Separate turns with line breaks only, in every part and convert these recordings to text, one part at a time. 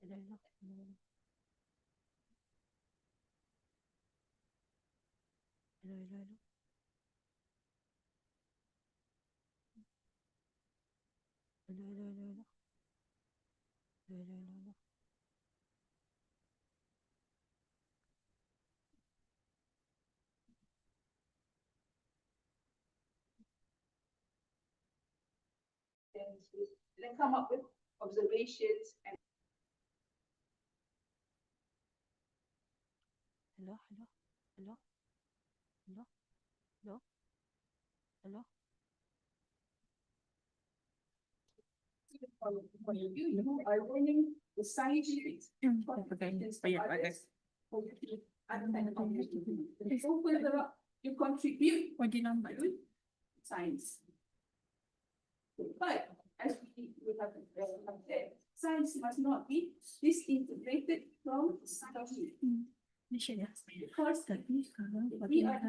Hello, hello, hello, hello, hello, hello, hello, hello, hello, hello, hello, hello, hello.
Then come up with observations and
Hello, hello, hello, hello, hello, hello.
for you who are learning the scientific qualifications of others for you to understand how you do it. And so further up, you contribute to science. But as we have said, science must not be disintegrated from society. Because we are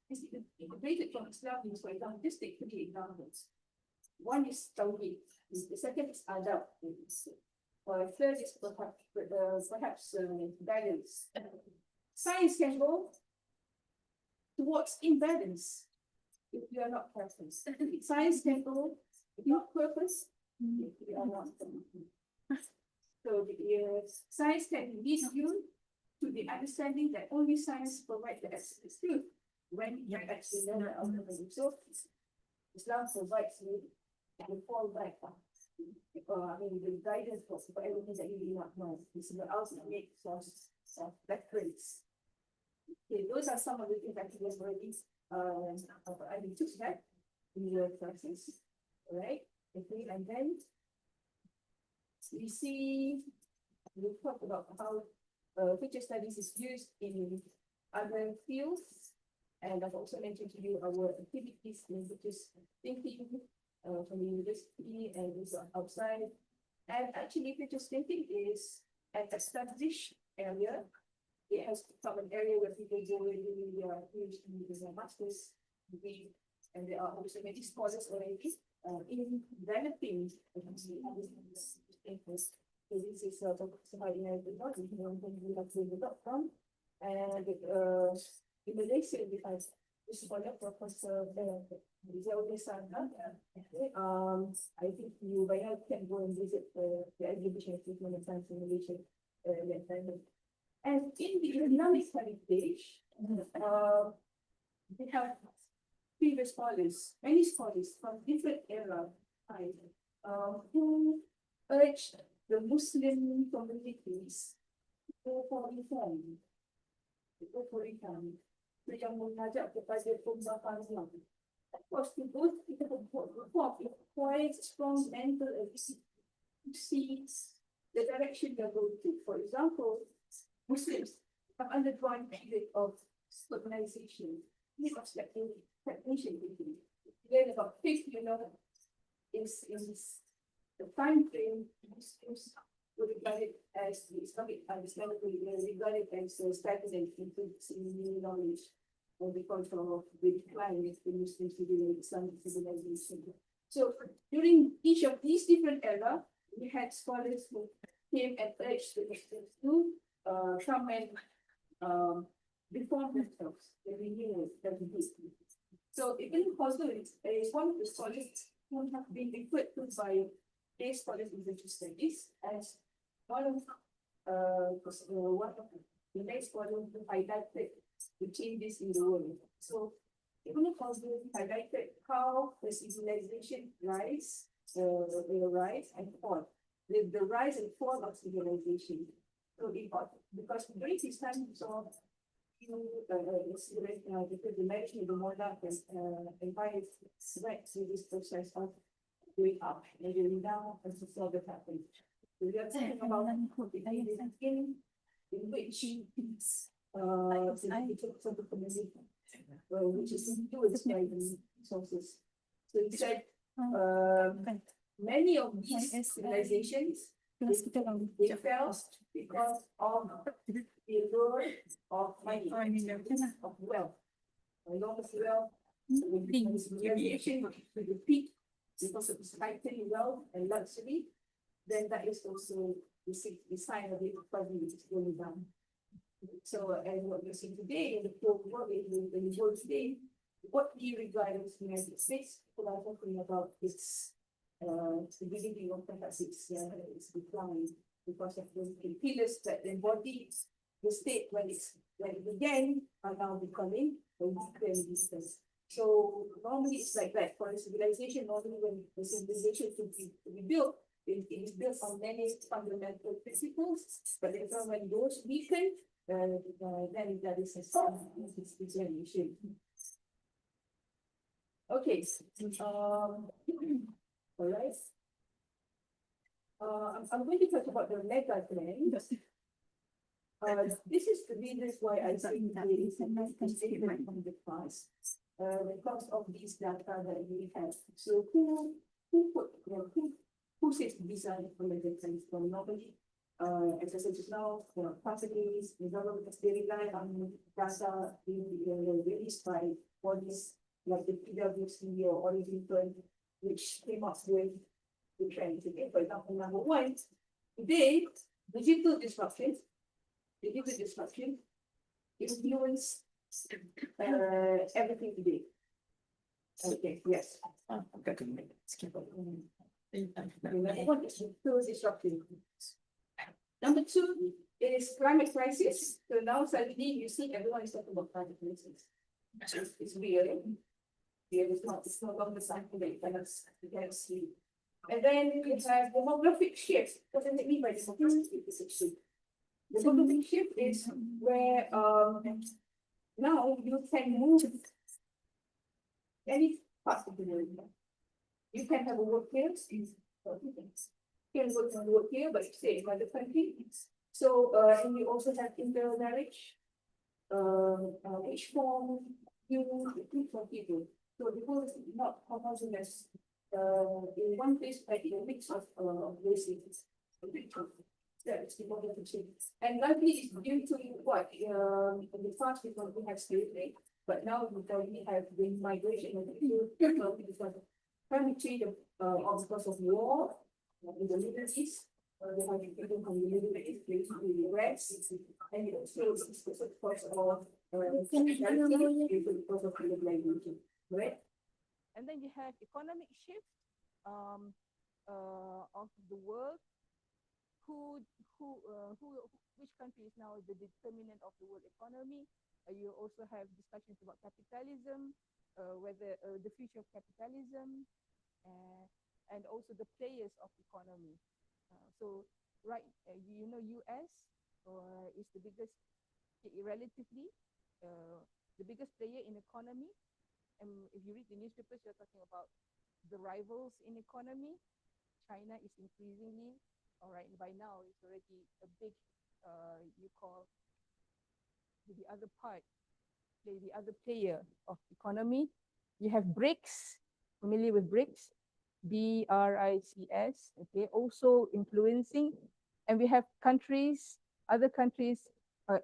disintegrated from Islam means, for example, just take 3 examples. One is Tawheed, the second is Adab, third is perhaps guidance. Science can go towards imbalance if we are not careful. Science can go without purpose if we are not careful. So science can lead you to the understanding that only science provides the absolute truth when you actually know the alternative sources. Islam provides you the fallback. The guidance for everything that you do not know. This is the ultimate source of reference. Okay, those are some of the things that we have already took that in the classes. Alright, okay, and then we talk about how future studies is used in other fields, and I've also mentioned to you our activities in which is thinking from the university and also outside. And actually, future thinking is an established area. It has become an area where people go in their PhD, their master's degree, and there are also many scholars already in developing thinkers. So this is how in everybody, we have to develop from. And in Malaysia, we have this scholar, Professor I think you by now can go and visit the exhibition of human science in Malaysia. And in the Islamic heritage, we have previous scholars, many scholars from different eras, who urged the Muslim communities to go for reform. Yang mengajak kepada pembakaran. Of course, to go to reform, it requires strong mental ability to see the direction they're going to. For example, Muslims have undergone a period of scrutinization, of stagnation. Learn about faith, is the time frame Muslims were regarded as the Islamic understanding, regarded as stagnant into new knowledge, or because of the decline of the Muslim Islamic civilization. So during each of these different eras, we had scholars who came and urged the Muslims to come and reform themselves, the renewal that we did. So Ibn Khaldun is one of the scholars who have been referred to by these scholars in religious studies as one of the main scholars who highlighted the changes in the world. So Ibn Khaldun highlighted how the civilization rise and fall. The rise and fall of civilization. So because during this time we saw because the management of the monarch and empires went through this process of going up and going down, and so saw that happen. So we are talking about in which the community, which is influenced by the sources. So he said many of these civilizations they fell because of the lure of money, of wealth. Enormous wealth, civilization to the peak because of heightened wealth and luxury. then that is also the sign of the economy is going down. So, and what we're seeing today in the whole world, in the world today, what we regard as the United States, people are talking about its the beginning of perhaps its decline because of the pillars that embody the state when it began are now becoming a weaker and weaker. So normally it's like that for a civilization. Normally, when the civilization to be built, it is built on many fundamental principles. But then when those weaken, then that is a sign of this degeneration. Okay. All right. I'm going to talk about the mega trend. This is the reasons why I say there is a misstatement from the past because of these data that we have. So who put who says these are the mega trends? So normally, as I said just now, companies, the government, they rely on data being released by bodies like the PwC or Origin Fund, which came up with the trends. Okay, for example, number one, today, digital disruption influence everything today. Okay, yes. Number one is digital disruption. Number two is climate crisis. So now suddenly you see everyone is talking about climate crisis. It's real. It's no longer something that you cannot see. And then you have demographic shift. What does it mean by demographic shift? The demographic shift is where now you can move any part of the world. You can have a work here, you can work here, but you stay in another country. So and you also have intermarriage, which form you recruit for people. So the world is not homogeneous in one place, but in a mix of races. That's the model of change. And likely it's due to what in the past because we have slavery, but now we have the migration of people because climate change because of war in the Middle East. They have people from the Middle East to the West, and it also is because of because of globalization, right?
And then you have economic shift of the world. Who, which country is now the determinant of the world economy? You also have discussions about capitalism, whether the future of capitalism, and also the players of economy. So, right, you know, US is the biggest, relatively, the biggest player in economy. And if you read the newspapers, you're talking about the rivals in economy. China is increasingly, all right, by now it's already a big, you call the other part, the other player of economy. You have BRICS, familiar with BRICS? BRICS, okay, also influencing. And we have countries, other countries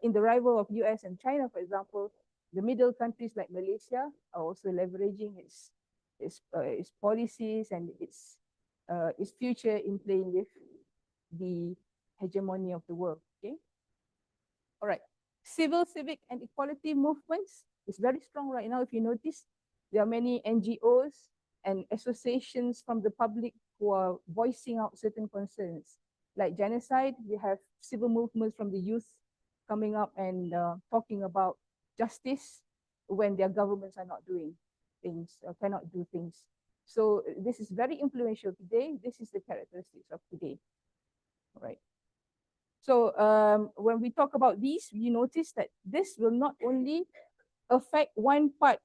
in the rival of US and China, for example, the middle countries like Malaysia are also leveraging its policies and its future in playing with the hegemony of the world. Okay. All right. Civil, civic, and equality movements is very strong right now. If you notice, there are many NGOs and associations from the public who are voicing out certain concerns. Like genocide, we have civil movements from the youth coming up and talking about justice when their governments are not doing things or cannot do things. So this is very influential today. This is the characteristics of today. All right. So when we talk about these, we notice that this will not only affect one part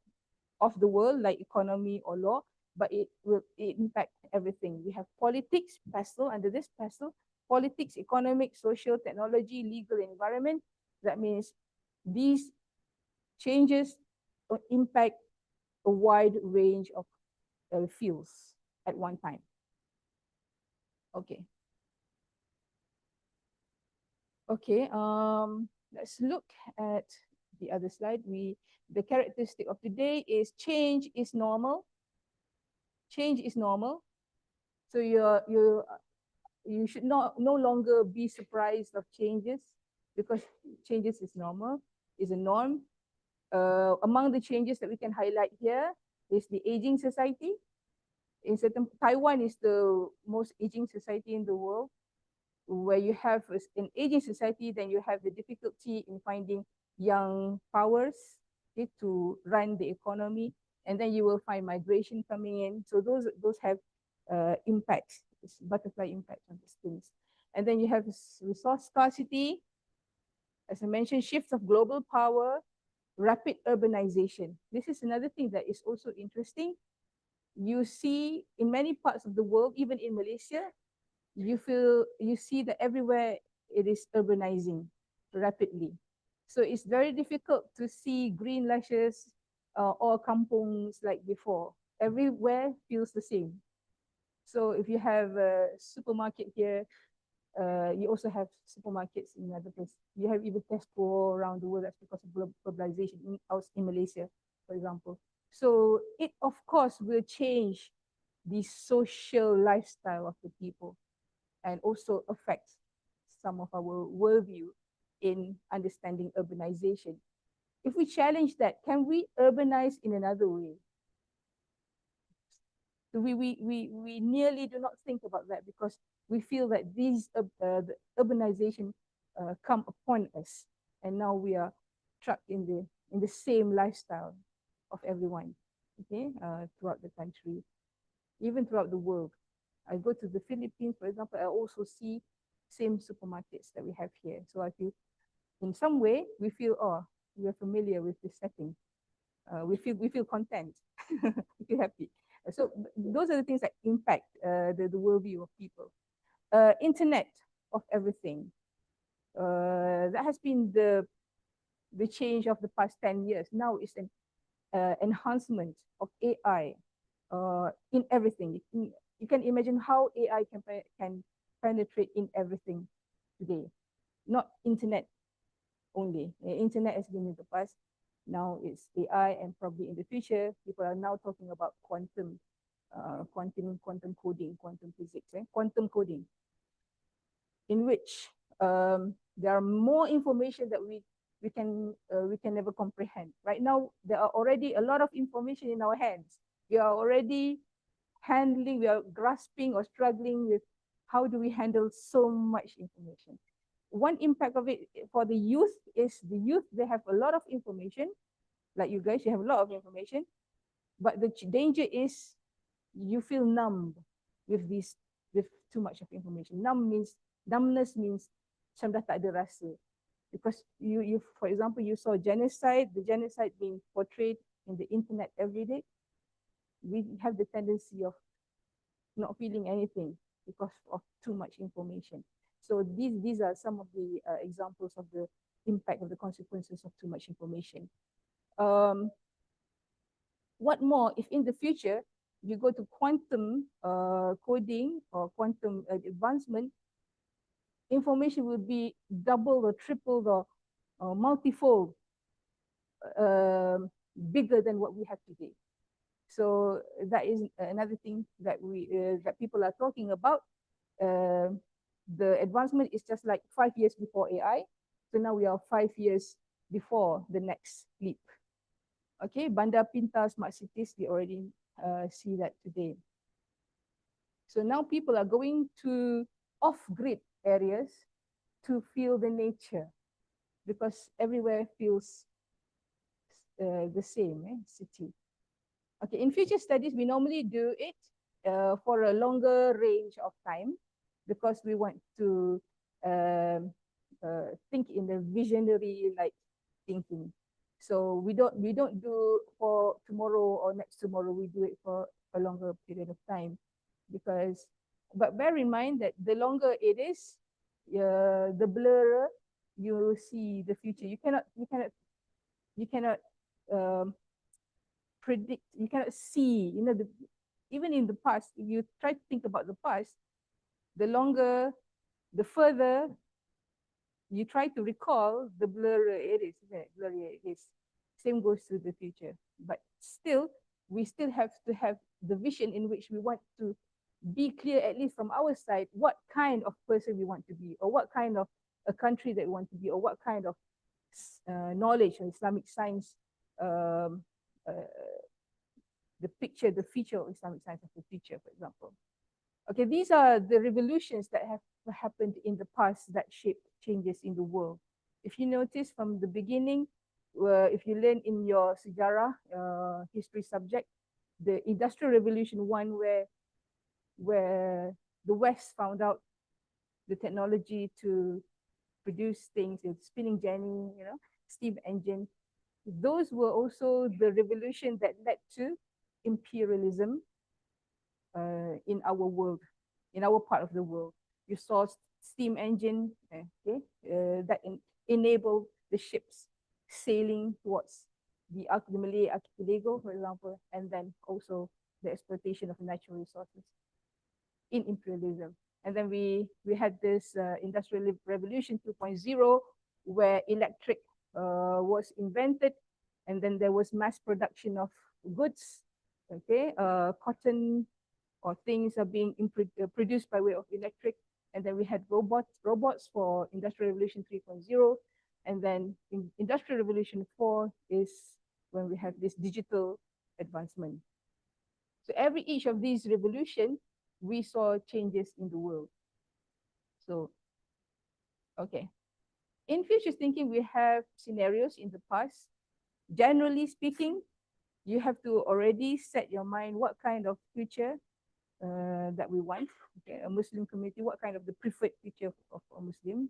of the world like economy or law, but it will impact everything. We have politics, PESTEL, under this PESTEL, politics, economic, social, technology, legal, environment. That means these changes impact a wide range of fields at one time. Okay. Okay, let's look at the other slide. The characteristic of today is change is normal. Change is normal. So you should not no longer be surprised of changes, because changes is normal, is a norm. Among the changes that we can highlight here is the aging society. In certain, Taiwan is the most aging society in the world. Where you have an aging society, then you have the difficulty in finding young powers, okay, to run the economy, and then you will find migration coming in. So those have impacts, butterfly impact on these things. And then you have resource scarcity, as I mentioned, shifts of global power, rapid urbanization. This is another thing that is also interesting. You see in many parts of the world, even in Malaysia, you see that everywhere it is urbanizing rapidly. So it's very difficult to see green lushes or kampungs like before. Everywhere feels the same. So if you have a supermarket here, you also have supermarkets in other places. You have even Tesco around the world. That's because of globalization in Malaysia, for example. So it of course will change the social lifestyle of the people, and also affects some of our worldview in understanding urbanization. If we challenge that, can we urbanize in another way? We nearly do not think about that, because we feel that the urbanization come upon us, and now we are trapped in the same lifestyle of everyone, okay, throughout the country, even throughout the world. I go to the Philippines, for example, I also see same supermarkets that we have here. So I feel, in some way, we feel, oh, we are familiar with this setting. We feel content, we feel happy. So those are the things that impact the worldview of people. Internet of everything. That has been the change of the past 10 years. Now it's an enhancement of AI in everything. You can imagine how AI can penetrate in everything today, not internet only. Internet has been in the past. Now it's AI, and probably in the future, people are now talking about quantum coding, quantum physics, quantum coding, in which there are more information that we can never comprehend. Right now, there are already a lot of information in our hands. We are already we are grasping or struggling with how do we handle so much information. One impact of it for the youth is they have a lot of information, like you guys, you have a lot of information, but the danger is you feel numb with too much of information. Numbness means macam dah tak ada rasa, because you for example, you saw the genocide being portrayed in the internet every day. We have the tendency of not feeling anything because of too much information. So these are some of the examples of the impact of the consequences of too much information. What more, if in the future you go to quantum coding or quantum advancement, information will be double or tripled or multifold bigger than what we have today. So that is another thing that that people are talking about. The advancement is just like 5 years before AI. So now we are 5 years before the next leap. Okay, Bandar Pintar smart cities, we already see that today. So now people are going to off-grid areas to feel the nature, because everywhere feels the same city. Okay, in future studies, we normally do it for a longer range of time, because we want to think in the visionary like thinking. So we don't do for tomorrow or next tomorrow. We do it for a longer period of time, because. But bear in mind that the longer it is, the blurrer you see the future. You cannot predict. You cannot see. Even in the past, if you try to think about the past, the further you try to recall, the blurrier it is, isn't it? Blurrier it is. Same goes to the future. But still, we still have to have the vision in which we want to be clear, at least from our side, what kind of person we want to be, or what kind of a country that we want to be, or what kind of knowledge or Islamic science, um, uh, the picture, the feature of Islamic science of the future, for example. Okay, these are the revolutions that have happened in the past that shaped changes in the world. If you notice from the beginning, if you learn in your sejarah history subject, the Industrial Revolution one, where the West found out the technology to produce things, the spinning jenny, steam engine. Those were also the revolution that led to imperialism in our world, in our part of the world. You saw steam engine, okay, that enabled the ships sailing towards the Malay archipelago, for example, and then also the exploitation of natural resources in imperialism. And then we had this Industrial Revolution 2.0, where electric was invented, and then there was mass production of goods, okay, cotton or things are being produced by way of electric. And then we had robots for Industrial Revolution 3.0. And then in Industrial Revolution 4 is when we have this digital advancement. So each of these revolutions, we saw changes in the world. So, okay. In futures thinking, we have scenarios in the past. Generally speaking, you have to already set your mind what kind of future that we want. Okay, a Muslim community, what kind of the preferred future of a Muslim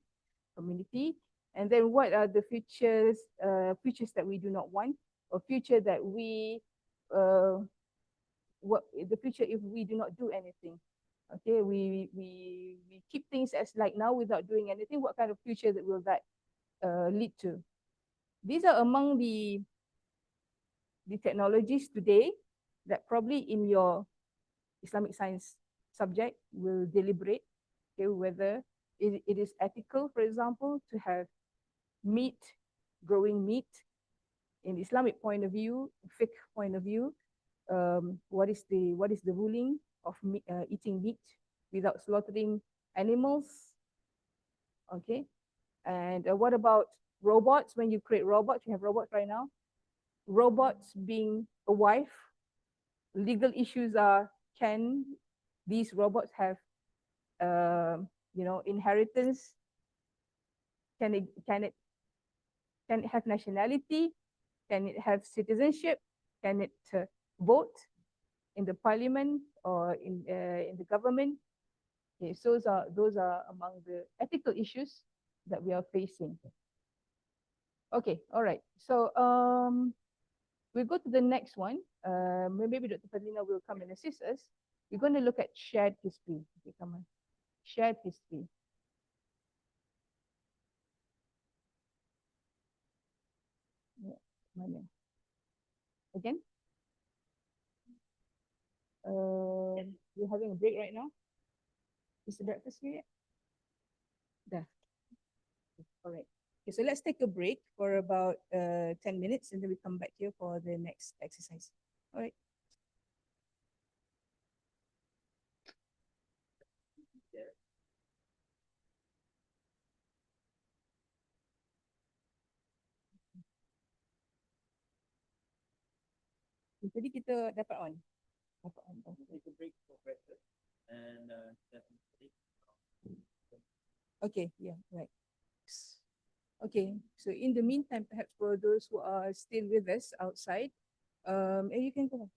community, and then what are the futures that we do not want, or future that we what the future if we do not do anything. Okay, we keep things as like now without doing anything. What kind of future that will that lead to? These are among the technologies today that probably in your Islamic science subject will deliberate, okay, whether it is ethical, for example, to have meat, growing meat. In Islamic point of view, fiqh point of view, what is the ruling of eating meat without slaughtering animals? Okay, and what about robots? When you create robots, you have robots right now. Robots being a wife, legal issues are, can these robots have inheritance? Can it have nationality? Can it have citizenship? Can it vote in the parliament or in the government? Okay, so those are among the ethical issues that we are facing. Okay, all right. So we'll go to the next one. Maybe Dr. Fadlina will come and assist us. We're going to look at shared history. Okay, come on. Shared history. Yeah, again? We're having a break right now. Is the breakfast here yet? Dah. All right. Okay, so let's take a break for about 10 minutes and then we come back here for the next exercise. All right. Jadi kita dapat on. Dapat on. Take a break for breakfast and okay, yeah, right. Okay, so in the meantime, perhaps for those who are still with us outside, and you can go.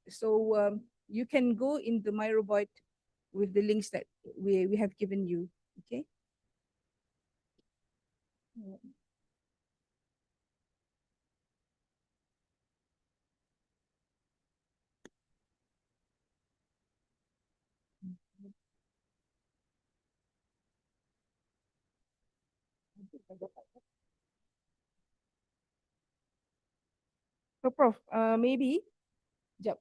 So you can go in the MyRobot with the links that we have given you. Okay. So Prof, maybe, jap.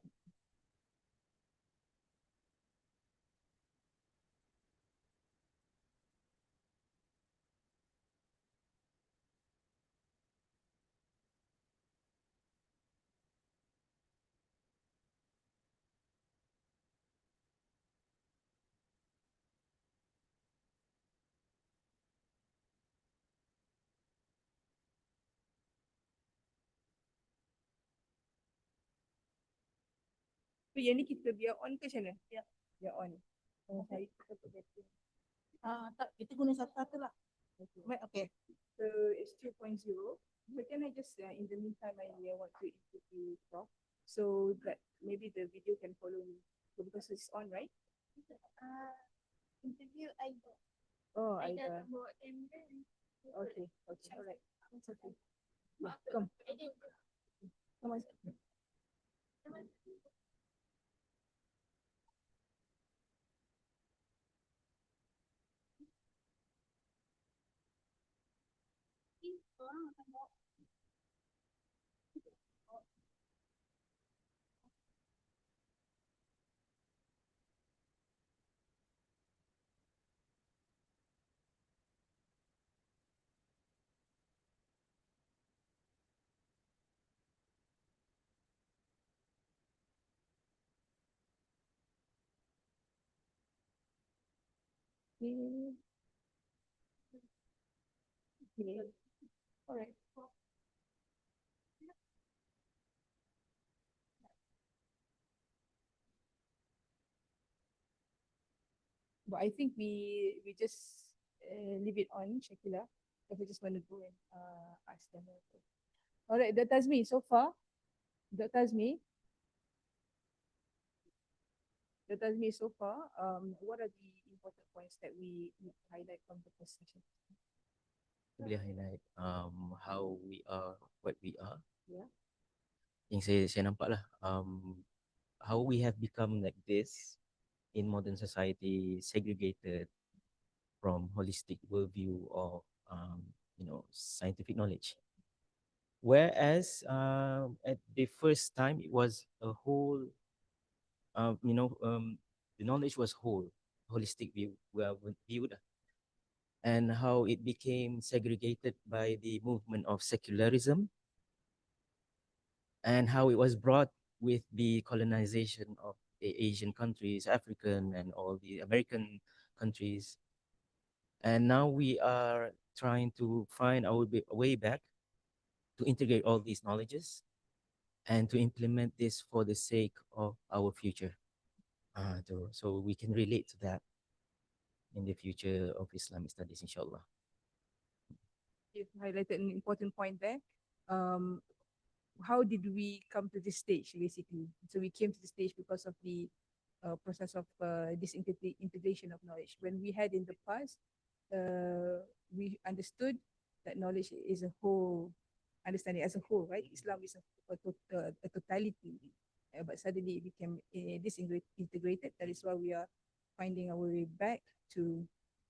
So yang ni kita biar on ke macam mana? Ya. Biar on. Saya kita put battery.
Tak, kita guna satu lah.
Okay.
Okay.
So it's 2.0. But can I just, in the meantime, I want to interview Prof. So that maybe the video can follow me. So because it's on, right?
Interview Aida.
Oh, Aida.
bawa kamera.
Okay, okay, all right. It's okay. Yeah, come. Come on. Okay. Okay. All right. But I think we just leave it on, Shakila. If we just want to go and ask them. All right, that tells me so far. That tells me. That tells me so far. What are the important points that we need to highlight from the first session?
Boleh highlight how we are, what we are.
Yeah.
Yang saya nampak lah, how we have become like this in modern society, segregated from holistic worldview of scientific knowledge. Whereas at the first time it was a whole, the knowledge was whole, holistic view, viewed, and how it became segregated by the movement of secularism, and how it was brought with the colonization of the Asian countries, African and all the American countries. And now we are trying to find our way back to integrate all these knowledges and to implement this for the sake of our future. So we can relate to that in the future of Islamic studies, inshallah.
You've highlighted an important point there. How did we come to this stage, basically? So we came to the stage because of the process of this integration of knowledge. When we had in the past, we understood that knowledge is a whole, understanding as a whole, right? Islam is a totality, but suddenly it became disintegrated. That is why we are finding our way back to,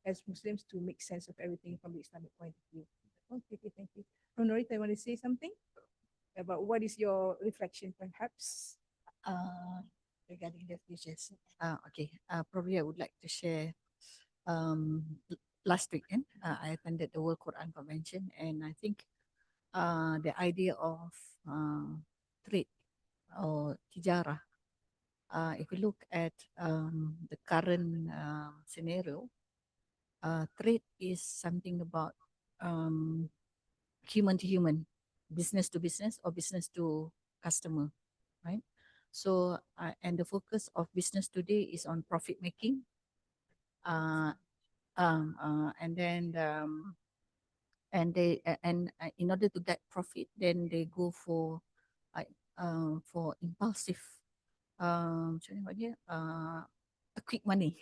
as Muslims, to make sense of everything from the Islamic point of view. Okay, thank you. Norita, I want to say something about what is your reflection, perhaps?
Regarding the futures. Okay. Probably I would like to share. Last weekend, I attended the World Quran Convention, and I think the idea of trade or tijara. If we look at the current scenario, trade is something about human to human, business to business, or business to customer, right? So, and the focus of business today is on profit making. And then in order to get profit, then they go for impulsive macam mana dia, a quick money.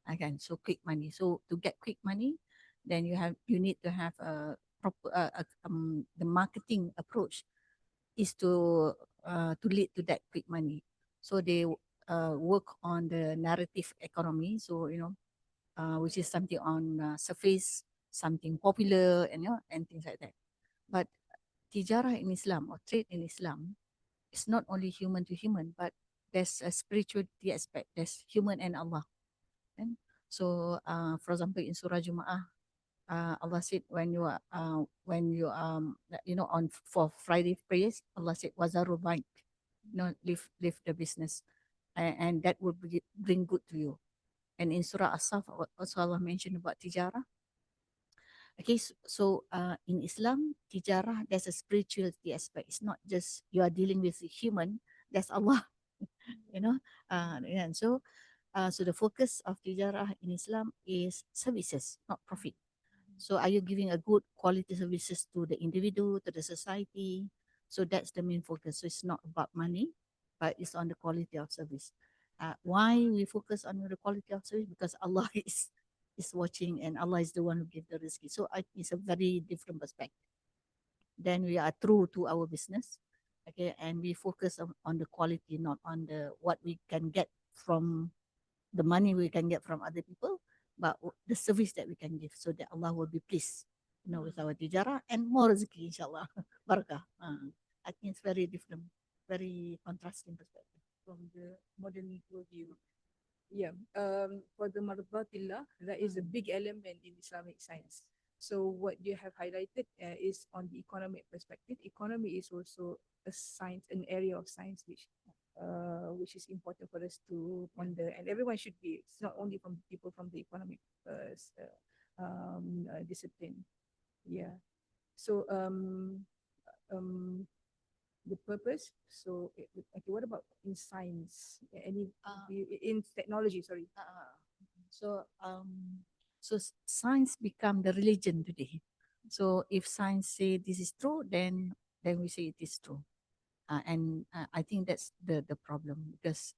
Again, so quick money. So to get quick money, then you need to have a proper the marketing approach is to lead to that quick money. So they work on the narrative economy. So which is something on surface, something popular, and things like that. But tijarah in Islam or trade in Islam is not only human to human, but there's a spirituality aspect. There's human and Allah. And so, for example, in Surah Jumu'ah, Allah said when you on for Friday prayers, Allah said wazaru baik, leave the business, and that will bring good to you. And in Surah As-Saf also Allah mentioned about tijarah. Okay, so in Islam, tijarah, there's a spirituality aspect. It's not just you are dealing with a human, there's Allah you know. And so the focus of tijarah in Islam is services, not profit. So are you giving a good quality services to the individual, to the society? So that's the main focus. So it's not about money, but it's on the quality of service. Why we focus on the quality of service? Because Allah is watching, and Allah is the one who gives the rizki. So it's a very different perspective. Then we are true to our business, okay, and we focus on the quality, not on the what we can get from the money we can get from other people, but the service that we can give, so that Allah will be pleased, with our tijarah and more rezeki, inshallah, barakah. I think it's very different, very contrasting perspective from the modern worldview.
Yeah. For the mardatillah, that is a big element in Islamic science. So what you have highlighted is on the economic perspective. Economy is also a science, an area of science which is important for us to ponder, and everyone should be. It's not only from people from the economic discipline. Yeah. So the purpose. So okay, what about in science? Any in technology? Sorry.
So science become the religion today. So if science say this is true, then we say it is true. And I think that's the problem, because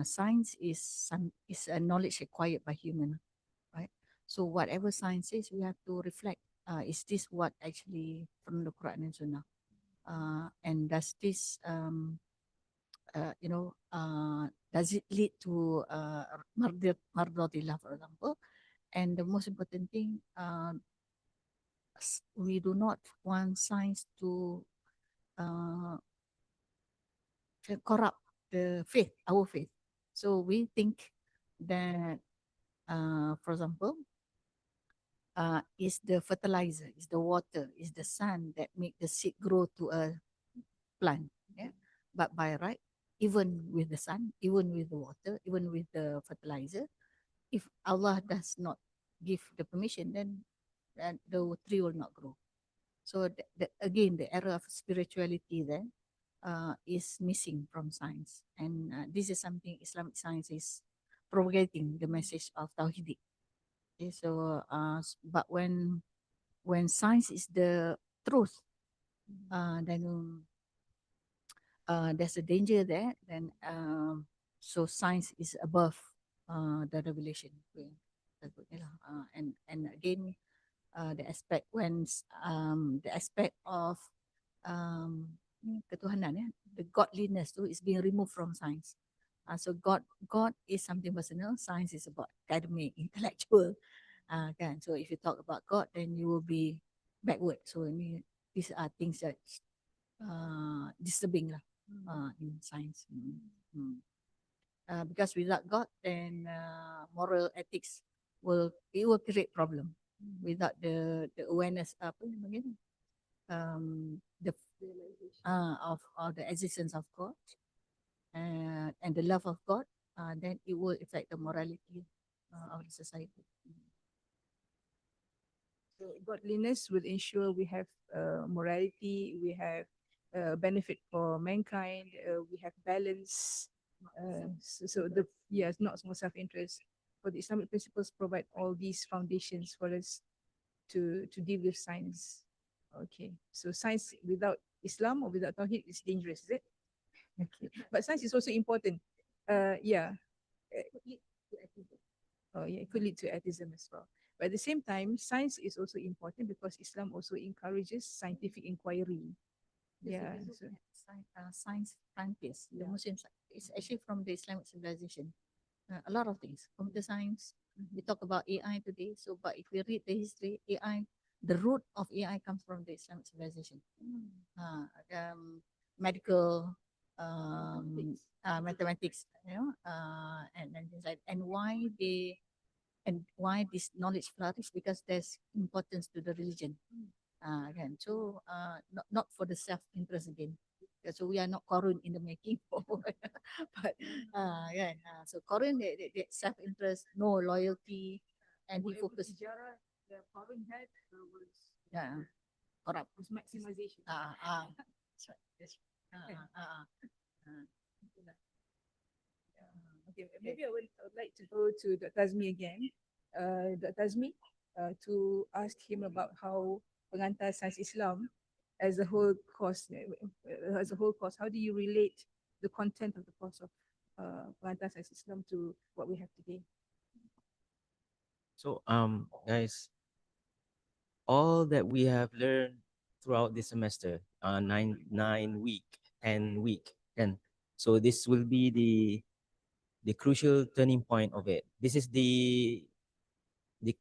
science is a knowledge acquired by human, right? So whatever science says, we have to reflect. Is this what actually from the Quran and Sunnah? And does this does it lead to mardatillah, for example? And the most important thing, we do not want science uh, to corrupt the faith, our faith. So we think that, for example, is the fertilizer, is the water, is the sun that make the seed grow to a plant. Yeah, but by right, even with the sun, even with the water, even with the fertilizer, if Allah does not give the permission, then the tree will not grow. So again, the era of spirituality then is missing from science, and this is something Islamic science is propagating the message of Tawhid. Okay, so but when science is the truth, then there's a danger there. Then so science is above the revelation. Okay. And again, the aspect the aspect of ketuhanan, the godliness too is being removed from science. So God is something personal. Science is about academic, intellectual. Kan? So if you talk about God, then you will be backward. So these are things that disturbing lah, in science. Because without God, then moral ethics will create problem. Without the awareness, apa namanya, the of the existence of God, and the love of God, then it will affect the morality of the society.
So godliness will ensure we have morality, we have benefit for mankind, we have balance. So the yes, not more self-interest. For the Islamic principles provide all these foundations for us to deal with science. Okay, so science without Islam or without Tawhid is dangerous, is it? Okay, but science is also important. Yeah. Oh, yeah, it could lead to atheism as well. But at the same time, science is also important because Islam also encourages scientific inquiry. Yeah. So,
Science frontiers. The
Yeah.
Muslims, it's actually from the Islamic civilization. A lot of things, computer science. We talk about AI today. So, but if we read the history, AI, the root of AI comes from the Islamic civilization. Medical, mathematics, and things like. And why this knowledge flourish, because there's importance to the religion. Again, so not for the self-interest again. So we are not Korun in the making, but so Korun, the self-interest, no loyalty, and he focus.
The foreign had was
Corrupt.
maximization.
That's right. That's right.
Okay, maybe I would like to go to Dr. Azmi again. Dr. Azmi, to ask him about how pengantar sains Islam as a whole course, how do you relate the content of the course of pengantar sains Islam to what we have today?
So, guys, all that we have learned throughout this semester, nine week, 10 week, and so this will be the crucial turning point of it. This is the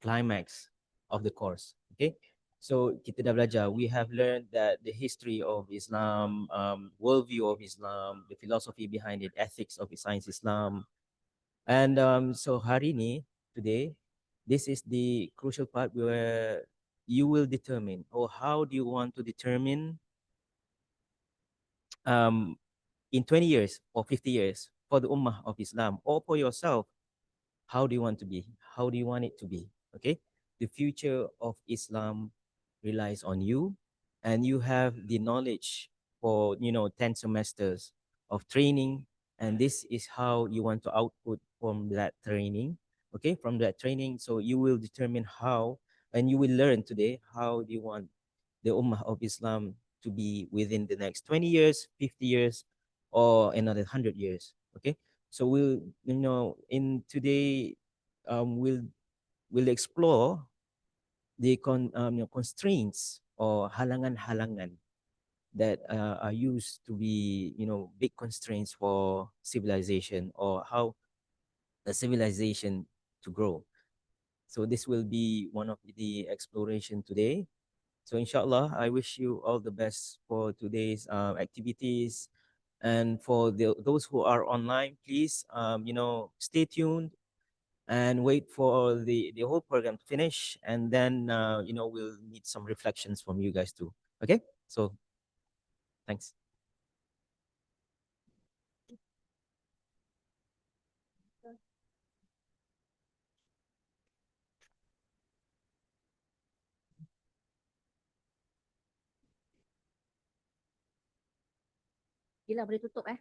climax of the course. Okay, so kita dah belajar. We have learned that the history of Islam, worldview of Islam, the philosophy behind it, ethics of science Islam, and so hari ni today, this is the crucial part where you will determine, or how do you want to determine um, in 20 years or 50 years for the Ummah of Islam or for yourself, how do you want to be? How do you want it to be? Okay. The future of Islam relies on you, and you have the knowledge for 10 semesters of training, and this is how you want to output from that training. Okay, from that training, so you will determine how, and you will learn today how do you want the Ummah of Islam to be within the next 20 years, 50 years, or another 100 years. Okay. So we'll, in today, we'll explore the constraints or halangan-halangan that are used to be, big constraints for civilization, or how a civilization to grow. So this will be one of the exploration today. So inshallah, I wish you all the best for today's activities. And for those who are online, please, stay tuned and wait for the whole program to finish. And then, we'll need some reflections from you guys too. Okay? So thanks.
Gila boleh tutup eh.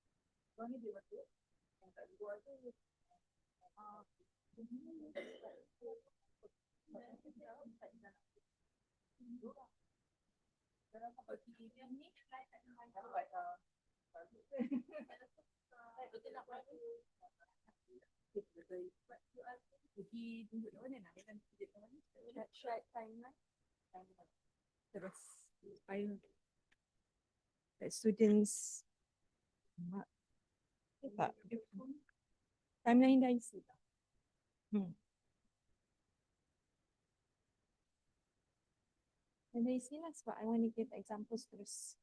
Soalnya dia betul. Yang kat luar tu pergi tunjuk kat mana nak kan tunjuk kat mana track timeline terus supaya that students tak timeline dah isi tak? Dan dah isi lah sebab I want to give examples terus.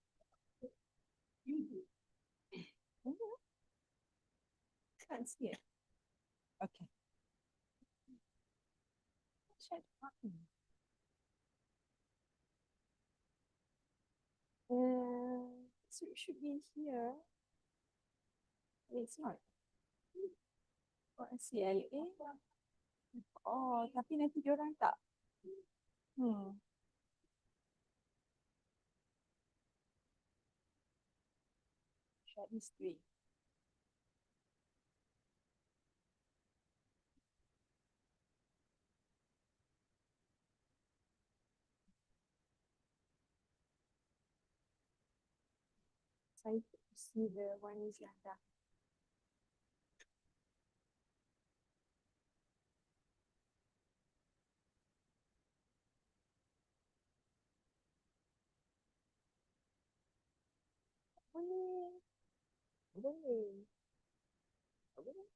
Can't see it. Okay. Shut up. So it should be here. It's not. Oh, CLA. Oh, tapi nanti diorang tak. Short history. Saya see the one is yang dah. Boleh. Boleh. Boleh.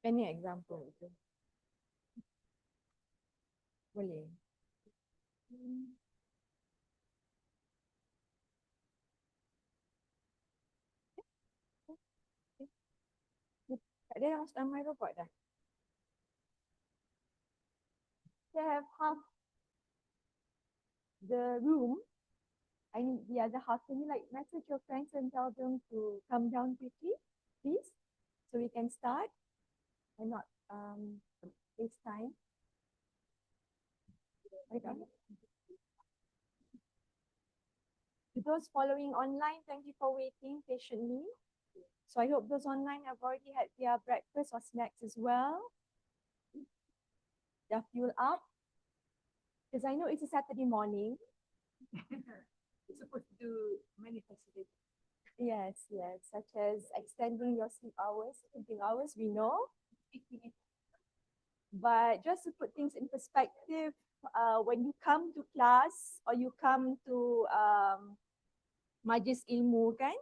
Any example itu? Boleh. Tak ada yang masuk dalam my robot dah. They have half the room. I need the other half. Can you like message your friends and tell them to come down quickly, please? So we can start and not waste time. To those following online, thank you for waiting patiently. So I hope those online have already had their breakfast or snacks as well. They're fuel up. Because I know it's a Saturday morning. It's supposed to do many facilities. Yes, yes, such as extending your sleep hours, sleeping hours, we know. But just to put things in perspective, when you come to class or you come to Majlis Ilmu kan,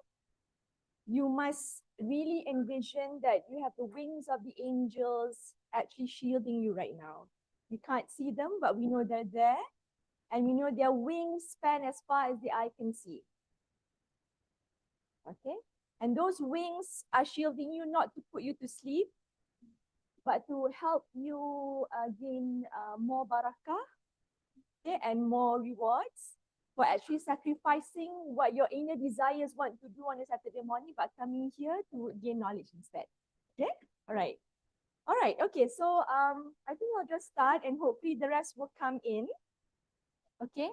you must really envision that you have the wings of the angels actually shielding you right now. We can't see them, but we know they're there. And we know their wings span as far as the eye can see. Okay? And those wings are shielding you not to put you to sleep, but to help you gain more barakah, okay, and more rewards for actually sacrificing what your inner desires want to do on a Saturday morning, but coming here to gain knowledge instead. Okay? All right. All right. Okay. So I think I'll just start and hopefully the rest will come in. Okay.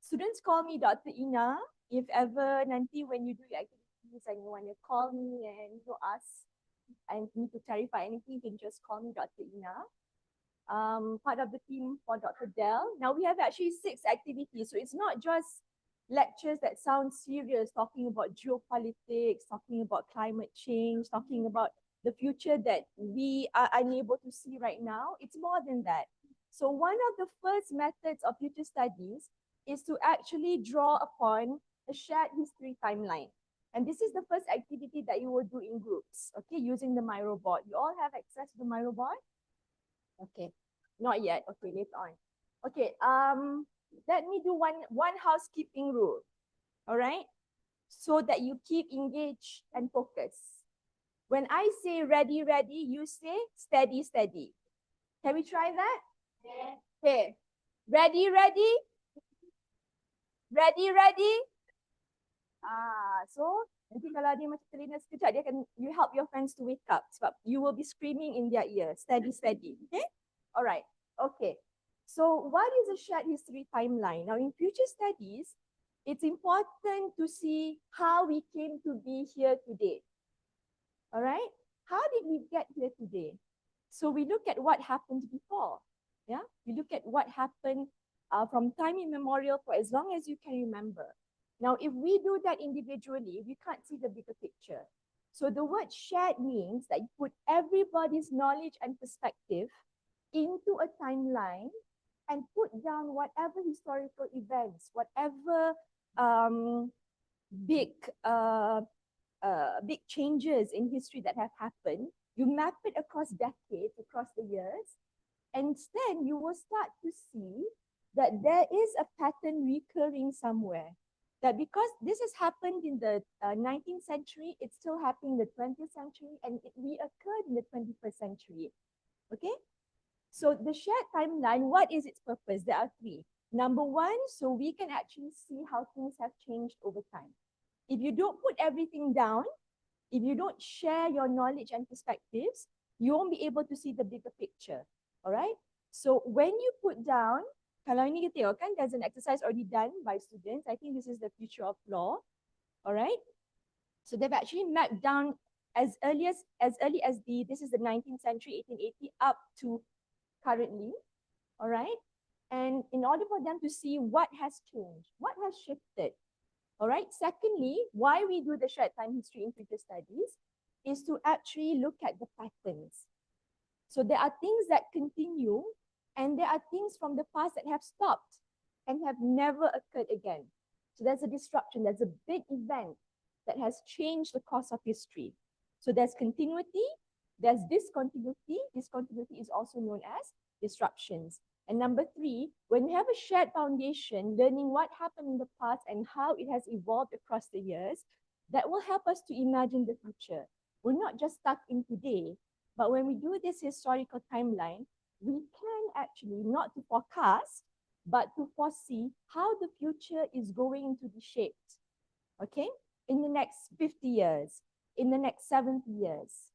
Students call me Dr. Ina. If ever nanti when you do your activities and you want to call me and you ask and need to clarify anything, you can just call me Dr. Ina. Part of the team for Dr. Del. Now we have actually 6 activities. So it's not just
lectures that sound serious, talking about geopolitics, talking about climate change, talking about the future that we are unable to see right now. It's more than that. So one of the first methods of future studies is to actually draw upon a shared history timeline. And this is the first activity that you will do in groups, okay, using the Miro board. You all have access to the Miro board? Okay, not yet. Okay, later on. Okay, let me do one housekeeping rule, all right? So that you keep engaged and focused. When I say ready, ready, you say steady, steady. Can we try that? Yeah. Okay, ready, ready? Ready, ready? So nanti kalau dia macam terlena sekejap, dia akan, you help your friends to wake up sebab you will be screaming in their ear, steady, steady. Okay? All right. Okay. So what is a shared history timeline? Now in future studies, it's important to see how we came to be here today. All right? How did we get here today? So we look at what happened before. Yeah, we look at what happened from time immemorial for as long as you can remember. Now, if we do that individually, we can't see the bigger picture. So the word shared means that you put everybody's knowledge and perspective into a timeline and put down whatever historical events, whatever big big changes in history that have happened. You map it across decades, across the years, and then you will start to see that there is a pattern recurring somewhere. That because this has happened in the 19th century, it's still happening in the 20th century, and it reoccurred in the 21st century. Okay? So the shared timeline, what is its purpose? There are three. Number one, so we can actually see how things have changed over time. If you don't put everything down, if you don't share your knowledge and perspectives, you won't be able to see the bigger picture. All right? So when you put down, kalau ini kita tengok kan, there's an exercise already done by students. I think this is the future of law. All right? So they've actually mapped down as early as this is the 19th century, 1880, up to currently. All right? And in order for them to see what has changed, what has shifted. All right. Secondly, why we do the shared time history in future studies is to actually look at the patterns. So there are things that continue and there are things from the past that have stopped and have never occurred again. So there's a disruption, there's a big event that has changed the course of history. So there's continuity, there's discontinuity. Discontinuity is also known as disruptions. And number three, when we have a shared foundation, learning what happened in the past and how it has evolved across the years, that will help us to imagine the future. We're not just stuck in today, but when we do this historical timeline, we can actually not to forecast, but to foresee how the future is going to be shaped, okay? In the next 50 years, in the next 70 years.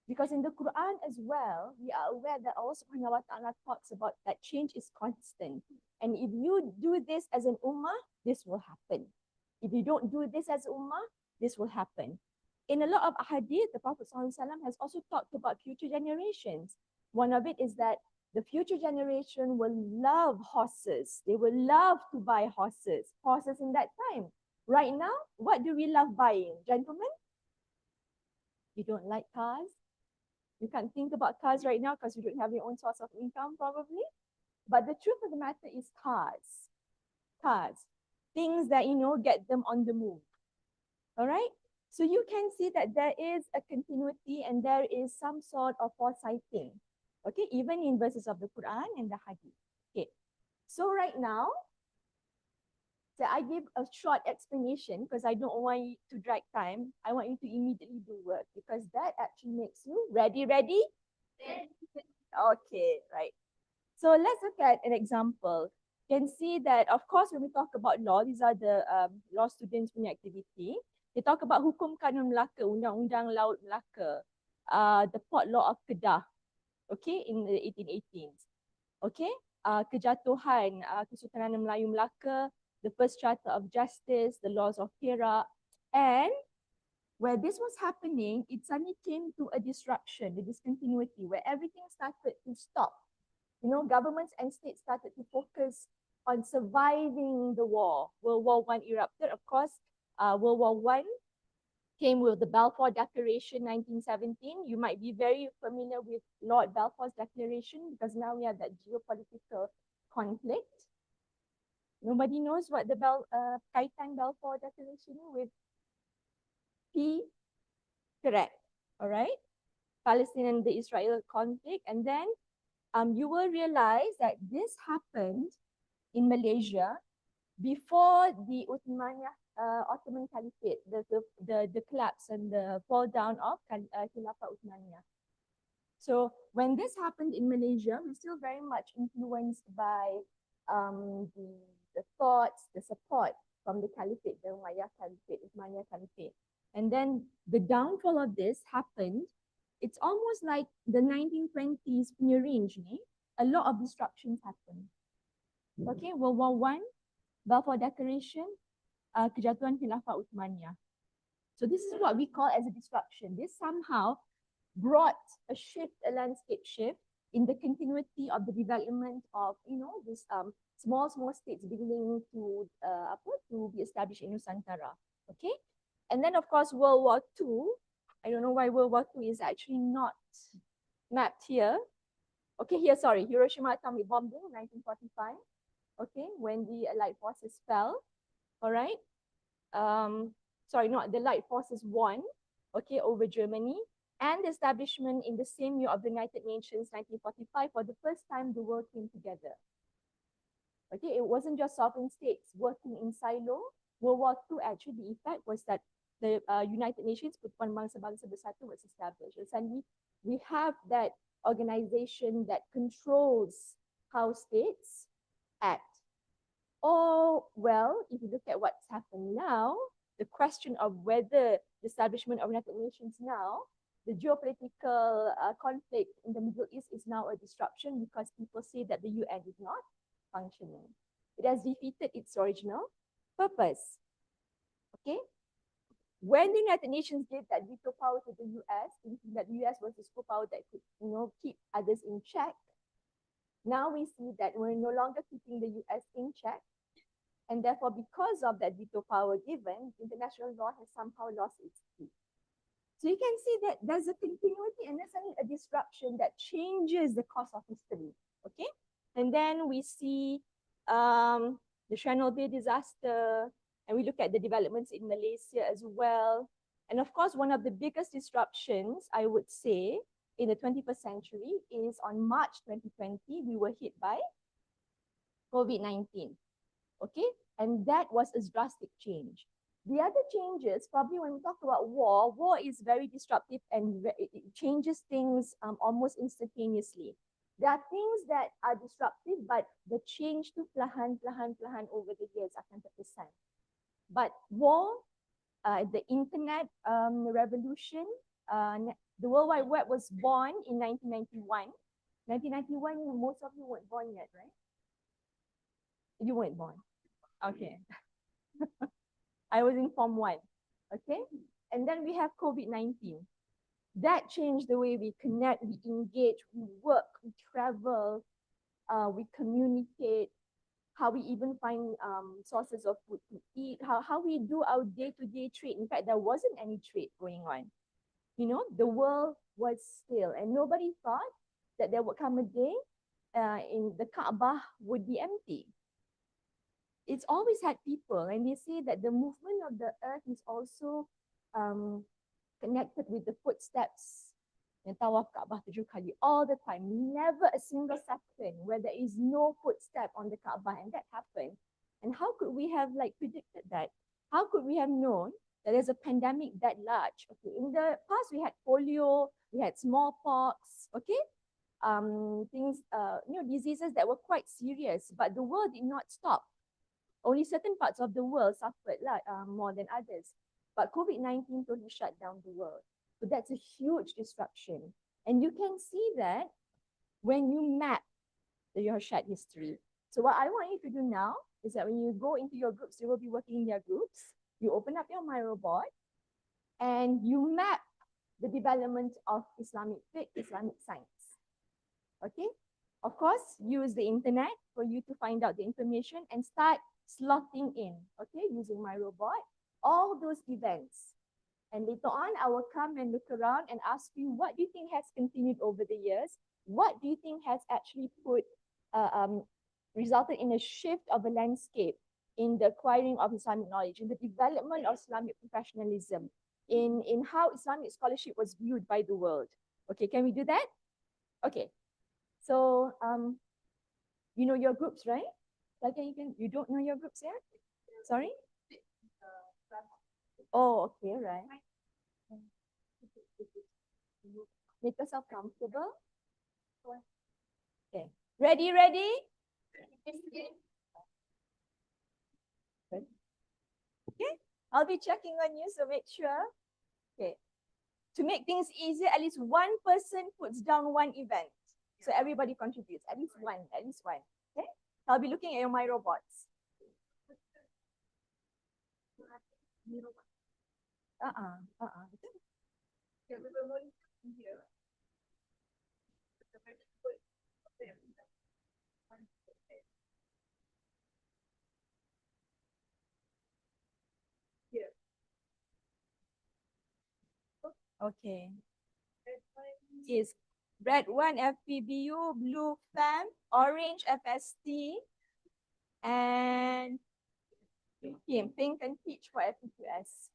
Because in the Quran as well, we are aware that Allah subhanahu wa ta'ala talks about that change is constant. And if you do this as an ummah, this will happen. If you don't do this as an ummah, this will happen. In a lot of ahadith, the Prophet ﷺ has also talked about future generations. One of it is that the future generation will love horses. They will love to buy horses in that time. Right now, what do we love buying? Gentlemen? You don't like cars? You can't think about cars right now because you don't have your own source of income probably. But the truth of the matter is cars. Cars. Things that, get them on the move. All right? So you can see that there is a continuity and there is some sort of foresighting. Okay? Even in verses of the Quran and the Hadith. Okay. So right now, so I give a short explanation because I don't want you to drag time. I want you to immediately do work because that actually makes you ready? Okay, right. So let's look at an example. You can see that, of course, when we talk about law, these are the law students punya activity. They talk about Hukum Kanun Melaka, Undang-Undang Laut Melaka, the Port Law of Kedah, okay, in the 1818s. Okay, kejatuhan Kesultanan Melayu Melaka, the first Charter of Justice, the laws of Perak, and where this was happening, it suddenly came to a disruption, the discontinuity, where everything started to stop. Governments and states started to focus on surviving the war. World War One erupted. Of course, World War One came with the Balfour Declaration 1917. You might be very familiar with Lord Balfour's declaration because now we have that geopolitical conflict. Nobody knows what the Kaitan Balfour Declaration with P, correct, all right? Palestine and the Israel conflict. And then you will realize that this happened in Malaysia before the Ottoman Caliphate, the collapse and the fall down of Khilafah Uthmaniyah. So when this happened in Malaysia, we're still very much influenced by the thoughts, the support from the Caliphate, the Umayyad Caliphate, Uthmaniyah Caliphate. And then the downfall of this happened. It's almost like the 1920s punya range ni. A lot of disruptions happened. Okay, World War One, Balfour Declaration, kejatuhan Khilafah Uthmaniyah. So this is what we call as a disruption. This somehow brought a shift, a landscape shift in the continuity of the development of, this small states beginning to be established in Nusantara. Okay, and then of course World War II. I don't know why World War II is actually not mapped here. Okay, here, sorry, Hiroshima atomic bombing, 1945. Okay, when the Allied forces fell. All right. Sorry, not the Allied forces won. Okay, over Germany, and the establishment in the same year of the United Nations, 1945. For the first time, the world came together. Okay, it wasn't just sovereign states working in silo. World War II, actually, the effect was that the United Nations, Persatuan Bangsa-Bangsa Bersatu, was established. And suddenly, we have that organization that controls how states act. Oh, well, if you look at what's happened now, the question of whether the establishment of United Nations now, the geopolitical conflict in the Middle East is now a disruption because people say that the UN is not functioning. It has defeated its original purpose. Okay? When the United Nations gave that veto power to the US, thinking that the US was the superpower that could, keep others in check, now we see that we're no longer keeping the US in check. And therefore, because of that veto power given, international law has somehow lost its teeth. So you can see that there's a continuity and there's a disruption that changes the course of history. Okay? And then we see the Chernobyl disaster, and we look at the developments in Malaysia as well. And of course, one of the biggest disruptions, I would say, in the 21st century is on March 2020, we were hit by COVID-19. Okay, and that was a drastic change. The other changes, probably when we talk about war is very disruptive and it changes things almost instantaneously. There are things that are disruptive, but the change to perlahan over the years akan terkesan. But war, the internet revolution, the World Wide Web was born in 1991. 1991, most of you weren't born yet, right? You weren't born. Okay. I was in Form 1. Okay. And then we have COVID-19. That changed the way we connect, we engage, we work, we travel, we communicate, how we even find sources of food to eat, how we do our day-to-day trade. In fact, there wasn't any trade going on. The world was still, and nobody thought that there would come a day in the Kaabah would be empty. It's always had people, and they say that the movement of the earth is also connected with the footsteps yang tawaf Kaabah 7 kali all the time. Never a single second where there is no footstep on the Kaabah, and that happened. And how could we have predicted that? How could we have known that there's a pandemic that large? Okay, in the past we had polio, we had smallpox, okay, things, diseases that were quite serious, but the world did not stop. Only certain parts of the world suffered more than others. But COVID-19 totally shut down the world. So that's a huge disruption. And you can see that when you map your shared history. So what I want you to do now is that when you go into your groups, you will be working in their groups. You open up your Miro board and you map the development of Islamic fiqh, Islamic science. Okay? Of course, use the internet for you to find out the information and start slotting in, okay, using my robot, all those events. And later on, I will come and look around and ask you, what do you think has continued over the years? What do you think has actually resulted in a shift of a landscape in the acquiring of Islamic knowledge, in the development of Islamic professionalism, in how Islamic scholarship was viewed by the world? Okay, can we do that? Okay. So, you know your groups, right? Like you don't know your groups yet? Sorry? Oh, okay, right. Make yourself comfortable. Okay. Ready? Good. Okay. I'll be checking on you, so make sure. Okay. To make things easier, at least one person puts down one event. So everybody contributes, at least one. Okay. I'll be looking at your my robots. Okay. Is red one FPBU, blue FAM, orange FST, and pink and peach for FPQS.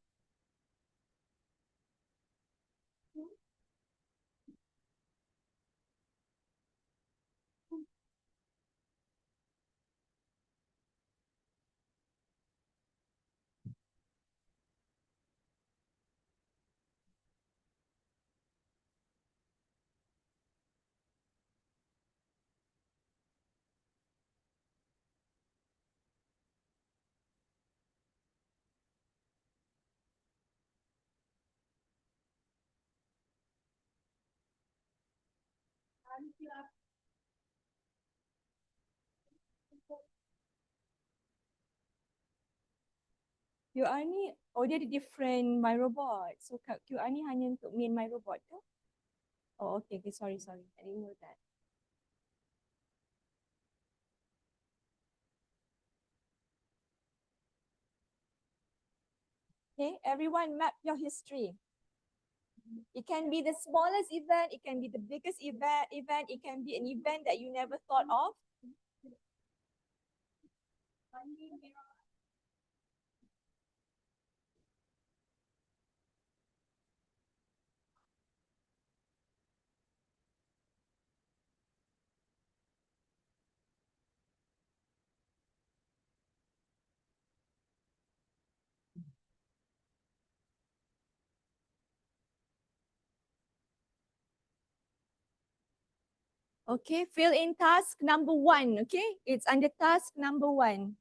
QR ni, oh dia ada different my robot. So QR ni hanya untuk main my robot ke? Oh okay, sorry. I didn't know that. Okay, everyone map your history. It can be the smallest event, it can be the biggest event, it can be an event that you never thought of. Okay, fill in task number 1, okay? It's under task number 1.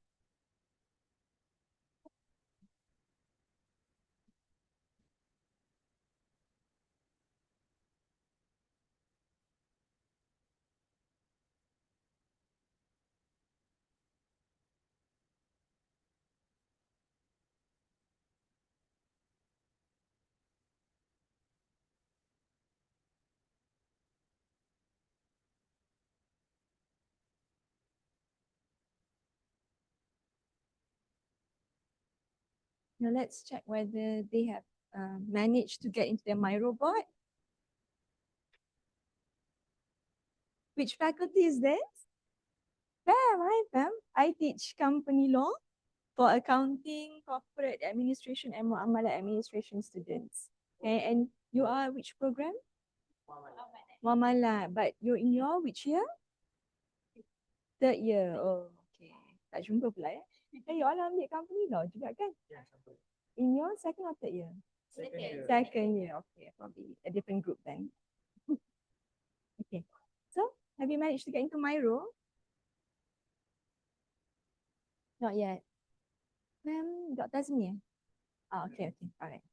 Now let's check whether they have managed to get into their My Robot. Which faculty is this? Pam, hi Pam. I teach company law for accounting, corporate administration, and muamalah administration students. Okay, and you are which program? Muamalah. But you're in your which year? 3rd year. Oh, okay. Tak jumpa pula ya. You all ambil company law juga kan? In your 2nd or 3rd year? Second year. Okay, probably a different group then. Okay. So, have you managed to get into Myro? Not yet. Ma'am, Dr. Azmi? Okay. All right.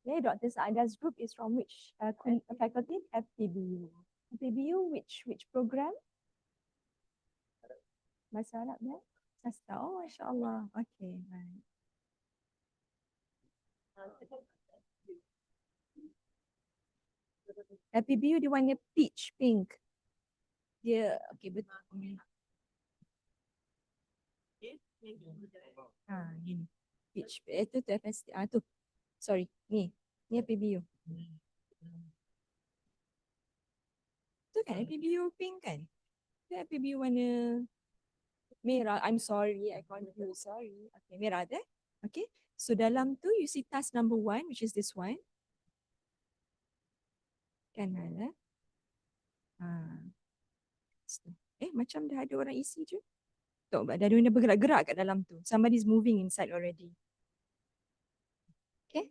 Okay, Dr. Saada's group is from which faculty? FPBU. FPBU, which program? Bahasa Arab, ya? Sastra. Oh, Masya Allah. Okay, right. FPBU, the one peach pink. Dia, okay, betul. Gini. Pitch, itu tu FST. Tu. Sorry, ni PBU. Tu kan PBU pink kan? Tu PBU warna merah. I'm sorry, I confused. Sorry. Okay, merah ada. Okay. So dalam tu you see task number 1, which is this one. Kan ada. Macam dah ada orang isi je. Tak, dah ada orang bergerak-gerak kat dalam tu. Somebody's moving inside already. Okay.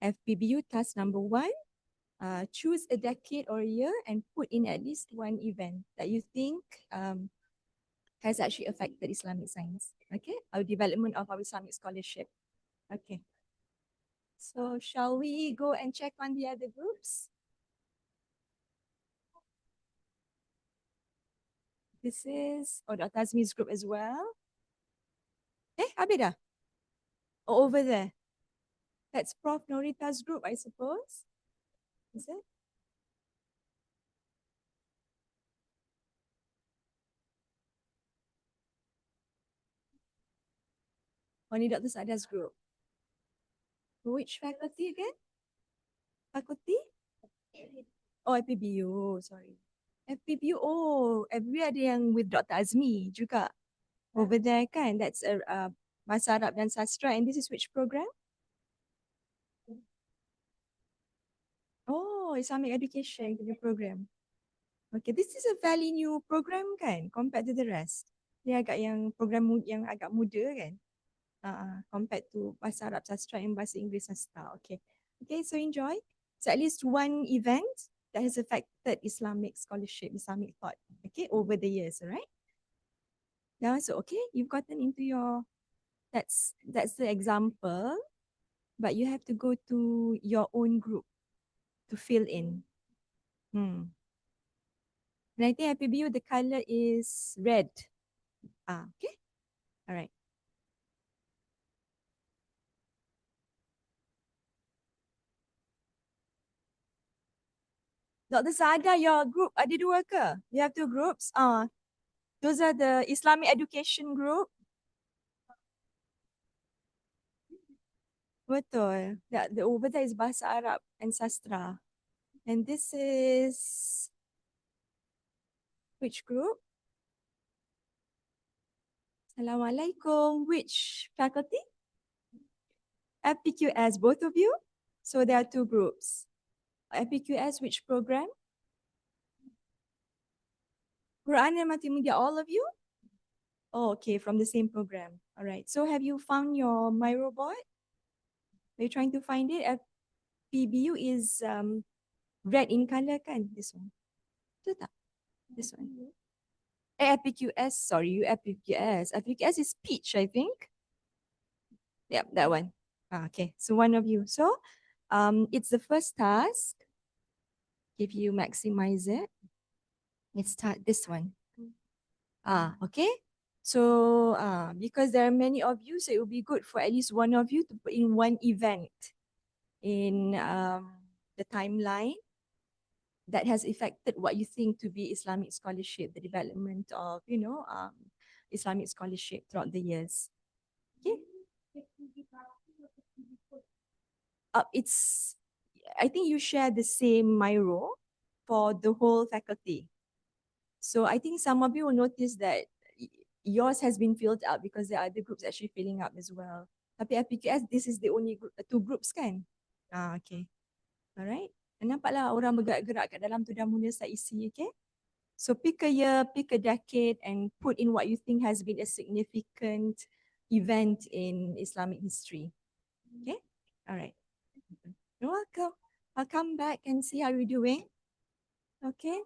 FPBU task number 1. Choose a decade or a year and put in at least one event that you think has actually affected Islamic science. Okay, our development of our Islamic scholarship. Okay. So shall we go and check on the other groups? This is Dr. Azmi's group as well. Habis dah? Oh, over there. That's Prof. Norita's group, I suppose. Is it? Only Dr. Sada's group. Which faculty again? Faculty? Oh, FPBU, sorry. FPBU, every ada yang with Dr. Azmi juga. Over there kan, that's a Bahasa Arab dan Sastra, and this is which program? Oh, Islamic Education punya program. Okay, this is a fairly new program kan, compared to the rest. Dia agak yang program yang agak muda kan, compared to Bahasa Arab Sastra and Bahasa Inggeris Sastra. Okay, so enjoy. So at least one event that has affected Islamic scholarship, Islamic thought, okay, over the years, alright? Now, so okay, you've gotten into your, that's the example, but you have to go to your own group to fill in. And I think FPBU, the color is red. Okay, all right. Dr. Saada, your group ada dua ke? You have two groups? Those are the Islamic education group. Betul. The over there is Bahasa Arab and Sastra. And this is which group? Assalamualaikum. Which faculty? FPQS, both of you? So there are two groups. FPQS, which program? Quran and Multimedia, all of you? Oh, okay, from the same program. All right. So have you found your Miro board? Are you trying to find it? FPBU is red in color kan? This one. Betul tak? This one. FPQS, sorry, you FPQS. FPQS is peach, I think. Yep, that one. Okay, so one of you. So it's the first task. If you maximize it, let's start this one. Okay. So because there are many of you, so it will be good for at least one of you to put in one event in the timeline that has affected what you think to be Islamic scholarship, the development of, Islamic scholarship throughout the years. Okay. I think you share the same Miro for the whole faculty. So I think some of you will notice that yours has been filled out because there are other groups actually filling up as well. Tapi FPQS, this is the only group, two groups kan? Okay. Alright. Nampaklah orang bergerak-gerak kat dalam tu dah mula start isi, okay? So pick a year, pick a decade and put in what you think has been a significant event in Islamic history. Okay? Alright. You're welcome. I'll come back and see how you're doing. Okay?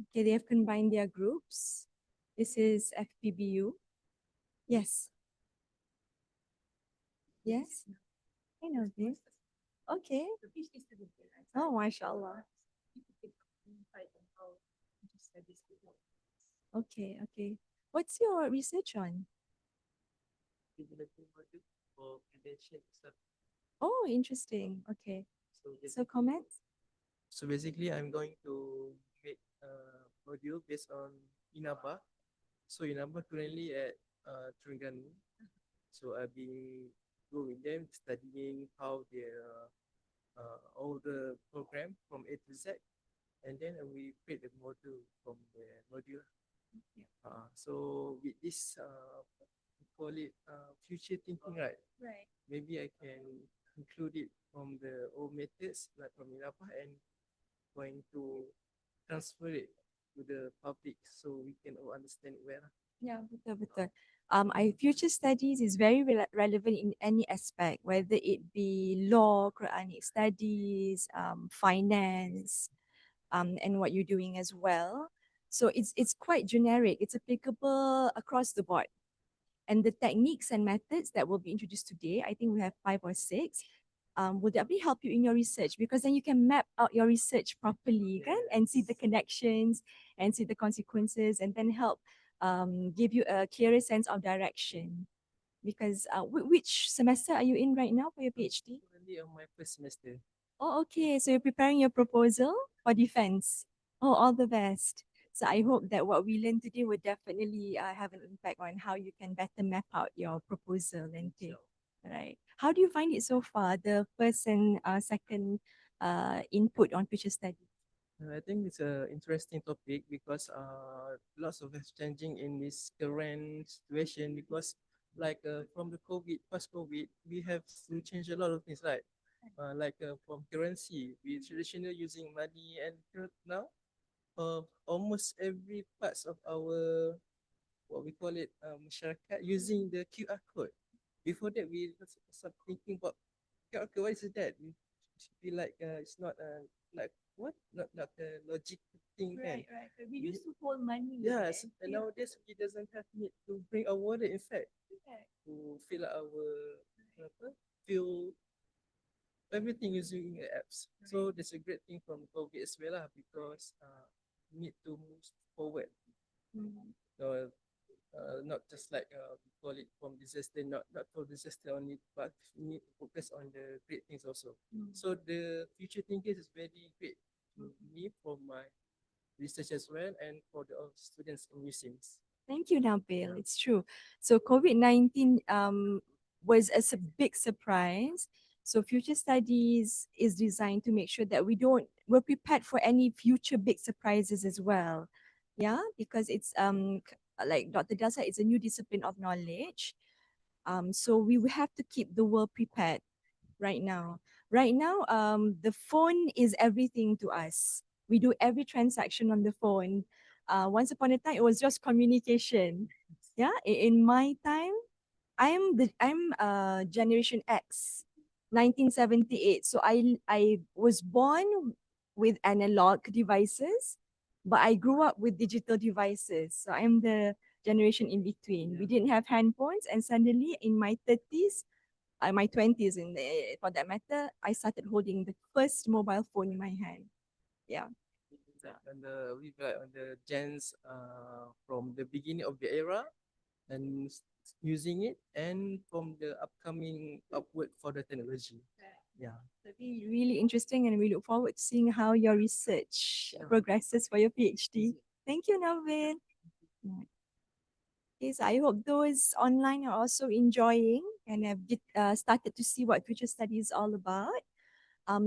Okay, they have combined their groups. This is FPBU. Yes. Yes. I know this. Okay. Oh, mashallah. Okay. What's your research on?
developing module for prevention stuff.
Oh, interesting. Okay.
So
So
basically,
comments?
I'm going to make a module based on INABA. So INABA currently at Terengganu. So I've been go with them studying how their all the program from A to Z, and then we create the module from the module. So with this we call it future thinking, right?
Right.
Maybe I can include it from the old methods like from INAPA and going to transfer it to the public so we can all understand it well.
Yeah, betul betul. Future studies is very relevant in any aspect, whether it be law, Quranic studies, finance, and what you're doing as well. So it's quite generic. It's applicable across the board. And the techniques and methods that will be introduced today, I think we have 5 or 6, will definitely help you in your research, because then you can map out your research properly, kan? And see the connections and see the consequences, and then help give you a clearer sense of direction. Because which semester are you in right now for your PhD?
Currently on my first semester.
Oh, okay. So you're preparing your proposal for defense. Oh, all the best. So I hope that what we learned today will definitely have an impact on how you can better map out your proposal and take. Right. How do you find it so far? The first and second input on future study.
I think it's an interesting topic because lots of is changing in this current situation because like from the COVID, past COVID, we have to change a lot of things, right? From currency, we traditionally using money, and now almost every parts of our what we call it masyarakat using the QR code. Before that, we start thinking about QR code. What is that? We feel like it's not like what not a logic thing, kan?
Right. We used to hold money.
Yes, and nowadays we doesn't have need to bring our wallet. In fact, to fill out our apa, fill everything using apps. So that's a great thing from COVID as well lah, because need to move forward. So not just like we call it from disaster, not for disaster only, but we need to focus on the great things also. So the future thinkers is very great to me for my research as well and for the students in USIMS.
Thank you, Nabil. It's true. So COVID-19 was a big surprise. So future studies is designed to make sure that we're prepared for any future big surprises as well. Yeah, because it's like Dr. Del said, it's a new discipline of knowledge. So we will have to keep the world prepared right now. Right now, the phone is everything to us. We do every transaction on the phone. Once upon a time, it was just communication. Yeah, in my time, I'm Generation X, 1978. So I was born with analog devices, but I grew up with digital devices. So I'm the generation in between. We didn't have handphones, and suddenly in my 30s, my 20s for that matter, I started holding the first mobile phone in my hand. Yeah.
And we got on the gens from the beginning of the era and using it, and from the upcoming upward for the technology. Yeah.
It'll be really interesting, and we look forward to seeing how your research progresses for your PhD. Thank you, Navin. Okay, so I hope those online are also enjoying and have started to see what future study is all about.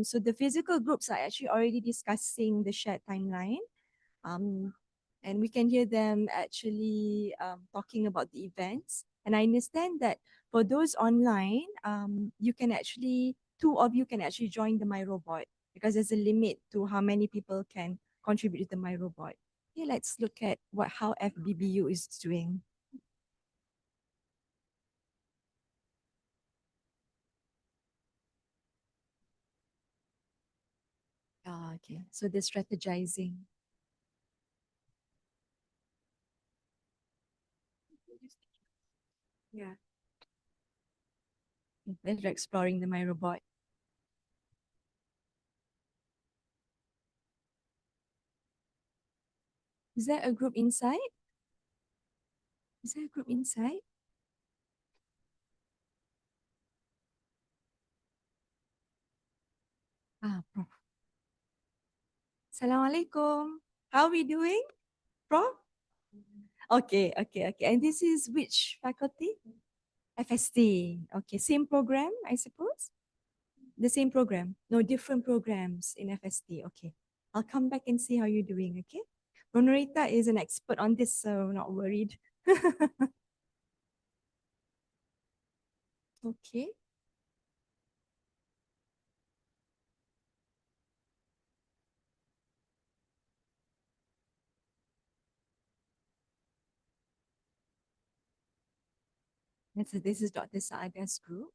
So the physical groups are actually already discussing the shared timeline. And we can hear them actually talking about the events. And I understand that for those online, two of you can actually join the My Robot, because there's a limit to how many people can contribute to the My Robot. Okay, let's look at how FBBU is doing. Okay, so they're strategizing. Yeah. They're exploring the My Robot. Is there a group inside? Is there a group inside? Prof. Assalamualaikum. How are we doing, Prof? Okay, okay, okay. And this is which faculty? FST. Okay, same program, I suppose? The same program? No, different programs in FST. Okay. I'll come back and see how you're doing, okay? Ronorita is an expert on this, so not worried. Okay. This is Dr. Saada's group.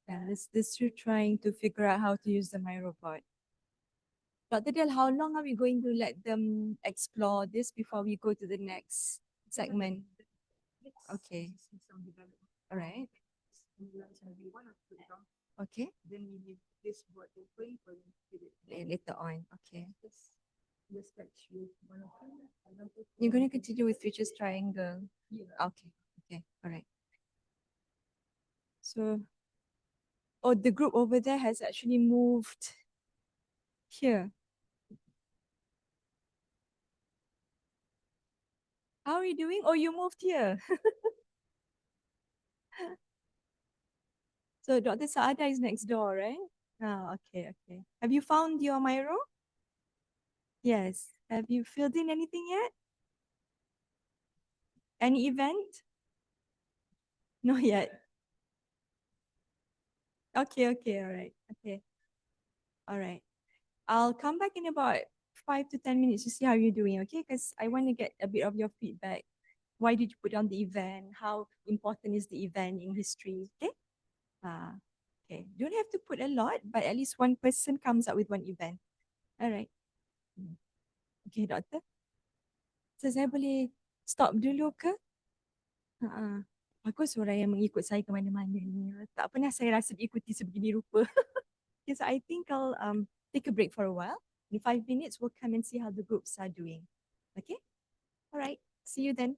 And this you're trying to figure out how to use the MyRobot. Dr. Del, how long are we going to let them explore this before we go to the next segment? Okay. All right. Okay.
Then we leave this board open for
Later on. Okay.
the sketch with one of them.
You're going to continue with features triangle.
Yeah.
Okay. Okay. All right. So, oh, the group over there has actually moved here. How are you doing? Oh, you moved here. So Dr. Saada is next door, right? Ah, okay, okay. Have you found your Myro? Yes. Have you filled in anything yet? Any event? Not yet. Okay, okay, all right. Okay. All right. I'll come back in about 5 to 10 minutes to see how you're doing, okay? Because I want to get a bit of your feedback. Why did you put on the event? How important is the event in history? Okay? Okay. Don't have to put a lot, but at least one person comes up with one event. All right. Okay, doktor. So saya boleh stop dulu ke? Ha. Bagus orang yang mengikut saya ke mana-mana ni. Tak pernah saya rasa diikuti sebegini rupa. Okay, so I think I'll take a break for a while. In 5 minutes, we'll come and see how the groups are doing. Okay? All right. See you then.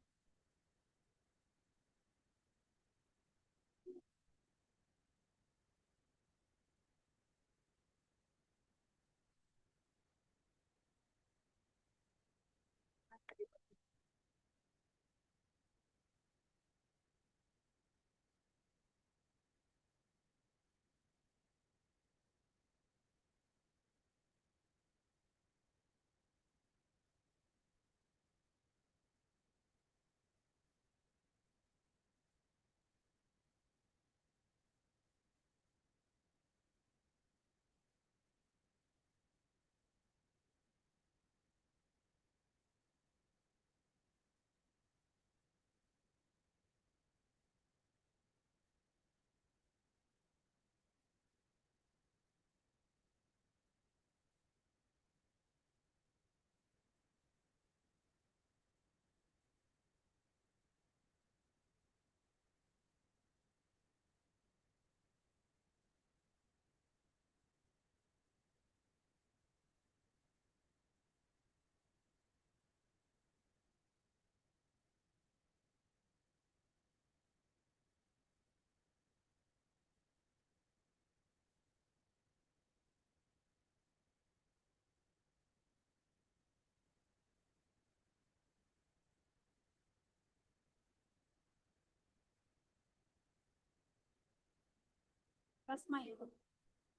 Plus mine.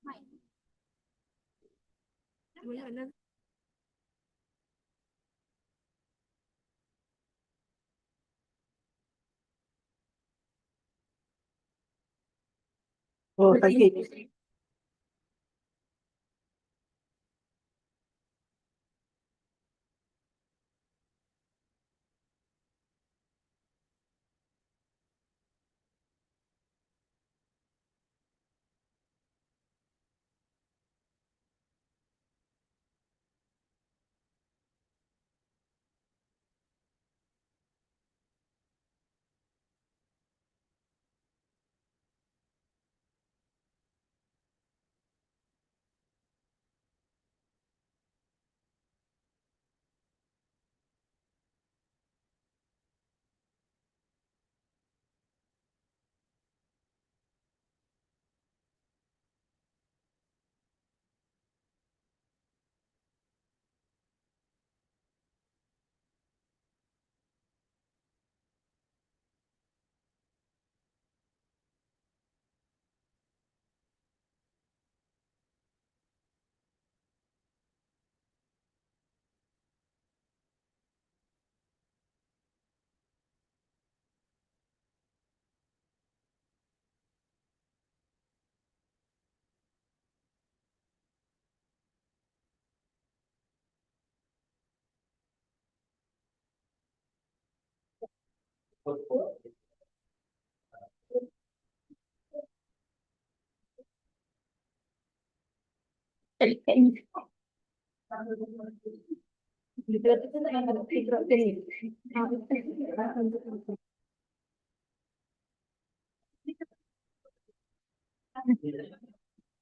Mine.
Oh, okay.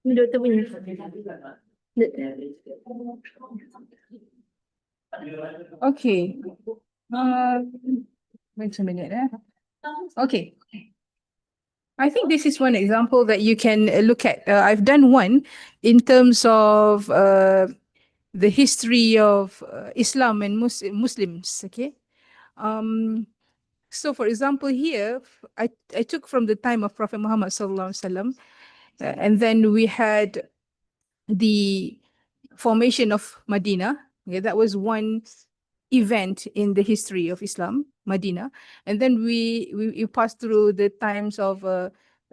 Ni doktor punya.
Okay. Wait a minute. Okay. I think this is one example that you can look at. I've done one in terms of the history of Islam and Muslims. Okay. So, for example, here I took from the time of Prophet Muhammad sallallahu alaihi wasallam, and then we had the formation of Medina. Okay, that was one event in the history of Islam, Medina. And then we passed through the times of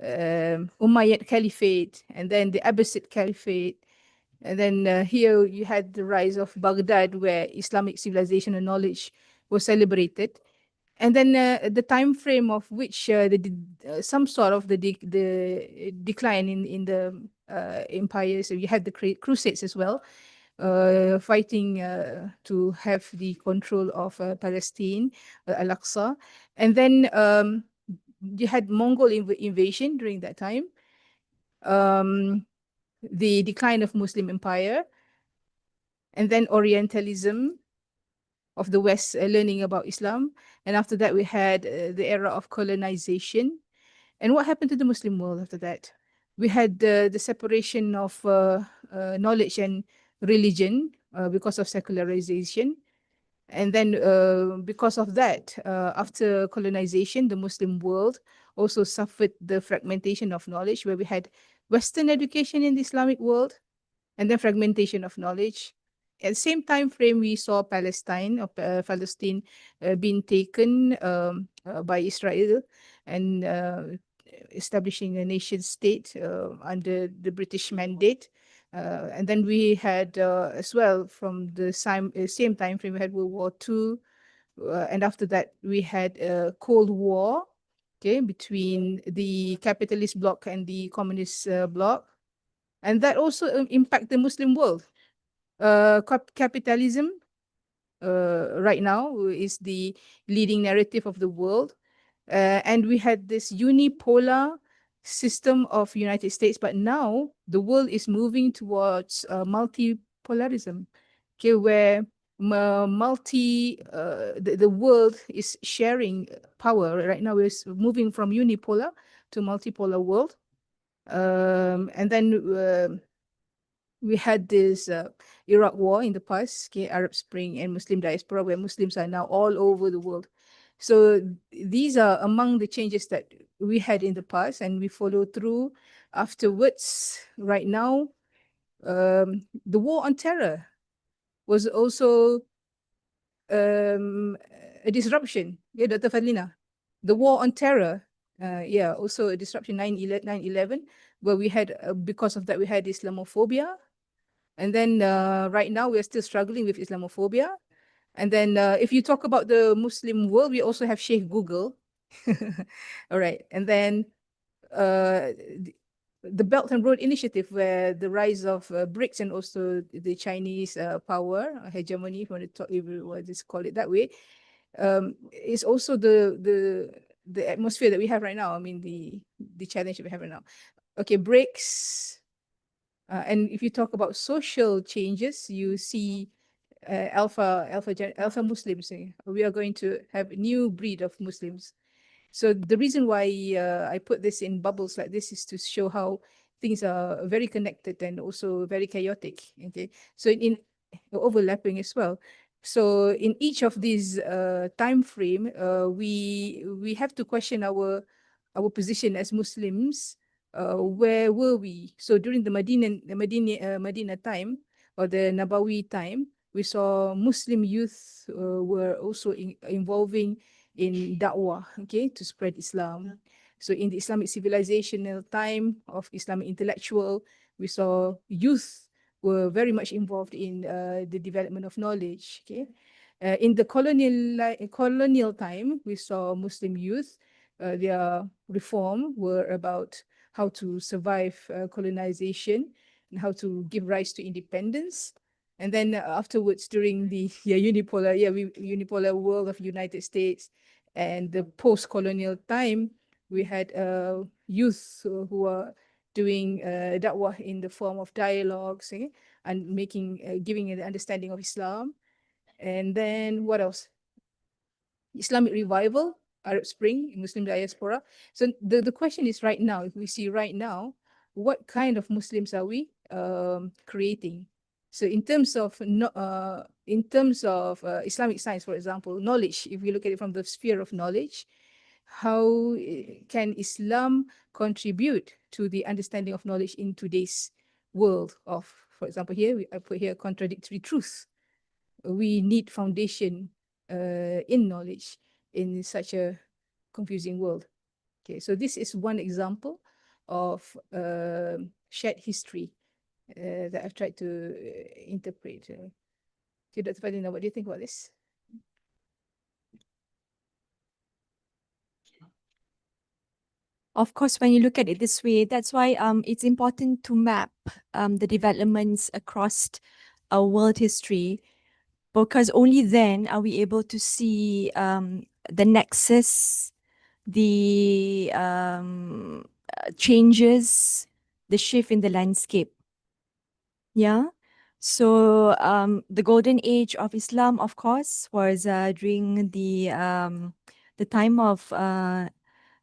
Umayyad Caliphate, and then the Abbasid Caliphate. And then here you had the rise of Baghdad, where Islamic civilization and knowledge was celebrated. And then the time frame of which some sort of the decline in the empire. So you had the Crusades as well, fighting to have the control of Palestine, Al-Aqsa. And then you had Mongol invasion during that time, the decline of Muslim empire, and then Orientalism of the West learning about Islam. And after that, we had the era of colonization. And what happened to the Muslim world after that? We had the separation of knowledge and religion because of secularization. And then because of that, after colonization, the Muslim world also suffered the fragmentation of knowledge, where we had Western education in the Islamic world and then fragmentation of knowledge. At the same time frame, we saw Palestine being taken by Israel and establishing a nation state under the British mandate. And then we had as well from the same time frame, we had World War II. And after that, we had a Cold War, okay, between the capitalist bloc and the communist bloc. And that also impact the Muslim world. Capitalism right now is the leading narrative of the world. And we had this unipolar system of United States, but now the world is moving towards multipolarism, okay, where the world is sharing power. Right now we're moving from unipolar to multipolar world. And then we had this Iraq war in the past, okay, Arab Spring and Muslim diaspora, where Muslims are now all over the world. So these are among the changes that we had in the past, and we follow through afterwards. Right now, the war on terror was also a disruption. Yeah, Dr. Fadlina, the war on terror, yeah, also a disruption, 9/11, where we had, because of that, we had Islamophobia. And then right now, we're still struggling with Islamophobia. And then if you talk about the Muslim world, we also have Sheikh Google. All right. And then the Belt and Road Initiative, where the rise of BRICS and also the Chinese power, hegemony, if you want to just call it that way, is also the atmosphere that we have right now. I mean, the challenge that we have right now. Okay, BRICS. And if you talk about social changes, you see alpha Muslims. We are going to have a new breed of Muslims. So the reason why I put this in bubbles like this is to show how things are very connected and also very chaotic. Okay, so in overlapping as well. So in each of these time frame, we have to question our position as Muslims. Where were we? So during the Medina time, or the Nabawi time, we saw Muslim youth were also involving in da'wah, okay, to spread Islam. So in the Islamic civilizational time of Islamic intellectual, we saw youth were very much involved in the development of knowledge, okay. In the colonial time, we saw Muslim youth, their reform were about how to survive colonization and how to give rise to independence. And then afterwards, during the unipolar world of United States and the post-colonial time, we had youth who are doing da'wah in the form of dialogues, and giving an understanding of Islam. And then what else? Islamic revival, Arab Spring, Muslim diaspora. So the question is right now, if we see right now, what kind of Muslims are we creating? So in terms of Islamic science, for example, knowledge, if we look at it from the sphere of knowledge, how can Islam contribute to the understanding of knowledge in today's world of, for example, I put here contradictory truth. We need foundation in knowledge in such a confusing world. Okay, so this is one example of shared history that I've tried to interpret. Okay, Dr. Fadina, what do you think about this?
Of course, when you look at it this way, that's why it's important to map the developments across world history, because only then are we able to see the nexus, the changes, the shift in the landscape. Yeah. So the golden age of Islam, of course, was during the time of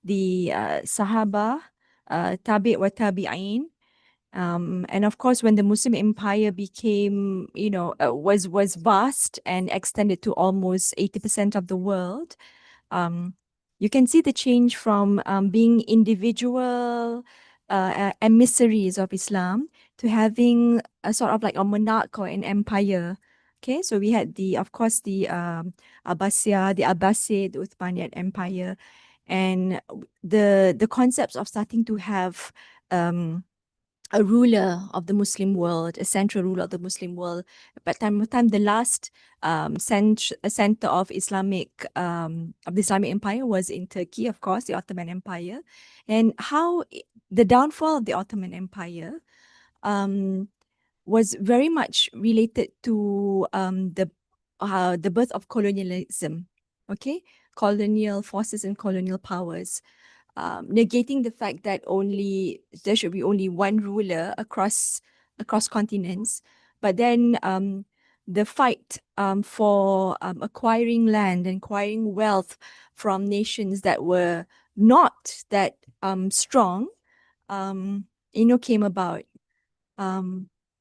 the Sahaba, Tabi' wa Tabi'in. And of course, when the Muslim Empire became, was vast and extended to almost 80% of the world, you can see the change from being individual emissaries of Islam to having a sort of like a monarch or an empire. Okay, so we had of course, the Abbasiyah, the Abbasid, the Uthmanid Empire, and the concepts of starting to have a ruler of the Muslim world, a central ruler of the Muslim world. But time the last center of the Islamic Empire was in Turkey, of course, the Ottoman Empire, and how the downfall of the Ottoman Empire was very much related to the birth of colonialism. Okay, colonial forces and colonial powers. Negating the fact that there should be only one ruler across continents, but then the fight for acquiring land and acquiring wealth from nations that were not that strong, came about.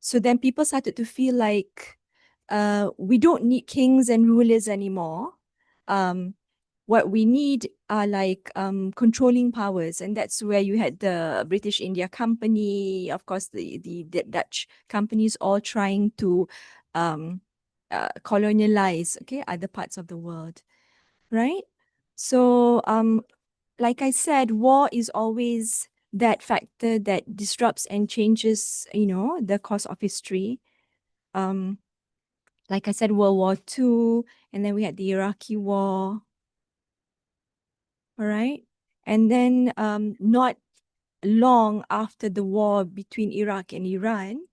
So then people started to feel like we don't need kings and rulers anymore. What we need are like controlling powers, and that's where you had the British India Company, of course, the Dutch companies, all trying to colonialize, other parts of the world, right? So, like I said, war is always that factor that disrupts and changes, the course of history. Like I said, World War II, and then we had the Iraqi War. All right. And then not long after the war between Iraq and Iran,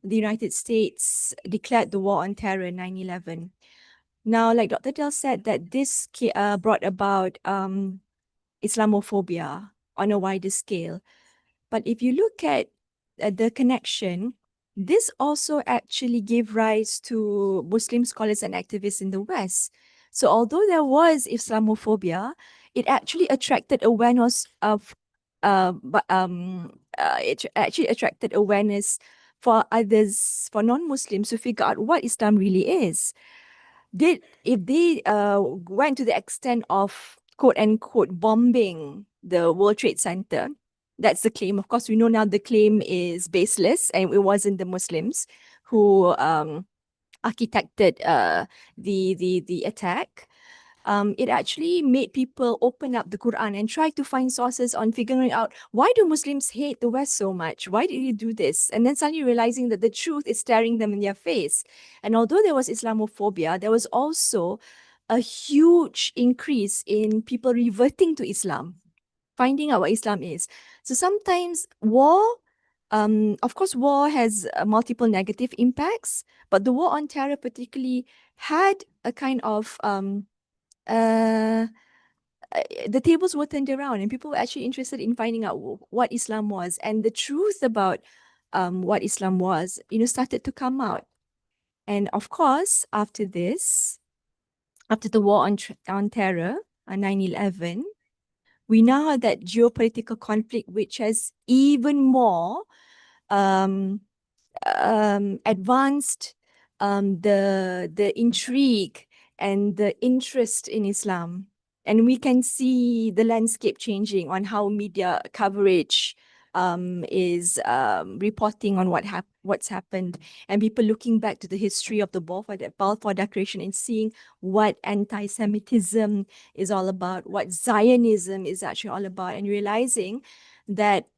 the United States declared the war on terror, 9/11. Now, like Dr. Del said, that this brought about Islamophobia on a wider scale. But if you look at the connection, this also actually gave rise to Muslim scholars and activists in the West. So although there was Islamophobia, it actually attracted awareness it actually attracted awareness for others, for non-Muslims, to figure out what Islam really is. If they went to the extent of quote unquote bombing the World Trade Center, that's the claim. Of course, we know now the claim is baseless, and it wasn't the Muslims who architected the attack. it actually made people open up the Quran and try to find sources on figuring out why do Muslims hate the West so much? Why did you do this? And then suddenly realizing that the truth is staring them in their face. And although there was Islamophobia, there was also a huge increase in people reverting to Islam, finding out what Islam is. So sometimes war, of course, war has multiple negative impacts, but the war on terror particularly had a kind of uh, the tables were turned around and people were actually interested in finding out what Islam was, and the truth about what Islam was, started to come out. And of course, after this, after the war on terror, 9/11, we now have that geopolitical conflict, which has even more um, advanced the intrigue and the interest in Islam. And we can see the landscape changing on how media coverage is reporting on what's happened, and people looking back to the history of the Balfour Declaration and seeing what anti-Semitism is all about, what Zionism is actually all about, and realizing that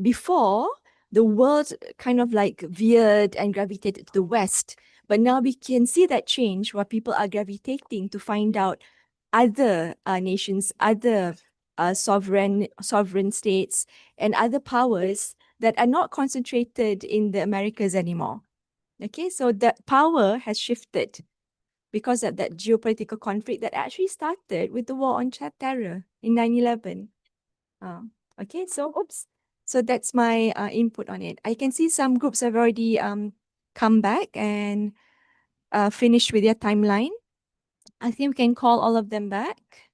before the world kind of like veered and gravitated to the West, but now we can see that change where people are gravitating to find out other nations, other sovereign states, and other powers that are not concentrated in the Americas anymore. Okay, so that power has shifted because of that geopolitical conflict that actually started with the war on terror in 9/11. Okay, so oops. So that's my input on it. I can see some groups have already come back and finished with their timeline. I think we can call all of them back.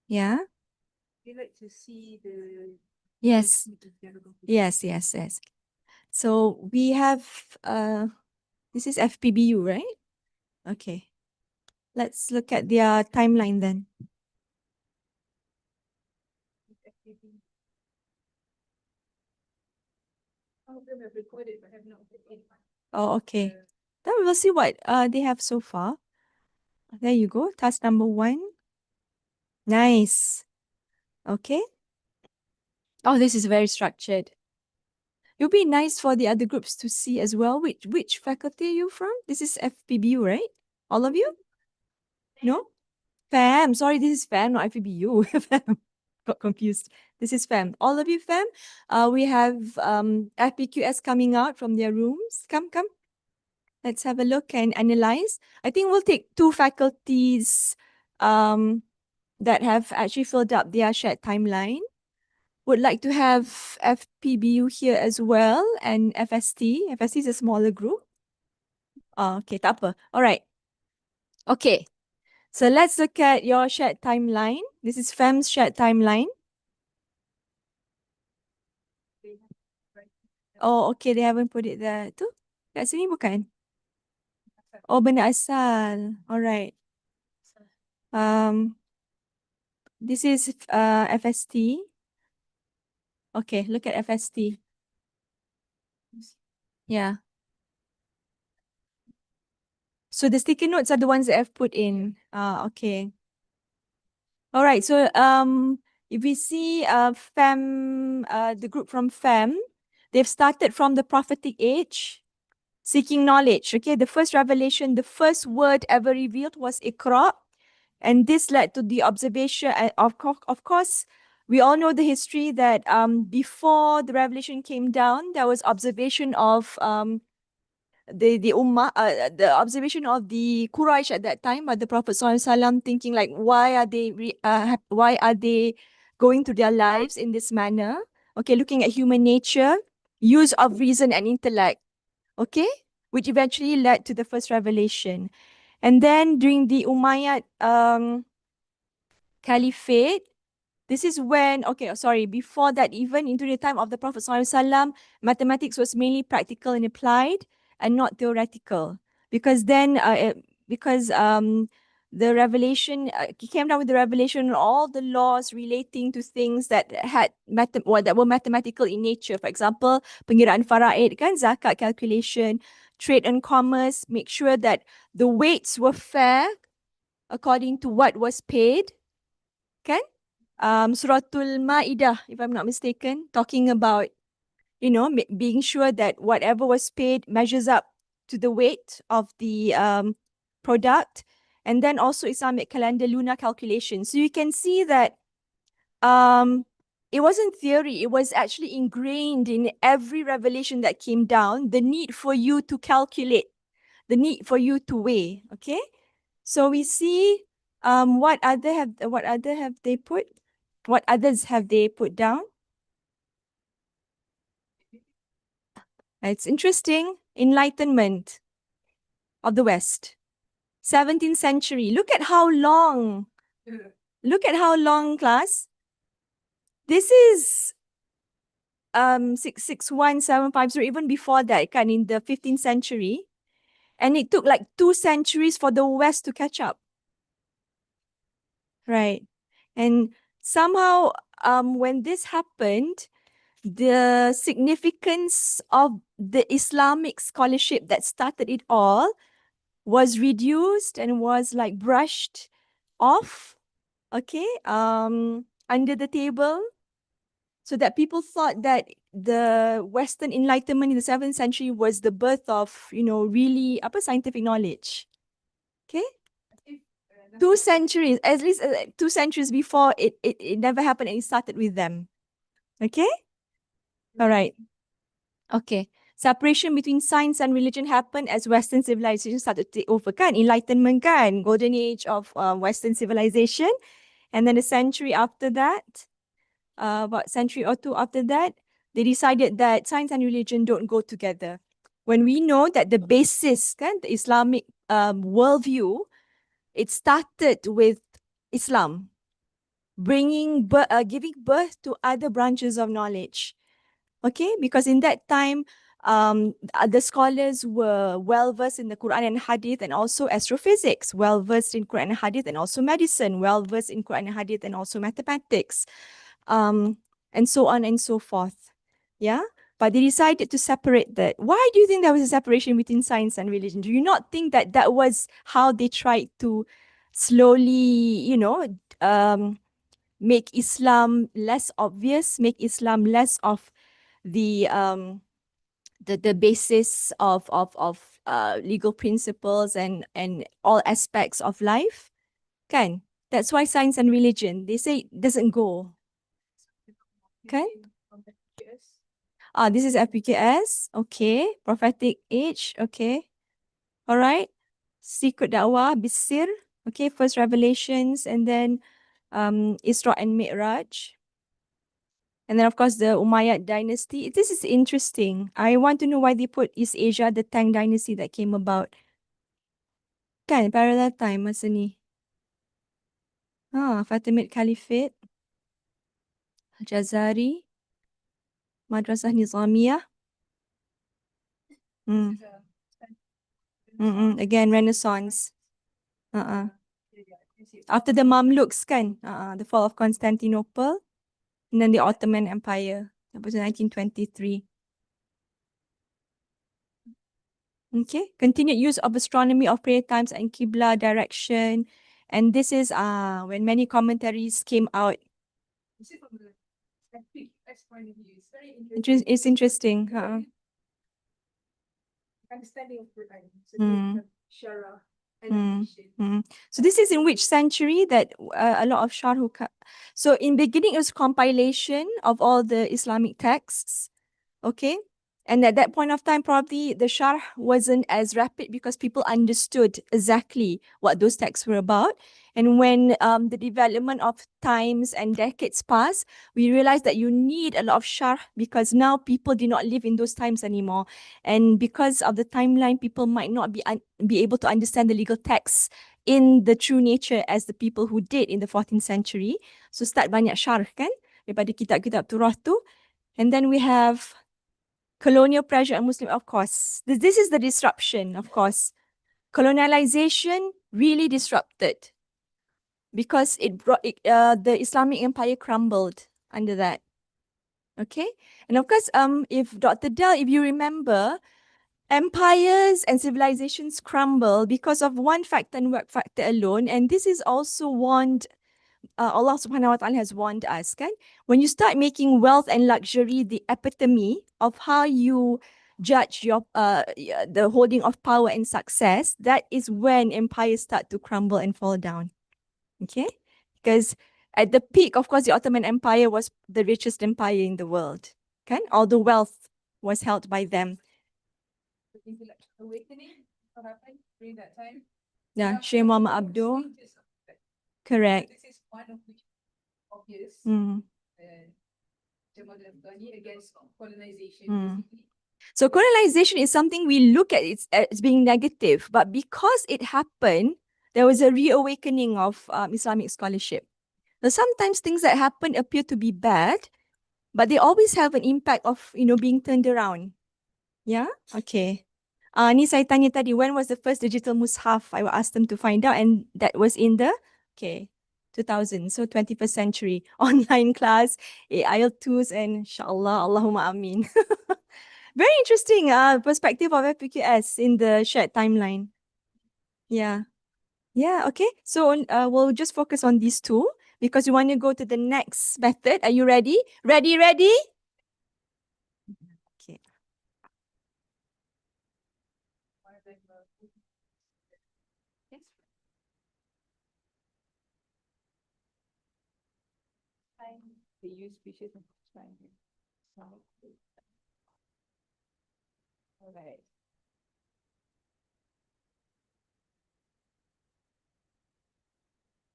Yeah.
We like to see the
Yes. Yes. So we have this is FPBU, right? Okay. Let's look at their timeline then.
Some of them have recorded but have not put in.
Oh, okay. Then we will see what they have so far. There you go. Task number 1. Nice. Okay. Oh, this is very structured. It would be nice for the other groups to see as well. Which faculty are you from? This is FPBU, right? All of you? No? FAM. Sorry, this is FAM, not FPBU. FAM. Got confused. This is FAM. All of you FAM. We have FPQS coming out from their rooms. Come. Let's have a look and analyze. I think we'll take 2 faculties that have actually filled up their shared timeline. Would like to have FPBU here as well and FST. FST is a smaller group. Oh, okay, tak apa. All right. Okay. So let's look at your shared timeline. This is FEM's shared timeline. Oh, okay. They haven't put it there. Tu? Kat sini bukan? Oh, benda asal. All right. This is FST. Okay, look at FST. Yeah. So the sticky notes are the ones that I've put in. Okay. All right. So if we see FEM, the group from FEM, they've started from the prophetic age, seeking knowledge. Okay, the first revelation, the first word ever revealed was Iqra, and this led to the observation. Of course, we all know the history that before the revelation came down, there was observation of the ummah, the observation of the Quraysh at that time by the Prophet SAW, thinking like, why are they going through their lives in this manner? Okay, looking at human nature, use of reason and intellect. Okay, which eventually led to the first revelation. And then during the Umayyad Caliphate, this is when, okay, sorry, before that, even into the time of the Prophet ﷺ, mathematics was mainly practical and applied and not theoretical. Because then, the revelation, he came down with the revelation on all the laws relating to things that that were mathematical in nature. For example, pengiraan faraid, kan, zakat calculation, trade and commerce, make sure that the weights were fair, according to what was paid. Kan? Suratul Ma'idah, if I'm not mistaken, talking about, being sure that whatever was paid measures up to the weight of the product. And then also Islamic calendar lunar calculation. So you can see that it wasn't theory, it was actually ingrained in every revelation that came down, the need for you to calculate, the need for you to weigh. Okay. So we see what others have they put down. It's interesting. Enlightenment of the West. 17th century. Look at how long. Look at how long, class. This is 661-750, even before that, kan, in the 15th century. And it took like 2 centuries for the West to catch up. Right. And somehow, when this happened, the significance of the Islamic scholarship that started it all was reduced and was like brushed off, okay, under the table, so that people thought that the Western Enlightenment in the 7th century was the birth of, really scientific knowledge. Okay. 2 centuries, at least 2 centuries before it never happened, and it started with them. Okay. All right. Okay. Separation between science and religion happened as Western civilization started to take over, kan? Enlightenment, kan? Golden age of Western civilization. And then a century after that, about century or two after that, they decided that science and religion don't go together. When we know that the basis, kan, the Islamic worldview, it started with Islam, giving birth to other branches of knowledge. Okay, because in that time, the scholars were well versed in the Quran and Hadith, and also astrophysics, well versed in Quran and Hadith, and also medicine, well versed in Quran and Hadith, and also mathematics, and so on and so forth. Yeah, but they decided to separate that. Why do you think there was a separation between science and religion? Do you not think that that was how they tried to slowly, make Islam less obvious, make Islam less of the basis of legal principles and all aspects of life, kan? That's why science and religion, they say, doesn't go, kan? This is FPKS. Okay. Prophetic age. Okay. All right. Secret Dawah, Bisir. Okay. First Revelations, and then Isra and Mi'raj. And then, of course, the Umayyad dynasty. This is interesting. I want to know why they put East Asia, the Tang dynasty that came about. Kan, parallel time masa ni. Fatimid Caliphate. Jazari. Madrasah Nizamiyah. Again, Renaissance. After the Mamluks, kan? The fall of Constantinople. And then the Ottoman Empire. That was in 1923. Okay. Continued use of astronomy of prayer times and Qibla direction. And this is when many commentaries came out.
This is from the FPS point of view. It's very interesting.
It's interesting.
Understanding of Quran. So
Mm.
Shara
Mm.
and
Mm. So this is in which century that a lot of Sharh. So in beginning it was compilation of all the Islamic texts. Okay. And at that point of time, probably the Sharh wasn't as rapid because people understood exactly what those texts were about. And when the development of times and decades pass, we realized that you need a lot of Sharh because now people do not live in those times anymore. And because of the timeline, people might not be able to understand the legal texts in the true nature as the people who did in the 14th century. So start banyak Sharh, kan, daripada kitab-kitab Turah tu. And then we have colonial pressure on Muslim, of course. This is the disruption, of course. Colonialization really disrupted because it brought the Islamic empire crumbled under that. Okay, and of course, if Dr. Dell, if you remember, empires and civilizations crumble because of one factor and one factor alone. And this is also warned, Allah subhanahu wa ta'ala has warned us, kan? When you start making wealth and luxury the epitome of how you judge your the holding of power and success, that is when empires start to crumble and fall down. Okay? Because at the peak, of course, the Ottoman Empire was the richest empire in the world. Kan? All the wealth was held by them.
So is it like awakening what happened during that time?
Yeah,
Now,
Sheikh Muhammad
there were
Abdul.
stages of that.
Correct.
This is one of which obvious.
Mm.
Jamal Afghani against colonization.
Mm.
Basically.
So colonization is something we look at it as being negative, but because it happened, there was a reawakening of Islamic scholarship. So sometimes things that happen appear to be bad, but they always have an impact of, being turned around. Yeah? Okay. Ni saya tanya tadi, when was the first digital mushaf? I asked them to find out, and that was in the, 2000, so 21st century. Online class, AI tools, and inshallah, Allahumma ameen. Very interesting perspective of FPQS in the shared timeline. Yeah. Yeah, okay. So we'll just focus on these two because we want to go to the next method. Are you ready? Ready, ready? Okay.
Yes. They use species and triangle. All right.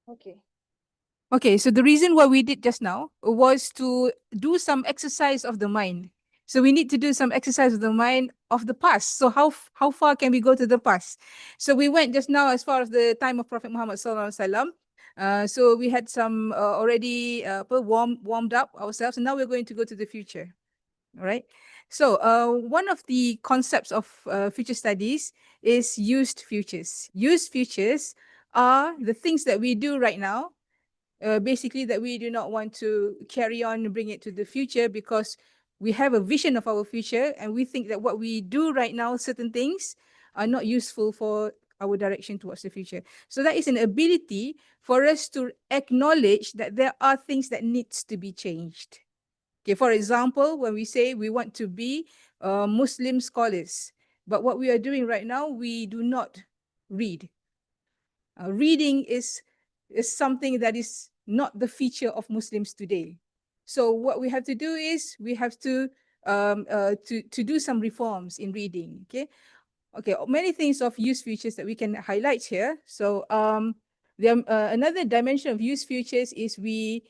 Okay. Okay, so the reason why we did just now was to do some exercise of the mind. So we need to do some exercise of the mind of the past. So how far can we go to the past? So we went just now as far as the time of Prophet Muhammad sallallahu alaihi wasallam. So we had some already warmed up ourselves, and now we're going to go to the future. All right. So one of the concepts of future studies is used futures. Used futures are the things that we do right now, basically that we do not want to carry on and bring it to the future because we have a vision of our future and we think that what we do right now, certain things are not useful for our direction towards the future. So that is an ability for us to acknowledge that there are things that needs to be changed. Okay, for example, when we say we want to be Muslim scholars, but what we are doing right now, we do not read. Reading is something that is not the feature of Muslims today. So what we have to do is we have to do some reforms in reading. Okay. Many things of use features that we can highlight here. So another dimension of use features is we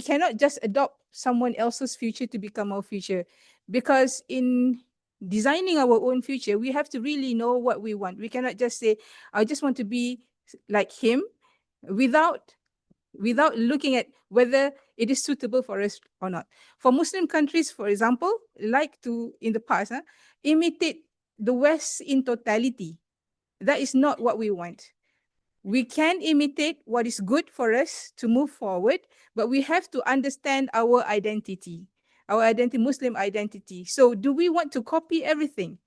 cannot just adopt someone else's future to become our future, because in designing our own future, we have to really know what we want. We cannot just say, I just want to be like him without looking at whether it is suitable for us or not. For Muslim countries, for example, like to in the past, imitate the West in totality. That is not what we want. We can imitate what is good for us to move forward, but we have to understand our identity, Muslim identity. So do we want to copy everything?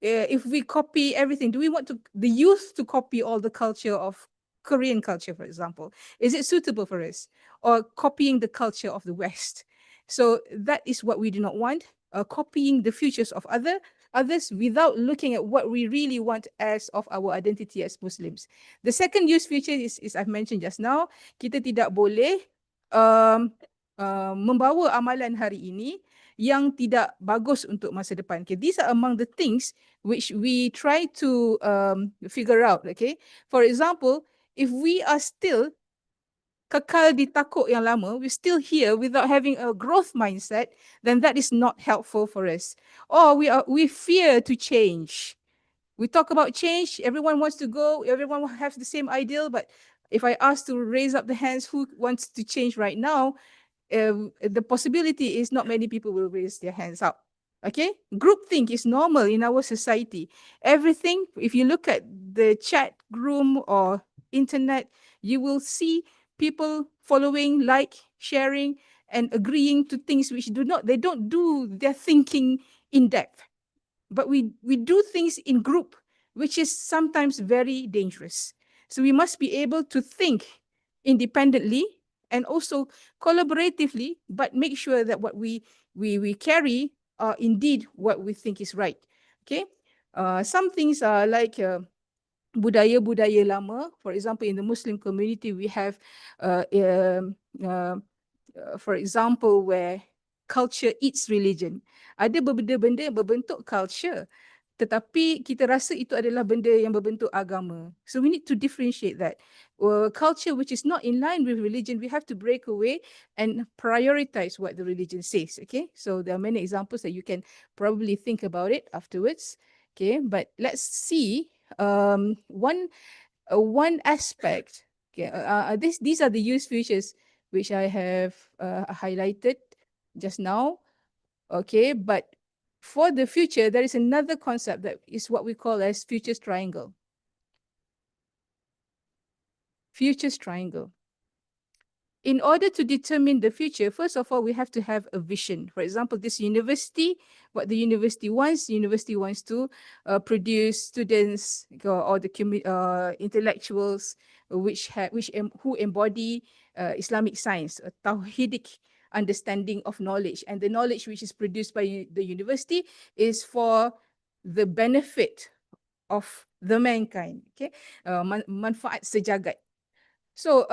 If we copy everything, do we want the youth to copy all the culture of Korean culture, for example? Is it suitable for us? Or copying the culture of the West? So that is what we do not want, copying the futures of others without looking at what we really want as of our identity as Muslims. The second use future is I've mentioned just now, kita tidak boleh membawa amalan hari ini yang tidak bagus untuk masa depan. Okay, these are among the things which we try to figure out. Okay, for example, if we are still kekal di takuk yang lama, we're still here without having a growth mindset, then that is not helpful for us. Or we fear to change. We talk about change, everyone wants to go, everyone has the same ideal, but if I ask to raise up the hands who wants to change right now, the possibility is not many people will raise their hands up. Okay, groupthink is normal in our society. Everything, if you look at the chat room or internet, you will see people following, like, sharing, and agreeing to things which they don't do their thinking in depth. but we do things in group, which is sometimes very dangerous. So we must be able to think independently and also collaboratively, but make sure that what we carry are indeed what we think is right. Okay, some things are like budaya-budaya lama. For example, in the Muslim community, we have, for example, where culture eats religion. Ada benda-benda yang berbentuk culture, tetapi kita rasa itu adalah benda yang berbentuk agama. So we need to differentiate that. Culture which is not in line with religion, we have to break away and prioritize what the religion says. Okay, so there are many examples that you can probably think about it afterwards. Okay, but let's see one aspect. Okay, these are the use features which I have highlighted just now. Okay, but for the future, there is another concept that is what we call as futures triangle. Futures triangle. In order to determine the future, first of all, we have to have a vision. For example, this university, what the university wants to produce students or the intellectuals who embody Islamic science, a tawhidic understanding of knowledge. And the knowledge which is produced by the university is for the benefit of the mankind. Okay, manfaat sejagat. So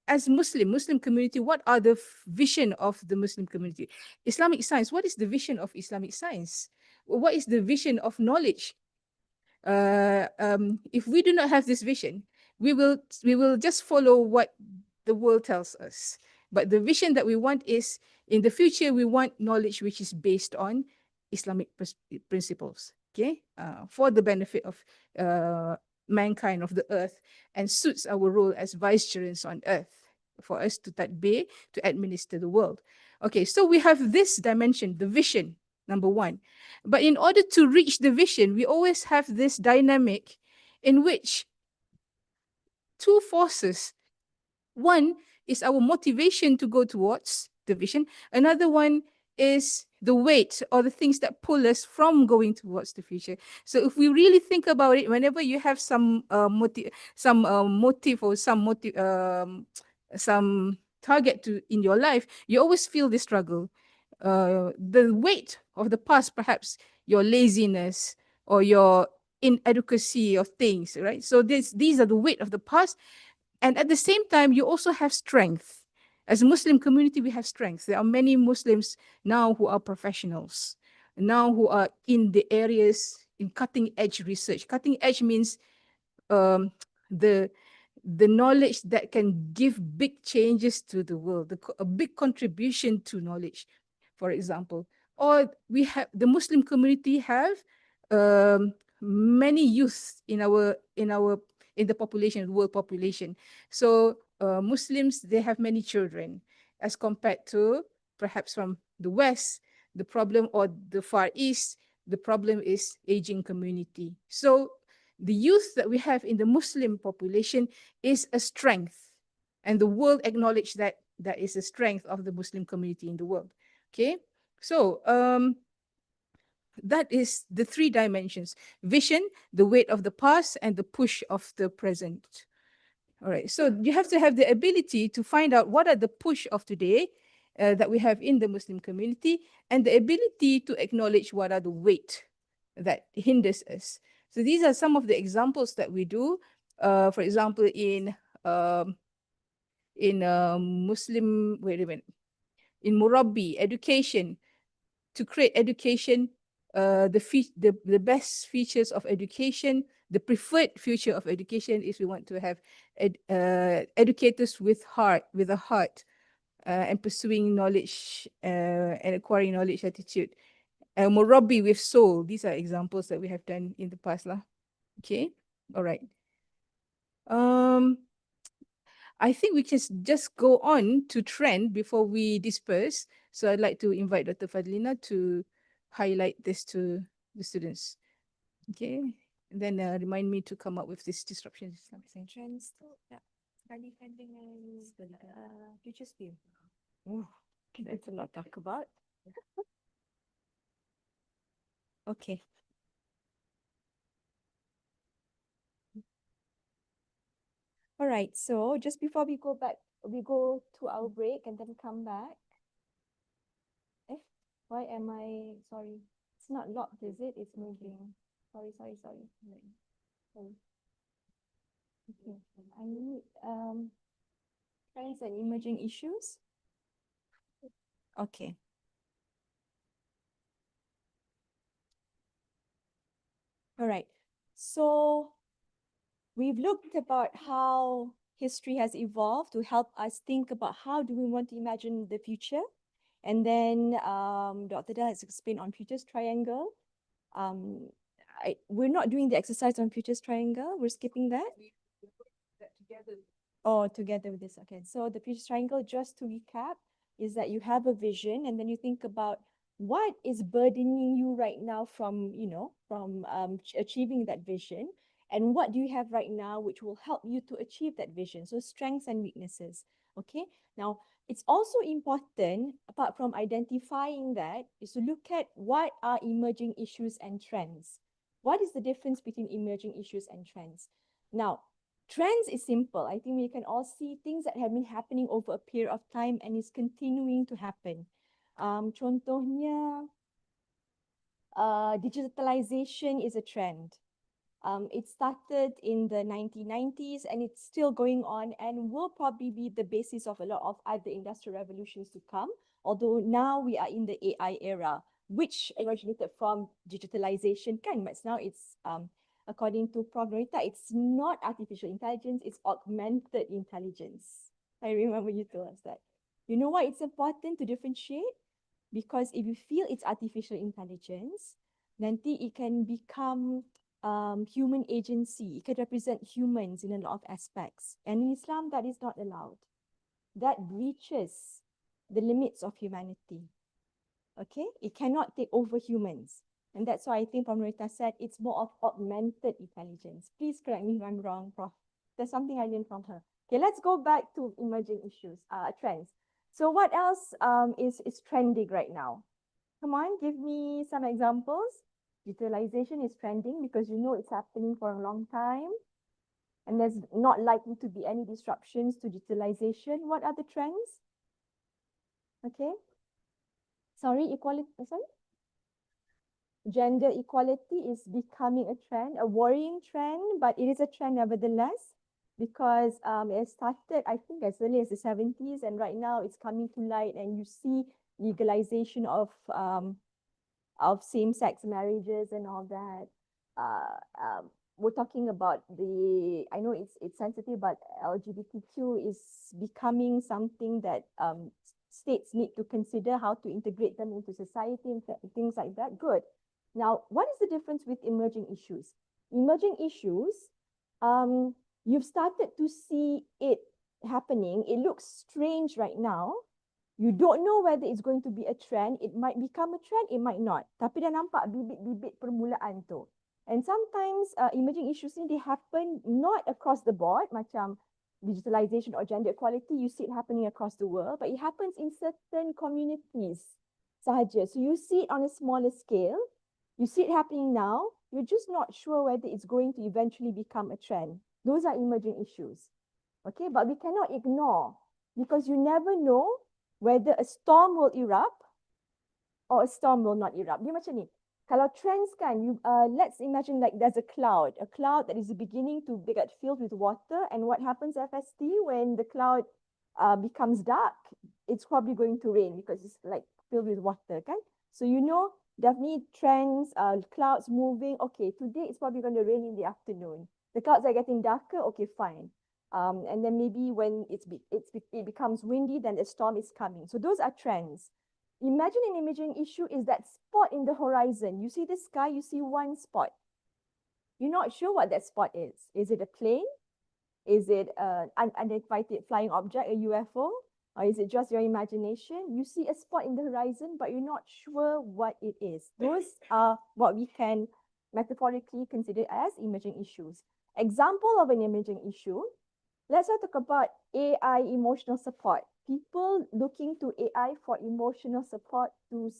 as Muslim community, what are the vision of the Muslim community? Islamic science, what is the vision of Islamic science? What is the vision of knowledge? If we do not have this vision, we will just follow what the world tells us. But the vision that we want is, in the future, we want knowledge which is based on Islamic principles, okay, for the benefit of mankind, of the earth, and suits our role as vicegerents on earth, for us to tadbir, to administer the world. Okay, so we have this dimension, the vision, number one. But in order to reach the vision, we always have this dynamic in which two forces. One is our motivation to go towards the vision. Another one is the weight or the things that pull us from going towards the future. So if we really think about it, whenever you have some motive or some target in your life, you always feel the struggle. The weight of the past, perhaps your laziness or your inadequacy of things, right? So these are the weight of the past. And at the same time, you also have strength. As a Muslim community, we have strength. There are many Muslims now who are professionals, now who are in the areas in cutting edge research. Cutting edge means um, the knowledge that can give big changes to the world, a big contribution to knowledge, for example. Or we have, the Muslim community have many youth in the population, the world population. So Muslims, they have many children as compared to perhaps from the West, the problem, or the Far East, the problem is aging community. So the youth that we have in the Muslim population is a strength, and the world acknowledge that that is a strength of the Muslim community in the world. Okay, so that is the three dimensions: vision, the weight of the past, and the push of the present. All right, so you have to have the ability to find out what are the push of today that we have in the Muslim community, and the ability to acknowledge what are the weight that hinders us. So these are some of the examples that we do. For example, in Muslim, wait a minute, in Murabbi, education, to create education, the best features of education, the preferred future of education is we want to have educators with a heart, and pursuing knowledge and acquiring knowledge attitude. Murabbi with soul. These are examples that we have done in the past lah. Okay, all right. I think we can just go on to trend before we disperse. So I'd like to invite Dr. Fadlina to highlight this to the students. Okay, and then remind me to come up with this disruption.
Trends tu nak kalikan dengan future sphere.
Oh, that's a lot to talk about.
Okay. All right. So just before we go back, we go to our break and then come back. Eh, why am I sorry? It's not locked, is it? It's moving. Sorry. Sorry. Okay. I need trends and emerging issues. Okay. All right. So we've looked about how history has evolved to help us think about how do we want to imagine the future. And then Dr. Da has explained on futures triangle. We're not doing the exercise on futures triangle. We're skipping that.
That together.
Oh, together with this. Okay. So the futures triangle, just to recap, is that you have a vision and then you think about what is burdening you right now from, from achieving that vision, and what do you have right now which will help you to achieve that vision. So strengths and weaknesses. Okay. Now, it's also important, apart from identifying that, is to look at what are emerging issues and trends. What is the difference between emerging issues and trends? Now, trends is simple. I think we can all see things that have been happening over a period of time and is continuing to happen. Contohnya, digitalization is a trend. It started in the 1990s and it's still going on and will probably be the basis of a lot of other industrial revolutions to come. Although now we are in the AI era, which originated from digitalization, kan? But now it's, according to Prof. Norita, it's not artificial intelligence, it's augmented intelligence. I remember you told us that. You know why it's important to differentiate? Because if you feel it's artificial intelligence, nanti it can become human agency. It can represent humans in a lot of aspects. And in Islam, that is not allowed. That breaches the limits of humanity. Okay? It cannot take over humans. And that's why I think Prof. Norita said it's more of augmented intelligence. Please correct me if I'm wrong, Prof. There's something I learned from her. Okay, let's go back to emerging issues, trends. So what else is trending right now? Come on, give me some examples. Digitalization is trending because you know it's happening for a long time. And there's not likely to be any disruptions to digitalization. What are the trends? Okay. Sorry, equality, sorry? Gender equality is becoming a trend, a worrying trend, but it is a trend nevertheless, because it started, I think, as early as the 70s, and right now it's coming to light, and you see legalization of same-sex marriages and all that. We're talking about I know it's sensitive, but LGBTQ is becoming something that states need to consider how to integrate them into society and things like that. Good. Now, what is the difference with emerging issues? Emerging issues, you've started to see it happening. It looks strange right now. You don't know whether it's going to be a trend. It might become a trend, it might not. Tapi dah nampak bibit-bibit permulaan tu. And sometimes emerging issues ni, they happen not across the board, macam digitalization or gender equality, you see it happening across the world, but it happens in certain communities sahaja. So you see it on a smaller scale. You see it happening now. You're just not sure whether it's going to eventually become a trend. Those are emerging issues. Okay, but we cannot ignore, because you never know whether a storm will erupt or a storm will not erupt. Dia macam ni. Kalau trends kan, let's imagine like there's a cloud that is beginning to get filled with water, and what happens, FST, when the cloud becomes dark, it's probably going to rain because it's like filled with water, kan? So you know, definitely trends, clouds moving. Okay, today it's probably going to rain in the afternoon. The clouds are getting darker. Okay, fine. And then maybe when it becomes windy, then a storm is coming. So those are trends. Imagine an emerging issue is that spot in the horizon. You see the sky, you see one spot. You're not sure what that spot is. Is it a plane? Is it an unidentified flying object, a UFO? Or is it just your imagination? You see a spot in the horizon, but you're not sure what it is. Those are what we can metaphorically consider as emerging issues. Example of an emerging issue, let's talk about AI emotional support. People looking to AI for emotional support to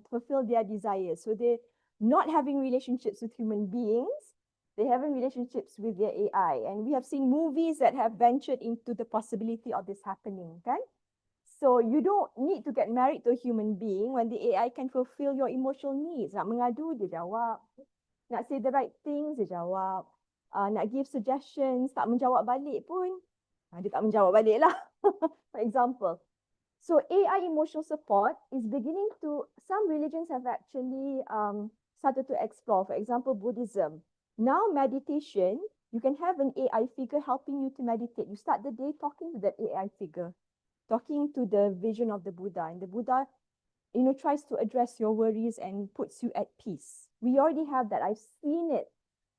fulfill their desires. So they not having relationships with human beings, they're having relationships with their AI. And we have seen movies that have ventured into the possibility of this happening, kan? So you don't need to get married to a human being when the AI can fulfill your emotional needs. Nak mengadu, dia jawab. Nak say the right things, dia jawab. Nak give suggestions, tak menjawab balik pun, dia tak menjawab balik lah. For example. So AI emotional support is beginning to, some religions have actually started to explore. For example, Buddhism. Now meditation, you can have an AI figure helping you to meditate. You start the day talking to that AI figure, talking to the vision of the Buddha. And the Buddha, tries to address your worries and puts you at peace. We already have that. I've seen it.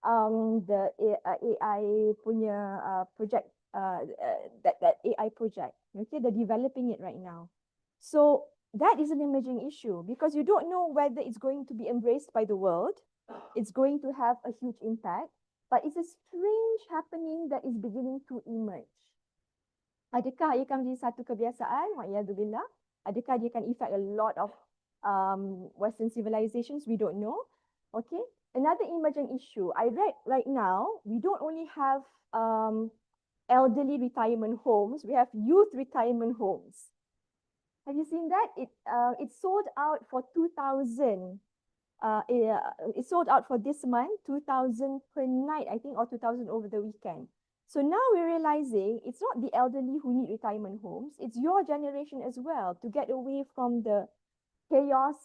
The AI punya project, that AI project. Okay, they're developing it right now. So that is an emerging issue because you don't know whether it's going to be embraced by the world. It's going to have a huge impact, but it's a strange happening that is beginning to emerge. Adakah ia akan menjadi satu kebiasaan? Wa'iyadzubillah. Adakah dia akan affect a lot of Western civilizations? We don't know. Okay. Another emerging issue. I read right now, we don't only have elderly retirement homes, we have youth retirement homes. Have you seen that? It sold out for 2,000. It sold out for this month, 2,000 per night, I think, or 2,000 over the weekend. So now we're realizing it's not the elderly who need retirement homes, it's your generation as well to get away from the chaos,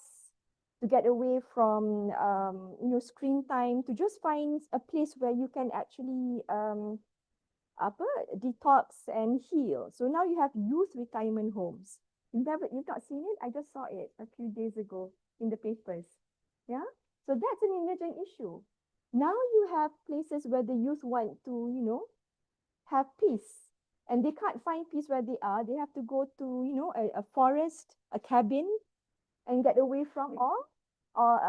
to get away from screen time, to just find a place where you can actually detox and heal. So now you have youth retirement homes. You've not seen it? I just saw it a few days ago in the papers. Yeah. So that's an emerging issue. Now you have places where the youth want to, have peace. And they can't find peace where they are. They have to go to, a forest, a cabin, and get away from all, or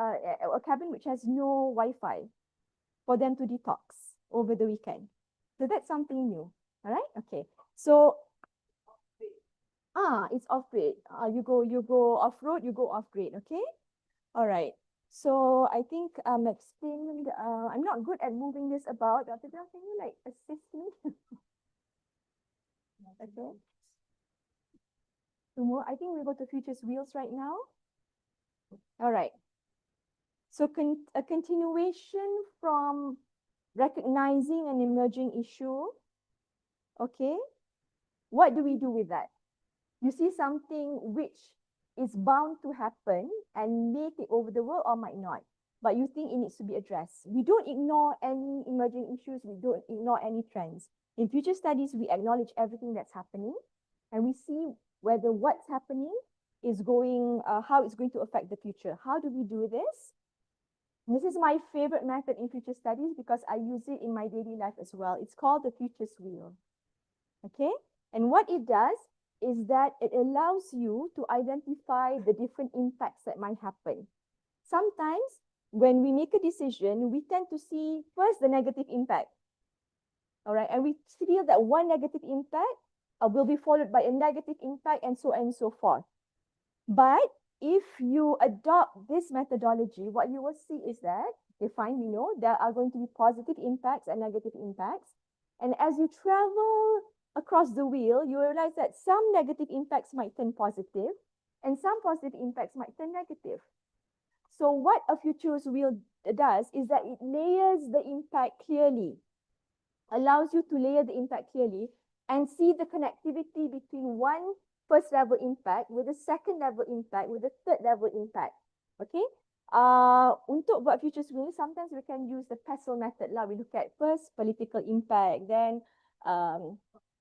a cabin which has no Wi-Fi for them to detox over the weekend. So that's something new. All right. Okay. So it's off grid. You go off road, you go off grid. Okay. All right. So I think explained. I'm not good at moving this about. Dr. Bell, can you like assist me? Okay. I think we go to futures wheels right now. All right. So a continuation from recognizing an emerging issue. Okay. What do we do with that? You see something which is bound to happen and may take over the world or might not, but you think it needs to be addressed. We don't ignore any emerging issues. We don't ignore any trends. In future studies, we acknowledge everything that's happening and we see whether what's happening is going, how it's going to affect the future. How do we do this? This is my favorite method in future studies because I use it in my daily life as well. It's called the futures wheel. Okay? And what it does is that it allows you to identify the different impacts that might happen. Sometimes when we make a decision, we tend to see first the negative impact. All right, and we feel that one negative impact will be followed by a negative impact and so on and so forth. But if you adopt this methodology, what you will see is that, okay, fine, we know there are going to be positive impacts and negative impacts. And as you travel across the wheel, you realize that some negative impacts might turn positive and some positive impacts might turn negative. So what a futures wheel does is that it layers the impact clearly, allows you to layer the impact clearly and see the connectivity between one first level impact with the second level impact with the third level impact. Okay. Untuk buat futures wheel, sometimes we can use the pestle method lah. We look at first political impact, then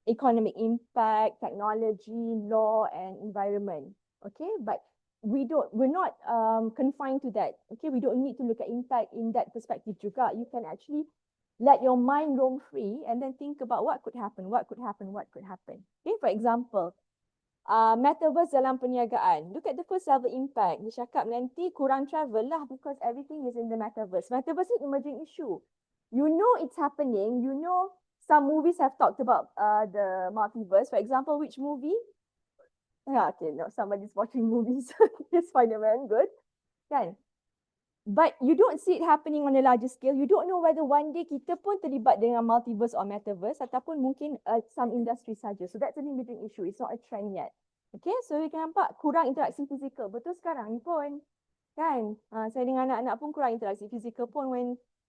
economic impact, technology, law, and environment. Okay, but we're not confined to that. Okay, we don't need to look at impact in that perspective juga. You can actually let your mind roam free and then think about what could happen, what could happen, what could happen. Okay, for example, metaverse dalam perniagaan. Look at the first level impact. Dia cakap nanti kurang travel lah because everything is in the metaverse. Metaverse is an emerging issue. You know it's happening. You know some movies have talked about the multiverse. For example, which movie? Yeah, okay, no, somebody's watching movies. Spider-Man, good. Kan? But you don't see it happening on a larger scale. You don't know whether one day kita pun terlibat dengan multiverse or metaverse ataupun mungkin some industry saja. So that's an emerging issue. It's not a trend yet. Okay, so you can nampak kurang interaksi fizikal. Betul sekarang ni pun. Kan? Saya dengan anak-anak pun kurang interaksi fizikal pun when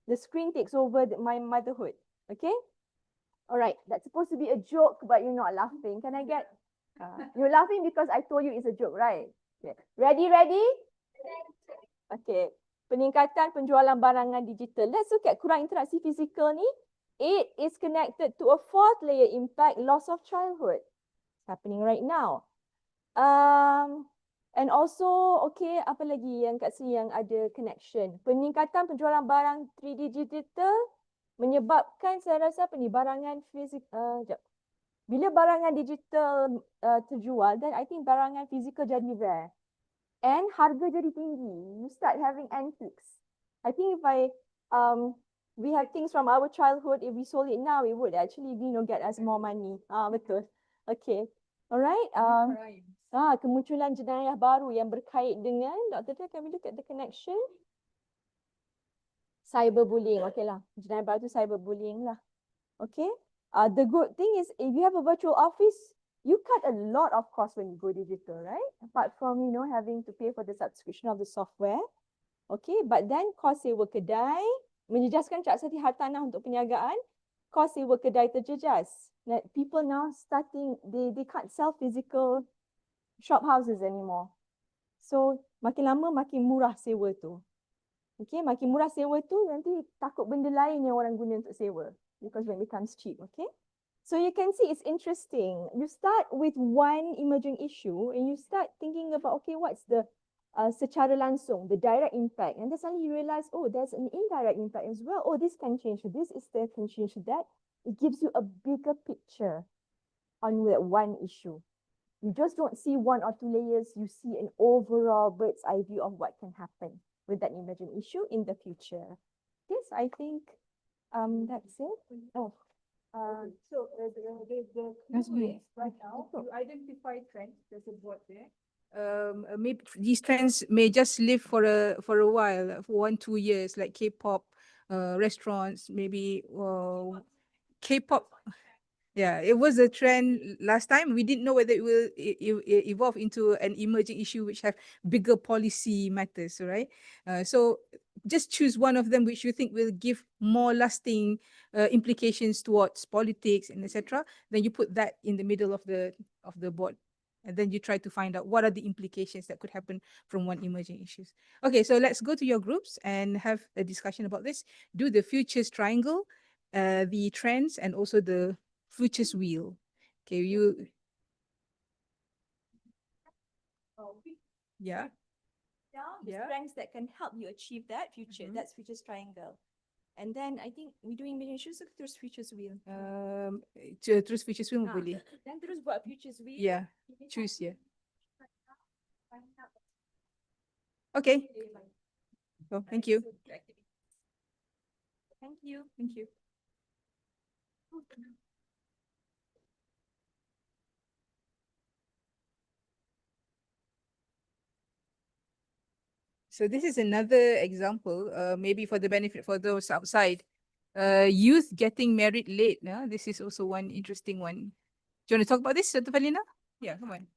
the screen takes over my motherhood. Okay? Alright, that's supposed to be a joke but you're not laughing. Can I get... you're laughing because I told you it's a joke, right? Okay. Ready, ready? Okay. Peningkatan penjualan barangan digital. Let's look at kurang interaksi fizikal ni. It is connected to a fourth layer impact, loss of childhood. It's happening right now. And also, okay, apa lagi yang kat sini yang ada connection? Peningkatan penjualan barang 3D digital menyebabkan saya rasa apa ni, barangan fizikal, bila barangan digital terjual, then I think barangan fizikal jadi rare. And harga jadi tinggi. You start having antiques. I think if we have things from our childhood, if we sold it now, it would actually, get us more money. Betul. Okay. Alright. Kemunculan jenayah baru yang berkait dengan, Dr. Tan, can we look at the connection? Cyberbullying. Okay lah. Jenayah baru tu cyberbullying lah. Okay. The good thing is if you have a virtual office, you cut a lot of costs when you go digital, right? Apart from, having to pay for the subscription of the software. Okay, but then cost sewa kedai, menjejaskan cak sati hartanah untuk perniagaan, cost sewa kedai terjejas. People now starting, they can't sell physical shop houses anymore. So, makin lama makin murah sewa tu. Okay, makin murah sewa tu, nanti takut benda lain yang orang guna untuk sewa. Because when it becomes cheap, okay? So you can see it's interesting. You start with one emerging issue and you start thinking about, okay, what's the secara langsung, the direct impact. And then suddenly you realize, oh, there's an indirect impact as well. Oh, this can change to this, that can change to that. It gives you a bigger picture on that one issue. You just don't see one or two layers. You see an overall bird's eye view of what can happen with that emerging issue in the future. Yes, I think that's it. Oh.
So the clue is right now, you identify trends, there's a board there. Maybe these trends may just live for a while, for 1-2 years, like K-pop, restaurants, maybe K-pop. Yeah, it was a trend last time. We didn't know whether it will evolve into an emerging issue which have bigger policy matters, right? So just choose one of them which you think will give more lasting implications towards politics and etc. Then you put that in the middle of the board. And then you try to find out what are the implications that could happen from one emerging issues. Okay, so let's go to your groups and have a discussion about this. Do the futures triangle, the trends, and also the futures wheel. Okay, you. Yeah.
Yeah. Strengths that can help you achieve that future. That's futures triangle. And then I think we doing many issues terus futures wheel.
Terus futures wheel boleh.
Dan terus buat futures wheel.
Yeah. Choose yeah. Okay. Oh, thank you.
Thank you.
Thank you. So this is another example, maybe for the benefit for those outside. Youth getting married late. This is also one interesting one. Do you want to talk about this, Dr. Valina? Yeah, come on.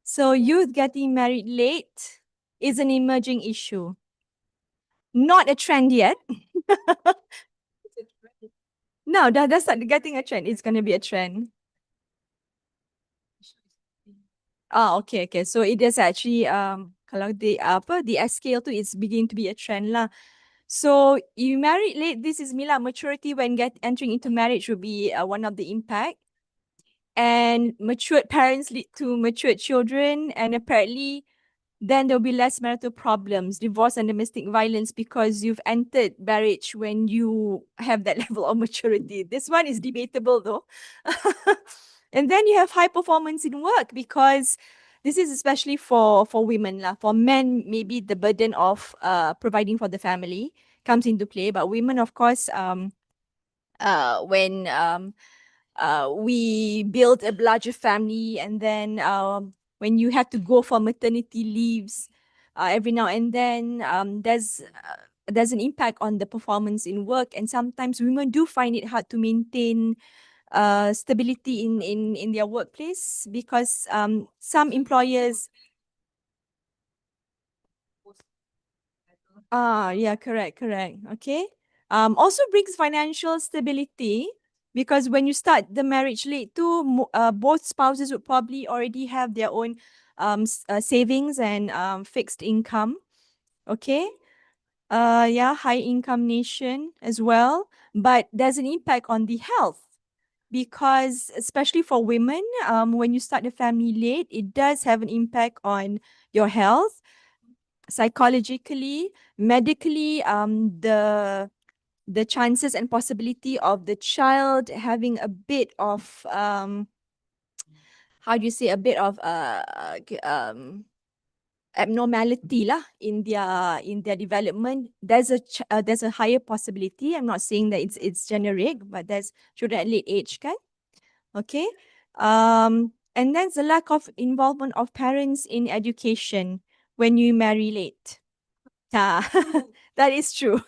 So youth getting married late is an emerging issue. Not a trend yet. No, that's not getting a trend. It's going to be a trend. Okay. So it is actually kalau the scale tu is beginning to be a trend lah. So you married late, this is Mila maturity when entering into marriage would be one of the impact. And matured parents lead to matured children, and apparently then there'll be less marital problems, divorce and domestic violence, because you've entered marriage when you have that level of maturity. This one is debatable though. And then you have high performance in work, because this is especially for women lah. For men, maybe the burden of providing for the family comes into play, but women, of course, when we build a larger family, and then when you have to go for maternity leaves, every now and then. There's an impact on the performance in work, and sometimes women do find it hard to maintain stability in their workplace because some employers. Yeah, correct. Okay. Also brings financial stability because when you start the marriage late too, both spouses would probably already have their own savings and fixed income. Okay. Yeah, high income nation as well, but there's an impact on the health because especially for women, when you start a family late, it does have an impact on your health psychologically, medically, the chances and possibility of the child having a bit of how do you say, a bit of abnormality lah in their development. There's a higher possibility. I'm not saying that it's generic, but there's children at late age, kan? Okay. And then the lack of involvement of parents in education when you marry late. Yeah, that is true.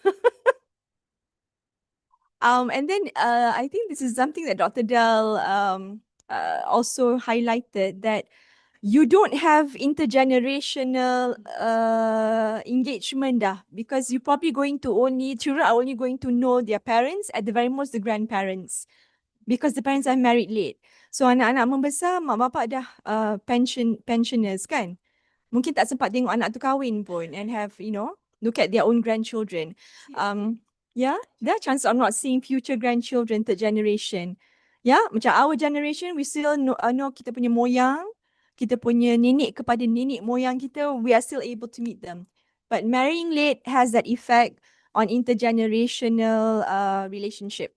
And then I think this is something that Dr. Dell also highlighted, that you don't have intergenerational engagement because you're probably going to children are only going to know their parents, at the very most the grandparents, because the parents are married late. So anak-anak membesar, mak bapak dah pensioners kan. Mungkin tak sempat tengok anak tu kahwin pun and have, look at their own grandchildren. Yeah, there are chances of not seeing future grandchildren, third generation. Yeah, macam our generation, we still know kita punya moyang, kita punya nenek kepada nenek moyang kita, we are still able to meet them. But marrying late has that effect on intergenerational relationship.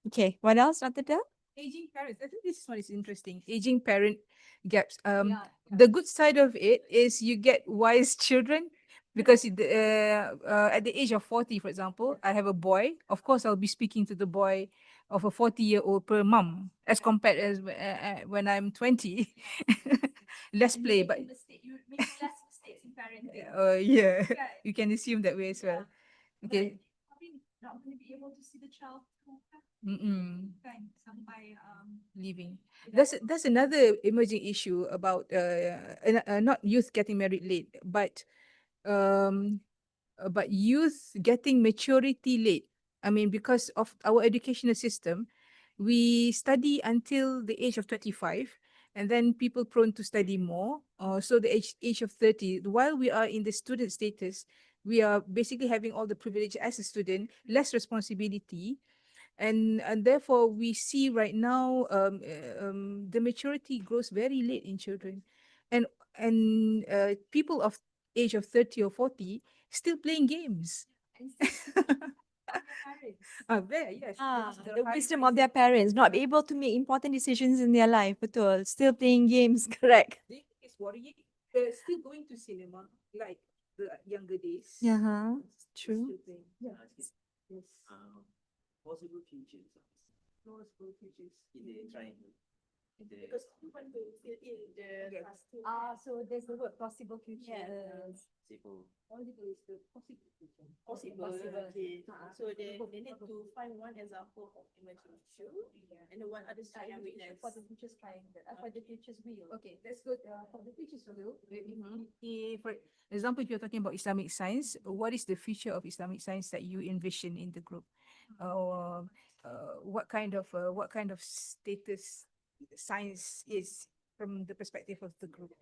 Okay, what else, Dr. Del?
Aging parents. I think this one is interesting. Aging parent gaps. The good side of it is you get wise children because at the age of 40, for example, I have a boy. Of course, I'll be speaking to the boy of a 40-year-old per mom as compared as when I'm 20. Less play, but
You make less mistakes in parenting.
yeah,
Right.
you can assume that way as well. Okay.
Probably not going to be able to see the child kan sampai
Leaving. That's another emerging issue about not youth getting married late, um but youth getting maturity late. I mean, because of our educational system, we study until the age of 25, and then people prone to study more. So the age of 30, while we are in the student status, we are basically having all the privilege as a student, less responsibility, and therefore we see right now the maturity grows very late in children, and people of age of 30 or 40 still playing games.
and still parents.
There, yes.
The wisdom of their parents, not be able to make important decisions in their life, betul. Still playing games, correct.
Do you think it's worrying? Still going to cinema like the younger days.
Yeah, true.
Still playing. Yeah. Yes.
Possible futures
Possible futures.
in the triangle. In the
Because you want to fill in the
Yes.
cluster.
So there's the word possible future.
civil.
Possible is the possible future.
Possible. Okay. So they need to find one example of emerging issue and the one other side witness.
For the future's triangle, for the future's wheel.
Okay, that's good. For the future rule, for example, if you're talking about Islamic science, what is the future of Islamic science that you envision in the group? What kind of status science is from the perspective of the group?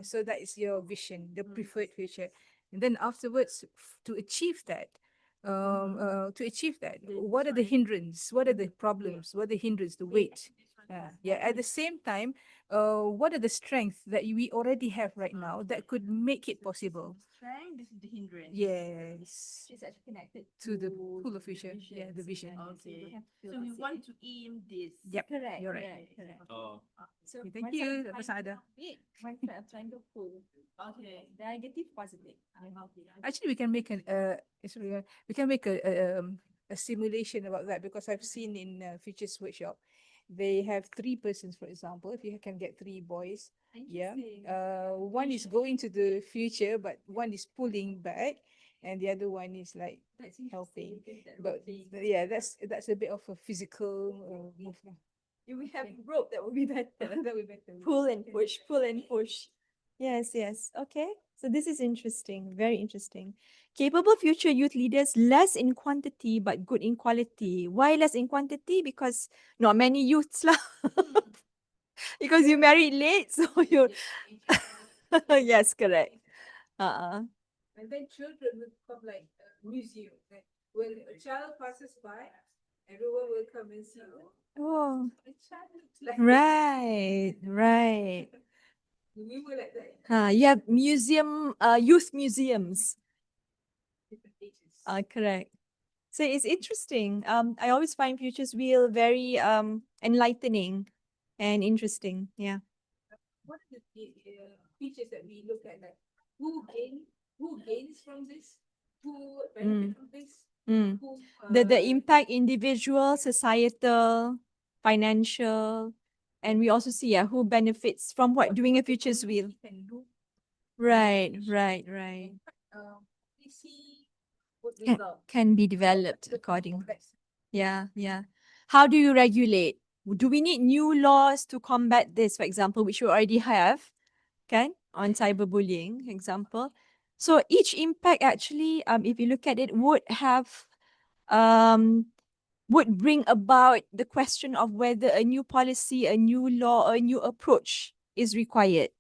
So that is your vision, the preferred future. And then afterwards, to achieve that, what are the hindrance? What are the problems? What are the hindrance? The weight. Yeah. At the same time, what are the strengths that we already have right now that could make it possible?
Strength, this is the hindrance.
Yes.
She's actually connected
To the pool of future. Yeah, the vision.
Okay. So we want to aim this.
Yep.
Correct.
You're right.
Correct.
Oh,
So
Okay, thank
one side
you,
of
Dr.
triangle
Saada.
big, one side of triangle full.
Okay.
Negative, positive.
Actually, we can make we can make a simulation about that because I've seen in Futures Workshop. they have 3 persons, for example, if you can get 3 boys. Yeah. One is going to the future, but one is pulling back, and the other one is like helping. But yeah, that's a bit of a physical move.
If we have rope, that would be better.
That would be better.
Pull and push, pull and push. Yes, yes. Okay. So this is interesting, very interesting. Capable future youth leaders, less in quantity but good in quality. Why less in quantity? Because not many youths lah. Because you married late, so you. Yes, correct.
And then children will come like a museum. Like when a child passes by, everyone will come and see.
Oh,
A child looks like
right, right.
we were like that.
You have youth museums.
Different ages.
Correct. So it's interesting. I always find Futures Wheel very enlightening and interesting. Yeah.
What are the features that we look at? Like who gains from this? Who benefit from this?
Mm.
Who
The impact individual, societal, financial, and we also see who benefits from what doing a Futures Wheel.
can do
Right, right, right.
we see what
Can,
result.
can be developed according. Yeah, yeah. How do you regulate? Do we need new laws to combat this, for example, which we already have, can on cyberbullying, example? So each impact actually, if you look at it, um, would bring about the question of whether a new policy, a new law, or a new approach is required.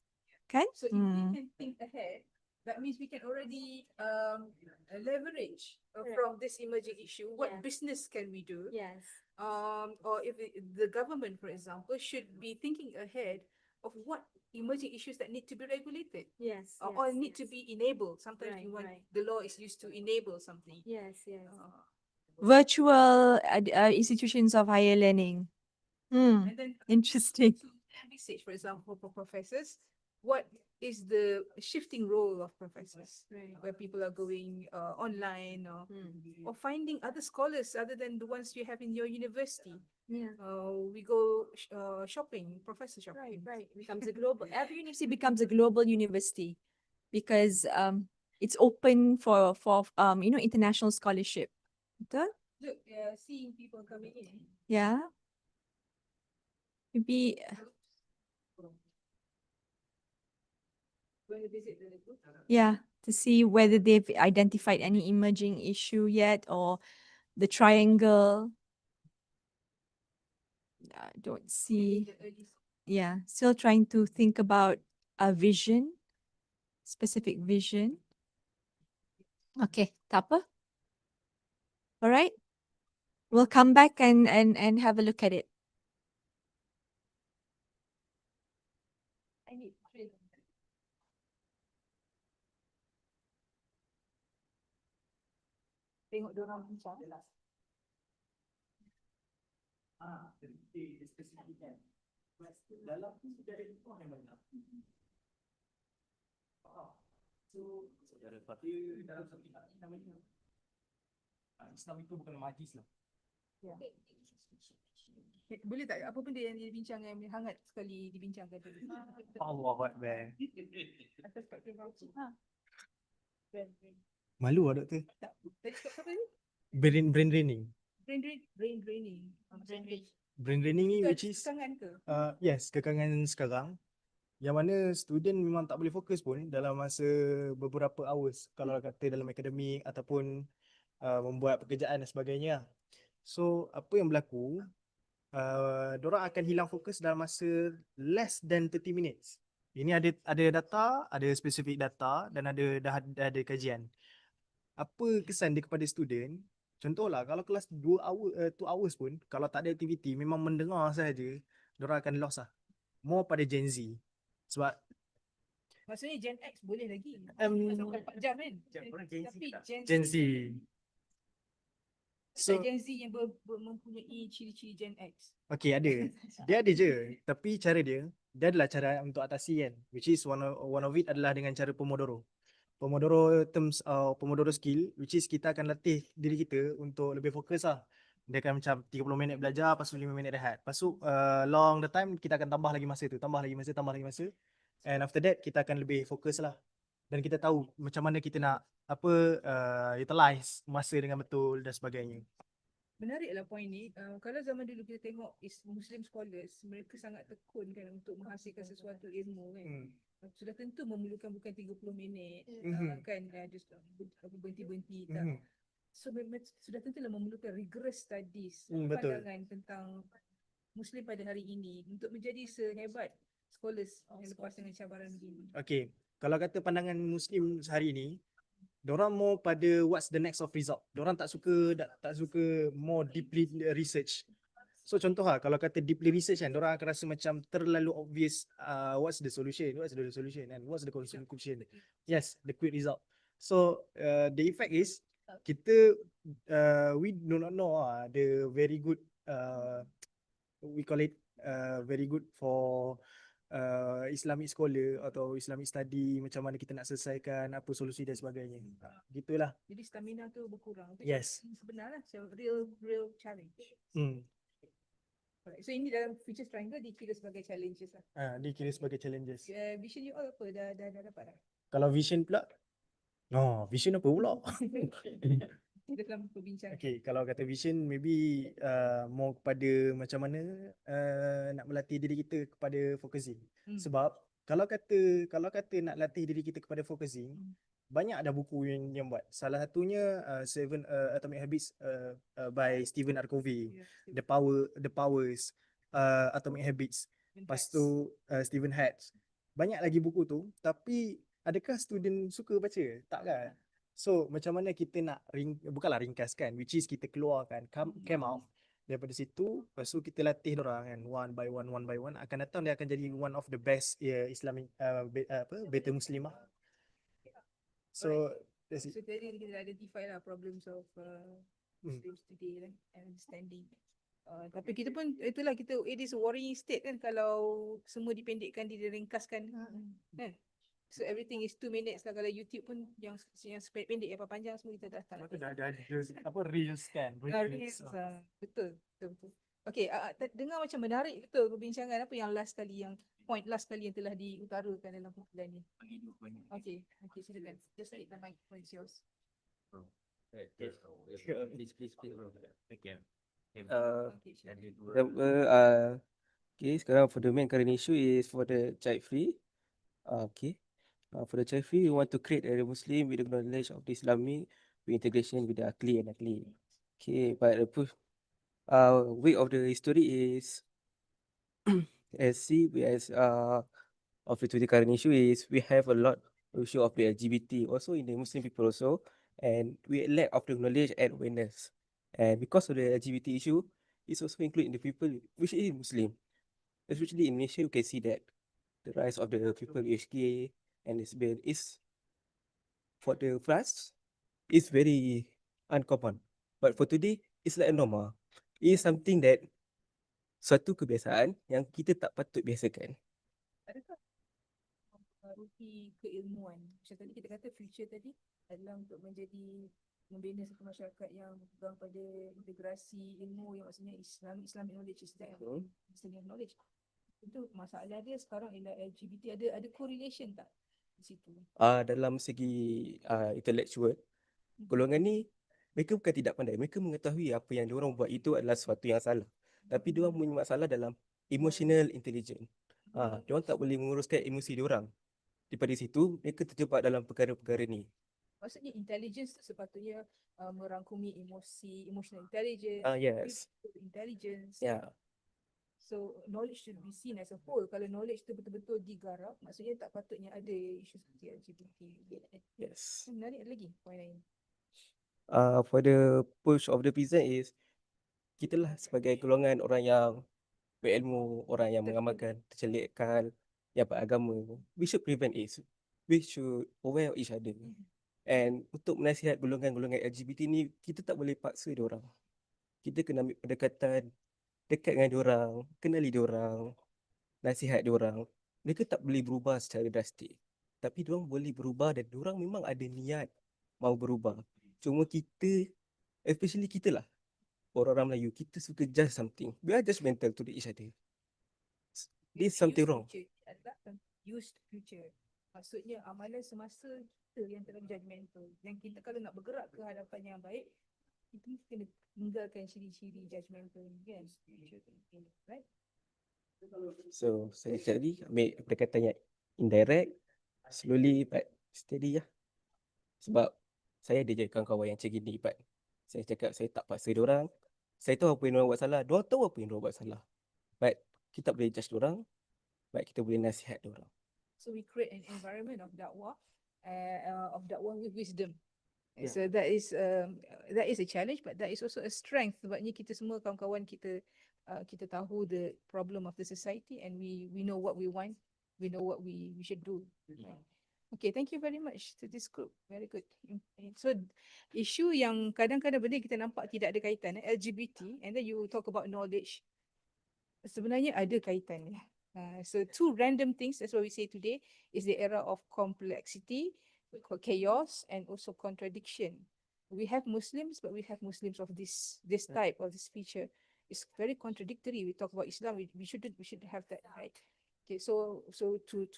Okay?
So if we can think ahead, that means we can already leverage from this emerging issue. What business can we do?
Yes.
Or if the government, for example, should be thinking ahead of what emerging issues that need to be regulated.
Yes.
Or need to be enabled. Sometimes
Right,
you want
right.
the law is used to enable something.
Yes, yes.
Uh,
Virtual institutions of higher learning.
and then
Interesting.
to research, for example, for professors, what is the shifting role of professors, where people are going online or finding other scholars other than the ones you have in your university.
Yeah.
We go shopping, professor shopping.
Right. Becomes a global. Every university becomes a global university because it's open for international scholarship. Betul?
Look, seeing people coming in.
Yeah. Maybe
Going to visit the group.
to see whether they've identified any emerging issue yet or the triangle. I don't see. Yeah, still trying to think about a vision, specific vision. Okay, tak apa. All right. We'll come back and have a look at it.
I need training. Tengok diorang bincang.
Dalam tu sudah ada kau yang mana? So saudara dia dalam satu hati namanya Islam itu bukan majlis lah.
Boleh tak apa benda yang dibincangkan yang hangat sekali dibincangkan tadi?
Allahu Akbar.
Atas kat
Malu lah doktor.
Tak. Tadi cakap apa tadi?
Brain draining.
Brain draining.
Brain draining ni which is
kekangan ke?
yes, kekangan sekarang yang mana student memang tak boleh fokus pun dalam masa beberapa hours kalau kata dalam akademik ataupun membuat pekerjaan dan sebagainya. So apa yang berlaku, dorang akan hilang fokus dalam masa less than 30 minutes. Ini ada data, ada spesifik data dan dah ada kajian. Apa kesan dia kepada student? Contohlah kalau kelas 2 hours pun kalau tak ada aktiviti memang mendengar saja, dorang akan lost lah. More pada Gen Z. Sebab
Maksudnya Gen X boleh lagi.
Sampai
4 jam kan? Tapi
Gen Z. So
Gen Z yang mempunyai ciri-ciri Gen X.
okay, ada. Dia ada je. Tapi cara dia adalah cara untuk atasi kan. Which is one of it adalah dengan cara Pomodoro. Pomodoro skill which is kita akan latih diri kita untuk lebih fokus lah. Dia akan macam 30 minit belajar, lepas tu 5 minit rehat. Lepas tu long the time kita akan tambah lagi masa tu, tambah lagi masa. And after that kita akan lebih fokus lah. Dan kita tahu macam mana kita nak utilize masa dengan betul dan sebagainya.
Menariklah point ni. Kalau zaman dulu kita tengok Muslim scholars, mereka sangat tekun kan untuk menghasilkan sesuatu ilmu kan. Sudah tentu memerlukan bukan 30 minit kan, just berhenti-berhenti tak. So sudah tentulah memerlukan rigorous studies,
Betul.
pandangan tentang Muslim pada hari ini untuk menjadi sehebat scholars yang lepas dengan cabaran begini.
Okay, kalau kata pandangan Muslim sehari ini, dorang more pada what's the next of result. Dorang tak suka more deeply research. So contoh lah, kalau kata deeply research kan, dorang akan rasa macam terlalu obvious what's the solution and what's the conclusion. Yes, the quick result. So the effect is kita we do not know the very good we call it very good for Islamic scholar atau Islamic study, macam mana kita nak selesaikan apa solusi dan sebagainya. Gitulah.
Jadi stamina tu berkurang. Itu
Yes.
sebenarnya real challenge. Alright. So ini dalam features triangle dikira sebagai challenges lah.
Dikira sebagai challenges.
Vision you all apa? Dah dapat dah?
Kalau vision pula, vision apa pula?
Kita dalam perbincangan.
Okay, kalau kata vision maybe more kepada macam mana nak melatih diri kita kepada focusing. Sebab kalau kata nak latih diri kita kepada focusing, banyak ada buku yang buat. Salah satunya Seven Atomic Habits by Stephen R. Covey, The Powers, Atomic Habits. Lepas tu Stephen Hatch. Banyak lagi buku tu, tapi adakah student suka baca? Tak kan? So macam mana kita nak bukanlah ringkaskan, which is kita keluarkan came out daripada situ, lepas tu kita latih dorang kan one by one, akan datang dia akan jadi one of the best Islamic better Muslimah. So that's it.
So tadi kita identify lah problems of Muslims today and understanding. Tapi kita pun itulah it is a worrying state kan kalau semua dipendekkan, diringkaskan kan. So everything is 2 minutes lah. Kalau YouTube pun yang pendek, yang panjang semua kita dah tak.
Dah apa reels kan.
Betul. Okay, dengar macam menarik betul perbincangan. Apa yang last kali yang telah diutarakan dalam kumpulan ni? Okay, silakan. Just take the microphone, it's yours.
Please. Okay.
Okay, sekarang for the main current issue is for the child free. Okay. For the child free, we want to create a Muslim with the knowledge of the Islamic with integration with the Akli and Akli. Okay, but the way of the story is of the current issue is we have a lot of issue of the LGBT also in the Muslim people also, and we lack of the knowledge and awareness. And because of the LGBT issue, it's also including the people which is Muslim. Especially in Malaysia, you can see that the rise of the people HK and lesbian is for the past is very uncommon. But for today, it's like a normal. It is something that suatu kebiasaan yang kita tak patut biasakan.
Adakah mempengaruhi keilmuan? Macam tadi kita kata future tadi adalah untuk membina satu masyarakat yang berpegang pada integrasi ilmu, yang maksudnya Islamic knowledge is that Islamic knowledge. Itu masalah dia sekarang ialah LGBT. Ada correlation tak di situ?
Dalam segi intellectual, golongan ni mereka bukan tidak pandai, mereka mengetahui apa yang diorang buat itu adalah sesuatu yang salah. Tapi diorang punya masalah dalam emotional intelligence. Diorang tak boleh menguruskan emosi diorang. Daripada situ mereka terjebak dalam perkara-perkara ni.
Maksudnya intelligence tu sepatutnya merangkumi emotional intelligence,
Yes.
intelligence.
Yeah.
So knowledge should be seen as a whole. Kalau knowledge tu betul-betul digarap, maksudnya tak patutnya ada isu seperti LGBT.
Yes.
Menarik lagi point lain.
For the push of the present is kita lah sebagai golongan orang yang berilmu, orang yang mengamalkan, tercelikkan, yang beragama, we should prevent it. We should aware of each other. And untuk menasihat golongan-golongan LGBT ni, kita tak boleh paksa diorang. Kita kena ambil pendekatan dekat dengan diorang, kenali diorang, nasihat diorang. Mereka tak boleh berubah secara drastik. Tapi diorang boleh berubah dan diorang memang ada niat mau berubah. Cuma kita, especially kita lah, orang Melayu, kita suka judge something. We are judgmental to each other. There's something wrong.
Used future. Maksudnya amalan semasa kita yang terlalu judgemental. Yang kita kalau nak bergerak ke hadapan yang baik, kita kena tinggalkan ciri-ciri judgemental ni kan. Right?
So saya tadi ambil pendekatan yang indirect, slowly but steady lah. Sebab saya ada je kawan-kawan yang macam gini, but saya cakap saya tak paksa diorang. Saya tahu apa yang diorang buat salah, diorang tahu apa yang diorang buat salah. But kita tak boleh judge diorang, but kita boleh nasihat diorang.
So we create an environment of dakwah with wisdom.
Yeah.
So that is a challenge, but that is also a strength. Sebabnya kita semua kawan-kawan kita kita tahu the problem of the society and we know what we want, we know what we should do. Right? Okay, thank you very much to this group. Very good. So isu yang kadang-kadang benda kita nampak tidak ada kaitan, LGBT, and then you talk about knowledge. Sebenarnya ada kaitannya. So two random things, that's what we say today, is the era of complexity, chaos, and also contradiction. We have Muslims, but we have Muslims of this type, of this feature. It's very contradictory. We talk about Islam, we should have that, right? Okay, so to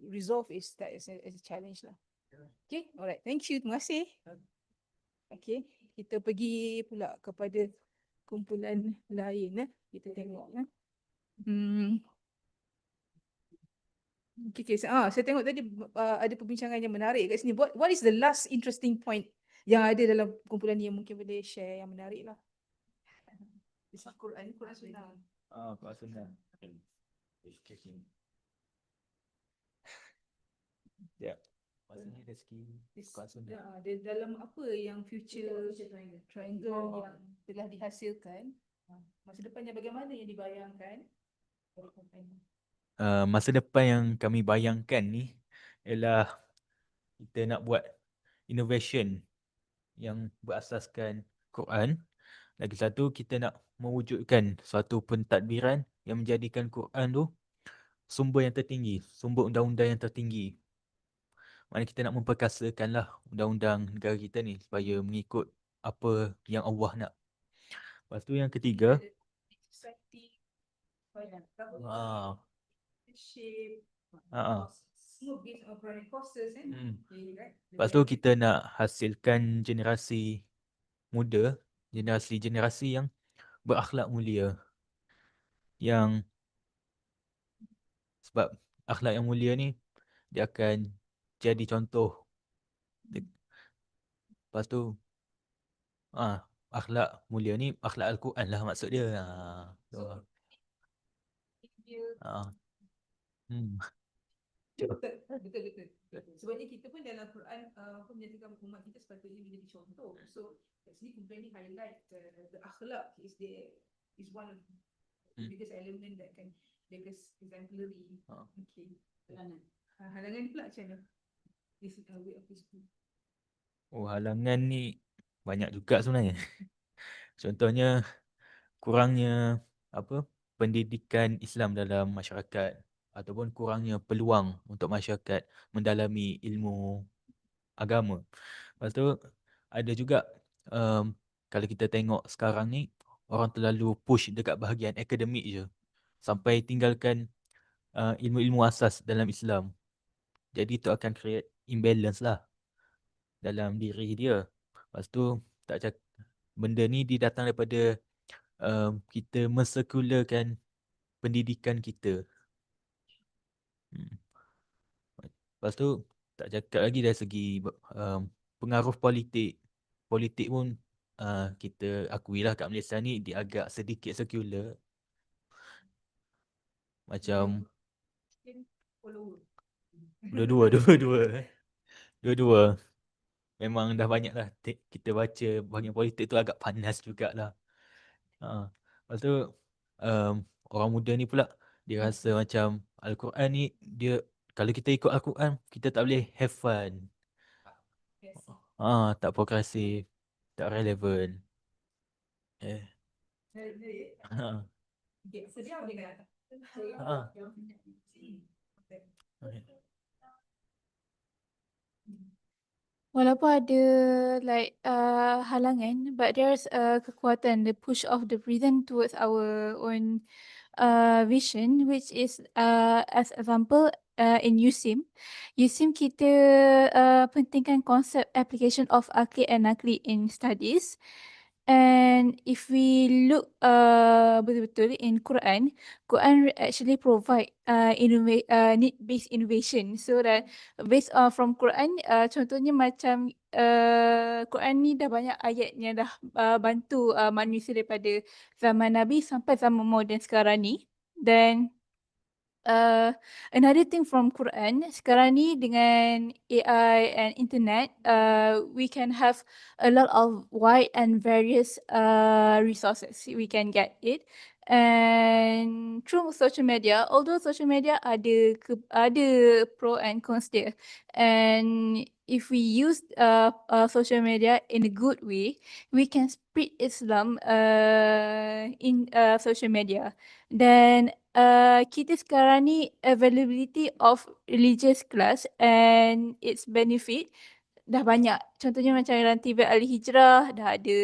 resolve that is a challenge lah. Okay, alright. Thank you. Terima kasih. Okay, kita pergi pula kepada kumpulan lain. Kita tengok. Okay, saya tengok tadi ada perbincangan yang menarik kat sini. What is the last interesting point yang ada dalam kumpulan ni yang mungkin boleh share yang menarik lah? Quran Sunnah.
Quran Sunnah. Ya. Maksudnya rezeki Quran Sunnah.
Dalam apa yang future triangle yang telah dihasilkan, masa depannya bagaimana yang dibayangkan?
Masa depan yang kami bayangkan ni ialah kita nak buat innovation yang berasaskan Quran. Lagi satu, kita nak mewujudkan suatu pentadbiran yang menjadikan Quran tu sumber yang tertinggi, sumber undang-undang yang tertinggi. Maknanya kita nak memperkasakanlah undang-undang negara kita ni supaya mengikut apa yang Allah nak. Lepas tu yang ketiga, lepas tu kita nak hasilkan generasi muda, generasi yang berakhlak mulia. Yang sebab akhlak yang mulia ni dia akan jadi contoh. Lepas tu akhlak mulia ni akhlak Al-Quran lah maksud dia.
Betul. Sebabnya kita pun dalam Quran menyatakan umat kita sepatutnya menjadi contoh. So kat sini kumpulan ni highlight the akhlak is one of the biggest element that can make us exemplary. Okay. Halangan pula macam mana? This way of this group.
Halangan ni banyak juga sebenarnya. Contohnya kurangnya pendidikan Islam dalam masyarakat ataupun kurangnya peluang untuk masyarakat mendalami ilmu agama. Lepas tu ada juga kalau kita tengok sekarang ni orang terlalu push dekat bahagian akademik je sampai tinggalkan ilmu-ilmu asas dalam Islam. Jadi itu akan create imbalance lah dalam diri dia. Lepas tu benda ni didatang daripada kita mensekularkan pendidikan kita. Lepas tu tak cakap lagi dari segi pengaruh politik. Politik pun kita akuilah kat Malaysia ni dia agak sedikit sekular. Macam dua-dua. Memang dah banyak lah kita baca bahagian politik tu agak panas jugalah. Lepas tu orang muda ni pula dia rasa macam Al-Quran ni dia kalau kita ikut Al-Quran kita tak boleh have fun. Tak progresif, tak relevan.
Sedia boleh kata.
Walaupun ada like halangan, but there's a kekuatan, the push of the rhythm towards our own vision, which is as example in USIM. USIM kita pentingkan konsep application of akli and nakli in studies. And if we look betul-betul in Quran, Quran actually provide need-based innovation, so that based from Quran, contohnya macam Quran ni dah banyak ayatnya dah bantu manusia daripada zaman Nabi sampai zaman moden sekarang ni. Dan another thing from Quran sekarang ni dengan AI and internet, we can have a lot of wide and various resources. We can get it. And through social media, although social media ada pro and cons dia, and if we use social media in a good way, we can spread Islam in social media. Dan kita sekarang ni availability of religious class and its benefit dah banyak. Contohnya macam dalam TV Al-Hijrah dah ada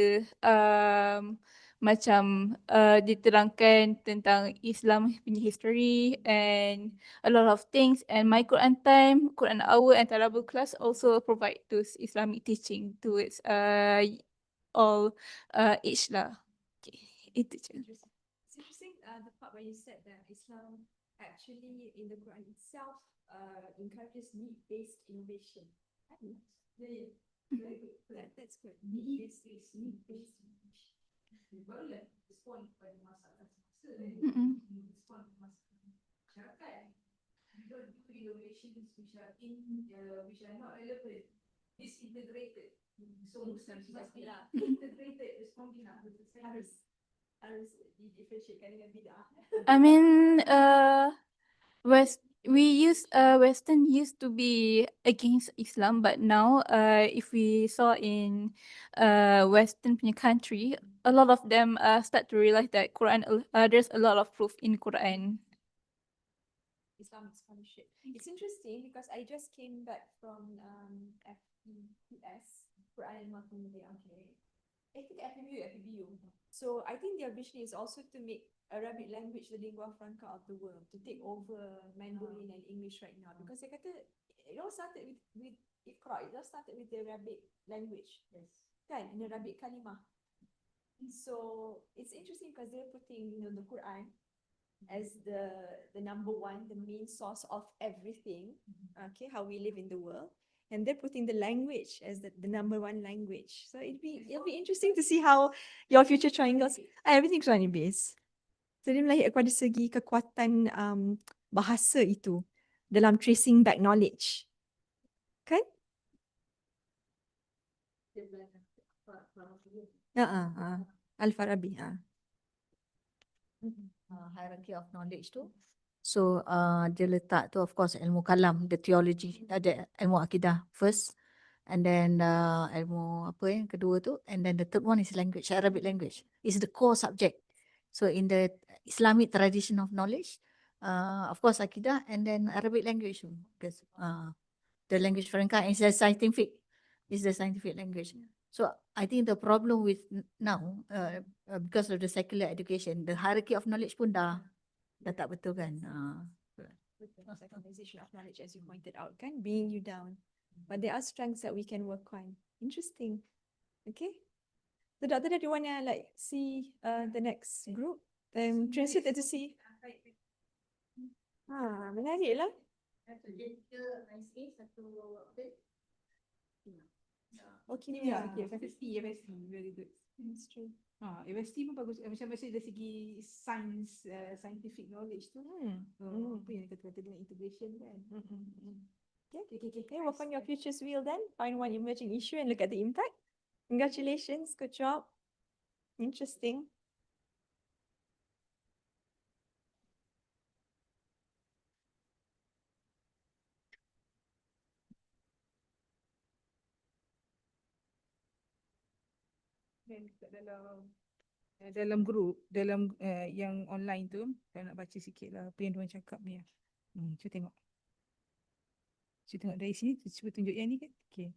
macam diterangkan tentang Islam punya history and a lot of things. And My Quran Time, Quran Hour and Talabul class also provide those Islamic teaching towards all age lah. Okay, itu je.
It's interesting the part where you said that Islam actually in the Quran itself encourages need-based innovation. Yeah, yeah. Very good. That's good. Need-based innovation. Barulah respon pada masalah semasa. Respon pada masalah masyarakat. We don't do innovations which are which are not relevant. Disintegrated. So must be integrated responding harus didifferentiatkan dengan bid'ah.
I mean, Western used to be against Islam, but now, if we saw in Western punya country, a lot of them start to realize that Quran, there's a lot of proof in Quran.
Islamic scholarship. It's interesting because I just came back from FES, Quran and Multimedia. Okay. I think FEBU. So I think their vision is also to make Arabic language the lingua franca of the world, to take over Mandarin and English right now. Because they kata, it all started with Iqra, it all started with the Arabic language. Yes. Kan, in Arabic kalimah. So it's interesting because they're putting, the Quran as the number one, the main source of everything, okay, how we live in the world. And they're putting the language as the number one language. So it'll be interesting to see how your future triangles, everything's Quranic based. So dia melihat kepada segi kekuatan bahasa itu dalam tracing back knowledge. Kan? Al-Farabi.
Hierarchy of knowledge tu. So dia letak tu of course ilmu kalam, the theology, ada ilmu akidah first, and then ilmu apa yang kedua tu, and then the third one is language, Arabic language is the core subject. So in the Islamic tradition of knowledge, of course akidah, and then Arabic language, because the language franca is the scientific language. So I think the problem with now, because of the secular education, the hierarchy of knowledge pun dah tak betul kan.
With the secularization of knowledge, as you pointed out, kan, bringing you down. But there are strengths that we can work on. Interesting. Okay. So Dr. do you want to see the next group? Translate to see. Menarik lah. Okay, yeah.
FST, very good.
That's true.
FST pun bagus. Macam dari segi scientific knowledge tu. Apa yang kata dengan integration kan.
Okay, work on your future's wheel then. Find one emerging issue and look at the impact. Congratulations, good job. Interesting.
Dan dalam group, dalam yang online tu, saya nak baca sikit lah apa yang diorang cakap ni. Cuba tengok. Cuba tengok dari sini, cuba tunjuk yang ni kan. Okay.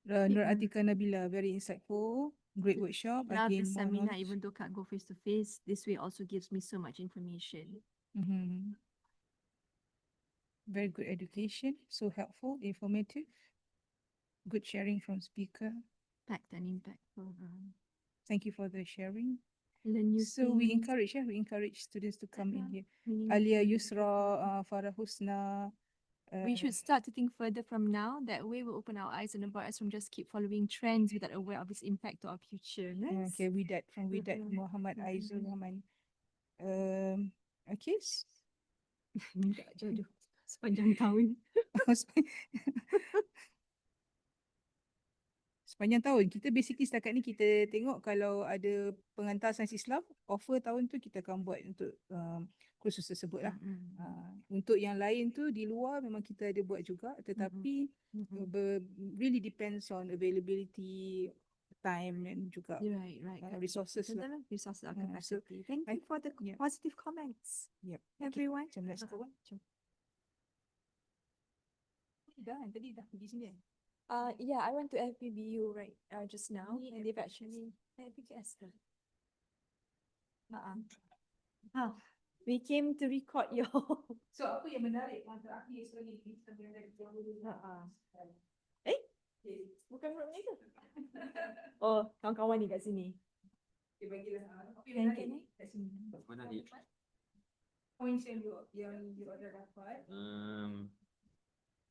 Nur Atika Nabila, very insightful, great workshop.
Love the
Again, more
seminar,
knowledge.
even though can't go face to face. This way also gives me so much information.
Mhm. Very good education, so helpful, informative. Good sharing from speaker.
Packed and impactful.
Thank you for the sharing.
Learn new
So we
things.
we encourage students to come in here.
Meaning
Alia
different.
Yusra, Farah Husna.
We should start to think further from now. That way we'll open our eyes and about us from just keep following trends without aware of its impact to our future. Nice.
Okay, Widat from Widat Muhammad Aizul Rahman. Okay.
Minta jodoh sepanjang tahun.
Sepanjang tahun kita basically setakat ni kita tengok kalau ada pengantar sains Islam offer tahun tu kita akan buat untuk kursus tersebut lah. Untuk yang lain tu di luar memang kita ada buat juga tetapi really depends on availability, time and juga
Right.
resources lah.
Resources are
So,
capacity. Thank you for the
yeah.
positive comments.
Yep.
Everyone.
Macam let's go on. Dah tadi dah pergi sini kan?
Yeah, I went to FPBU right just now, and they've actually we came to record your
So apa yang menarik antara akhir sekali kita berada di jauh
bukan from Malaysia. Oh, kawan-kawan ni kat sini.
dia bagilah apa
Can
yang
I?
menarik kat sini.
Menarik.
Points yang you ada dapat.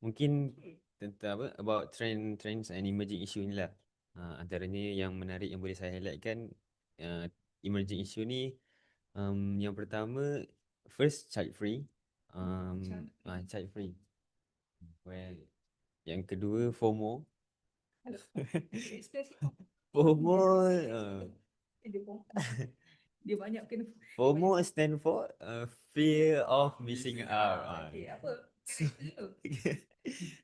Mungkin tentang apa about trends and emerging issue ni lah. Antaranya yang menarik yang boleh saya highlightkan emerging issue ni yang pertama first child free. Child free. Well, yang kedua FOMO. FOMO
Dia banyak kena
FOMO stand for fear of missing out.
apa?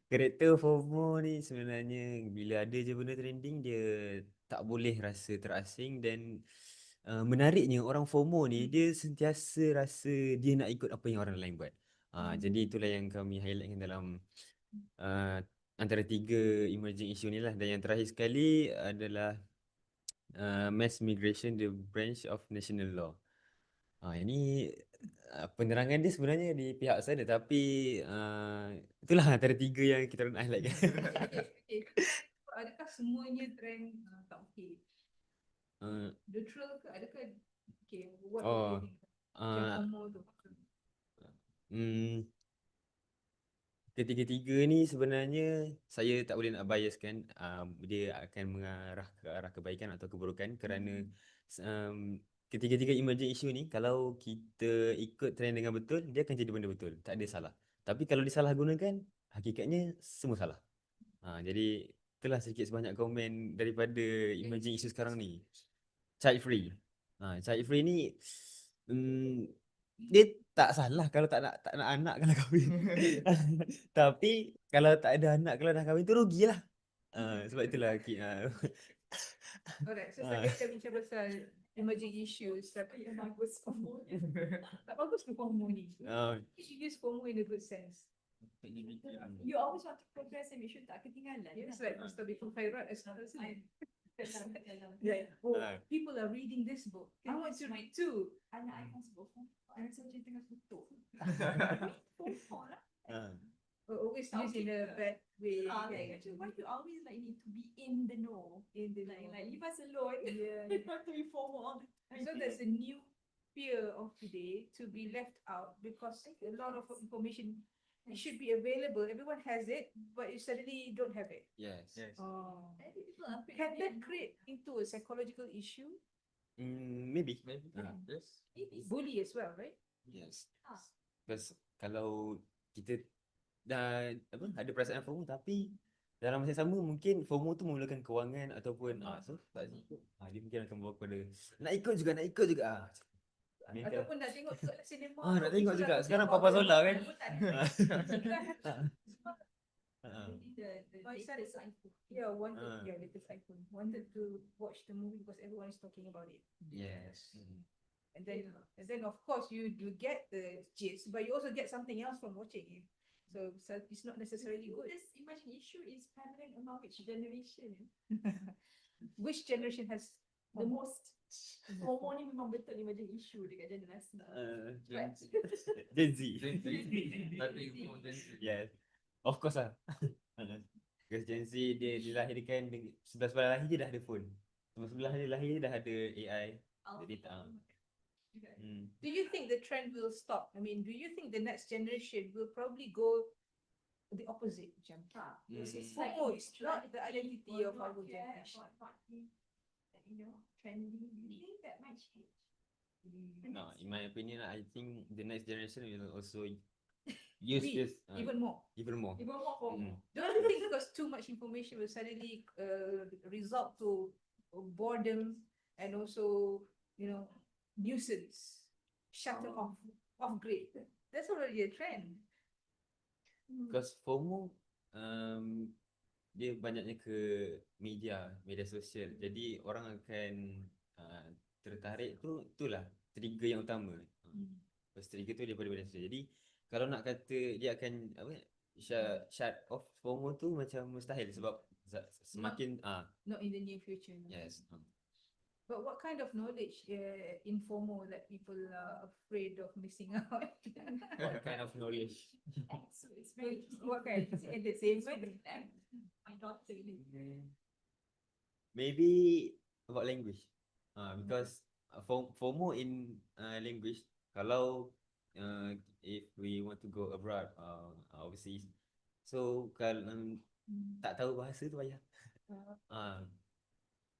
Karakter FOMO ni sebenarnya bila ada je benda trending dia tak boleh rasa terasing dan menariknya orang FOMO ni dia sentiasa rasa dia nak ikut apa yang orang lain buat. Jadi itulah yang kami highlightkan dalam antara 3 emerging issue ni lah. Dan yang terakhir sekali adalah mass migration, the branch of national law. Ini penerangan dia sebenarnya di pihak saya tetapi itulah antara 3 yang kita nak highlightkan.
Adakah semuanya trend tak okey? Neutral ke? Adakah okay? What do you think? Macam FOMO tu.
Ketiga-tiga ni sebenarnya saya tak boleh nak biaskan dia akan mengarah ke arah kebaikan atau keburukan kerana ketiga-tiga emerging issue ni kalau kita ikut trend dengan betul dia akan jadi benda betul, tak ada salah. Tapi kalau disalahgunakan hakikatnya semua salah. Jadi itulah sedikit sebanyak komen daripada emerging issue sekarang ni. Child free. Child free ni dia tak salah kalau tak nak anak kalau kahwin. Tapi kalau tak ada anak kalau dah kahwin tu rugilah. Sebab itulah
Alright, so saya kita bincang pasal emerging issues tapi yang bagus FOMO. Tak bagus ke FOMO ni? You should use FOMO in a good sense.
You always want to progress and make sure tak ketinggalan.
Yes, like Mr. Bikul Khairat as well, isn't it? People are reading this book. I want to read too.
Anak I kan sebut anak saya macam tengah tutup.
Always use in a bad way.
Why you always like need to be in the know? Like leave us alone. You have to be FOMO.
So there's a new fear of today to be left out because a lot of information it should be available. Everyone has it, but you suddenly don't have it.
Yes.
Can that create into a psychological issue?
Maybe. Yes.
Bully as well, right?
Yes. Because kalau kita dah ada perasaan FOMO tapi dalam masa yang sama mungkin FOMO tu memulakan kewangan ataupun so tak ikut. Dia mungkin akan bawa kepada nak ikut juga.
Ataupun nak tengok juga sinema.
Nak tengok juga. Sekarang Papa Zola kan.
Wanted to watch the movie because everyone is talking about it.
Yes.
And then of course you get the gist, but you also get something else from watching it. So it's not necessarily good.
This emerging issue is prevalent among which generation?
Which generation has
The most FOMO ni memang betul emerging issue dekat generasi.
Gen Gen Z. Yes. Of course lah. Because Gen Z dia dilahirkan sebelah lahir dia dah ada phone. Sebelah dia lahir dia dah ada AI. Jadi tak.
Do you think the trend will stop? I mean, do you think the next generation will probably go the opposite? Macam,
It's
like,
like,
oh, it's not the identity of our generation.
Trendy. Do you think that might change?
No, in my opinion, I think the next generation will also use
Read
this
even more.
even more.
Even more FOMO.
Don't you think because too much information will suddenly result to boredom and also, nuisance, shut them off grid? That's already a trend.
Because FOMO dia banyaknya ke media sosial. Jadi orang akan tertarik itulah trigger yang utama. First trigger tu daripada media sosial. Jadi kalau nak kata dia akan shut off FOMO tu macam mustahil sebab semakin
Not in the near future. No.
yes.
But what kind of knowledge in FOMO that people are afraid of missing out?
What kind of knowledge?
So it's very
What kind? Is it entertainment?
my daughter.
Maybe about language. Because FOMO in language, kalau if we want to go abroad overseas, so kalau tak tahu bahasa tu payah.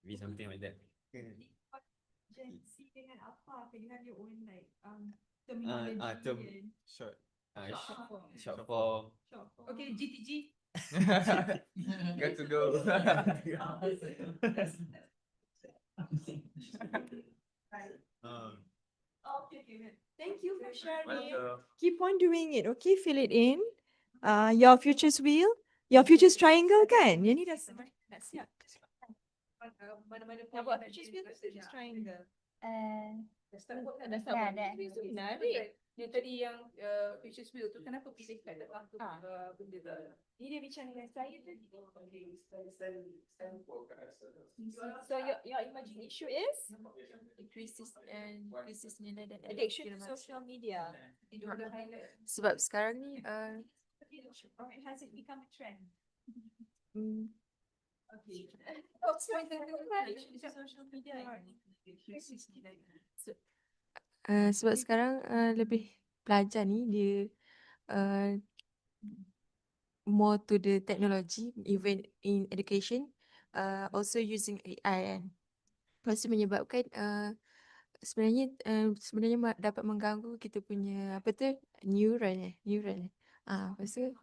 Be something like that.
Gen Z dengan apa? You have your own like terminology
Term
and
short
short
form.
Okay, GTG.
Got to go.
Okay. Thank you for sharing.
Welcome.
Keep on doing it, okay? Fill it in. Your future's wheel, your future's triangle kan? Yang ni dah siap.
Mana-mana
Nak buat future's wheel, future's triangle.
Dah start buat kan?
dah.
Menarik. Dia tadi yang Future's Wheel tu kenapa pilih kat dalam tu benda tu?
Ni dia bincang dengan saya tadi. So your emerging issue is
Krisis nilai dan
addiction to social media.
Sebab sekarang ni
Or has it become a trend?
Okay.
Social media.
sebab sekarang lebih pelajar ni dia more to the technology even in education also using AI kan. Lepas tu menyebabkan sebenarnya dapat mengganggu kita punya apa tu neuron. Lepas tu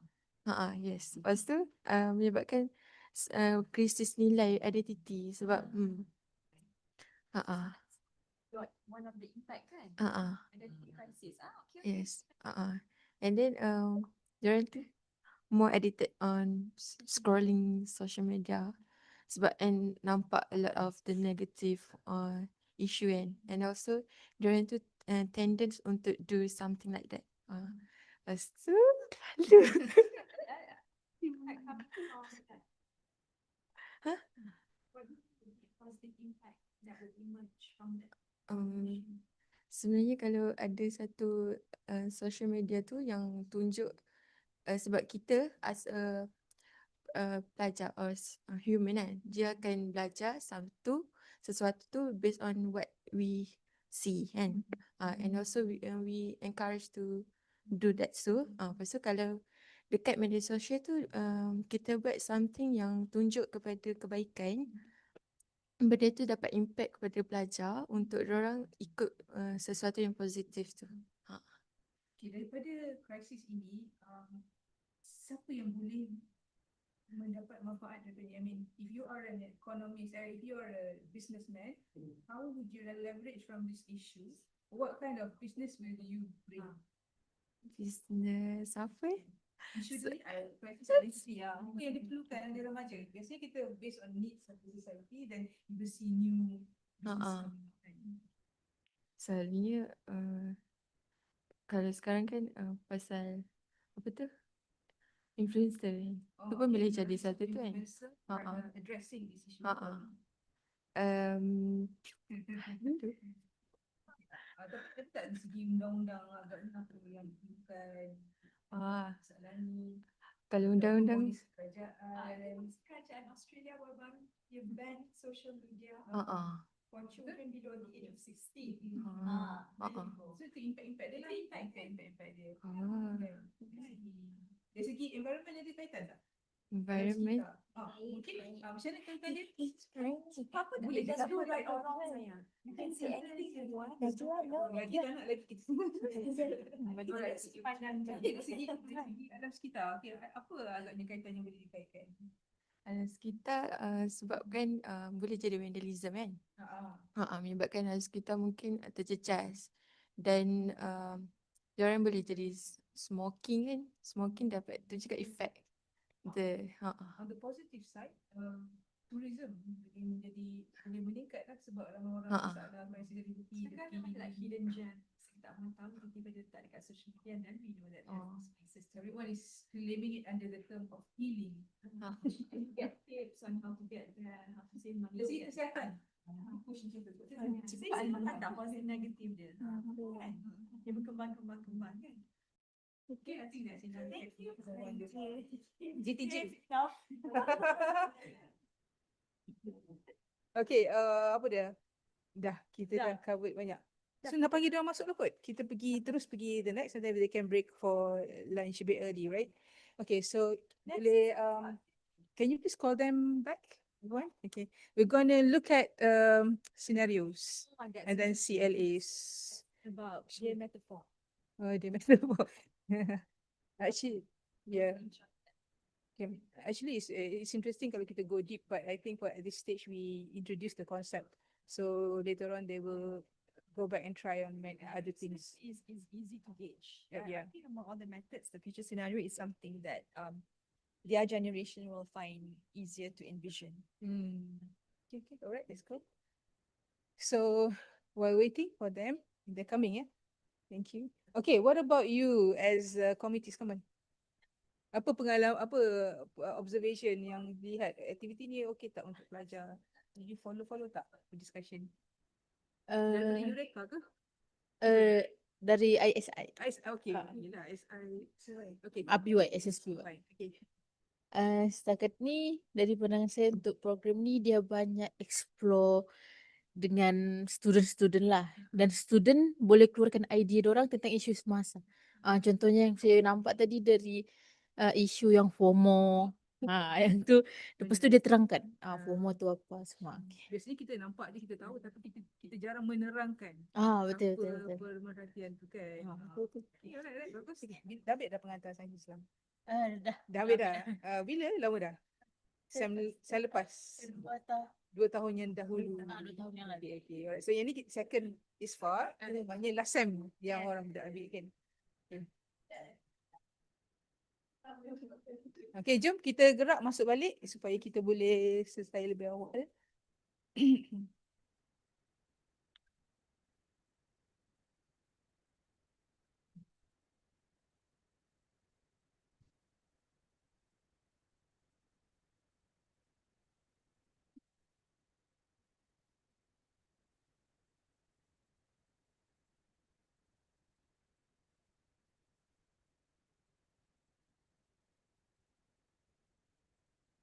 yes. Lepas tu menyebabkan krisis nilai identiti sebab
One of the impact kan? Identity crisis. Okay.
yes. And then diorang tu more addicted on scrolling social media sebab and nampak a lot of the negative issue and also diorang tu tendence untuk do something like that. Lepas tu
Impact coming from that.
Huh?
What do you think was the impact that would emerge from that?
Sebenarnya kalau ada satu social media tu yang tunjuk sebab kita as a pelajar or human kan, dia akan belajar sesuatu tu based on what we see kan. And also we encourage to do that so. Lepas tu kalau dekat media sosial tu kita buat something yang tunjuk kepada kebaikan, benda tu dapat impact kepada pelajar untuk orang ikut sesuatu yang positif tu.
Okay, daripada krisis ini, siapa yang boleh mendapat manfaat daripada? I mean, if you are an economist, if you are a businessman, how would you leverage from this issue? What kind of business will you bring?
Business apa?
Isu ni krisis identity mungkin yang diperlukan oleh remaja. Biasanya kita based on needs of the society, then you will see new business.
Selalunya kalau sekarang kan pasal apa tu Influencer. Tu pun boleh jadi satu tu kan.
Addressing this issue.
Um,
Tapi tak dari segi undang-undang agaknya apa yang bukan masalah ni.
kalau undang-undang
Kerajaan Australia baru-baru dia ban social media for children below the age of 16. So itu impact dia lah. Impact dia. Dari segi environment ada kaitan tak?
environment.
Mungkin macam mana kaitan dia?
Apa
Boleh
just
just
do
do
right
right
or
or
wrong
wrong
sayang. You
Can
can say anything you want. Just do right. No.
Lagi tak nak lagi kita semua. Alright, segi pandang dari segi alam sekitar. Okay, apa agaknya kaitan yang boleh dikaitkan?
Alam sekitar sebabkan boleh jadi vandalism kan. Menyebabkan alam sekitar mungkin tercecas dan diorang boleh jadi smoking kan. Smoking dapat tu juga efek.
On the positive side, tourism boleh meningkat lah sebab orang-orang masalah krisis identiti, like hidden gem. Kita tak tahu tiba-tiba dia letak dekat social media dan we know that everyone is claiming it under the term of healing. Get tips on how to get there, how to save money. Dari segi kesihatan, push macam tu. Cepat tak positif negatif dia. Kan? Dia berkembang kan. Okay, I think that's enough. Thank you. GTJ. Okay, apa dia? Dah, kita dah covered banyak. So nak panggil dia masuk lah kot. Kita terus pergi the next, and then they can break for lunch a bit early, right? Okay, so boleh can you please call them back? Everyone? Okay. We're gonna look at scenarios and then CLAs.
About the metaphor.
Oh, the metaphor. Actually, yeah. Okay. Actually, it's interesting kalau kita go deep, but I think at this stage we introduce the concept. So later on they will go back and try on other things.
Is easy to gauge.
Yeah.
I think among all the methods, the future scenario is something that their generation will find easier to envision.
Okay, alright, let's go. So while waiting for them, they're coming, yeah. Thank you. Okay, what about you as committees? Come on. Apa pengalaman, apa observation yang dilihat aktiviti ni okey tak untuk pelajar? Did you follow tak discussion? Daripada Eureka ke?
Dari ISI.
Okay, yelah SI. Okay.
APY, SSP.
Fine. Okay.
Setakat ni dari pandangan saya untuk program ni dia banyak explore dengan student-student lah, dan student boleh keluarkan idea diorang tentang isu semasa. Contohnya yang saya nampak tadi dari isu yang FOMO, yang tu lepas tu dia terangkan FOMO tu apa semua.
Biasanya kita nampak je, kita tahu, tapi kita jarang menerangkan
Betul.
pemerhatian tu kan.
Betul.
Okay, alright, bagus. Dah habis dah pengantar sains Islam?
Dah
Habis dah. Bila? Lama dah? Saya lepas 2 tahun yang dahulu.
2 tahun yang lalu.
Okay, alright. So yang ni second ISFAR, maknanya last sem yang orang dah ambil kan. Okay, jom kita gerak masuk balik supaya kita boleh selesai lebih awal.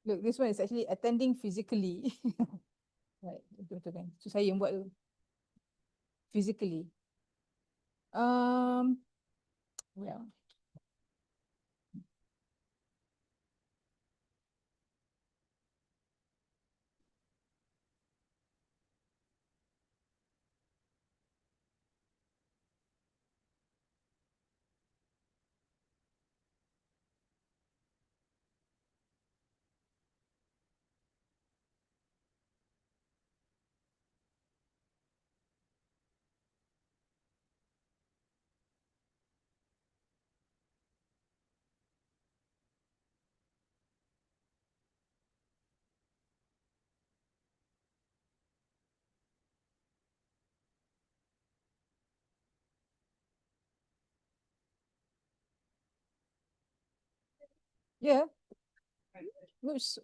Look, this one is actually attending physically. Right, betul kan. So saya yang buat tu. Physically. Well.
Yeah. Mus-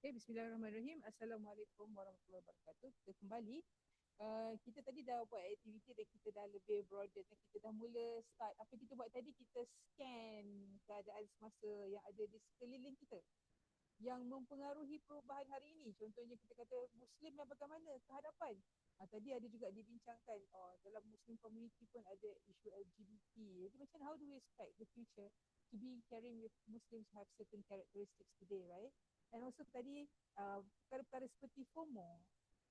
Okay, Bismillahirrahmanirrahim. Assalamualaikum warahmatullahi wabarakatuh. Kita kembali. Kita tadi dah buat aktiviti dan kita dah lebih broaden dan kita dah mula start. Apa kita buat tadi, kita scan keadaan semasa yang ada di sekeliling kita yang mempengaruhi perubahan hari ini. Contohnya kita kata Muslim yang bagaimana kehadapan. Tadi ada juga dibincangkan dalam Muslim community pun ada isu LGBT. Jadi macam how do we expect the future to be carrying with Muslims have certain characteristics today, right? And also tadi perkara-perkara seperti FOMO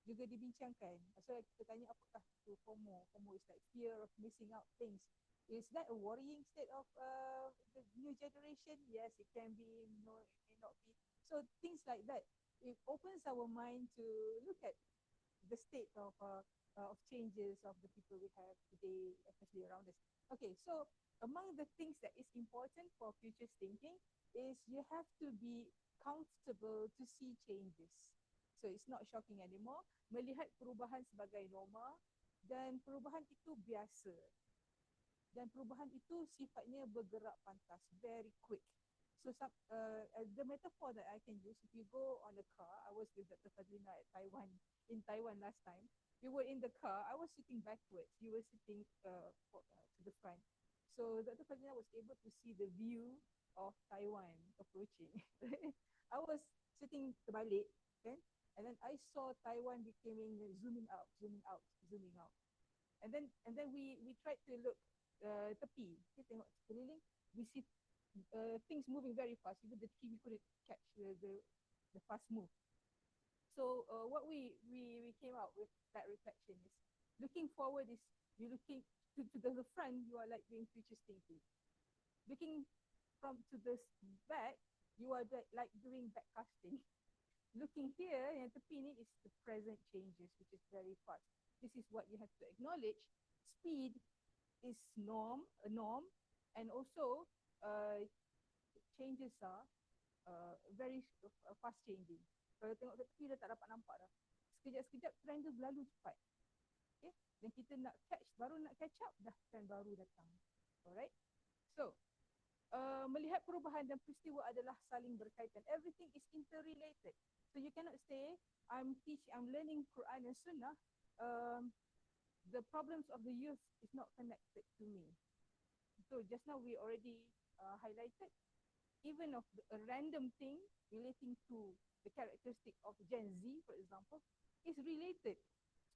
juga dibincangkan. So kita tanya apakah itu FOMO? FOMO is like fear of missing out things. Is that a worrying state of the new generation? Yes, it can be. No, it may not be. So things like that, it opens our mind to look at the state of changes of the people we have today, especially around us. Okay, so among the things that is important for futures thinking is you have to be comfortable to see changes. So it's not shocking anymore. Melihat perubahan sebagai norma dan perubahan itu biasa. Dan perubahan itu sifatnya bergerak pantas, very quick. So the metaphor that I can use, if you go on the car, I was with Dr. Fadlina at in Taiwan last time. We were in the car, I was sitting backwards, you were sitting to the front. So Dr. Fadlina was able to see the view of Taiwan approaching. I was sitting terbalik, kan? And then I saw Taiwan becoming zooming out, zooming out, zooming out. And then we tried to look tepi, kita tengok sekeliling, we see things moving very fast. Even the tree, we couldn't catch the fast move. So what we came out with that reflection is looking forward is you looking to the front, you are like doing futures thinking. Looking to the back, you are like doing backcasting. Looking here, yang tepi ni is the present changes, which is very fast. This is what you have to acknowledge. Speed is a norm, and also changes are very fast changing. Kalau tengok ke tepi dah tak dapat nampak dah. Sekejap-sekejap trend tu berlalu cepat. Okay? Dan kita baru nak catch up, dah trend baru datang. Alright? So, melihat perubahan dan peristiwa adalah saling berkaitan. Everything is interrelated. So you cannot say, I'm learning Quran and Sunnah, the problems of the youth is not connected to me. So just now we already highlighted, even of a random thing relating to the characteristic of Gen Z, for example, is related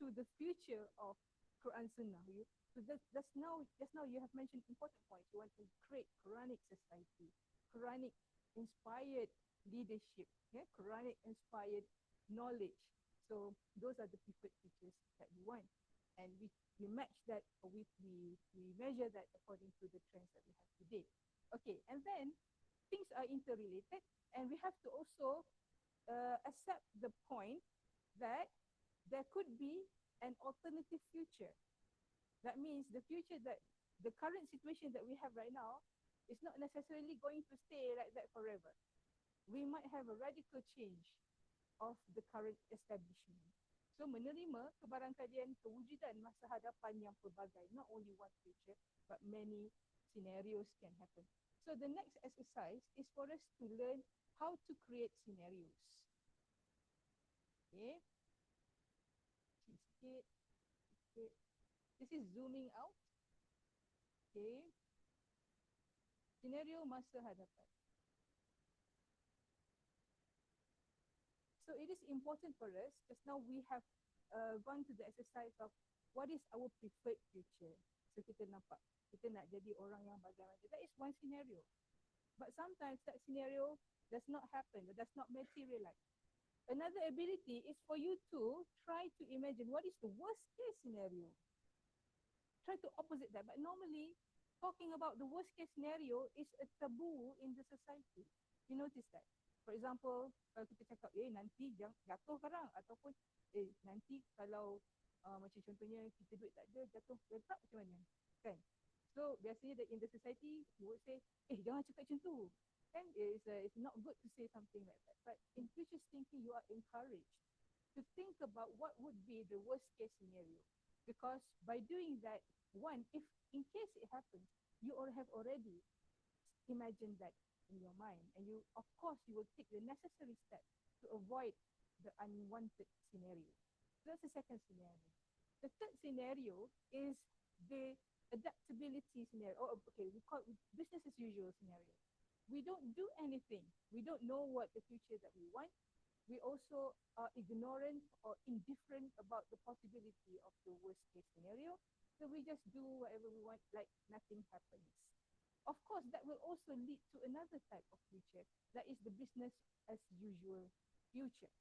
to the future of Quran Sunnah. So just now you have mentioned important points. You want to create Quranic society, Quranic inspired leadership, Quranic inspired knowledge. So those are the preferred features that we want. And we match that, or we measure that according to the trends that we have today. Okay, and then things are interrelated, and we have to also accept the point that there could be an alternative future. That means the future that the current situation that we have right now is not necessarily going to stay like that forever. We might have a radical change of the current establishment. So menerima kebarangkalian kewujudan masa hadapan yang pelbagai, not only one future, but many scenarios can happen. So the next exercise is for us to learn how to create scenarios. Okay. Sikit. This is zooming out. Okay. Scenario masa hadapan. So it is important for us, because now we have gone to the exercise of what is our preferred future. So kita nampak, kita nak jadi orang yang bagaimana. That is one scenario. But sometimes that scenario does not happen, does not materialize. Another ability is for you to try to imagine what is the worst case scenario. Try to opposite that. But normally, talking about the worst case scenario is a taboo in the society. You notice that? For example, kalau kita cakap, nanti jatuh sekarang, ataupun nanti kalau macam contohnya kita duit tak ada, jatuh letak macam mana, kan? So biasanya in the society, you would say, jangan cakap macam tu. And it's not good to say something like that. But in futures thinking, you are encouraged to think about what would be the worst case scenario. Because by doing that, one, if in case it happens, you all have already imagined that in your mind. And you, of course, you will take the necessary steps to avoid the unwanted scenario. That's the second scenario. The third scenario is the adaptability scenario. Oh, okay, we call it business as usual scenario. We don't do anything. We don't know what the future that we want. We also are ignorant or indifferent about the possibility of the worst case scenario. So we just do whatever we want, like nothing happens. Of course, that will also lead to another type of future. That is the business as usual future.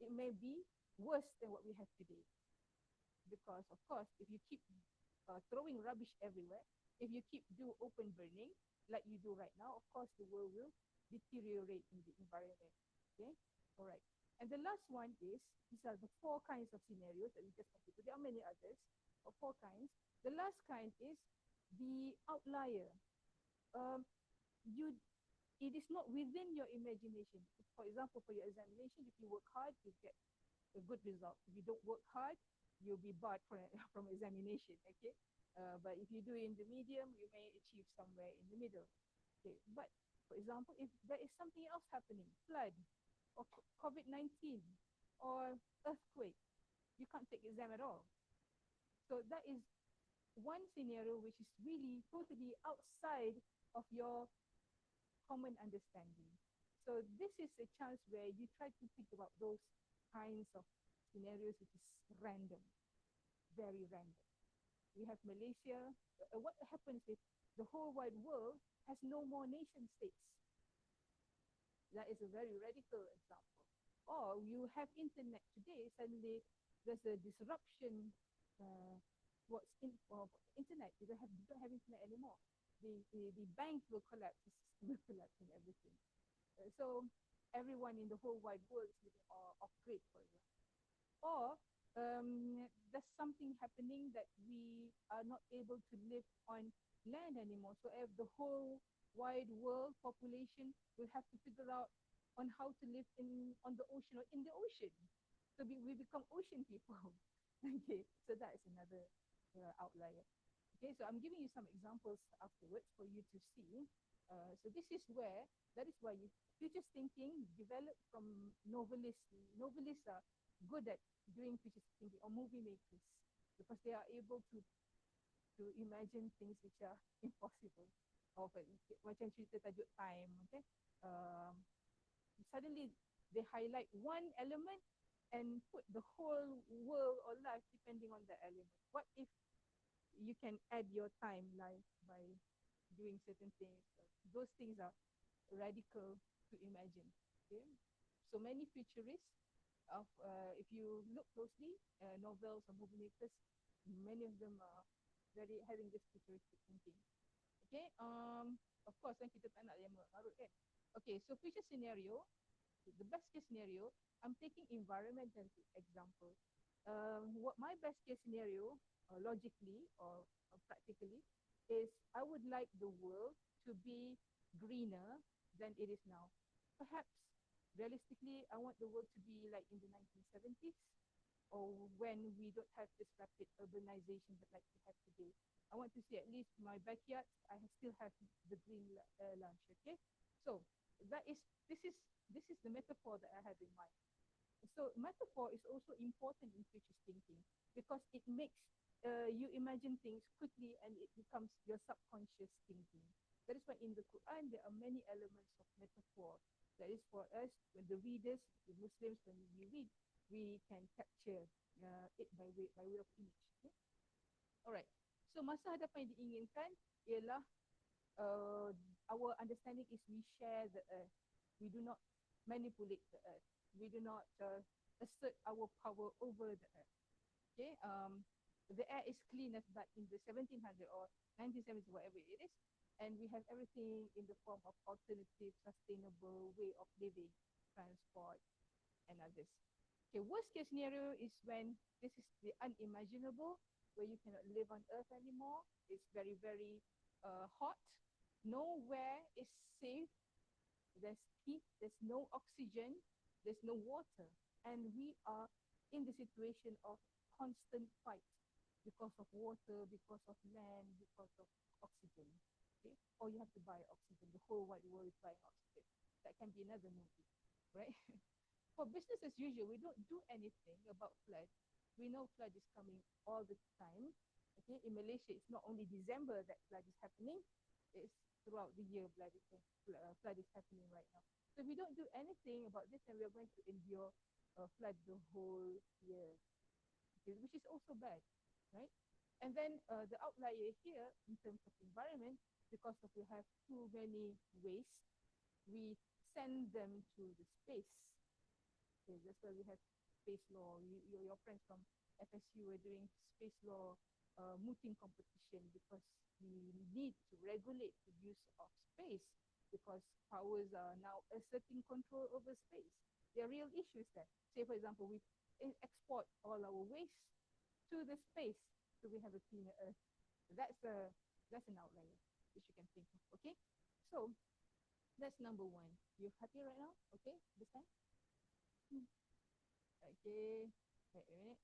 It may be worse than what we have today. Because, of course, if you keep throwing rubbish everywhere, if you keep do open burning, like you do right now, of course, the world will deteriorate in the environment. Okay? All right. And the last one is, these are the four kinds of scenarios that we just considered. There are many others, of four kinds. The last kind is the outlier. You, it is not within your imagination. For example, for your examination, if you work hard, you get a good result. If you don't work hard, you'll be barred from examination. Okay, but if you do in the medium, you may achieve somewhere in the middle. Okay, but for example, if there is something else happening, flood, or COVID-19, or earthquake, you can't take exam at all. So that is one scenario which is really totally outside of your common understanding. So this is a chance where you try to think about those kinds of scenarios which is random, very random. We have Malaysia. What happens if the whole wide world has no more nation states? That is a very radical example. Or you have internet today, suddenly there's a disruption. What's in internet? You don't have internet anymore. The bank will collapse, the system will collapse and everything. So everyone in the whole wide world is living off grid, for example. Or there's something happening that we are not able to live on land anymore. So if the whole wide world population will have to figure out on how to live on the ocean or in the ocean. So we become ocean people. Okay, so that is another outlier. Okay, so I'm giving you some examples afterwards for you to see. So this is where, that is why futures thinking developed from novelists. Novelists are good at doing futures thinking, or movie makers, because they are able to imagine things which are impossible. Or macam cerita tajuk Time, okay? Suddenly they highlight one element and put the whole world or life depending on the element. What if you can add your timeline by doing certain things? Those things are radical to imagine. Okay? So many futurists of if you look closely, novels or movie makers, many of them are very having this futuristic thinking. Okay, of course kan kita tak nak yang marut kan. Okay, so future scenario, the best case scenario, I'm taking environment as an example. What my best case scenario, logically or practically, is I would like the world to be greener than it is now. Perhaps realistically, I want the world to be like in the 1970s, or when we don't have this rapid urbanization that like we have today. I want to see at least my backyard, I still have the green lunch. Okay, so this is the metaphor that I have in mind. So metaphor is also important in future thinking because it makes you imagine things quickly and it becomes your subconscious thinking. That is why in the Quran there are many elements of metaphor. That is for us, when the readers, the Muslims, when we read, we can capture it by way of image. Okay? Alright. So masa hadapan yang diinginkan ialah our understanding is we share the earth. We do not manipulate the earth. We do not assert our power over the earth. Okay, the air is clean as that in the 1700 or 1970s, whatever it is, and we have everything in the form of alternative, sustainable way of living, transport, and others. Okay, worst case scenario is when this is the unimaginable, where you cannot live on Earth anymore. It's very, very hot. Nowhere is safe there's heat, there's no oxygen, there's no water, and we are in the situation of constant fight because of water, because of land, because of oxygen. Okay? Or you have to buy oxygen. The whole wide world is buying oxygen. That can be another movie, right? For business as usual, we don't do anything about flood. We know flood is coming all the time. Okay, in Malaysia, it's not only December that flood is happening; it's throughout the year. Flood is happening right now. So if we don't do anything about this, then we are going to endure flood the whole year, okay, which is also bad, right? And then the outlier here in terms of environment, because of we have too many waste, we send them to the space. Okay, that's why we have space law. Your friends from FSU were doing space law mooting competition because we need to regulate the use of space because powers are now asserting control over space. There are real issues there. Say, for example, we export all our waste to the space so we have a cleaner earth. That's an outlier which you can think of. Okay, so that's number one. You happy right now? Okay, this time. Okay, wait a minute.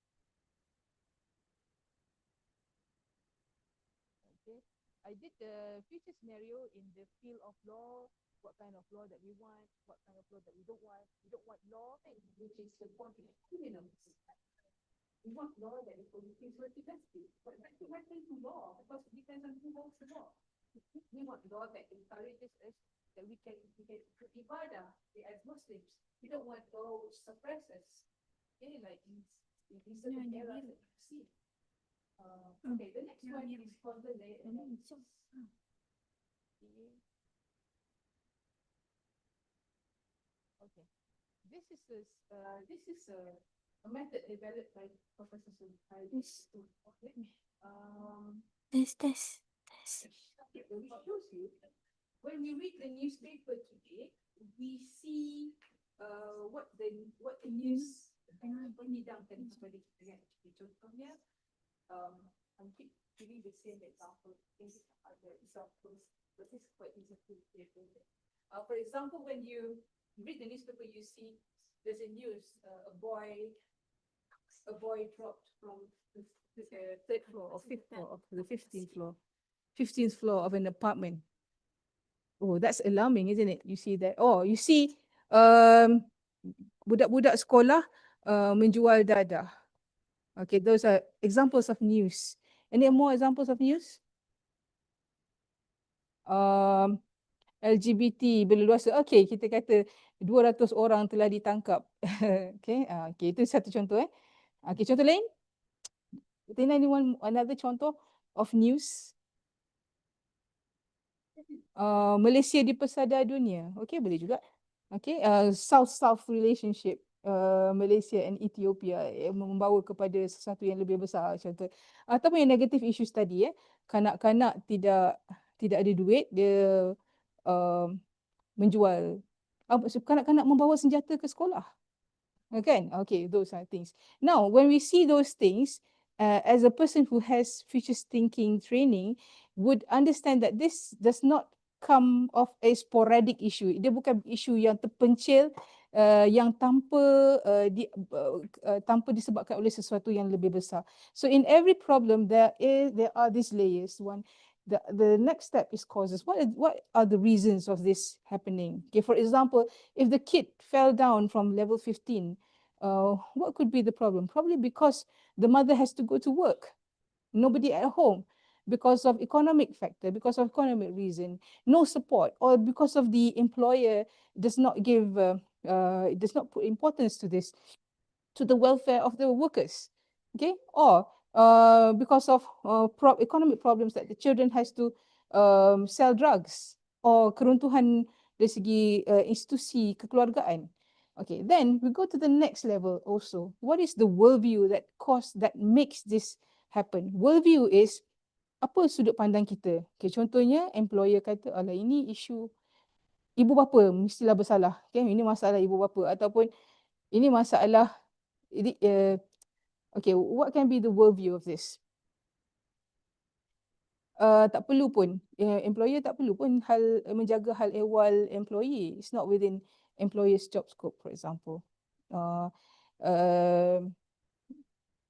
Okay, I did the future scenario in the field of law. What kind of law that we want? What kind of law that we don't want? We don't want law which is supporting criminals. We want law that is policies for justice. But that can happen to law because it depends on who holds the law. We want law that encourages us that we can ibadah as Muslims. We don't want law which suppresses. Okay, like in certain areas that you see. Okay, the next one is called the layer analysis. Okay, this is a method developed by Professor Sultan.
Test.
Okay, which shows you when we read the newspaper today, we see what the news menyidangkan kepada kita kan. Contohnya, I keep giving the same example. I think other examples, but this is quite easy to relate. For example, when you read the newspaper, you see there's a news, a boy dropped from the third floor or fifth floor of the 15th floor. 15th floor of an apartment. Oh, that's alarming, isn't it? You see that. Oh, you see budak-budak sekolah menjual dadah. Okay, those are examples of news. Any more examples of news? LGBT berleluasa. Okay, kita kata 200 orang telah ditangkap. Okay, okay, itu satu contoh. Okay, contoh lain? Anyone another contoh of news? Malaysia dipersadar dunia. Okay, boleh juga. Okay, South-South relationship Malaysia and Ethiopia membawa kepada sesuatu yang lebih besar contoh. Ataupun yang negative issues tadi kanak-kanak tidak ada duit, dia menjual. Kanak-kanak membawa senjata ke sekolah. Okay, okay, those are things. Now, when we see those things, as a person who has futures thinking training, would understand that this does not come of a sporadic issue. Dia bukan isu yang terpencil, yang tanpa disebabkan oleh sesuatu yang lebih besar. So in every problem there are these layers. The next step is causes. What are the reasons of this happening? Okay, for example, if the kid fell down from level 15, what could be the problem? Probably because the mother has to go to work, nobody at home, because of economic factor, because of economic reason, no support, or because of the employer does not put importance to this, to the welfare of the workers. Okay, or because of economic problems that the children has to sell drugs, or keruntuhan dari segi institusi kekeluargaan. Okay, then we go to the next level also. What is the worldview that makes this happen? Worldview is apa sudut pandang kita. Okay, contohnya employer kata, alah ini isu ibu bapa mestilah bersalah. Okay, ini masalah ibu bapa. Ataupun ini masalah, okay, what can be the worldview of this? tak perlu pun, employer tak perlu pun menjaga hal ehwal employee. It's not within employer's job scope, for example. Uh, uh,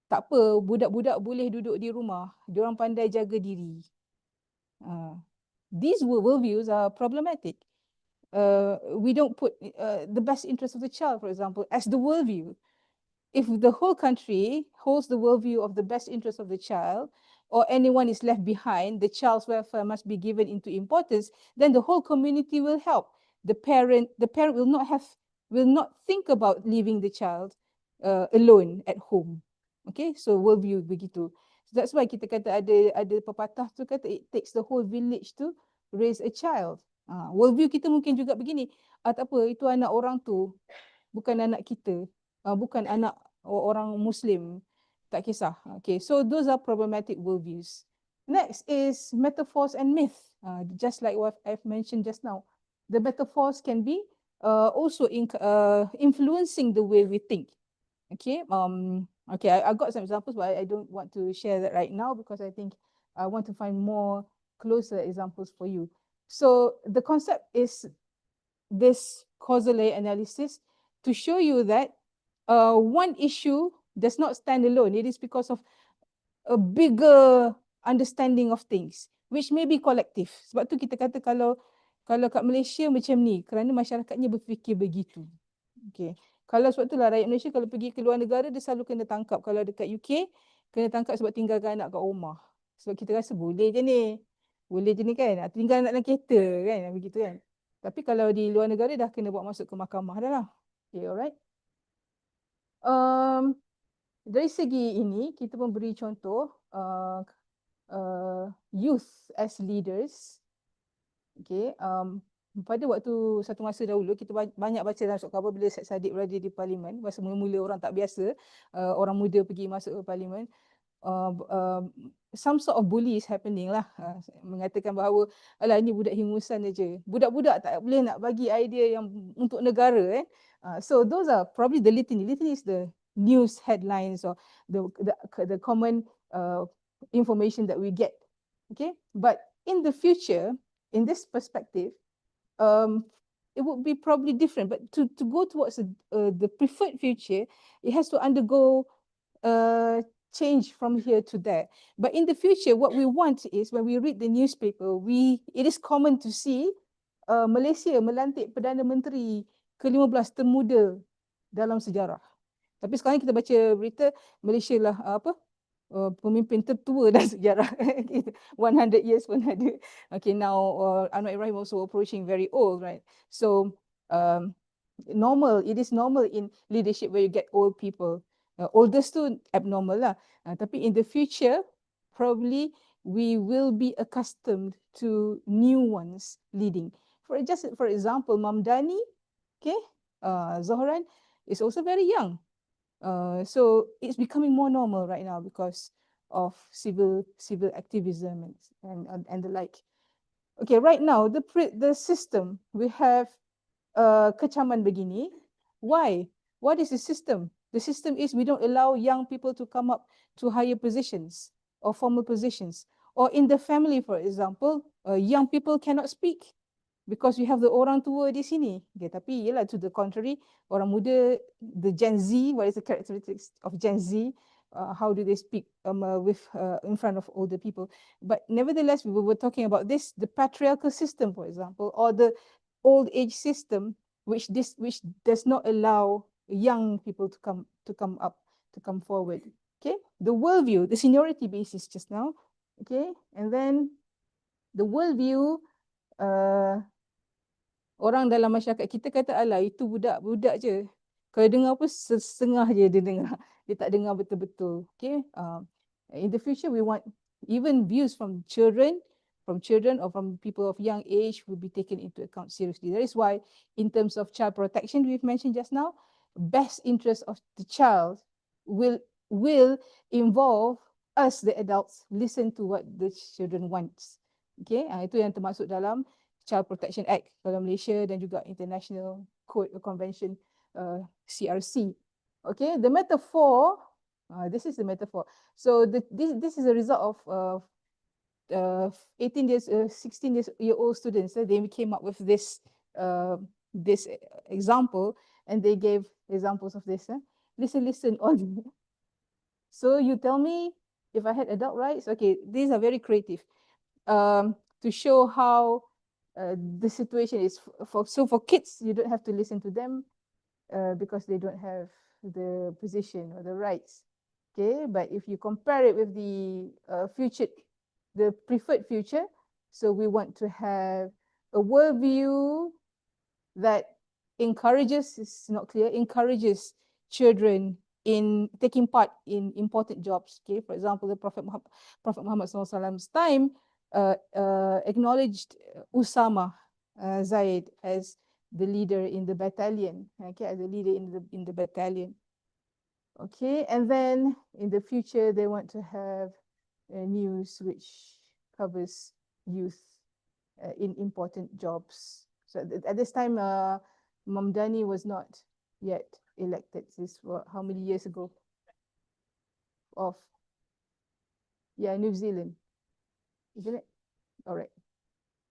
tak apa, budak-budak boleh duduk di rumah, diorang pandai jaga diri. These worldviews are problematic. We don't put the best interest of the child, for example, as the worldview. If the whole country holds the worldview of the best interest of the child, or anyone is left behind, the child's welfare must be given into importance, then the whole community will help. The parent will not think about leaving the child alone at home. Okay, so worldview begitu. So that's why kita kata ada pepatah tu kata it takes the whole village to raise a child. Worldview kita mungkin juga begini, tak apa, itu anak orang tu, bukan anak kita, bukan anak orang Muslim, tak kisah. Okay, so those are problematic worldviews. Next is metaphors and myth. Just like what I've mentioned just now, the metaphors can be also influencing the way we think. Okay, I got some examples, but I don't want to share that right now because I think I want to find more closer examples for you. So the concept is this causal analysis to show you that one issue does not stand alone. It is because of a bigger understanding of things, which may be collective. Sebab tu kita kata kalau kat Malaysia macam ni, kerana masyarakatnya berfikir begitu. Okay. Kalau sebab itulah rakyat Malaysia kalau pergi ke luar negara, dia selalu kena tangkap. Kalau dekat UK, kena tangkap sebab tinggalkan anak kat rumah. Sebab kita rasa boleh je ni. Boleh je ni kan. Tinggal anak dalam kereta kan. Begitu kan. Tapi kalau di luar negara dah kena bawa masuk ke mahkamah dah lah. Okay, alright. Dari segi ini, kita memberi contoh youth as leaders. Okay, pada waktu satu masa dahulu kita banyak baca dalam surat khabar bila Syed Saddiq berada di parlimen. Masa mula-mula orang tak biasa, orang muda pergi masuk ke parlimen. Some sort of bully is happening lah. Mengatakan bahawa alah ini budak hingusan aja. Budak-budak tak boleh nak bagi idea yang untuk negara. So those are probably the litany. Litany is the news headlines or the common information that we get. Okay, but in the future, in this perspective, it would be probably different. But to go towards the preferred future, it has to undergo change from here to there. But in the future, what we want is when we read the newspaper, it is common to see Malaysia melantik Perdana Menteri ke-15 termuda dalam sejarah. Tapi sekarang kita baca berita Malaysia lah pemimpin tertua dalam sejarah. 100 years pun ada. Okay, now Anwar Ibrahim also approaching very old, right? So it is normal in leadership where you get old people. Oldest tu abnormal lah. Tapi in the future, probably we will be accustomed to new ones leading. For example, Mamdani, okay, Zohran is also very young. So it's becoming more normal right now because of civil activism and the like. Okay, right now the system we have kecaman begini. Why? What is the system? The system is we don't allow young people to come up to higher positions or formal positions. Or in the family, for example, young people cannot speak because we have the orang tua di sini. Okay, tapi yelah, to the contrary, orang muda, the Gen Z, what is the characteristics of Gen Z? How do they speak in front of older people? But nevertheless, we were talking about this, the patriarchal system, for example, or the old age system, which does not allow young people to come forward. Okay, the worldview, the seniority basis just now. Okay, and then the worldview, orang dalam masyarakat kita kata alah itu budak-budak je. Kalau dengar apa setengah je dia dengar. Dia tak dengar betul-betul. Okay. In the future we want even views from children or from people of young age will be taken into account seriously. That is why in terms of child protection we've mentioned just now, best interest of the child will involve us the adults listen to what the children wants. Okay, itu yang termasuk dalam Child Protection Act dalam Malaysia dan juga International Code or Convention CRC. Okay, the metaphor, this is the metaphor. So this is a result of 18 years, 16-year-old students, they came up with this example, and they gave examples of this. Listen, all. So you tell me if I had adult rights. Okay, these are very creative. To show how the situation is for kids, you don't have to listen to them because they don't have the position or the rights. Okay, but if you compare it with the the preferred future, so we want to have a worldview that encourages, is not clear, encourages children in taking part in important jobs. Okay, for example, the Prophet Muhammad SAW's time acknowledged Usama Zaid as the leader in the battalion. Okay, as the leader in the battalion. Okay, and then in the future they want to have news which covers youth in important jobs. So at this time, Mamdani was not yet elected. This was how many years ago? Of New Zealand, isn't it? All right.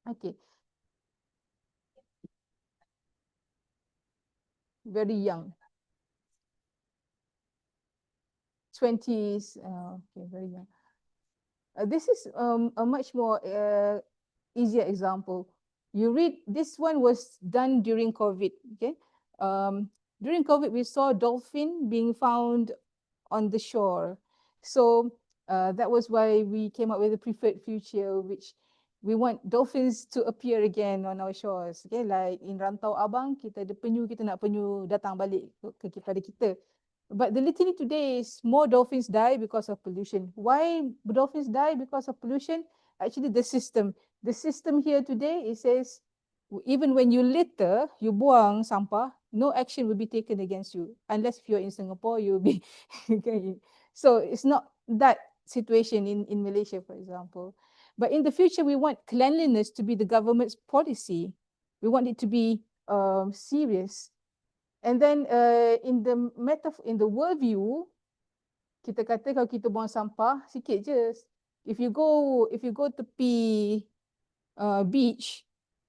Okay. Very young. 20s. Okay, very young. This is a much more easier example. You read, this one was done during COVID. Okay. During COVID, we saw dolphin being found on the shore. So that was why we came up with the preferred future, which we want dolphins to appear again on our shores. Okay, like in Rantau Abang, kita ada penyu, kita nak penyu datang balik kepada kita. But the litany today is more dolphins die because of pollution. Why dolphins die because of pollution? Actually, the system. The system here today, it says, even when you litter, you buang sampah, no action will be taken against you. Unless if you're in Singapore, you'll be. So it's not that situation in Malaysia, for example. But in the future, we want cleanliness to be the government's policy. We want it to be serious. And then in the worldview, kita kata kalau kita buang sampah sikit je. If you go tepi beach,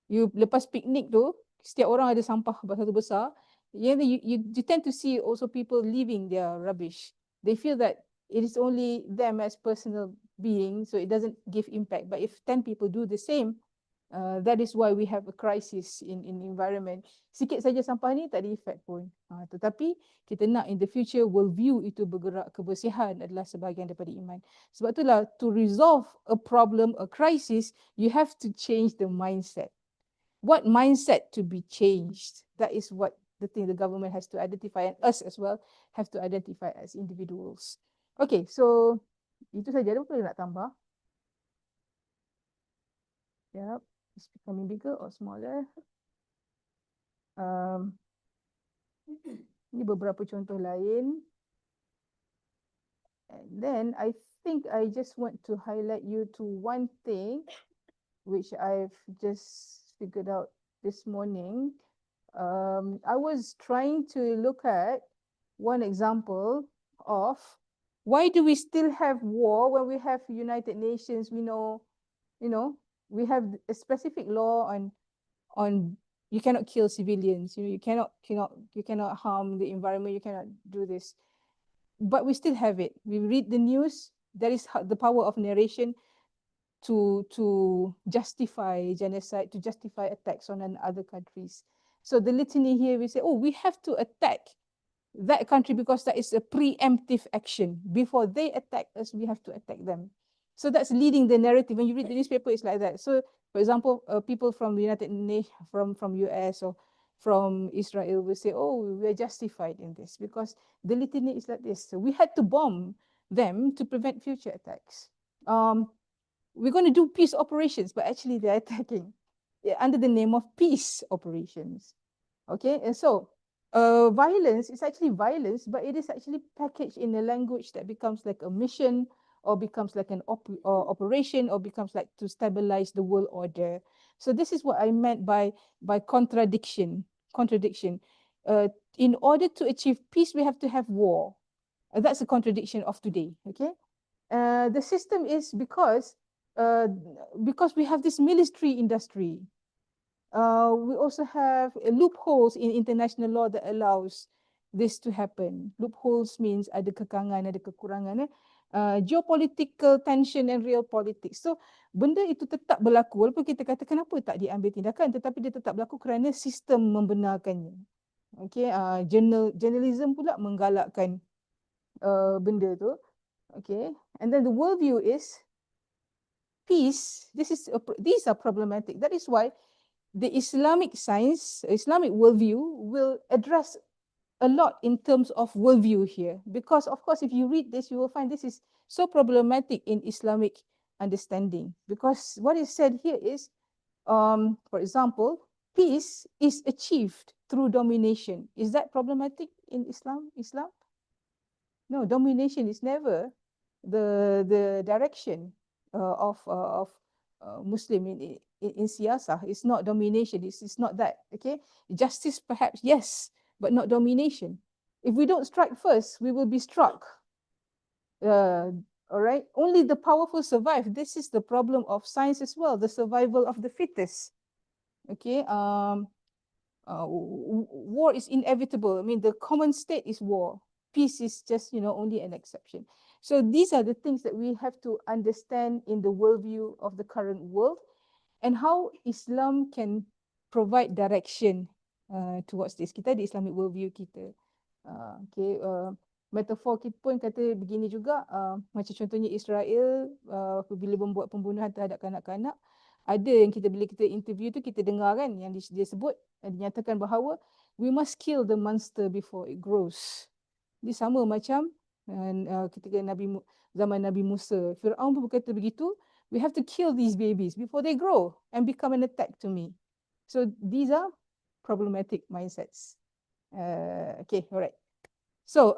you lepas piknik tu, setiap orang ada sampah satu besar. You tend to see also people leaving their rubbish. They feel that it is only them as personal beings, so it doesn't give impact. But if 10 people do the same, that is why we have a crisis in environment. Sikit saja sampah ni tak ada effect pun. Tetapi kita nak in the future worldview itu bergerak, kebersihan adalah sebahagian daripada iman. Sebab itulah to resolve a problem, a crisis, you have to change the mindset. What mindset to be changed? That is what the thing the government has to identify, and us as well have to identify as individuals. Okay, so itu saja. Ada apa nak tambah? Yep. It's becoming bigger or smaller. Ini beberapa contoh lain. And then I think I just want to highlight you to one thing which I've just figured out this morning. I was trying to look at one example of why do we still have war when we have United Nations? We know, we have a specific law on you cannot kill civilians. You cannot harm the environment. You cannot do this, but we still have it. We read the news. That is the power of narration to justify genocide, to justify attacks on other countries. So the litany here, we say, oh, we have to attack that country because that is a preemptive action. Before they attack us, we have to attack them. So that's leading the narrative. When you read the newspaper, it's like that. So, for example, people from the United Nations, from US or from Israel will say, oh, we're justified in this because the litany is like this. So we had to bomb them to prevent future attacks. We're going to do peace operations, but actually they're attacking under the name of peace operations. Okay, and so violence is actually violence, but it is actually packaged in a language that becomes like a mission or becomes like an operation or becomes like to stabilize the world order. So this is what I meant by contradiction. In order to achieve peace, we have to have war. That's a contradiction of today, okay? The system is because because we have this military industry. We also have loopholes in international law that allows this to happen. Loopholes means ada kekangan, ada kekurangan. Geopolitical tension and real politics. So benda itu tetap berlaku walaupun kita kata kenapa tak diambil tindakan, tetapi dia tetap berlaku kerana sistem membenarkannya. Okay, journalism pula menggalakkan benda tu. Okay, and then the worldview is peace. These are problematic. That is why the Islamic science, Islamic worldview will address a lot in terms of worldview here. Because of course, if you read this, you will find this is so problematic in Islamic understanding. Because what is said here is, for example, peace is achieved through domination. Is that problematic in Islam? No, domination is never the direction of Muslim in siyasah. It's not domination. It's not that. Okay, justice perhaps yes, but not domination. If we don't strike first, we will be struck. All right. Only the powerful survive. This is the problem of science as well. The survival of the fittest. Okay. War is inevitable. I mean, the common state is war. Peace is just, only an exception. So these are the things that we have to understand in the worldview of the current world and how Islam can provide direction towards this. Kita ada Islamic worldview kita. Metafor kita pun kata begini juga, macam contohnya Israel bila membuat pembunuhan terhadap kanak-kanak, ada yang bila kita interview tu kita dengar kan yang dia sebut, dinyatakan bahawa we must kill the monster before it grows. Dia sama macam ketika zaman Nabi Musa, Firaun pun berkata begitu, we have to kill these babies before they grow and become an attack to me. So these are problematic mindsets. Okay, all right. So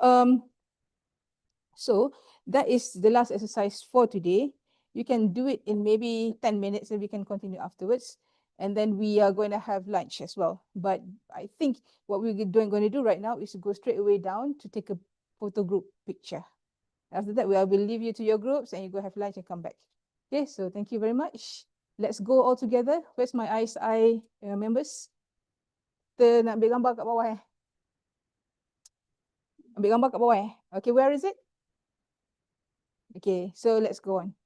that is the last exercise for today. You can do it in maybe 10 minutes and we can continue afterwards. And then we are going to have lunch as well. But I think what we're going to do right now is to go straight away down to take a photo group picture. After that, I will leave you to your groups and you go have lunch and come back. Okay, so thank you very much. Let's go all together. Where's my ISI members? Kita nak ambil gambar kat bawah Ambil gambar kat bawah Okay, where is it? Okay, so let's go on.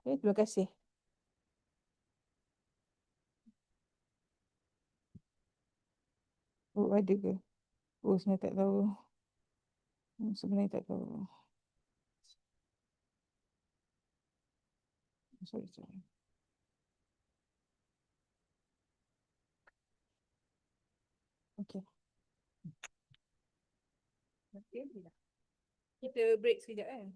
Okay, terima kasih. Oh, ada ke? Oh, sebenarnya tak tahu. Sebenarnya tak tahu. Sorry. Okay. Okay, kita break sekejap kan?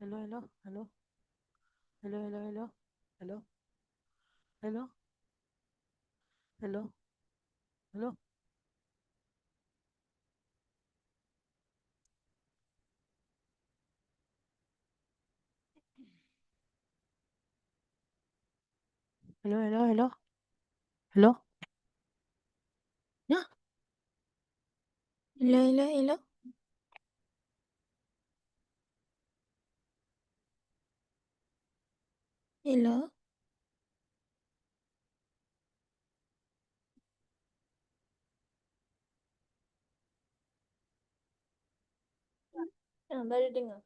hello, hello, hello, hello, hello, hello, hello, hello, hello, hello. Hello, hello, hello, hello. Ya,
Hello, hello, hello. Hello. Baru dengar.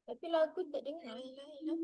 Tapi lagu tak dengar. Hello, hello.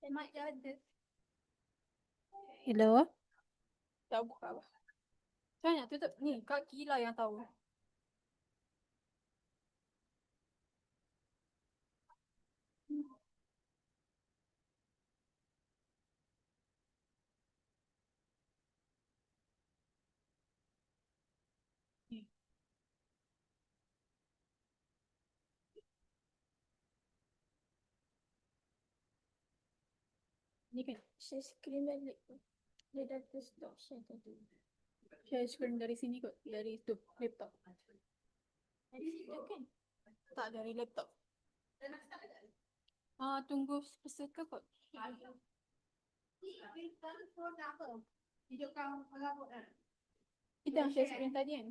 Mic dah ada. Hello? Tak buka apa? Saya nak tutup ni, Kak Kila yang tahu. Ni kan?
Share screen balik. Dia dah stop share tadi.
Share screen dari sini kot, dari tu, laptop.
Dari situ kan?
Tak dari laptop. Tunggu peserta kot. Kita yang share screen tadi kan?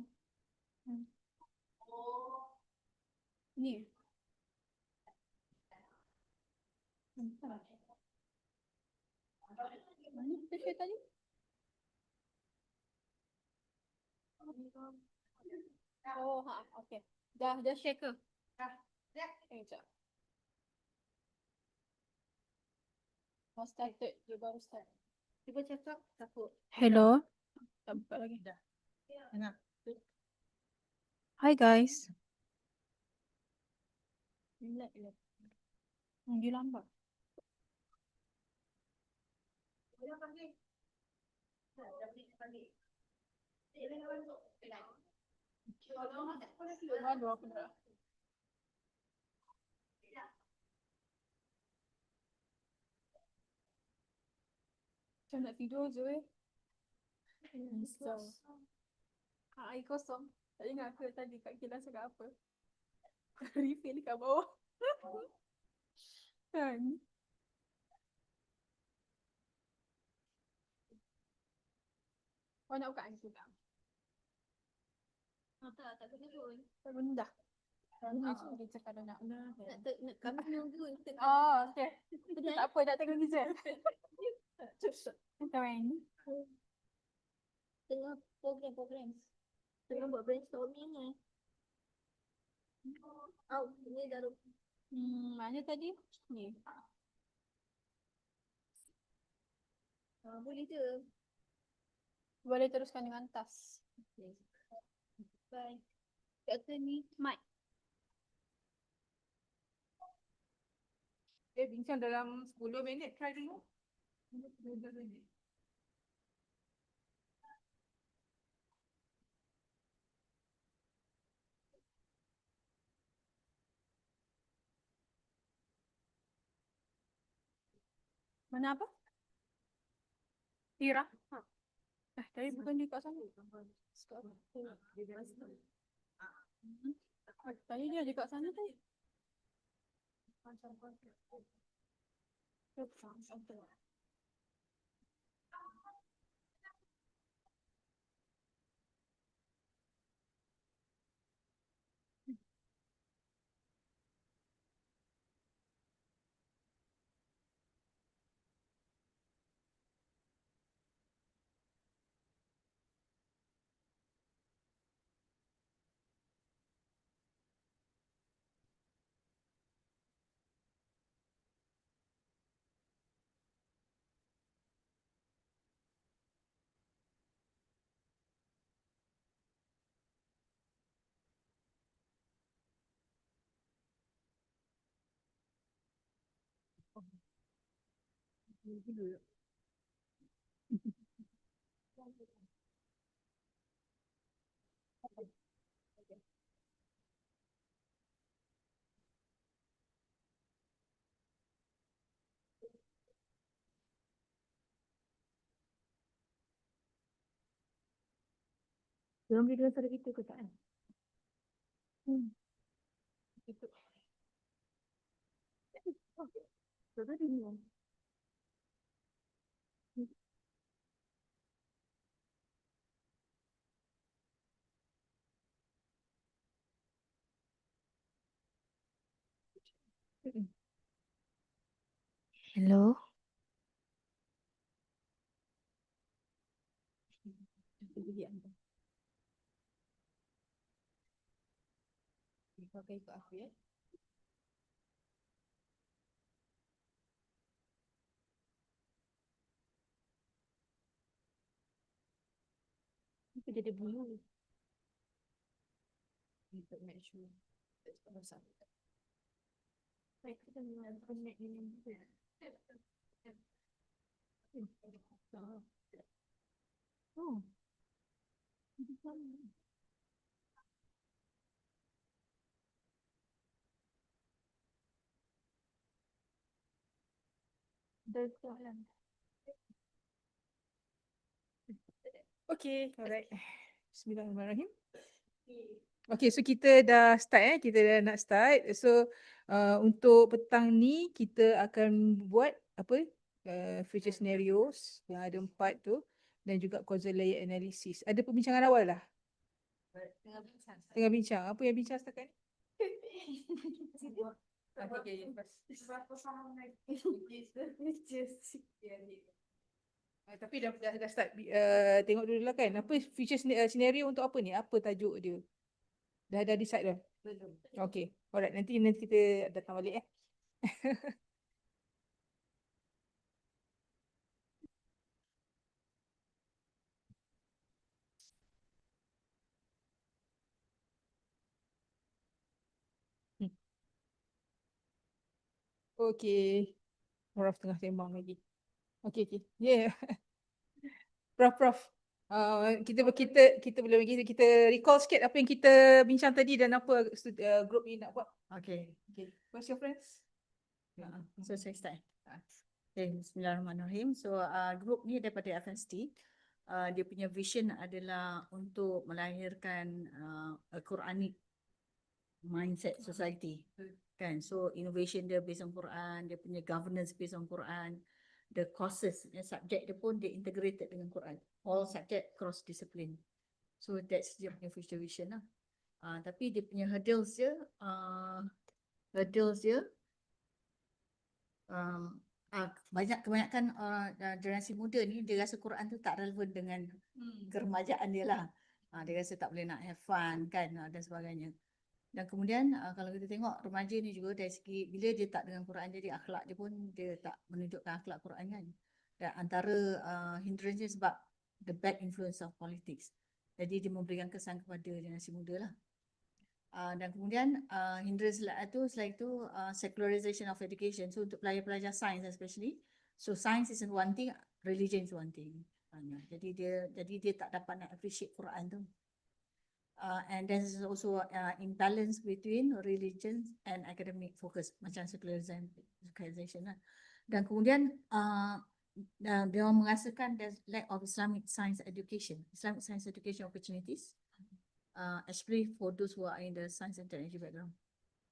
Ni. Mana kita share tadi? Oh, okay. Dah share ke? Dah. Sekejap. Dah started, dia baru start.
Cuba cakap takut.
Hello? Tak buka lagi. Dah.
Dengar.
Hi guys.
Lambat.
Dia lambat. Malu aku nak. Macam nak tidur je weh. Air kosong. Tak ingat ke tadi Kak Kila cakap apa? Refill kat bawah. Kan? Kau nak buka air juga?
Tak kena pun.
Tak guna dah. Dia cakap dah nak.
Nak kami nunggu.
Oh, okay. Tak apa, nak tengok result. Entah main.
Tengah program. Tengah buat brainstorming ni. Ini dah
Mana tadi? Ni.
boleh je.
Boleh teruskan dengan tas.
Okay. Bye. Kata ni mic.
Bincang dalam 10 minit, try dulu. 12 minit.
Mana apa? Tira? Tadi bukan di kat sana. Tadi dia di kat sana tadi.
Belum boleh dengar suara kita ke tak?
Itu.
Suara dia ni.
Hello.
Kau akan ikut aku ya.
Kenapa jadi blue? Untuk make sure. Baik, kita nak connect dengan blue. Oh. Dah soalan.
Okay, alright. Bismillahirrahmanirrahim. Okay, so kita dah start kita dah nak start. So untuk petang ni kita akan buat apa? Future scenarios yang ada 4 tu dan juga causal layer analysis. Ada perbincangan awal lah. Tengah bincang. Apa yang bincang setakat ni? Okay, lepas. Tapi dah start tengok dulu lah kan. Apa future scenario untuk apa ni? Apa tajuk dia? Dah decide dah? Belum. Okay. Alright. Nanti kita datang balik Okay. Prof tengah sembang lagi. Okay. Yeah. Prof. Kita boleh kita recall sikit apa yang kita bincang tadi dan apa group ni nak buat.
Okay.
What's your friends?
So saya start. Okay, Bismillahirrahmanirrahim. So group ni daripada FST. Dia punya vision adalah untuk melahirkan a Quranic mindset society. Kan? So innovation dia based on Quran, dia punya governance based on Quran, the courses, subject dia pun dia integrated dengan Quran. All subject cross discipline. So that's dia punya future vision lah. Tapi dia punya hurdles dia kebanyakan generasi muda ni dia rasa Quran tu tak relevan dengan keremajaan dia lah. Dia rasa tak boleh nak have fun kan dan sebagainya. Dan kemudian kalau kita tengok remaja ni juga dari segi bila dia tak dengan Quran jadi akhlak dia pun dia tak menunjukkan akhlak Quran kan. Dan antara hindrance dia sebab the bad influence of politics. Jadi dia memberikan kesan kepada generasi muda lah. Dan kemudian hindrance selain itu secularization of education. So untuk pelajar-pelajar sains especially, so science is one thing, religion is one thing. Jadi dia tak dapat nak appreciate Quran tu. And there's also imbalance between religion and academic focus macam secularization lah. Dan kemudian dia orang merasakan there's lack of Islamic science education opportunities, especially for those who are in the science and technology background.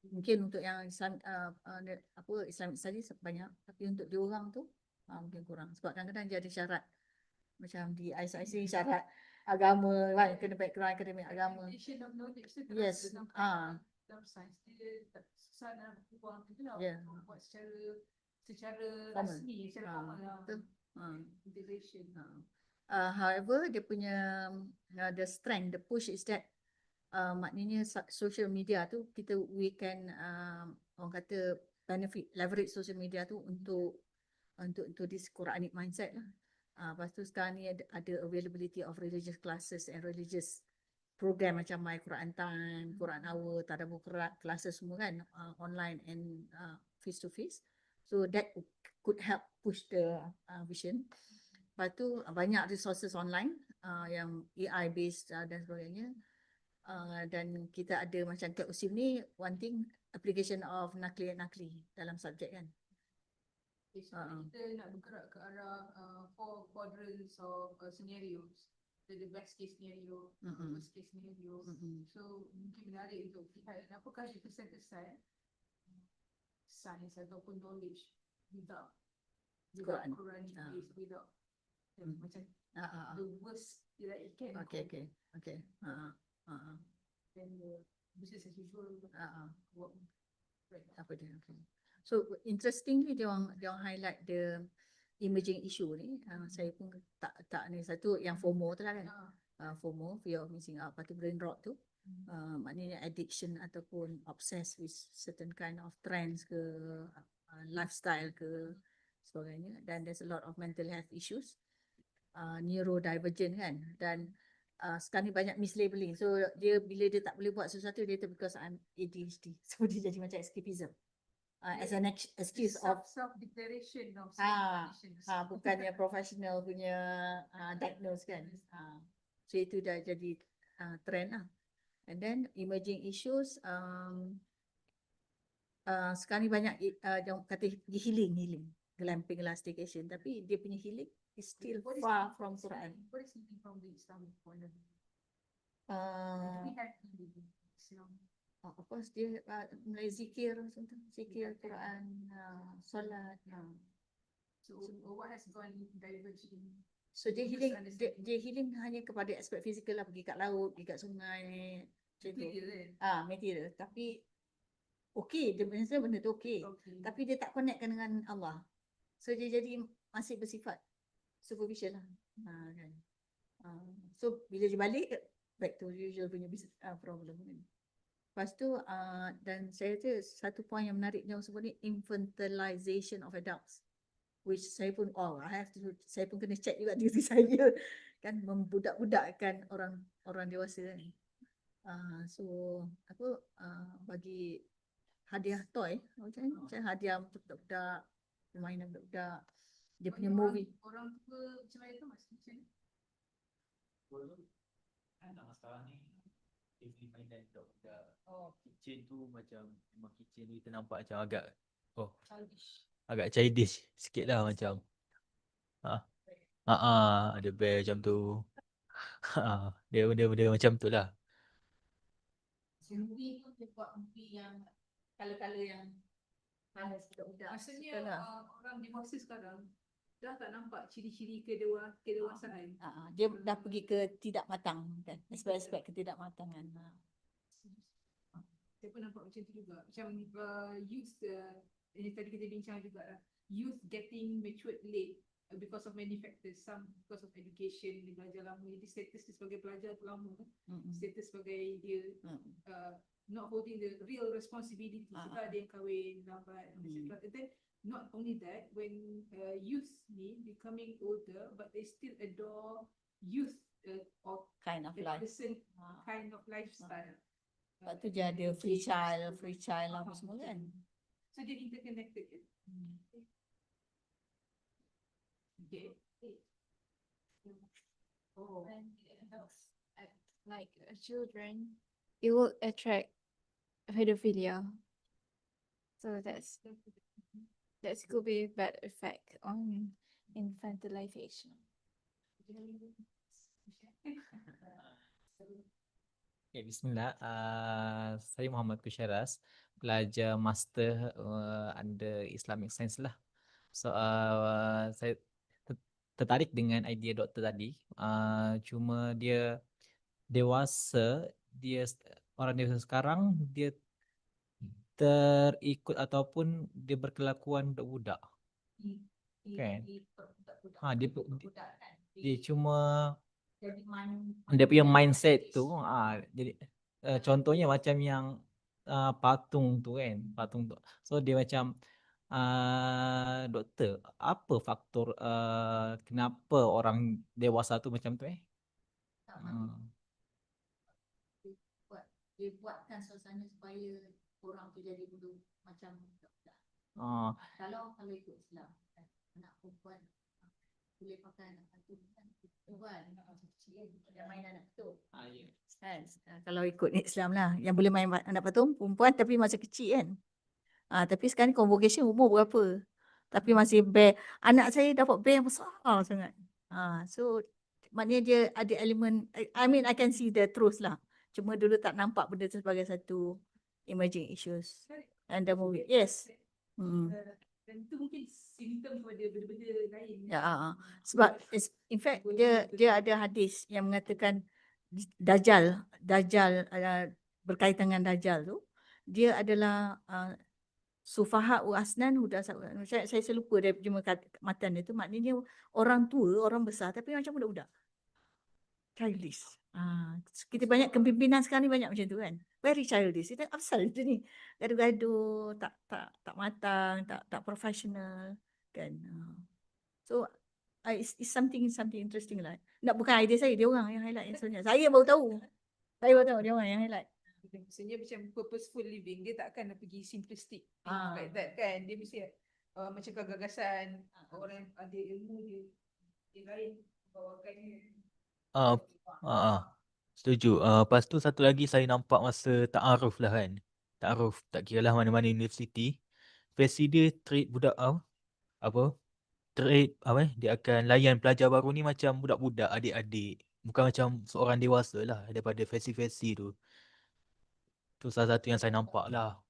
Mungkin untuk yang Islamic studies banyak, tapi untuk diorang tu mungkin kurang. Sebab kadang-kadang dia ada syarat macam di ISFAR syarat agama kan, kena background akademik agama. Yes.
Dalam sains dia tak susah nak buang tu lah. Buat secara rasmi, secara formal. Integration.
However, dia punya the strength, the push is that maknanya social media tu we can orang kata benefit, leverage social media tu untuk this Quranic mindset lah. Lepas tu sekarang ni ada availability of religious classes and religious program macam My Quran Time, Quran Hour, Tadabbur classes semua kan, online and face to face. So that could help push the vision. Lepas tu banyak resources online yang AI based dan sebagainya. Dan kita ada macam isi.usim ni, one thing application of nakli dalam subjek kan.
Kita nak bergerak ke arah 4 quadrants of scenarios. The best case scenario, worst case scenario. So mungkin menarik untuk lihat apakah kita set aside science ataupun knowledge without Quran based, without macam the worst that it can.
Okay.
Then the business as usual work.
Apa dia? Okay. So interestingly dia orang highlight the emerging issue ni. Saya pun tak ni satu yang FOMO tu lah kan. FOMO, fear of missing out. Lepas tu brain rot tu. Maknanya addiction ataupun obsessed with certain kind of trends ke lifestyle ke sebagainya. Dan there's a lot of mental health issues. Neurodivergent kan. Dan sekarang ni banyak mislabeling. So dia bila dia tak boleh buat sesuatu, dia tu because I'm ADHD. So dia jadi macam escapism. As an excuse of
self-declaration of
bukannya professional punya diagnose kan. So itu dah jadi trend lah. And then emerging issues, sekarang ni banyak yang kata pergi healing, glamping, elastication, tapi dia punya healing is still far from Quran.
What is healing from the Islamic point of view?
Uh,
We have healing in Islam.
of course dia mulai zikir, Quran, solat.
So what has gone diverged in?
So dia healing, dia healing hanya kepada aspek fizikal lah, pergi kat laut, pergi kat sungai, macam tu. Material. Tapi okey, dia sebenarnya benda tu okey. Tapi dia tak connectkan dengan Allah. So dia jadi masih bersifat superficial lah. Kan. So bila dia balik, back to usual punya problem kan. Lepas tu, dan saya rasa satu point yang menarik yang sebut ni, infantilization of adults. Which saya pun, saya pun kena check juga diri saya. Kan, membudak-budakkan orang dewasa kan. So, aku bagi hadiah toy, macam hadiah untuk budak-budak, permainan budak-budak, dia punya movie.
Orang tua macam mana tu mas?
Sekarang ni beli mainan budak-budak. Kitchen tu macam, memang kitchen tu kita nampak macam agak agak childish sikit lah macam. Ada bear macam tu. Dia benda-benda macam tu lah.
Movie tu dia buat movie yang color-color yang panas budak-budak.
Maksudnya orang dewasa sekarang dah tak nampak ciri-ciri kedewasaan.
Dia dah pergi ke tidak matang kan, aspek-aspek ketidakmatangan.
Saya pun nampak macam tu juga. Macam youth, tadi kita bincang juga lah, youth getting matured late because of many factors. Some because of education, dia belajar lama, jadi status dia sebagai pelajar tu lama kan. Status sebagai dia not holding the real responsibility. Sebab ada yang kahwin lambat, etc. And then not only that, when youth ni becoming older, but they still adore youth or
Kind of life.
kind of lifestyle.
Lepas tu dia ada free child apa semua kan.
So dia interconnected kan. Okay.
Like children, it will attract pedophilia. So that could be a bad effect on infantilization.
Okay, bismillah. Saya Muhammad Kusyaras, pelajar master under Islamic Science lah. So saya tertarik dengan idea doktor tadi. Cuma dia dewasa, orang dewasa sekarang dia terikut ataupun dia berkelakuan budak-budak. Kan? Dia cuma dia punya mindset tu, jadi contohnya macam yang patung tu kan, patung tu. So dia macam doktor, apa faktor kenapa orang dewasa tu macam tu
Dia buatkan suasana supaya orang tu jadi dulu macam budak-budak. Kalau ikut Islam, anak perempuan boleh pakai anak patung kan, perempuan macam kecil kan, main anak patung. Kan? Kalau ikut Islam lah, yang boleh main anak patung perempuan tapi masa kecil kan. Tapi sekarang ni convocation umur berapa? Tapi masih bear. Anak saya dapat bear yang besar sangat. So maknanya dia ada elemen, I mean I can see the truth lah. Cuma dulu tak nampak benda tu sebagai satu emerging issues. And the movie, yes.
Dan itu mungkin simptom kepada benda-benda lain.
Sebab in fact dia ada hadis yang mengatakan Dajjal berkaitan dengan Dajjal tu, dia adalah sufaha wa asnan huda. Saya selupa dia cuma matan dia tu, maknanya orang tua, orang besar tapi macam budak-budak. Childish. Kita banyak kepimpinan sekarang ni banyak macam tu kan. Very childish. Kita asal itu ni. Gaduh-gaduh, tak matang, tak professional kan. So It's something interesting lah. Bukan idea saya, dia orang yang highlight sebenarnya. Saya baru tahu. Saya baru tahu dia orang yang highlight.
Maksudnya macam purposeful living, dia takkan nak pergi simplistic
Ah.
like that kan. Dia mesti macam gagasan orang yang ada ilmu dia lain bawakannya.
Setuju. Lepas tu satu lagi saya nampak masa ta'aruf lah kan. Ta'aruf, tak kira lah mana-mana universiti. Presiden treat budak dia akan layan pelajar baru ni macam budak-budak, adik-adik. Bukan macam seorang dewasa lah daripada versi-versi tu. Tu salah satu yang saya nampak lah.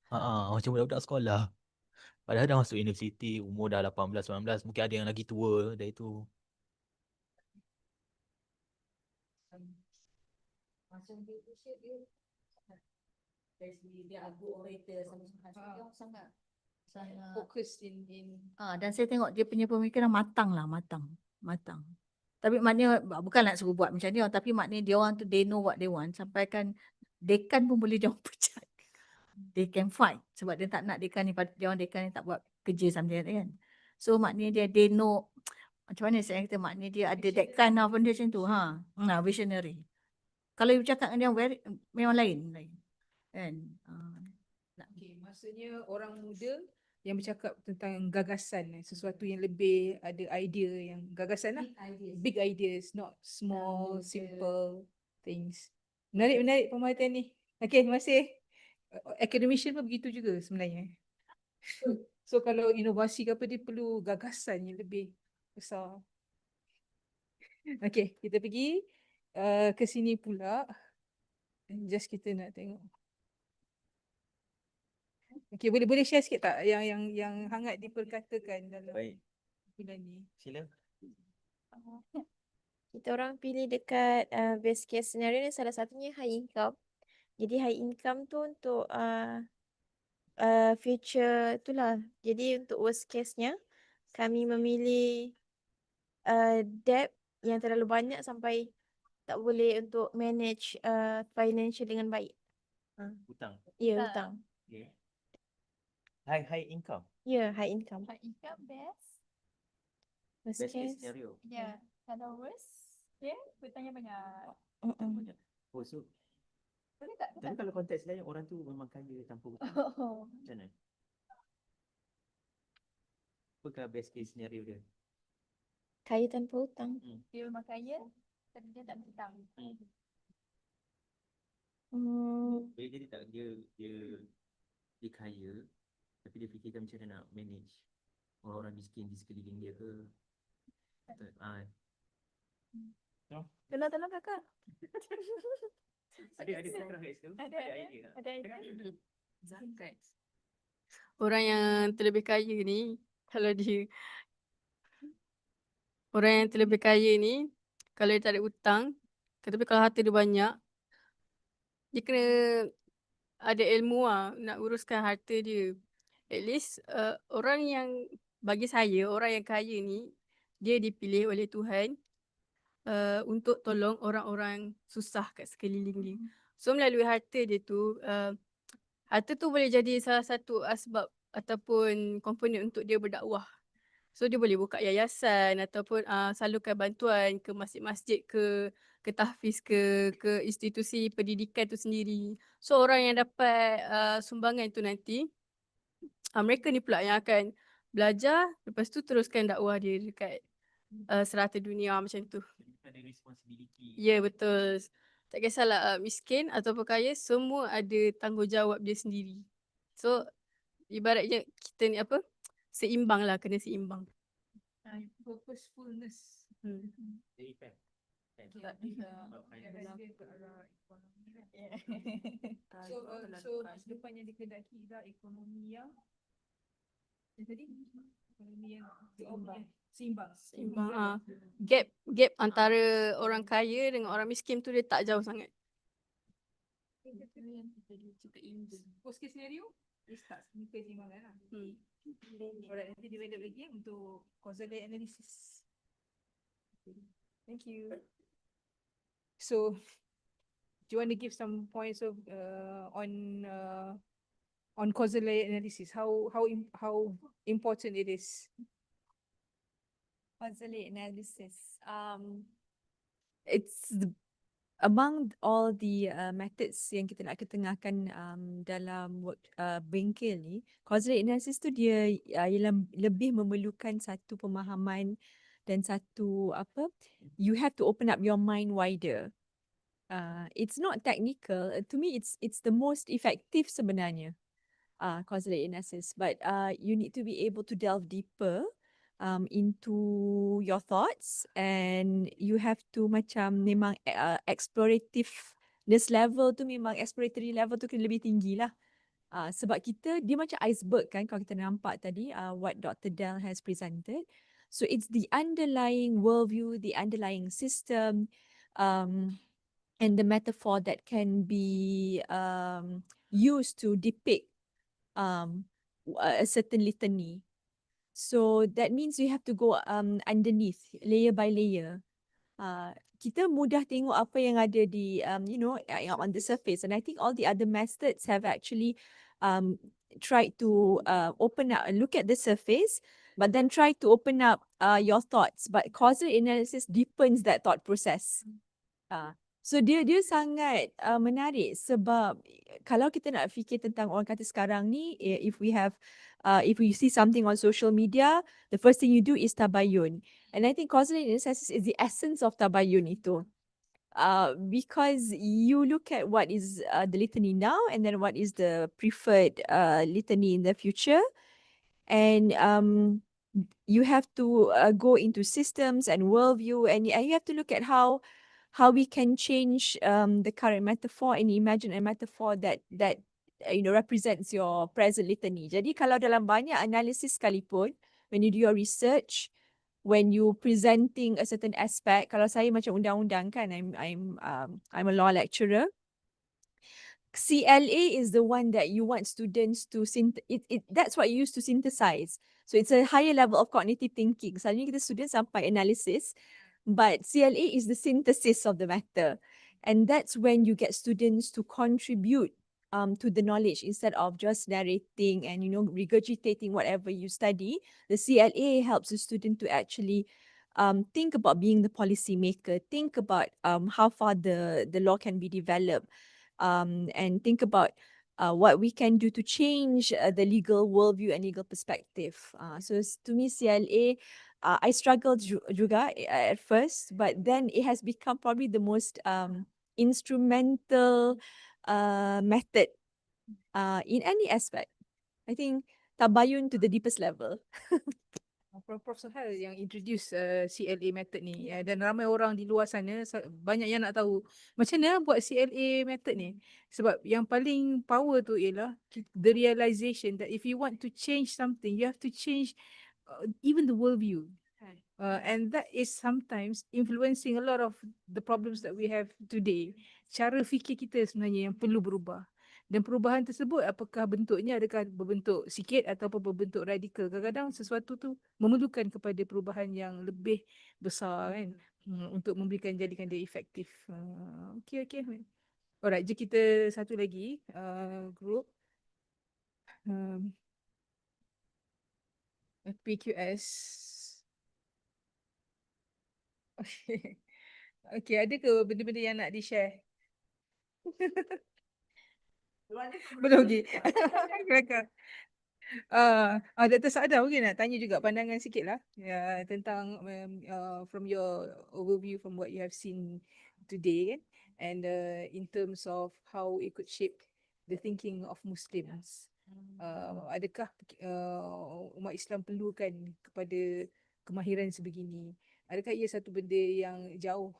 Macam budak-budak sekolah. Padahal dah masuk universiti, umur dah 18, 19. Mungkin ada yang lagi tua dari tu.
Macam dia dari segi dia good orator sangat sangat
Focus in
dan saya tengok dia punya pemikiran matang. Tapi maknanya bukan nak suruh buat macam ni, tapi maknanya dia orang tu they know what they want, sampaikan dekan pun boleh dia orang pecat. They can fight sebab dia tak nak dekan ni tak buat kerja something like that kan. So maknanya they know macam mana saya kata, maknanya dia ada that kind of foundation tu visionary. Kalau you cakap dengan dia memang lain kan.
Okay, maksudnya orang muda yang bercakap tentang gagasan, sesuatu yang lebih ada idea, yang gagasan lah, big ideas, not small simple things. Menarik pemerhatian ni. Okay, terima kasih. Academician pun begitu juga sebenarnya. So kalau inovasi ke apa, dia perlu gagasan yang lebih besar. Okay, kita pergi ke sini pula. Just kita nak tengok. Okay, boleh share sikit tak yang hangat diperkatakan dalam bulan ni?
Sila.
Kita orang pilih dekat best case scenario ni, salah satunya high income. Jadi high income tu untuk future itulah. Jadi untuk worst case-nya, kami memilih debt yang terlalu banyak sampai tak boleh untuk manage financial dengan baik.
Hutang.
Ya, hutang.
Okay. High income.
Ya, high income.
High income best.
Worst
Best case
case.
scenario.
Yeah. Kalau worst, hutangnya banyak.
Oh, so
Boleh tak?
tapi kalau konteks lain, orang tu memang kaya tanpa hutang. Macam mana? Apakah best case scenario dia?
Kaya tanpa hutang.
Dia memang kaya, tapi dia tak berhutang.
Boleh jadi tak dia kaya, tapi dia fikirkan macam mana nak manage orang-orang miskin di sekeliling dia ke?
Tolong kakak.
Ada program kat situ? Ada idea.
Ada idea.
Zakat.
Orang yang terlebih kaya ni, kalau dia orang yang terlebih kaya ni, kalau dia tak ada hutang, tapi kalau harta dia banyak, dia kena ada ilmu nak uruskan harta dia. At least orang yang, bagi saya, orang yang kaya ni, dia dipilih oleh Tuhan untuk tolong orang-orang susah kat sekeliling dia. So melalui harta dia tu, harta tu boleh jadi salah satu asbab ataupun komponen untuk dia berdakwah. So dia boleh buka yayasan ataupun salurkan bantuan ke masjid-masjid, ke tahfiz, ke institusi pendidikan tu sendiri. So orang yang dapat sumbangan tu nanti, mereka ni pula yang akan belajar, lepas tu teruskan dakwah dia dekat serata dunia macam tu.
Ada responsibility.
Ya, betul. Tak kisahlah miskin ataupun kaya, semua ada tanggungjawab dia sendiri. So ibaratnya kita ni seimbang lah, kena seimbang.
Purposefulness.
Jadi fair.
So depan yang dikendaki adalah ekonomi yang seimbang.
Gap antara orang kaya dengan orang miskin tu dia tak jauh sangat.
Worst case scenario, dia tak keseimbangan lah. Alright, nanti develop lagi untuk causal analysis. Thank you. So, do you want to give some points of on causal analysis? How important it is?
Causally analysis. It's among all the methods yang kita nak ketengahkan dalam work bengkel ni, causal analysis tu dia ialah lebih memerlukan satu pemahaman dan satu apa, you have to open up your mind wider. It's not technical. To me, it's the most effective sebenarnya. Causal analysis, but you need to be able to delve deeper into your thoughts, and you have to macam memang explorativeness level tu, memang exploratory level tu kena lebih tinggi lah. Sebab dia macam iceberg kan, kalau kita nampak tadi what Dr. Dell has presented. So it's the underlying worldview, the underlying system, and the metaphor that can be used to depict a certain litany. So that means you have to go underneath, layer by layer. Kita mudah tengok apa yang ada di on the surface, and I think all the other methods have actually tried to open up and look at the surface, but then try to open up your thoughts. But causal analysis deepens that thought process. So dia sangat menarik sebab kalau kita nak fikir tentang orang kata sekarang ni, if we see something on social media, the first thing you do is tabayun. And I think causal analysis is the essence of tabayun itu. Because you look at what is the litany now, and then what is the preferred litany in the future, and you have to go into systems and worldview, and you have to look at how we can change the current metaphor and imagine a metaphor that represents your present litany. Jadi kalau dalam banyak analisis sekalipun, when you do your research, when you presenting a certain aspect, kalau saya macam undang-undang kan, I'm a law lecturer. CLA is the one that you want students to that's what you use to synthesize. So it's a higher level of cognitive thinking. Selalunya kita students sampai analysis, but CLA is the synthesis of the matter. And that's when you get students to contribute to the knowledge instead of just narrating and regurgitating whatever you study. The CLA helps the student to actually think about being the policy maker, think about how far the law can be developed, and think about what we can do to change the legal worldview and legal perspective. So to me, CLA, I struggled juga at first, but then it has become probably the most instrumental method in any aspect. I think tabayun to the deepest level.
Prof Sohail yang introduce CLA method ni, dan ramai orang di luar sana banyak yang nak tahu macam mana buat CLA method ni, sebab yang paling power tu ialah the realization that if you want to change something, you have to change even the worldview. And that is sometimes influencing a lot of the problems that we have today. Cara fikir kita sebenarnya yang perlu berubah. Dan perubahan tersebut apakah bentuknya, adakah berbentuk sikit ataupun berbentuk radikal. Kadang-kadang sesuatu tu memerlukan kepada perubahan yang lebih besar kan, untuk jadikan dia efektif. Okay. Alright, je kita satu lagi group. PQS. Okay, ada ke benda-benda yang nak di-share? Belum lagi. Kelakar. Dr. Saada mungkin nak tanya juga pandangan sikit lah tentang from your overview from what you have seen today kan, and in terms of how it could shape the thinking of Muslims. Adakah umat Islam perlukan kepada kemahiran sebegini? Adakah ia satu benda yang jauh,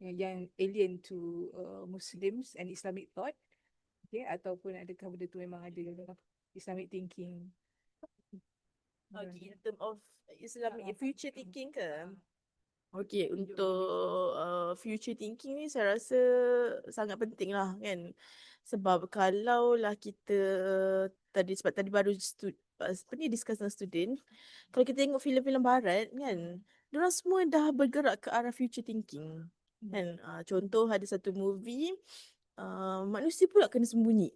yang alien to Muslims and Islamic thought? Okay, ataupun adakah benda tu memang ada dalam Islamic thinking?
Okay, in terms of Islamic future thinking ke? Okay, untuk future thinking ni saya rasa sangat penting lah kan. Sebab kalau lah kita sebab tadi baru discuss dengan student, kalau kita tengok filem-filem barat kan, diorang semua dah bergerak ke arah future thinking kan. Contoh ada satu movie, manusia pula kena sembunyi.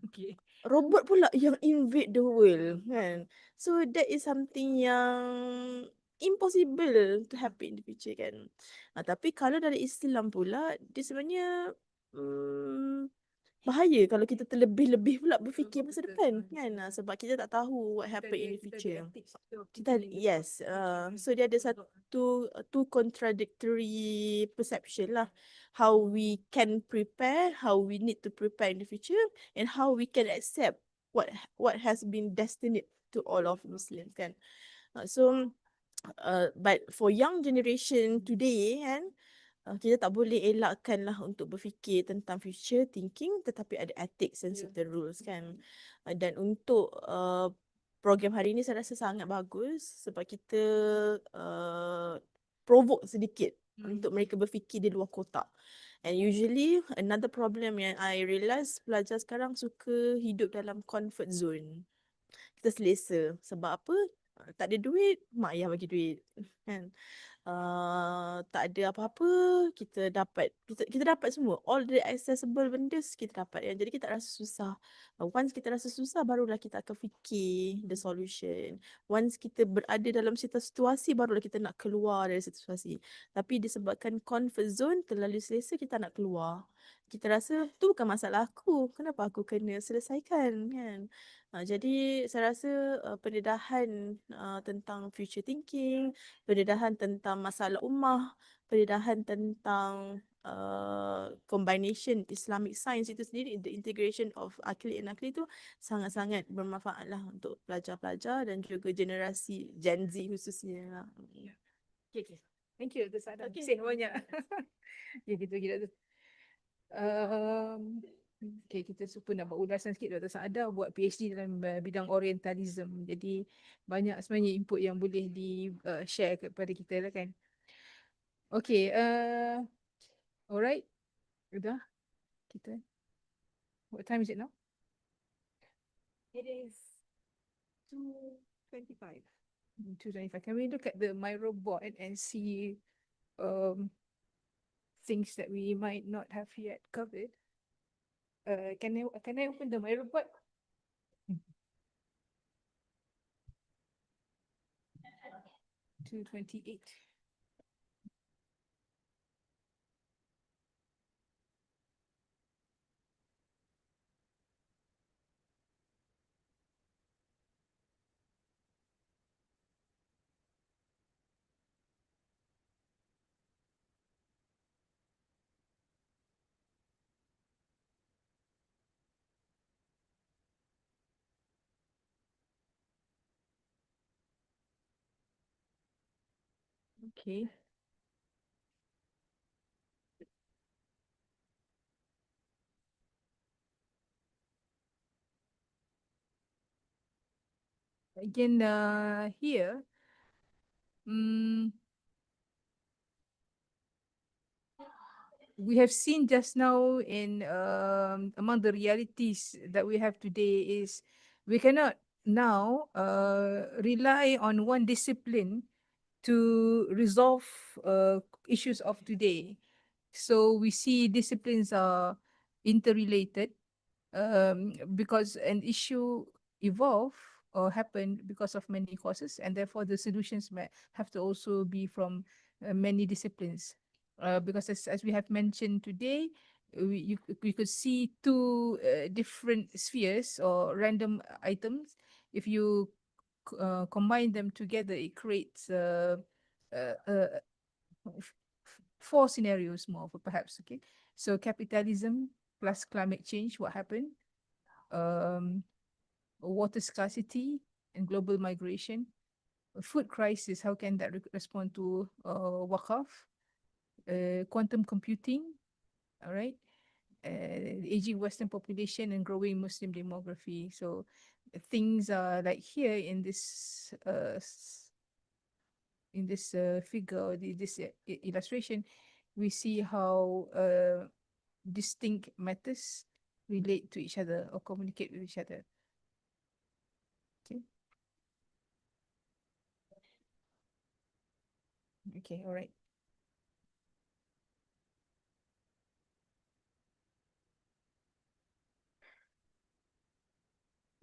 Okay.
Robot pula yang invade the world kan. So that is something yang impossible to happen in the future kan. Tapi kalau dari Islam pula, dia sebenarnya bahaya kalau kita terlebih-lebih pula berfikir masa depan kan. Sebab kita tak tahu what happen in the future. Kita yes, so dia ada satu two contradictory perception lah. How we can prepare, how we need to prepare in the future, and how we can accept what has been destined to all of Muslims kan. So but for young generation today kan, kita tak boleh elakkan lah untuk berfikir tentang future thinking, tetapi ada ethics and certain rules kan. Dan untuk program hari ni saya rasa sangat bagus sebab kita provoke sedikit untuk mereka berfikir di luar kotak. And usually another problem yang I realise pelajar sekarang suka hidup dalam comfort zone. Kita selesa. Sebab apa? Tak ada duit, mak ayah bagi duit. Kan? Tak ada apa-apa, kita dapat semua. All the accessible benda kita dapat. Jadi kita tak rasa susah. Once kita rasa susah, barulah kita akan fikir the solution. Once kita berada dalam situasi, barulah kita nak keluar dari situasi. Tapi disebabkan comfort zone, terlalu selesa, kita nak keluar. Kita rasa tu bukan masalah aku. Kenapa aku kena selesaikan kan? Jadi saya rasa pendedahan tentang future thinking, pendedahan tentang masalah ummah, pendedahan tentang combination Islamic science itu sendiri, the integration of akli and nakli itu sangat-sangat bermanfaat lah untuk pelajar-pelajar dan juga generasi Gen Z khususnya.
Okay. Thank you, Dr. Sada.
Okay.
Say banyak. Okay, kita okay, kita super nak buat ulasan sikit. Dr. Sada buat PhD dalam bidang orientalism. Jadi banyak sebenarnya input yang boleh di share kepada kita lah kan. Okay, alright. Udah kita. What time is it now?
It is 2:25.
2:25. Can we look at the Miro board and see things that we might not have yet covered? Can I open the Miro board? 2:28. Okay. Again, here, we have seen just now in among the realities that we have today is we cannot now rely on one discipline to resolve issues of today. So we see disciplines are interrelated because an issue evolve or happen because of many causes, and therefore the solutions may have to also be from many disciplines. Because as we have mentioned today, we could see two different spheres or random items. If you combine them together, it creates four scenarios more perhaps. Okay, so capitalism plus climate change, what happened? Water scarcity and global migration. A food crisis, how can that respond to wakaf? Quantum computing, all right? Aging Western population and growing Muslim demography. So things are like here in this figure, or this illustration, we see how distinct matters relate to each other or communicate with each other. Okay. Okay, all right.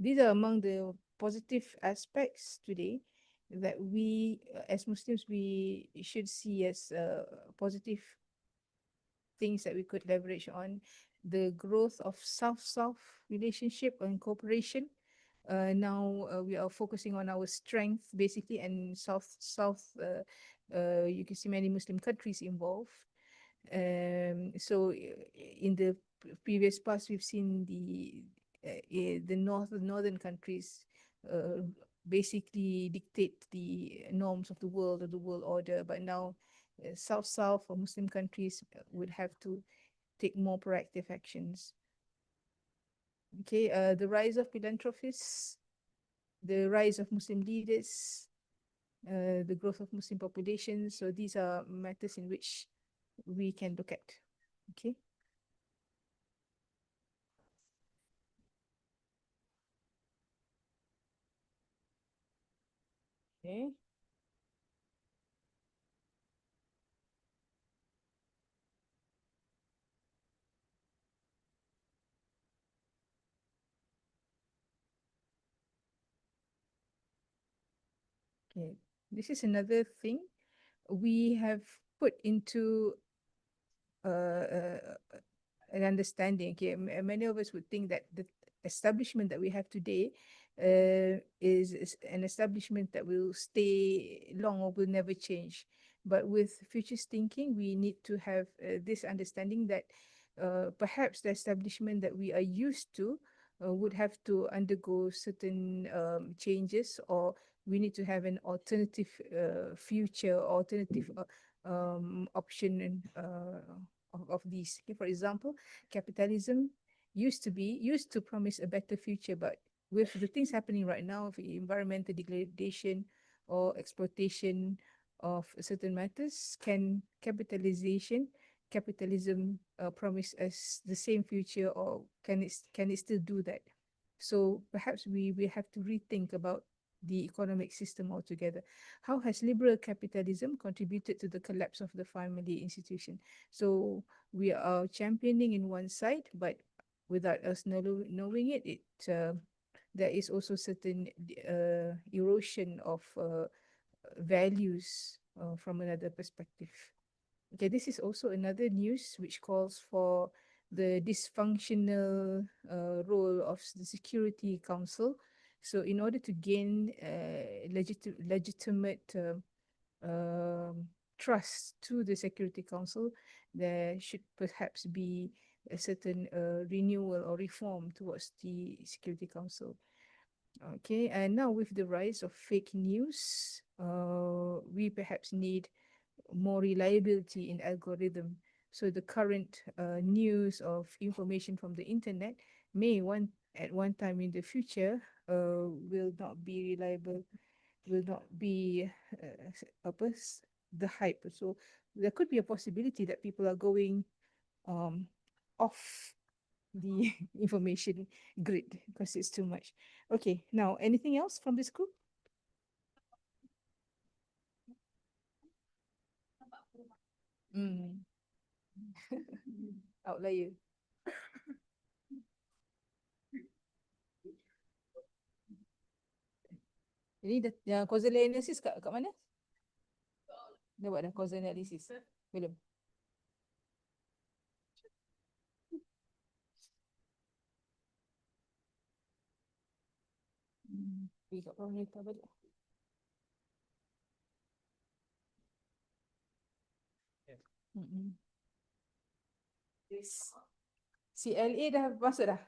These are among the positive aspects today. that we as Muslims we should see as positive things that we could leverage on. The growth of South-South relationship and cooperation. Now we are focusing on our strength basically, and South. You can see many Muslim countries involved. So in the previous past, we've seen the northern countries basically dictate the norms of the world or the world order, but now South or Muslim countries would have to take more proactive actions. Okay, the rise of philanthropists, the rise of Muslim leaders, the growth of Muslim populations. So these are matters in which we can look at. Okay. Okay. Okay, this is another thing we have put into an understanding. Okay, many of us would think that the establishment that we have today is an establishment that will stay long or will never change. But with futures thinking, we need to have this understanding that perhaps the establishment that we are used to would have to undergo certain changes, or we need to have an alternative future, alternative option of these. Okay, for example, capitalism used to promise a better future, but with the things happening right now, of environmental degradation or exploitation of certain matters, can capitalism promise us the same future, or can it still do that? So perhaps we have to rethink about the economic system altogether. How has liberal capitalism contributed to the collapse of the family institution? So we are championing in one side, but without us knowing it, there is also certain erosion of values from another perspective. Okay, this is also another news which calls for the dysfunctional role of the Security Council. So in order to gain legitimate trust to the Security Council, there should perhaps be a certain renewal or reform towards the Security Council. Okay, and now with the rise of fake news, we perhaps need more reliability in algorithm. So the current news of information from the internet may at one time in the future will not be reliable, will not be the hype. So there could be a possibility that people are going off the information grid because it's too much. Okay, now anything else from this group? Outlier. Jadi dah causal analysis kat mana? Dah buat dah causal analysis? Belum? Pergi kat pemerintah balik. CLA dah masuk dah?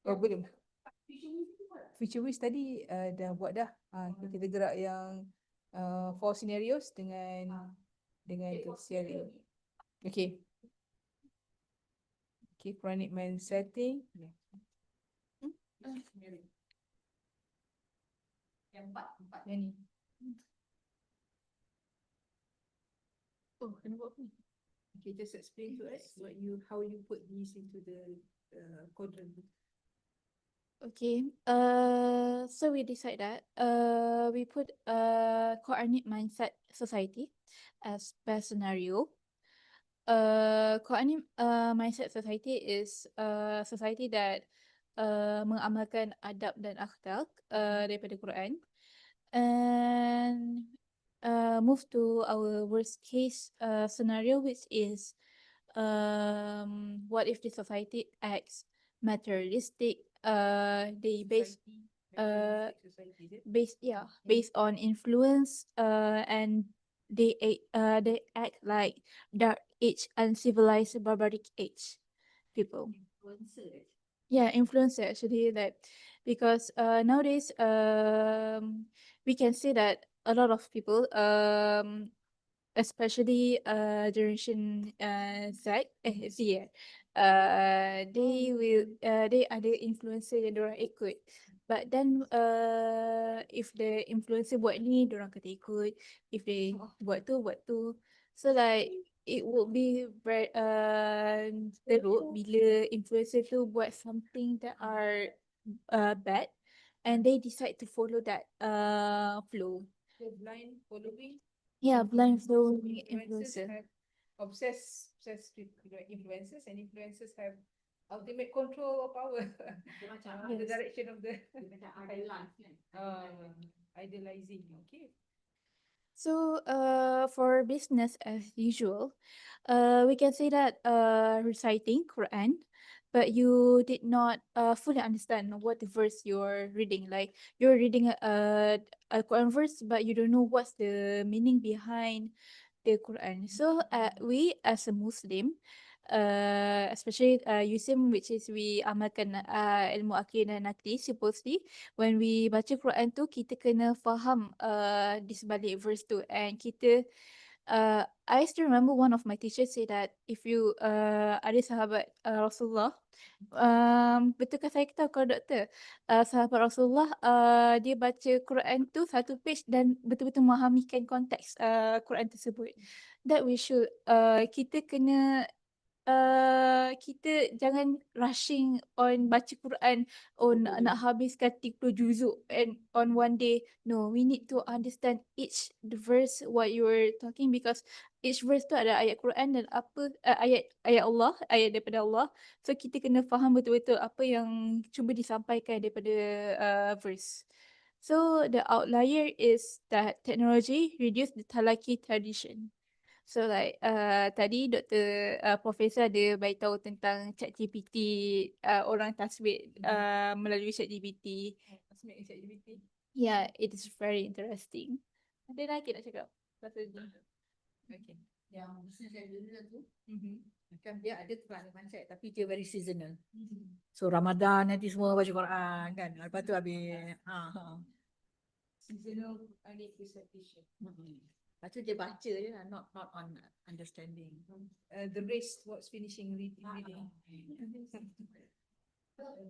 Oh belum? Future Wish tadi dah buat dah. Kita gerak yang 4 scenarios dengan tu CLA. Okay. Okay, chronic mind setting. Yang empat. Yang ni. Oh, kena buat apa ni? Okay, just explain to us how you put these into the quadrant.
Okay, so we decide that we put coordinate mindset society as best scenario. Coordinate mindset society is a society that mengamalkan adab dan akhlak daripada Quran. And move to our worst case scenario, which is what if the society acts materialistic, they based on influence, and they act like dark age, uncivilized, barbaric age people. Yeah, influencer actually, like because nowadays we can see that a lot of people especially generation Z, Z ya. They ada influencer yang diorang ikut. But then if the influencer buat ni, diorang kata ikut. If they buat tu, buat tu. So like it would be very teruk bila influencer tu buat something that are bad, and they decide to follow that flow.
The blind following.
Yeah, blind following
Influencers
influencer.
have obsessed with influencers, and influencers have ultimate control of power. The
Yes.
direction of the idealizing. Okay.
So, for business as usual, we can say that reciting Quran, but you did not fully understand what the verse you're reading. Like you're reading a Quran verse, but you don't know what's the meaning behind the Quran. So, we as a Muslim, especially USIM, which is we amalkan ilmu akil dan nakli, supposedly when we baca Quran tu kita kena faham di sebalik verse tu, and kita I still remember one of my teachers say that if you ada sahabat Rasulullah, betulkah saya tahu kalau doktor, sahabat Rasulullah dia baca Quran tu satu page dan betul-betul memahamikan konteks Quran tersebut, that we should kita kena kita jangan rushing on baca Quran, nak habiskan 30 juzuk and on one day. No, we need to understand each the verse what you were talking, because each verse tu ada ayat Quran dan apa ayat Allah, ayat daripada Allah. So kita kena faham betul-betul apa yang cuba disampaikan daripada verse. So the outlier is that technology reduce the talaki tradition. So like tadi Dr. Profesor ada bagi tahu tentang ChatGPT, orang tasbih melalui ChatGPT. Yeah, it is very interesting. Ada lagi nak cakap pasal ni?
Okay. Yang business saya dulu tu, kan dia ada Quran mindset tapi dia very seasonal. So Ramadan nanti semua baca Quran kan. Lepas tu habis
Seasonal early presentation.
Lepas tu dia baca je lah, not on understanding.
The race towards finishing reading.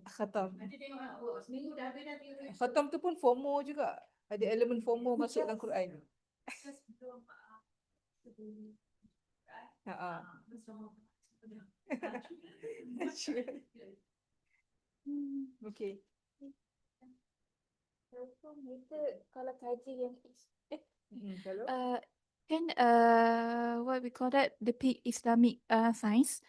Khatam.
Nanti tengok seminggu dah habis dah.
Khatam tu pun FOMO juga. Ada elemen FOMO masuk dalam Quran. Okay.
Kita kalau kaji yang
Kalau
kan what we call that, the peak Islamic science,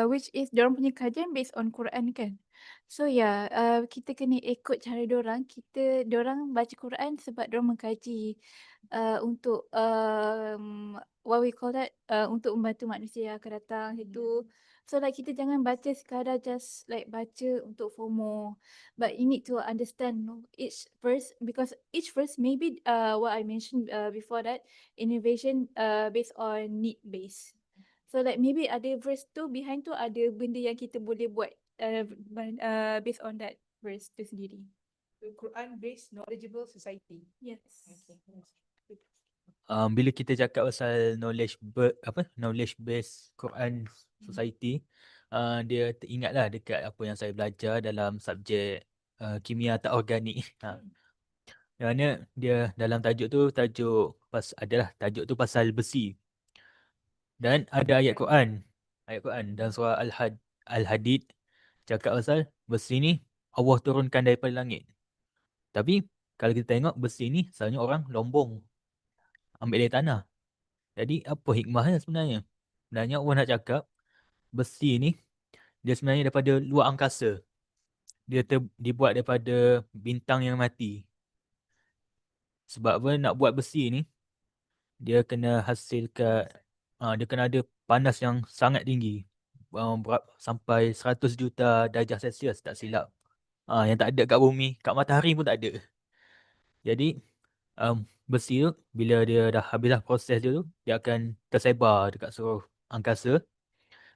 which is diorang punya kajian based on Quran kan. So yeah, kita kena ikut cara diorang baca Quran sebab diorang mengkaji untuk what we call that, untuk membantu manusia yang akan datang itu. So like kita jangan baca sekadar just like baca untuk FOMO, but you need to understand each verse, because each verse maybe what I mentioned before that, innovation based on need base. So like maybe ada verse tu behind tu ada benda yang kita boleh buat based on that verse tu sendiri.
the Quran based knowledgeable society.
Yes.
Okay.
Bila kita cakap pasal knowledge based Quran society, dia teringatlah dekat apa yang saya belajar dalam subjek kimia tak organik. Yang mana dia dalam tajuk tu adalah tajuk tu pasal besi. Dan ada ayat Quran dan surah Al-Hadid cakap pasal besi ni Allah turunkan daripada langit. Tapi kalau kita tengok besi ni selalunya orang lombong ambil dari tanah. Jadi apa hikmahnya sebenarnya? Sebenarnya Allah nak cakap besi ni dia sebenarnya daripada luar angkasa. Dia dibuat daripada bintang yang mati. Sebab apa nak buat besi ni, dia kena hasilkan, dia kena ada panas yang sangat tinggi. Sampai 100 juta darjah Celsius tak silap. Yang tak ada kat bumi, kat matahari pun tak ada. Jadi besi tu bila dia dah habislah proses dia tu, dia akan tersebar dekat seluruh angkasa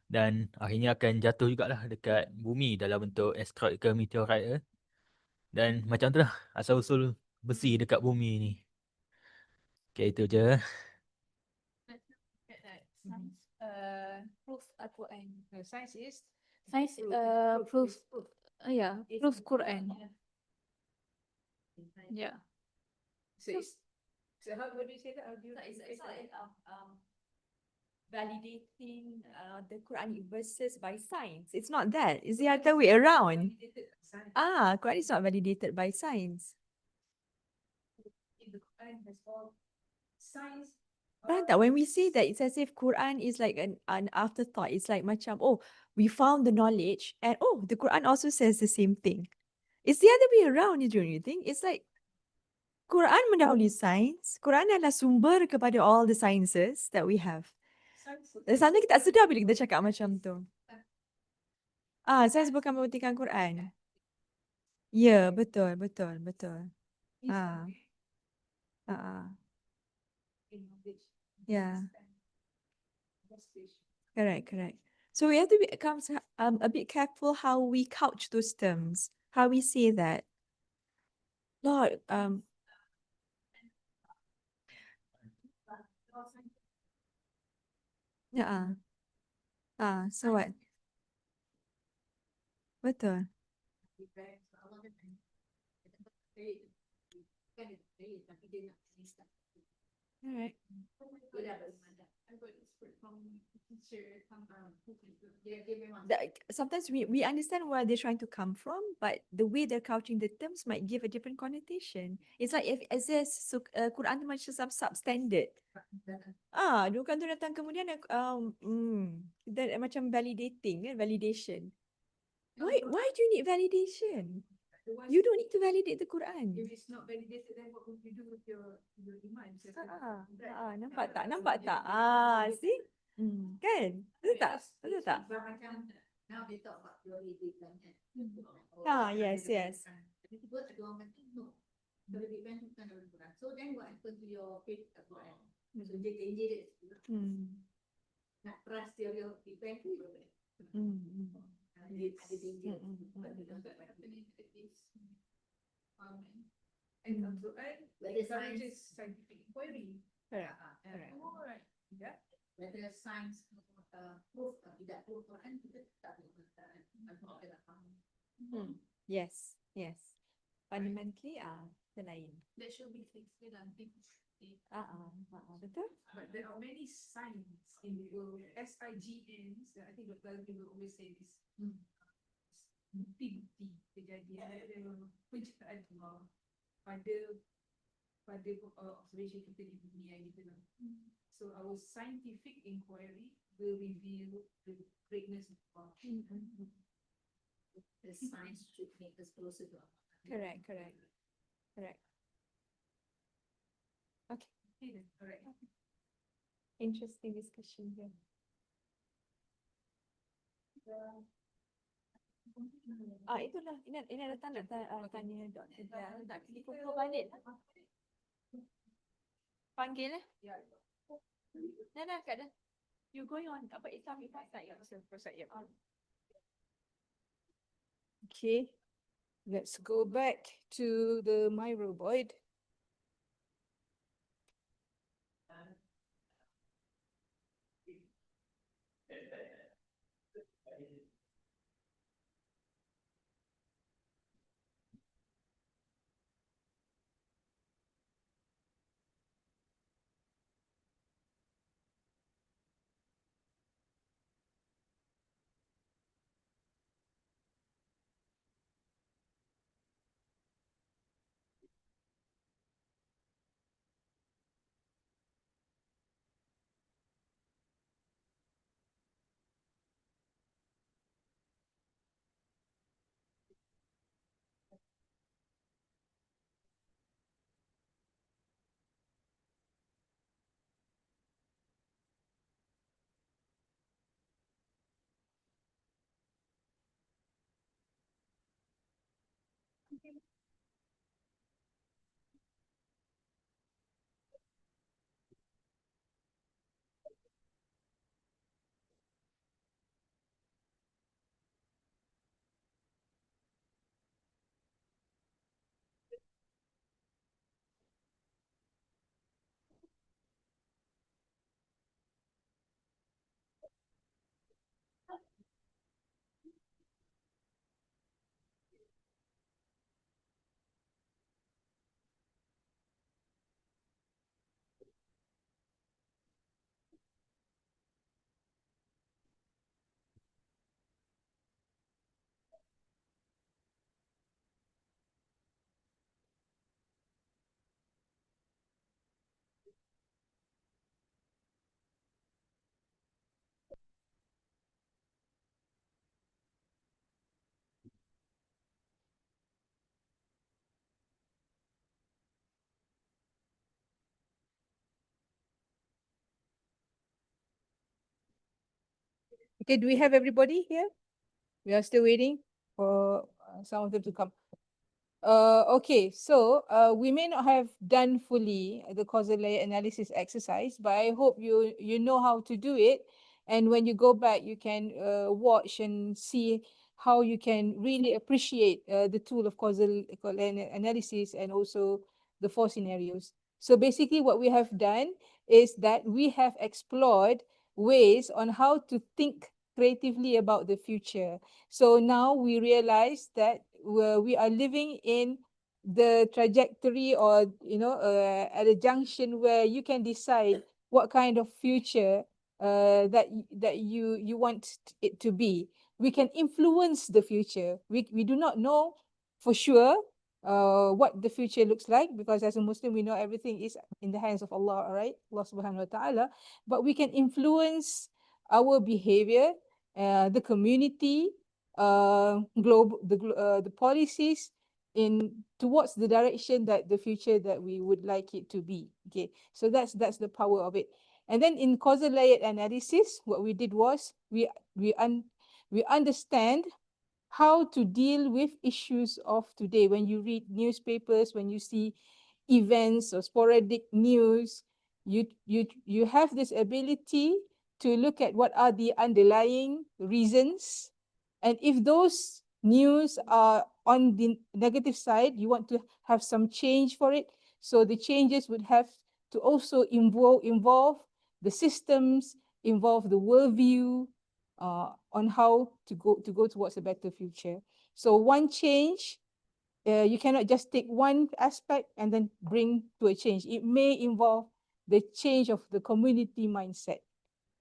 dan akhirnya akan jatuh jugalah dekat bumi dalam bentuk asteroid ke meteorite ke. Dan macam tu lah asal usul besi dekat bumi ni. Okay, itu je.
Proof Al-Quran. Science is proof. Yeah, proof Quran. Yeah.
So how do you say that? How do you
It's like validating the Quran verses by science. It's not that. It's the other way around. Quran is not validated by science.
The Quran has all science.
Faham tak? When we say that, it's as if Quran is like an afterthought. It's like macam, oh, we found the knowledge and oh, the Quran also says the same thing. It's the other way around, don't you think? It's like Quran mendahului sains. Quran adalah sumber kepada all the sciences that we have. Dan sometimes kita tak sedar bila kita cakap macam tu. Sains bukan membuktikan Quran. Ya, betul, betul, betul. Yeah. Correct, correct. So we have to become a bit careful how we couch those terms, how we say that. Lord, yeah. So what? Betul. Alright. Sometimes we understand where they're trying to come from, but the way they're couching the terms might give a different connotation. It's like if as if Quran tu macam substandard. Bukan tu datang kemudian macam validating kan, validation. Why do you need validation? You don't need to validate the Quran.
If it's not validated, then what would you do with your iman?
Nampak tak? Nampak tak? See? Kan? Betul tak? Betul tak?
Now they talk about validating.
Yes, yes.
So the Big Bang bukan dalam Quran. So then what happened to your faith at Quran? So dia change it. Nak trust theory of Big Bang tu ada danger.
And Al-Quran encourages scientific inquiry.
Correct.
Alright. Yeah.
Whether science proof atau tidak proof Quran kita tak boleh mengatakan.
Yes, yes. Fundamentally, lain.
That should be fixed dalam things.
Betul.
But there are many signs in the world. SIGNs. I think Dr. Alvin will always say this. Bukti-bukti kejadian penciptaan Allah pada observation kita di dunia gitu lah. So our scientific inquiry will reveal the greatness of Allah.
The science should make us closer to Allah.
Correct. Okay.
Alright.
Interesting discussion here. Itulah. Ini ada tanya Dr. Nak kumpul balik. Panggil Dah kat dah. You going on apa Islamic website?
Okay. Let's go back to the microvoid. Okay, do we have everybody here? We are still waiting for some of them to come. Okay, so we may not have done fully the causal layer analysis exercise, but I hope you know how to do it. And when you go back, you can watch and see how you can really appreciate the tool of causal layer analysis and also the four scenarios. So basically what we have done is that we have explored ways on how to think creatively about the future. So now we realize that we are living in the trajectory or at a junction where you can decide what kind of future that you want it to be. We can influence the future. We do not know for sure what the future looks like, because as a Muslim we know everything is in the hands of Allah, all right? Allah subhanahu wa ta'ala. But we can influence our behavior, the community, the policies in towards the direction that the future that we would like it to be. Okay, so that's the power of it. And then in causal layered analysis, what we did was we understand how to deal with issues of today. When you read newspapers, when you see events or sporadic news, you have this ability to look at what are the underlying reasons, and if those news are on the negative side, you want to have some change for it. So the changes would have to also involve the systems, involve the worldview, on how to go towards a better future. So one change, you cannot just take one aspect and then bring to a change. It may involve the change of the community mindset.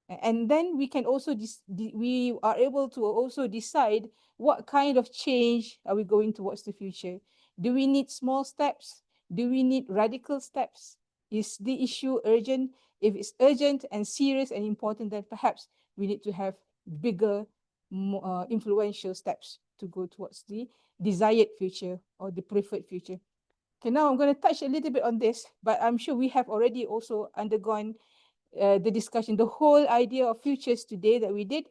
And then we can also we are able to also decide what kind of change are we going towards the future. Do we need small steps? Do we need radical steps? Is the issue urgent? If it's urgent and serious and important, then perhaps we need to have bigger, more influential steps to go towards the desired future or the preferred future. Okay, now I'm going to touch a little bit on this, but I'm sure we have already also undergone the discussion. The whole idea of futures today that we did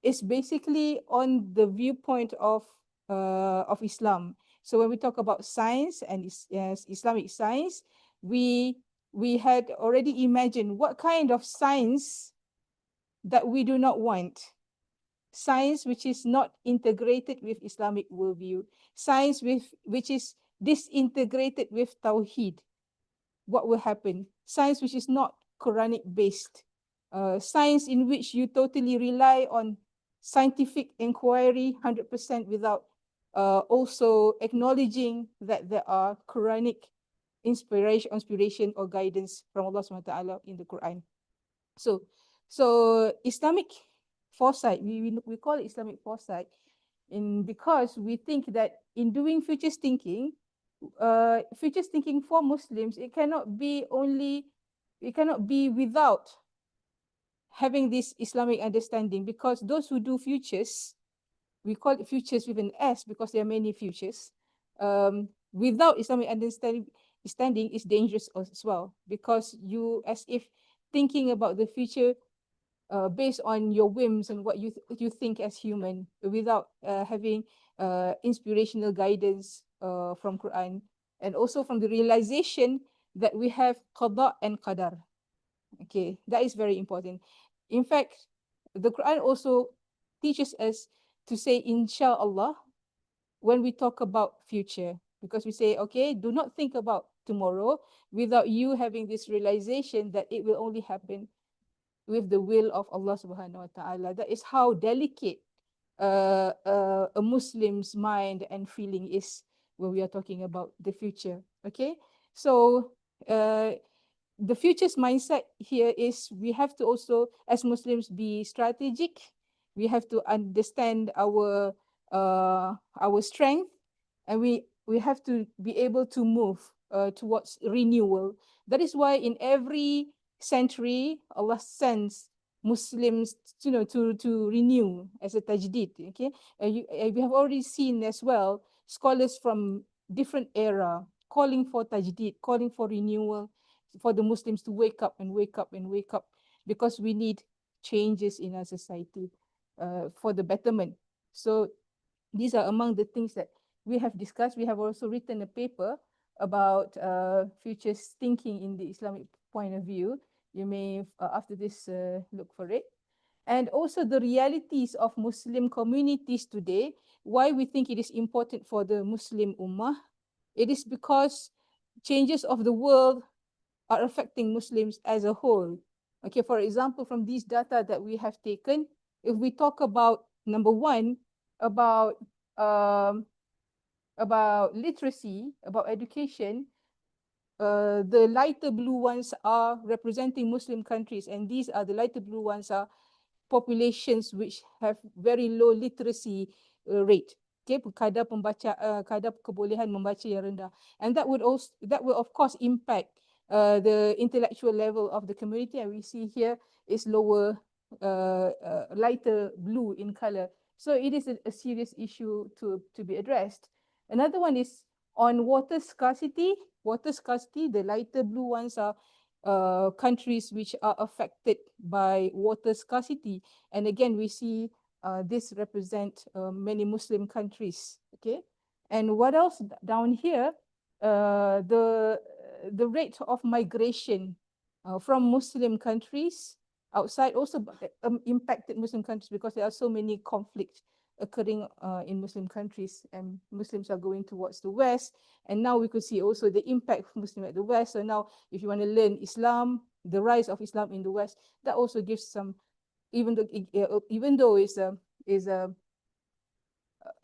is basically on the viewpoint of Islam. So when we talk about science and Islamic science, we had already imagined what kind of science that we do not want. Science which is not integrated with Islamic worldview. Science which is disintegrated with Tawheed. What will happen? Science which is not Quranic based. Science in which you totally rely on scientific inquiry 100% without also acknowledging that there are Quranic inspiration or guidance from Allah SWT in the Quran. So Islamic foresight, we call it Islamic foresight, because we think that in doing futures thinking for Muslims, it cannot be without having this Islamic understanding, because those who do futures, we call it futures with an S because there are many futures. Without Islamic understanding is dangerous as well, because you as if thinking about the future based on your whims and what you think as human, without having inspirational guidance from Quran, and also from the realization that we have qada and qadar. Okay, that is very important. In fact, the Quran also teaches us to say inshallah when we talk about future, because we say, okay, do not think about tomorrow without you having this realization that it will only happen with the will of Allah subhanahu wa ta'ala. That is how delicate a Muslim's mind and feeling is when we are talking about the future. Okay, so the future's mindset here is we have to also, as Muslims, be strategic. We have to understand our strength, and we have to be able to move towards renewal. That is why in every century Allah sends Muslims, to renew as a tajdid. Okay, we have already seen as well scholars from different era calling for tajdid, calling for renewal, for the Muslims to wake up and wake up and wake up, because we need changes in our society. for the betterment. So these are among the things that we have discussed. We have also written a paper about future thinking in the Islamic point of view. You may, after this, look for it. And also the realities of Muslim communities today, why we think it is important for the Muslim Ummah. It is because changes of the world are affecting Muslims as a whole. Okay, for example, from these data that we have taken, if we talk about number one, um, about literacy, about education, the lighter blue ones are representing Muslim countries, and these are the lighter blue ones are populations which have very low literacy rate. Okay, kadar kebolehan membaca yang rendah, and that will of course impact the intellectual level of the community, and we see here is lower, lighter blue in color. So it is a serious issue to be addressed. Another one is on water scarcity. Water scarcity, the lighter blue ones are countries which are affected by water scarcity. And again, we see this represent many Muslim countries. Okay, and what else down here? The rate of migration from Muslim countries outside also impacted Muslim countries because there are so many conflicts occurring in Muslim countries, and Muslims are going towards the West. And now we could see also the impact of Muslim at the West. So now if you want to learn Islam, the rise of Islam in the West, that also gives some, even though is a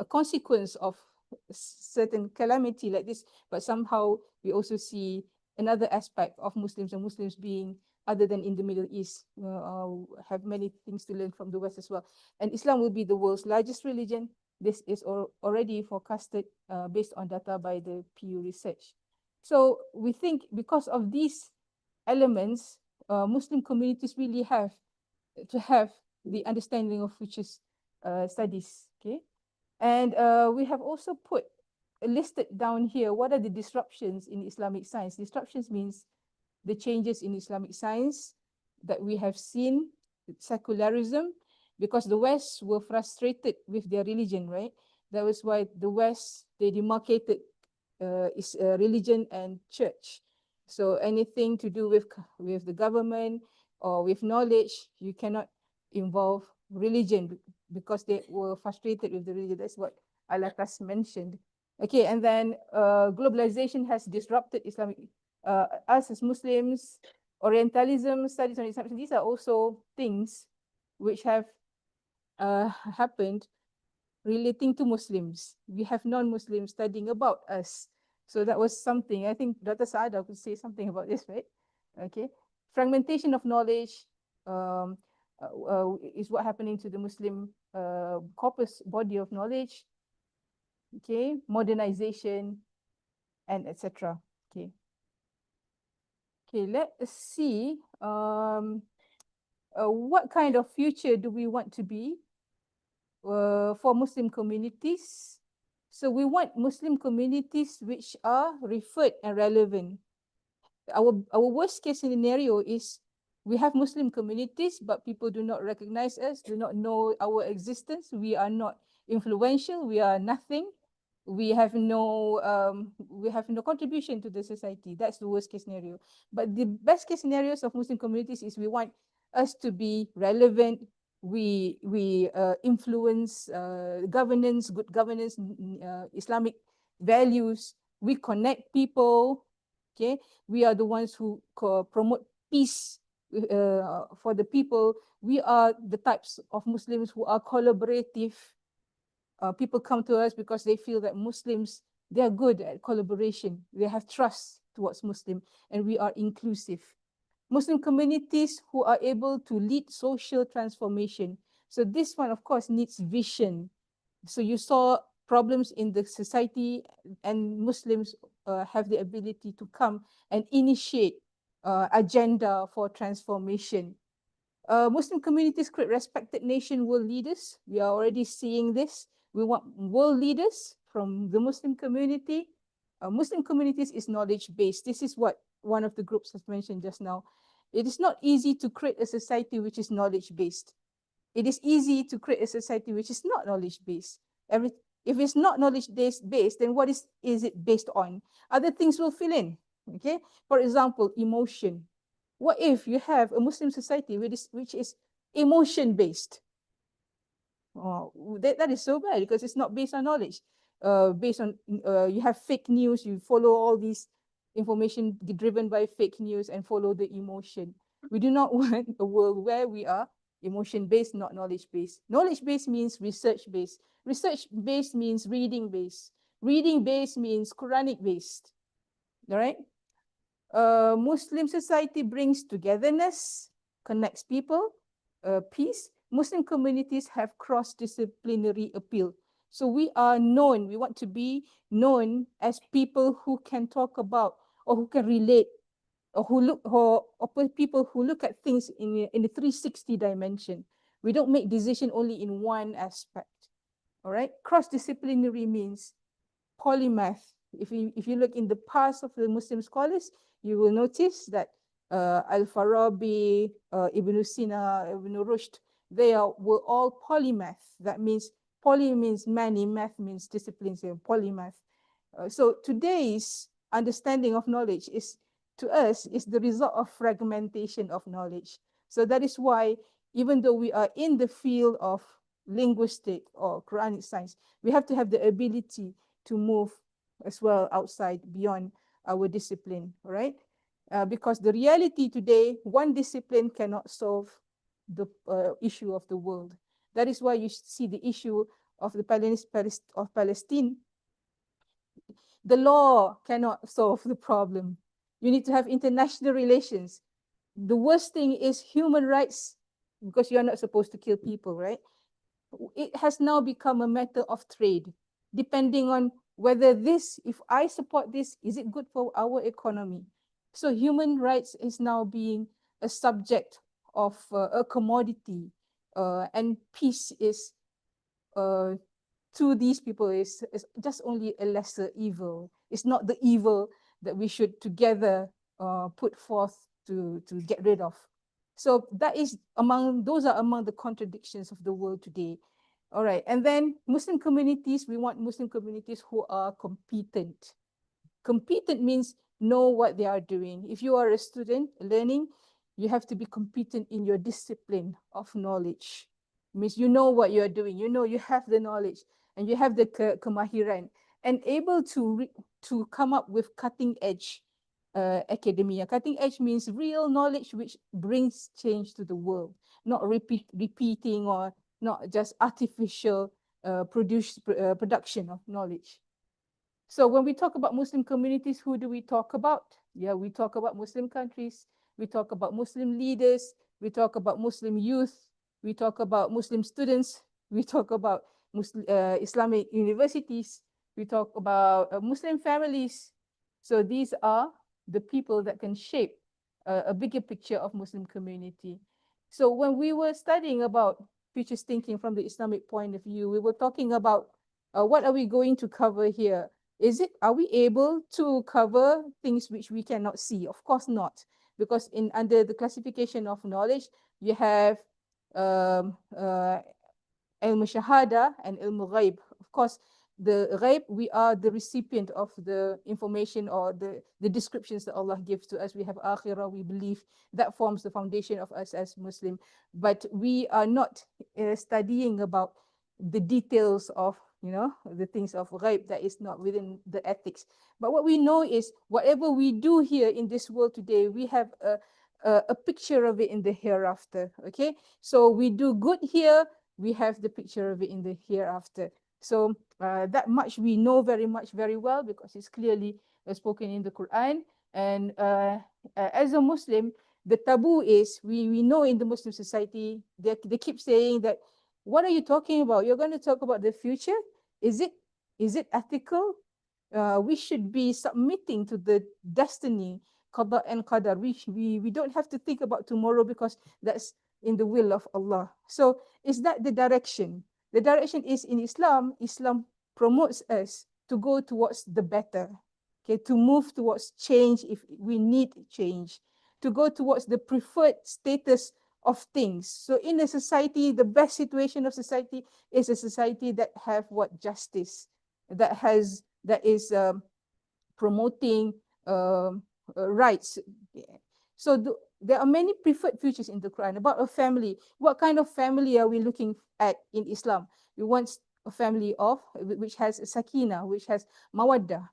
consequence of certain calamity like this, but somehow we also see another aspect of Muslims, and Muslims being other than in the Middle East, have many things to learn from the West as well. And Islam will be the world's largest religion. This is already forecasted based on data by the Pew Research. So we think because of these elements, Muslim communities really have to have the understanding of future studies. Okay, and we have also put listed down here what are the disruptions in Islamic science. Disruptions means the changes in Islamic science that we have seen, secularism, because the West were frustrated with their religion, right? That was why the West, they demarcated religion and church. So anything to do with the government or with knowledge, you cannot involve religion because they were frustrated with the religion. That's what Alakas mentioned. Okay, and then globalization has disrupted Islamic, us as Muslims, Orientalism, studies on Islam. These are also things which have happened relating to Muslims. We have non-Muslims studying about us. So that was something. I think Dr. Saada could say something about this, right? Okay. Fragmentation of knowledge is what happening to the Muslim corpus body of knowledge. Okay, modernization and etc. Okay. Okay, let us see what kind of future do we want to be for Muslim communities. So we want Muslim communities which are referred and relevant. Our worst case scenario is we have Muslim communities, but people do not recognize us, do not know our existence. We are not influential. We are nothing. We have no contribution to the society. That's the worst case scenario. But the best case scenarios of Muslim communities is we want us to be relevant. We influence governance, good governance, Islamic values. We connect people. Okay, we are the ones who promote peace for the people. We are the types of Muslims who are collaborative. People come to us because they feel that Muslims, they are good at collaboration. They have trust towards Muslim, and we are inclusive. Muslim communities who are able to lead social transformation. So this one, of course, needs vision. So you saw problems in the society, and Muslims have the ability to come and initiate agenda for transformation. Muslim communities create respected nation world leaders. We are already seeing this. We want world leaders from the Muslim community. Muslim communities is knowledge-based. This is what one of the groups has mentioned just now. It is not easy to create a society which is knowledge-based. it is easy to create a society which is not knowledge-based. If it's not knowledge-based, then what is it based on? Other things will fill in, okay? For example, emotion. What if you have a Muslim society which is emotion-based? Oh, that is so bad because it's not based on knowledge. Based on, you have fake news, you follow all these information driven by fake news and follow the emotion. We do not want a world where we are emotion-based, not knowledge-based. Knowledge-based means research-based. Research-based means reading-based. Reading-based means Quranic-based. All right? Muslim society brings togetherness, connects people, peace. Muslim communities have cross-disciplinary appeal. So we are known, we want to be known as people who can talk about or who can relate or who look or people who look at things in a 360 dimension. We don't make decision only in one aspect. All right, cross-disciplinary means polymath. If you look in the past of the Muslim scholars, you will notice that Al-Farabi, Ibn Sina, Ibn Rushd, were all polymath. That means poly means many, math means disciplines, polymath. So today's understanding of knowledge is, to us, is the result of fragmentation of knowledge. So that is why, even though we are in the field of linguistic or Quranic science, we have to have the ability to move as well outside beyond our discipline, right? Because the reality today, one discipline cannot solve the issue of the world. That is why you see the issue of the Palestine. The law cannot solve the problem. You need to have international relations. The worst thing is human rights, because you are not supposed to kill people, right? It has now become a matter of trade, depending on whether this, if I support this, is it good for our economy? So human rights is now being a subject of a commodity, and peace is, to these people, is just only a lesser evil. It's not the evil that we should together put forth to get rid of. So that is those are among the contradictions of the world today. All right, and then Muslim communities, we want Muslim communities who are competent. Competent means know what they are doing. If you are a student learning, you have to be competent in your discipline of knowledge. It means you know what you're doing, you know you have the knowledge and you have the kemahiran and able to come up with cutting edge academia. Cutting edge means real knowledge which brings change to the world, not repeating or not just artificial production of knowledge. So when we talk about Muslim communities, who do we talk about? Yeah, we talk about Muslim countries, we talk about Muslim leaders, we talk about Muslim youth, we talk about Muslim students, we talk about Islamic universities, we talk about Muslim families. So these are the people that can shape a bigger picture of Muslim community. So when we were studying about futures thinking from the Islamic point of view, we were talking about what are we going to cover here? Are we able to cover things which we cannot see? Of course not, because under the classification of knowledge, you have ilm shahada and ilm ghaib. Of course, the ghaib, we are the recipient of the information or the descriptions that Allah gives to us. We have akhirah, we believe that forms the foundation of us as Muslim. But we are not studying about the details of, the things of ghaib that is not within the ethics. But what we know is whatever we do here in this world today, we have a picture of it in the hereafter, okay? So we do good here, we have the picture of it in the hereafter. So that much we know very well, because it's clearly spoken in the Quran. And as a Muslim, the taboo is, we know in the Muslim society, they keep saying that, what are you talking about? You're going to talk about the future? Is it ethical? We should be submitting to the destiny, qada and qadar. We don't have to think about tomorrow, because that's in the will of Allah. So is that the direction? The direction is in Islam. Islam promotes us to go towards the better, okay, to move towards change if we need change, to go towards the preferred status of things. So in a society, the best situation of society is a society that have what justice, that is promoting rights. So there are many preferred futures in the Quran about a family. What kind of family are we looking at in Islam? We want a family of which has sakina, which has mawaddah.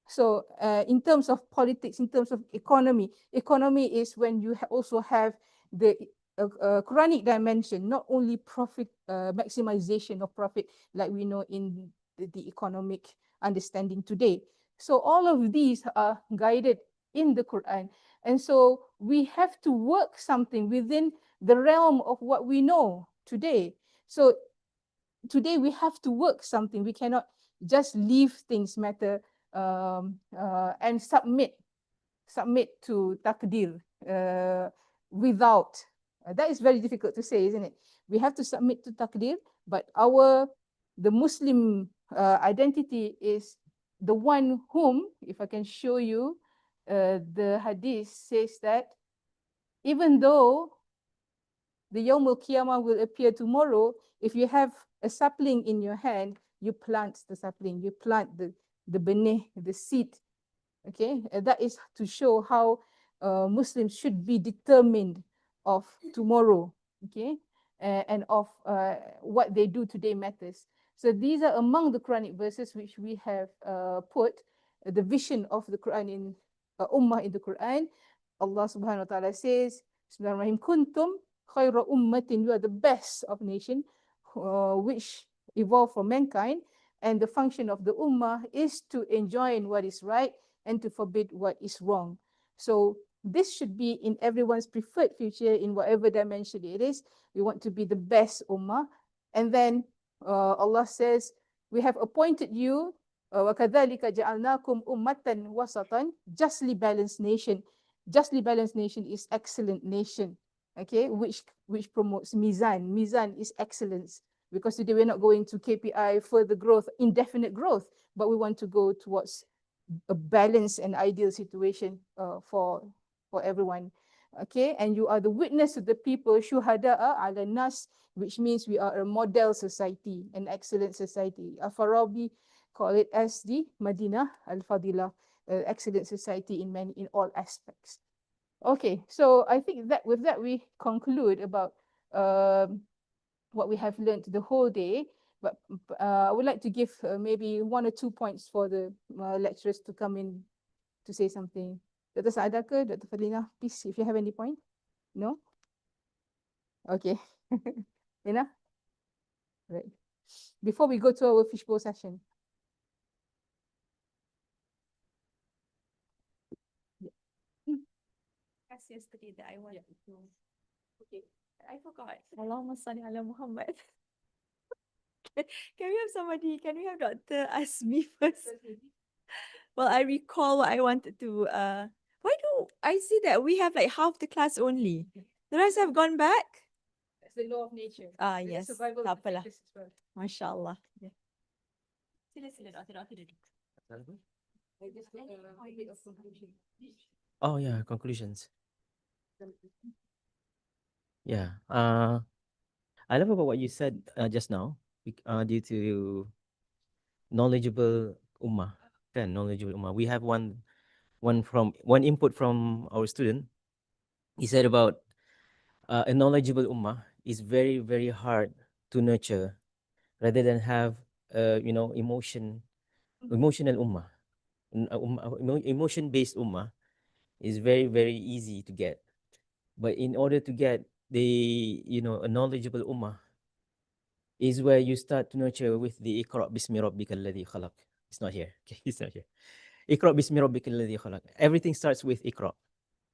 So in terms of politics, in terms of economy is when you also have the Quranic dimension, not only profit maximization of profit like we know in the economic understanding today. So all of these are guided in the Quran. And so we have to work something within the realm of what we know today. So today we have to work something. We cannot just leave things matter and submit to takdir without. That is very difficult to say, isn't it? We have to submit to takdir, but the Muslim identity is the one whom, if I can show you, the hadith says that even though the Yawmul Qiyamah will appear tomorrow, if you have a sapling in your hand, you plant the sapling, you plant the benih, the seed. Okay, that is to show how Muslims should be determined of tomorrow. Okay, and of what they do today matters. So these are among the Quranic verses which we have put the vision of the Quran in Ummah in the Quran. Allah Subhanahu Wa Taala says, Bismillahirrahmanirrahim, kuntum khaira ummatin, you are the best of nation which evolved from mankind, and the function of the ummah is to enjoin what is right and to forbid what is wrong. So this should be in everyone's preferred future in whatever dimension it is. We want to be the best ummah. And then Allah says, we have appointed you وَكَذَلِكَ جَعَلْنَاكُمْ أُمَّةً وَسَطًا, justly balanced nation. Justly balanced nation is excellent nation, okay, which promotes mizan. Mizan is excellence, because today we're not going to KPI further growth, indefinite growth, but we want to go towards a balanced and ideal situation for everyone. Okay, and you are the witness to the people, shuhada'a ala nas, which means we are a model society, an excellent society. Farabi call it as the Madinah al-Fadilah, excellent society in all aspects. Okay, so I think that with that we conclude about what we have learned the whole day. But I would like to give maybe 1 or 2 points for the lecturers to come in to say something. Dr. Saada ke, Dr. Fadlina, please, if you have any point. No? Okay. Lena? Right. Before we go to our fishbowl session.
As yesterday that I wanted to. Okay, I forgot. Allahumma salli ala Muhammad. Can we have somebody? Can we have Doctor ask me first? Well, I recall what I wanted to. Why do I see that we have like half the class only? The rest have gone back.
That's the law of nature.
Yes.
Survival
Tak apalah.
as well.
Masya-Allah.
Sila Dr. Like just a bit of conclusion.
Oh yeah, conclusions. Yeah. I love about what you said just now. Due to knowledgeable ummah, kan, knowledgeable ummah. We have one input from our student. He said about a knowledgeable ummah is very very hard to nurture, rather than have emotional ummah. Emotion based ummah is very very easy to get, but in order to get a knowledgeable ummah is where you start to nurture with the Iqra bismi rabbikal ladhi khalaq. It's not here. Okay, it's not here. Iqra bismi rabbikal ladhi khalaq. Everything starts with Iqra.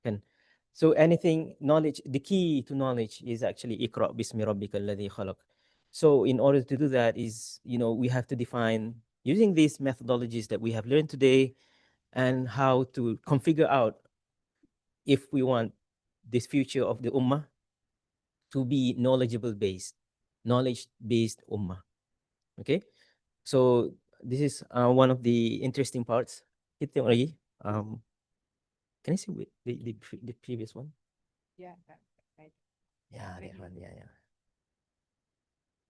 Kan? So anything knowledge, the key to knowledge is actually Iqra bismi rabbikal ladhi khalaq. So in order to do that is, we have to define using these methodologies that we have learned today, and how to configure out if we want this future of the ummah to be knowledge based ummah. Okay, so this is one of the interesting parts. Kita tengok lagi. Can I see the previous one?
Yeah, right.
Yeah, that one. Yeah, yeah.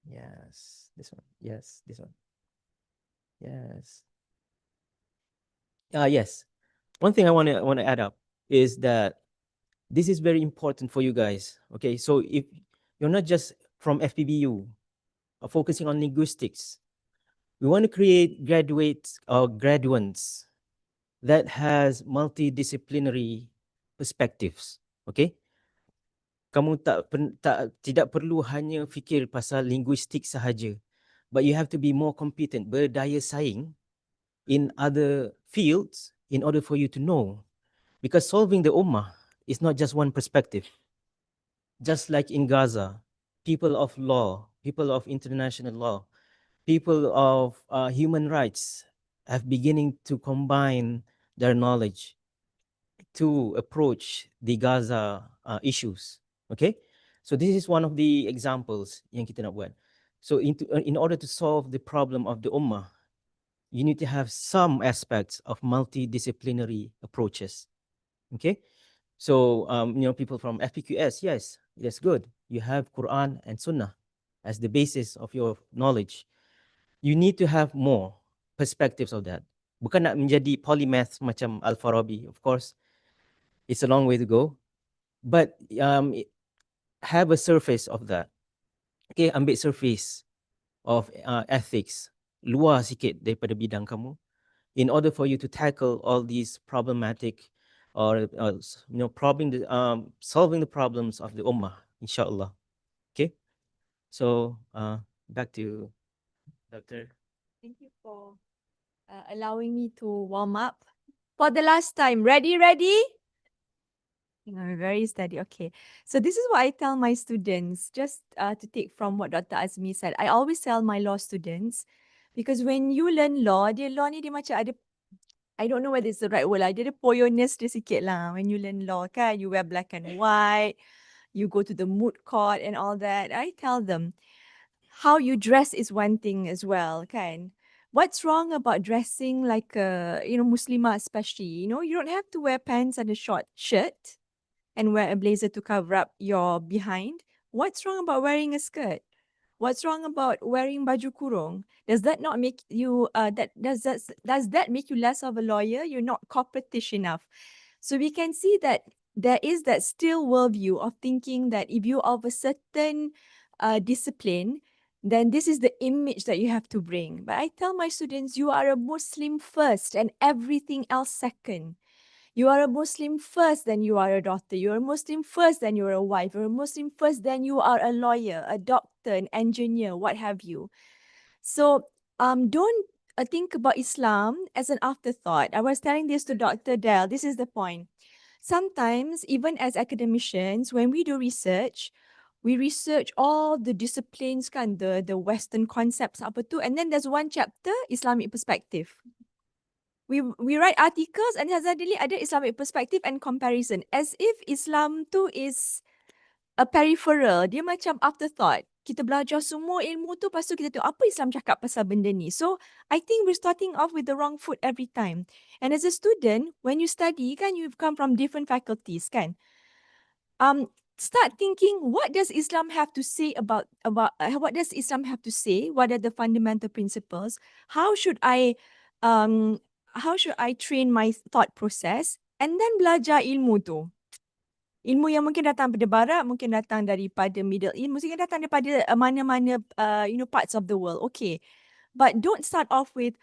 Yes, this one. Yes, this one. Yes. Yes. One thing I want to add up is that this is very important for you guys. Okay, so if you're not just from FPBU focusing on linguistics, we want to create graduates or graduates that has multidisciplinary perspectives. Okay, kamu tidak perlu hanya fikir pasal linguistik sahaja, but you have to be more competent, berdaya saing in other fields in order for you to know, because solving the ummah is not just one perspective. Just like in Gaza, people of law, people of international law, people of human rights have beginning to combine their knowledge to approach the Gaza issues. Okay, so this is one of the examples yang kita nak buat. So in order to solve the problem of the ummah, you need to have some aspects of multidisciplinary approaches. Okay, so people from FPQS, yes, that's good. You have Quran and Sunnah as the basis of your knowledge. You need to have more perspectives of that. Bukan nak menjadi polymath macam Al-Farabi, of course. It's a long way to go. But have a surface of that. Okay, ambil surface of ethics. Luar sikit daripada bidang kamu. In order for you to tackle all these problematic or solving the problems of the ummah, inshallah. Okay, so back to Dr.
Thank you for allowing me to warm up for the last time. Ready, ready? Very steady. Okay. So this is what I tell my students, just to take from what Dr. Azmi said. I always tell my law students, because when you learn law, law ni dia macam ada, I don't know whether it's the right word lah, dia ada poyoness dia sikit lah. When you learn law kan, you wear black and white, you go to the moot court and all that. I tell them, how you dress is one thing as well, kan? What's wrong about dressing like a, Muslimah especially? You don't have to wear pants and a short shirt and wear a blazer to cover up your behind. What's wrong about wearing a skirt? What's wrong about wearing baju kurung? Does that not make you does that make you less of a lawyer? You're not corporatish enough. So we can see that there is that still worldview of thinking that if you are of a certain discipline, then this is the image that you have to bring. But I tell my students, you are a Muslim first and everything else second. You are a Muslim first, then you are a daughter. You're a Muslim first, then you're a wife. You're a Muslim first, then you are a lawyer, a doctor, an engineer, what have you. So don't think about Islam as an afterthought. I was telling this to Dr. Dell. This is the point. Sometimes, even as academicians, when we do research, we research all the disciplines, kan, the Western concepts, apa tu, and then there's one chapter, Islamic perspective. We write articles and suddenly ada Islamic perspective and comparison, as if Islam tu is a peripheral. Dia macam afterthought. Kita belajar semua ilmu tu, lepas tu kita tengok apa Islam cakap pasal benda ni. So, I think we're starting off with the wrong foot every time. And as a student, when you study, kan, you've come from different faculties, kan? Start thinking, what does Islam have to say what does Islam have to say? What are the fundamental principles? How should I train my thought process? And then belajar ilmu tu. Ilmu yang mungkin datang daripada barat, mungkin datang daripada Middle East, mungkin datang daripada mana-mana parts of the world. Okay. But don't start off with,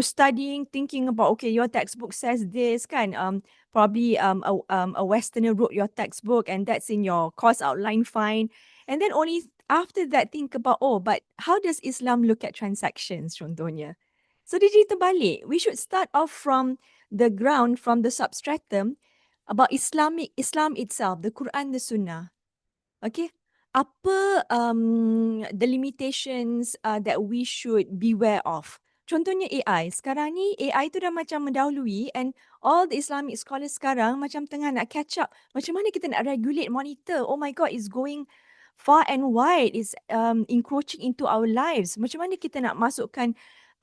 studying, thinking about, okay, your textbook says this, kan? Probably a Westerner wrote your textbook and that's in your course outline, fine. And then only after that think about, but how does Islam look at transactions, contohnya? So dia jadi terbalik. We should start off from the ground, from the substratum, about Islam itself, the Quran, the Sunnah. Okay, apa the limitations that we should beware of? Contohnya AI. Sekarang ni AI tu dah macam mendahului and all the Islamic scholars sekarang macam tengah nak catch up. Macam mana kita nak regulate, monitor? Oh my God, it's going far and wide. It's encroaching into our lives. Macam mana kita nak masukkan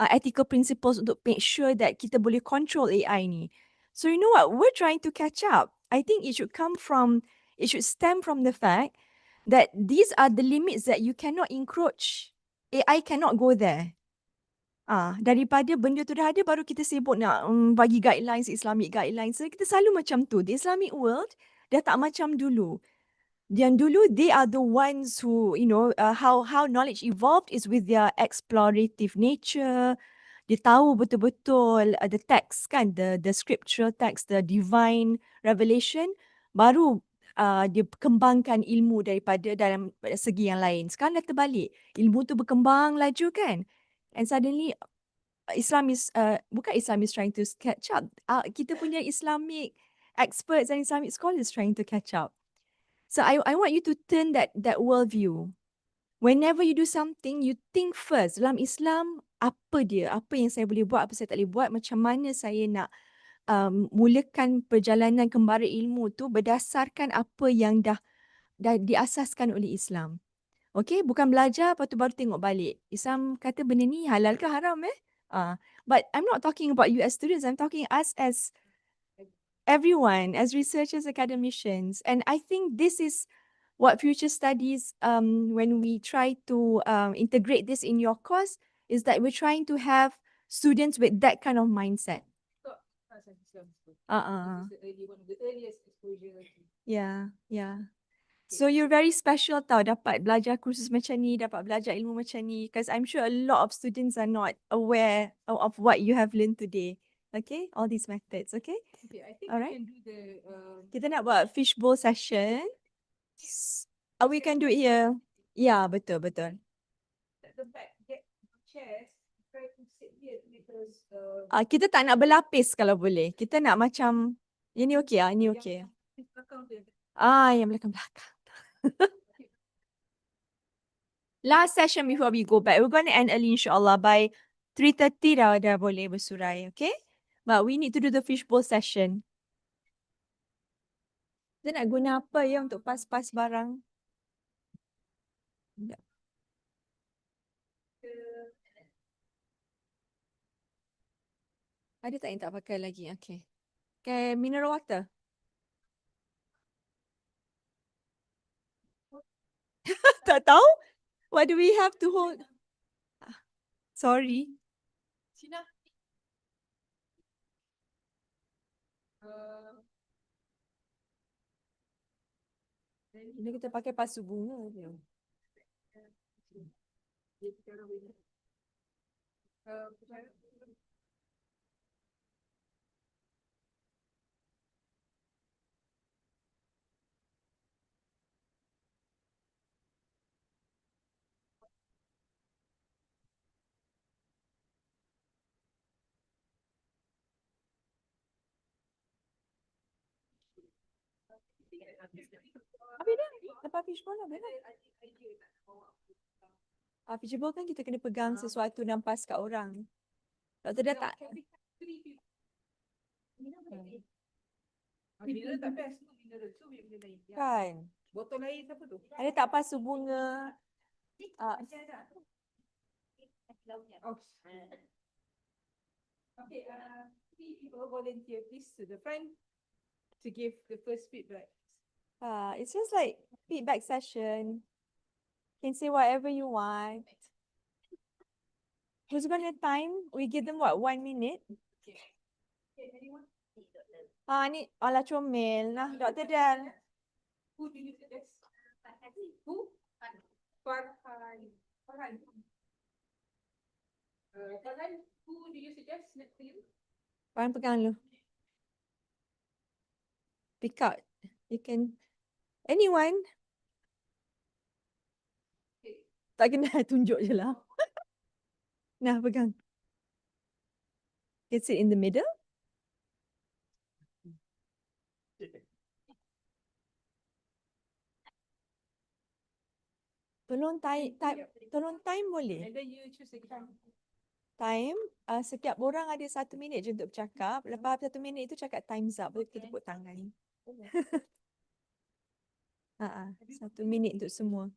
ethical principles untuk make sure that kita boleh control AI ni? So you know what? We're trying to catch up. I think it should stem from the fact that these are the limits that you cannot encroach. AI cannot go there. Daripada benda tu dah ada, baru kita sibuk nak bagi guidelines, Islamic guidelines. So, kita selalu macam tu. The Islamic world dah tak macam dulu. Yang dulu, they are the ones who, how knowledge evolved is with their explorative nature. Dia tahu betul-betul the text kan, the scriptural text, the divine revelation, baru dia kembangkan ilmu daripada dalam segi yang lain. Sekarang dah terbalik. Ilmu tu berkembang laju kan. And suddenly Islam is, bukan Islam is trying to catch up. Kita punya Islamic experts and Islamic scholars trying to catch up. So I want you to turn that worldview. Whenever you do something, you think first. Dalam Islam, apa dia? Apa yang saya boleh buat, apa saya tak boleh buat? Macam mana saya nak mulakan perjalanan kembara ilmu tu berdasarkan apa yang dah diasaskan oleh Islam. Okay, bukan belajar, lepas tu baru tengok balik. Islam kata benda ni halal ke haram But I'm not talking about you as students. I'm talking us as everyone, as researchers, academicians. And I think this is what future studies, when we try to integrate this in your course, is that we're trying to have students with that kind of mindset.
One of the earliest exposure.
Yeah. So you're very special tau, dapat belajar kursus macam ni, dapat belajar ilmu macam ni, because I'm sure a lot of students are not aware of what you have learned today. Okay, all these methods, okay?
Okay, I think
Alright.
we can do the
Kita nak buat fishbowl session. We can do it here. Yeah, betul.
at the back, get chairs, try to sit here because
Kita tak nak berlapis kalau boleh. Kita nak macam, ini okey ini okey.
belakang tu
Yang belakang-belakang. Last session before we go back. We're going to end early insyaAllah. By 3:30 dah boleh bersurai, okay? But we need to do the fishbowl session. Kita nak guna apa ya untuk pas-pas barang? Sekejap. Ada tak yang tak pakai lagi? Okay. Okay, mineral water. Tak tahu? What do we have to hold? Sorry.
Sina.
Ini kita pakai pasu bunga je. Apa dia? Lepas fishbowl apa dia? Fishbowl kan kita kena pegang sesuatu nampas kat orang. Doktor dah tak.
Mineral tak best, mineral tu benda lain.
Kan?
Botol lain siapa tu?
Ada tak pasu bunga?
Okay, 3 people volunteer please to the front to give the first feedback.
It's just like feedback session. You can say whatever you want. Who's gonna time? We give them what, 1 minute?
Okay, anyone?
Ni ala comel. Nah, Dr. Del.
Who do you suggest? Who? Farhan. Farhan, who do you suggest next to you?
Farhan pegang lu. Pick out. You can. Anyone?
Okay.
Tak kena tunjuk je lah. Nah, pegang. You can sit in the middle. Tolong time boleh?
And then you choose a time.
Time, setiap orang ada 1 minit je untuk bercakap. Lepas 1 minit itu cakap time's up. Baru kita tepuk tangan. 1 minit untuk semua.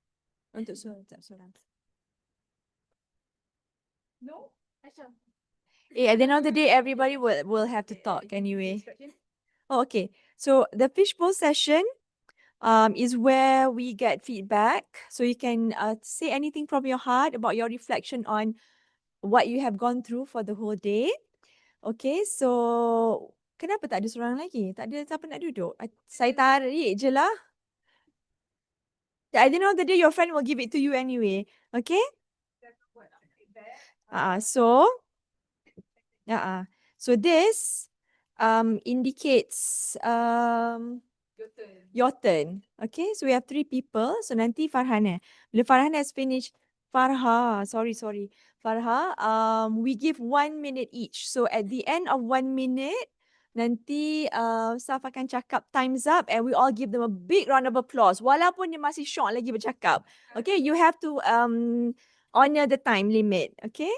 Untuk seorang.
No?
At the end of the day, everybody will have to talk anyway. Oh, okay. So the fishbowl session, is where we get feedback. So you can say anything from your heart about your reflection on what you have gone through for the whole day. Okay, so kenapa tak ada seorang lagi? Tak ada siapa nak duduk? Saya tarik je lah. At the end of the day, your friend will give it to you anyway. Okay? So, so this indicates your turn. Okay, so we have 3 people. So nanti Farhan Bila Farhan has finished, sorry. Farha, we give 1 minute each. So at the end of 1 minute, nanti staff akan cakap time's up and we all give them a big round of applause. Walaupun dia masih syok lagi bercakap. Okay, you have to honor the time limit. Okay,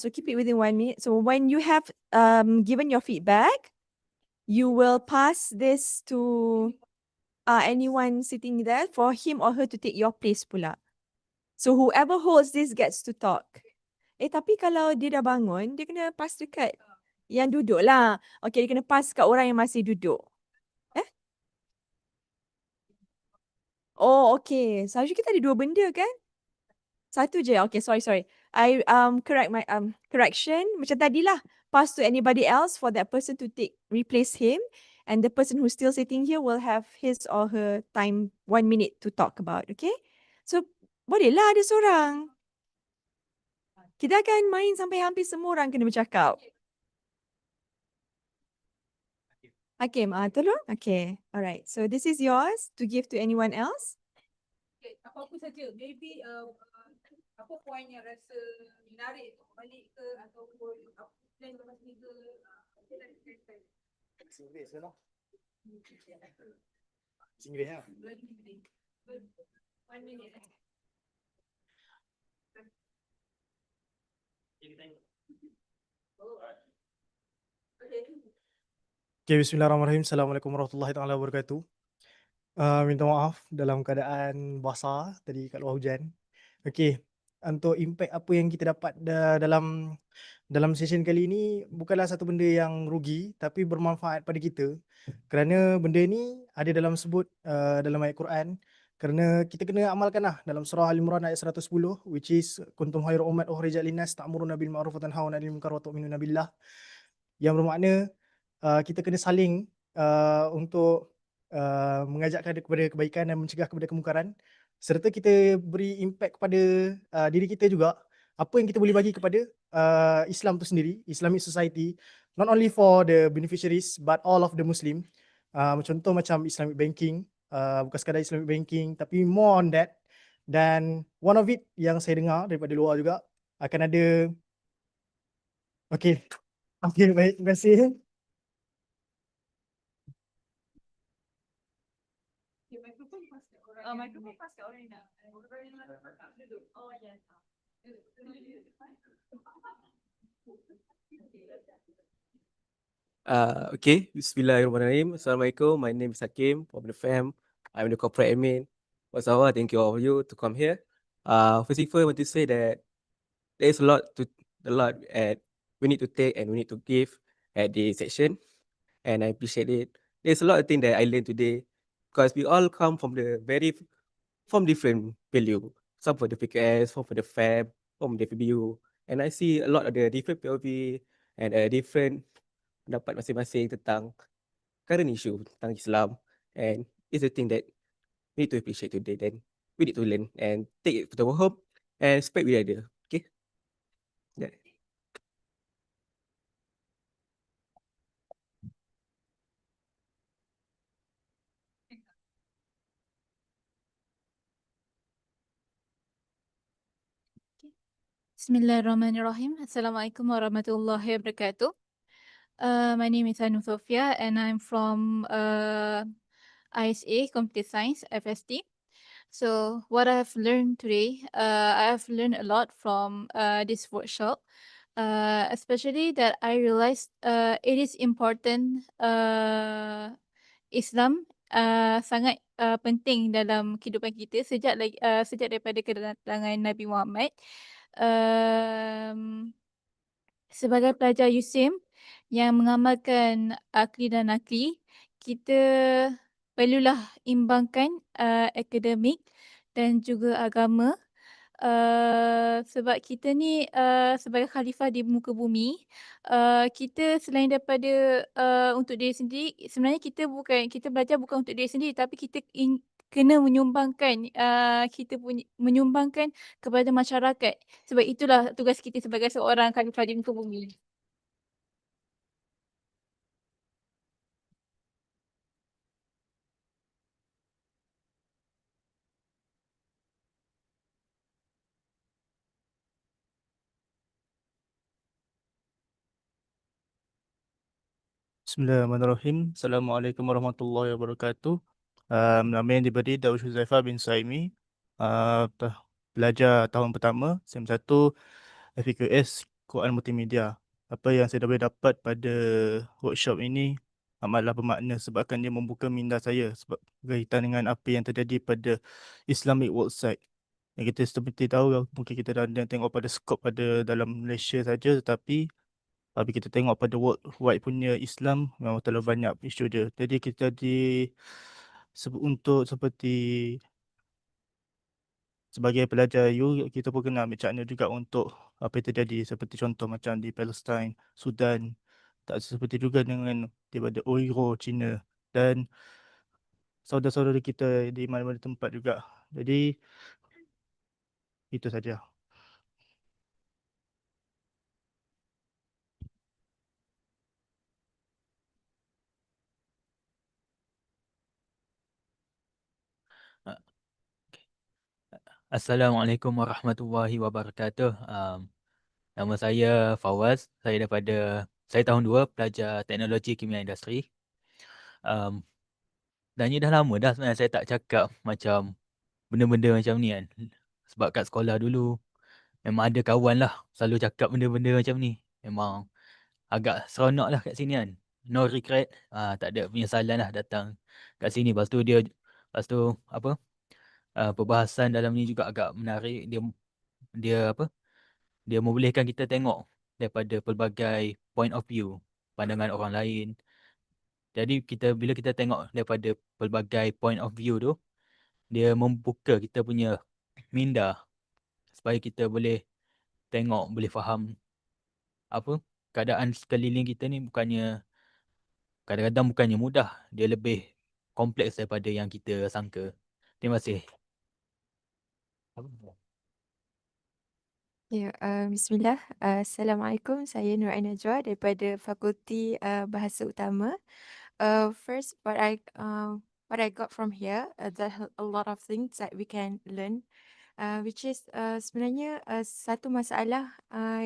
so keep it within 1 minute. So when you have given your feedback, you will pass this to anyone sitting there for him or her to take your place pula. So whoever holds this gets to talk. Tapi kalau dia dah bangun, dia kena pass dekat yang duduk lah. Okay, dia kena pass kat orang yang masih duduk. Oh, okay. Seharusnya kita ada 2 benda kan? Satu je. Okay, sorry. I correct my correction. Macam tadilah. Pass to anybody else for that person to replace him. And the person who's still sitting here will have his or her time 1 minute to talk about. Okay? So, bolehlah ada seorang. Kita akan main sampai hampir semua orang kena bercakap. Hakim, tolong. Okay, alright. So this is yours to give to anyone else.
Okay, apa-apa saja. Maybe apa poin yang rasa menarik balik ke ataupun plan lepas ni ke.
Singlish ke lah. Singlish lah.
1 minute.
Okay, bismillahirrahmanirrahim. Assalamualaikum warahmatullahi taala wabarakatuh. Minta maaf dalam keadaan basah tadi kat luar hujan. Okay, untuk impact apa yang kita dapat dalam session kali ini bukanlah satu benda yang rugi tapi bermanfaat pada kita. Kerana benda ni ada dalam dalam ayat Quran. Kerana kita kena amalkanlah dalam surah Al-Imran ayat 110 which is kuntum khairu ummat ukhrijat linnas ta'muruna bil ma'ruf wa tanhauna 'anil munkar wa tu'minuna billah. Yang bermakna kita kena saling untuk mengajakkan kepada kebaikan dan mencegah kepada kemungkaran, serta kita beri impact kepada diri kita juga, apa yang kita boleh bagi kepada Islam tu sendiri, Islamic society, not only for the beneficiaries but all of the Muslim. Contoh macam Islamic banking, bukan sekadar Islamic banking tapi more on that. Dan one of it yang saya dengar daripada luar juga akan ada. Okay, baik, terima kasih.
Mikrofon pas kat orang yang nak. Duduk. Oh, ya.
Okay, Bismillahirrahmanirrahim. Assalamualaikum. My name is Hakim from the FAM. I'm the corporate admin. First of all, thank you all of you to come here. First of all, I want to say that there's a lot we need to take and we need to give at this section, and I appreciate it. There's a lot of things that I learned today because we all come from different value. Some for the PKS, some for the FAB, some for the FBU, and I see a lot of the different POV and different pendapat masing-masing tentang current issue tentang Islam, and it's a thing that we need to appreciate today. Then we need to learn and take it to our home and spread with other. Okay. Yeah.
Bismillahirrahmanirrahim. Assalamualaikum warahmatullahi wabarakatuh. My name is Anu Sofia and I'm from ISA Computer Science FST. So what I have learned today, I have learned a lot from this workshop, especially that I realized it is important Islam sangat penting dalam kehidupan kita sejak daripada kedatangan Nabi Muhammad. Sebagai pelajar USIM yang mengamalkan akli dan nakli, kita perlulah imbangkan akademik dan juga agama. Sebab kita ni sebagai khalifah di muka bumi, kita selain daripada untuk diri sendiri, sebenarnya kita belajar bukan untuk diri sendiri, tapi kita kena menyumbangkan menyumbangkan kepada masyarakat. Sebab itulah tugas kita sebagai seorang khalifah di muka bumi.
Bismillahirrahmanirrahim. Assalamualaikum warahmatullahi wabarakatuh. Nama yang diberi Daud Huzaifah bin Saimi. Belajar tahun pertama, SEM 1, FEQS, Quran Multimedia. Apa yang saya boleh dapat pada workshop ini amatlah bermakna sebabkan dia membuka minda saya sebab berkaitan dengan apa yang terjadi pada Islamic world side. Yang kita seperti tahu, mungkin kita dah tengok pada skop pada dalam Malaysia saja, tetapi tapi kita tengok pada worldwide punya Islam memang terlalu banyak isu dia. Jadi kita untuk seperti sebagai pelajar kita pun kena ambil cakna juga untuk apa yang terjadi seperti contoh macam di Palestine, Sudan, tak seperti juga dengan daripada Uyghur, China dan saudara-saudara kita di mana-mana tempat juga. Jadi itu saja.
Assalamualaikum warahmatullahi wabarakatuh. Nama saya Fawaz. Saya tahun 2 pelajar teknologi kimia industri. Dan ni dah lama dah sebenarnya saya tak cakap macam benda-benda macam ni kan. Sebab kat sekolah dulu memang ada kawan lah selalu cakap benda-benda macam ni. Memang agak seronok lah kat sini kan. No regret. Tak ada penyesalan lah datang kat sini. Lepas tu apa? Perbahasan dalam ni juga agak menarik. Dia apa? Dia membolehkan kita tengok daripada pelbagai point of view, pandangan orang lain. Jadi bila kita tengok daripada pelbagai point of view tu, dia membuka kita punya minda supaya kita boleh tengok, boleh faham apa keadaan sekeliling kita ni kadang-kadang bukannya mudah, dia lebih kompleks daripada yang kita sangka. Terima kasih.
Ya, Bismillah. Assalamualaikum. Saya Nur Najwa daripada Fakulti Bahasa Utama. First, what I got from here, there are a lot of things that we can learn, which is sebenarnya satu masalah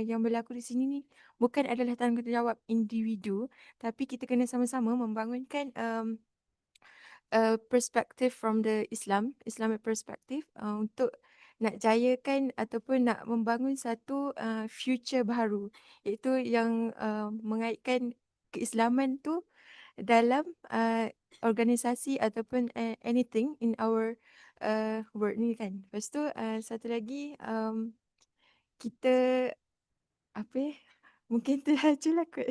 yang berlaku di sini ni bukan adalah tanggungjawab individu, tapi kita kena sama-sama membangunkan perspektif from the Islamic perspective untuk nak jayakan ataupun nak membangun satu future baru, iaitu yang mengaitkan keislaman tu dalam organisasi ataupun anything in our world ni kan. Lepas tu satu lagi kita apa ya? Mungkin tu aja lah kot.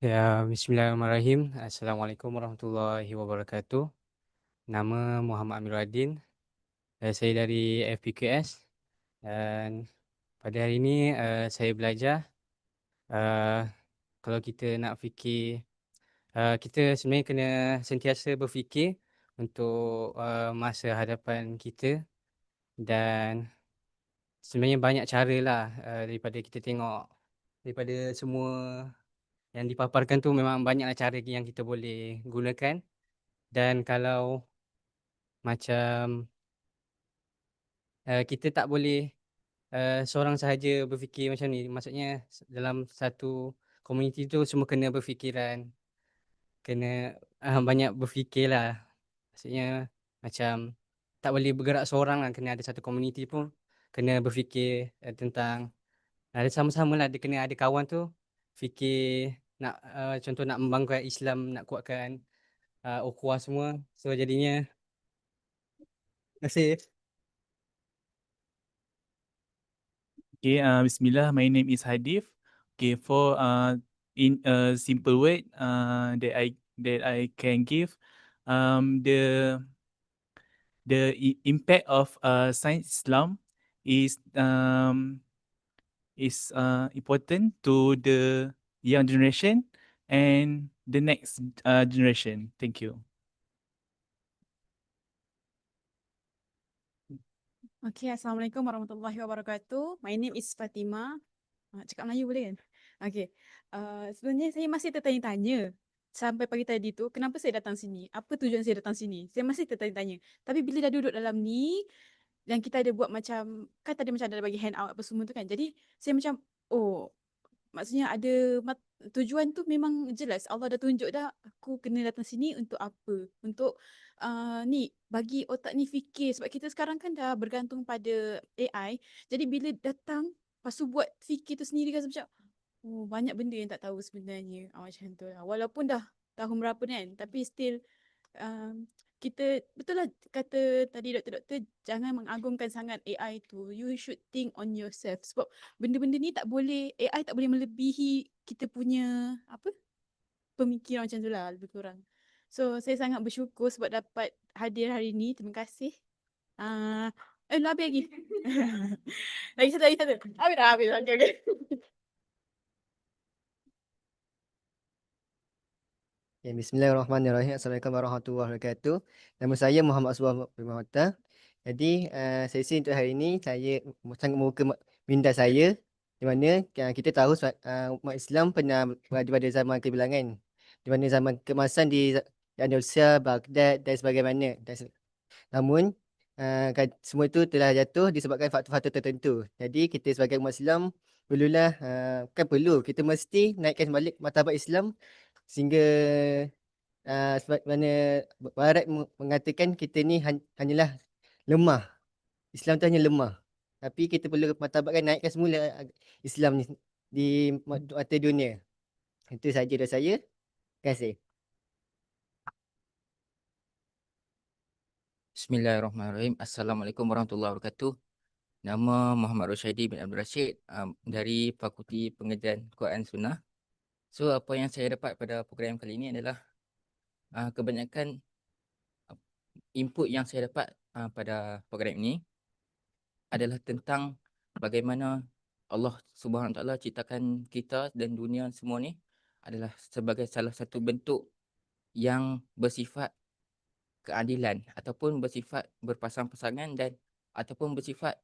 Ya, Bismillahirrahmanirrahim. Assalamualaikum warahmatullahi wabarakatuh. Nama Muhammad Amiruddin. Saya dari FPQS. Dan pada hari ini saya belajar kalau kita nak fikir, kita sebenarnya kena sentiasa berfikir untuk masa hadapan kita. Dan sebenarnya banyak cara lah daripada kita tengok, daripada semua yang dipaparkan tu memang banyaklah cara yang kita boleh gunakan. Dan kalau macam kita tak boleh seorang sahaja berfikir macam ni, maksudnya dalam satu komuniti tu semua kena berfikiran, kena banyak berfikirlah. Maksudnya macam tak boleh bergerak seorang lah, kena ada satu komuniti pun kena berfikir tentang ada sama-sama lah, dia kena ada kawan tu fikir nak contoh nak membangunkan Islam, nak kuatkan ukhuwah semua. So jadinya terima kasih.
Okay, Bismillah. My name is Hadif. Okay, for in a simple word that I can give, the impact of science Islam is important to the young generation and the next generation. Thank you.
Okay, Assalamualaikum warahmatullahi wabarakatuh. My name is Fatima. Cakap Melayu boleh kan? Okay. Sebenarnya saya masih tertanya-tanya sampai pagi tadi tu, kenapa saya datang sini? Apa tujuan saya datang sini? Saya masih tertanya-tanya. Tapi bila dah duduk dalam ni, dan kita ada buat macam, kan tadi macam ada bagi handout apa semua tu kan. Jadi saya macam, oh, maksudnya ada tujuan tu memang jelas. Allah dah tunjuk dah aku kena datang sini untuk apa? Untuk ni bagi otak ni fikir sebab kita sekarang kan dah bergantung pada AI. Jadi bila datang lepas tu buat fikir tu sendiri kan macam oh banyak benda yang tak tahu sebenarnya. Macam tu lah. Walaupun dah tahun berapa ni kan tapi still kita betul lah kata tadi doktor-doktor jangan mengagungkan sangat AI tu. You should think on yourself sebab benda-benda ni tak boleh AI tak boleh melebihi kita punya apa pemikiran macam tu lah lebih kurang. So saya sangat bersyukur sebab dapat hadir hari ni. Terima kasih. Habis lagi. Lagi satu. Habis dah habis. Okay.
Okay, Bismillahirrahmanirrahim. Assalamualaikum warahmatullahi wabarakatuh. Nama saya Muhammad Aswar Primata. Jadi sesi untuk hari ini saya sangat membuka minda saya di mana kita tahu umat Islam pernah berada pada zaman kebilangan di mana zaman kemasan di Andalusia, Baghdad dan sebagaimana. Namun semua itu telah jatuh disebabkan faktor-faktor tertentu. Jadi kita sebagai umat Islam perlulah kita mesti naikkan balik martabat Islam sehingga sebab mana Barat mengatakan kita ni hanyalah lemah. Islam tu hanya lemah. Tapi kita perlu martabatkan naikkan semula Islam ni di mata dunia. Itu saja dari saya. Terima kasih.
Bismillahirrahmanirrahim. Assalamualaikum warahmatullahi wabarakatuh. Nama Muhammad Rosyaidi bin Abdul Rashid dari Fakulti Pengajian Quran Sunnah. So apa yang saya dapat pada program kali ini adalah kebanyakan input yang saya dapat pada program ini adalah tentang bagaimana Allah Subhanahu Wa Taala ciptakan kita dan dunia semua ni adalah sebagai salah satu bentuk yang bersifat keadilan ataupun bersifat berpasang-pasangan dan ataupun bersifat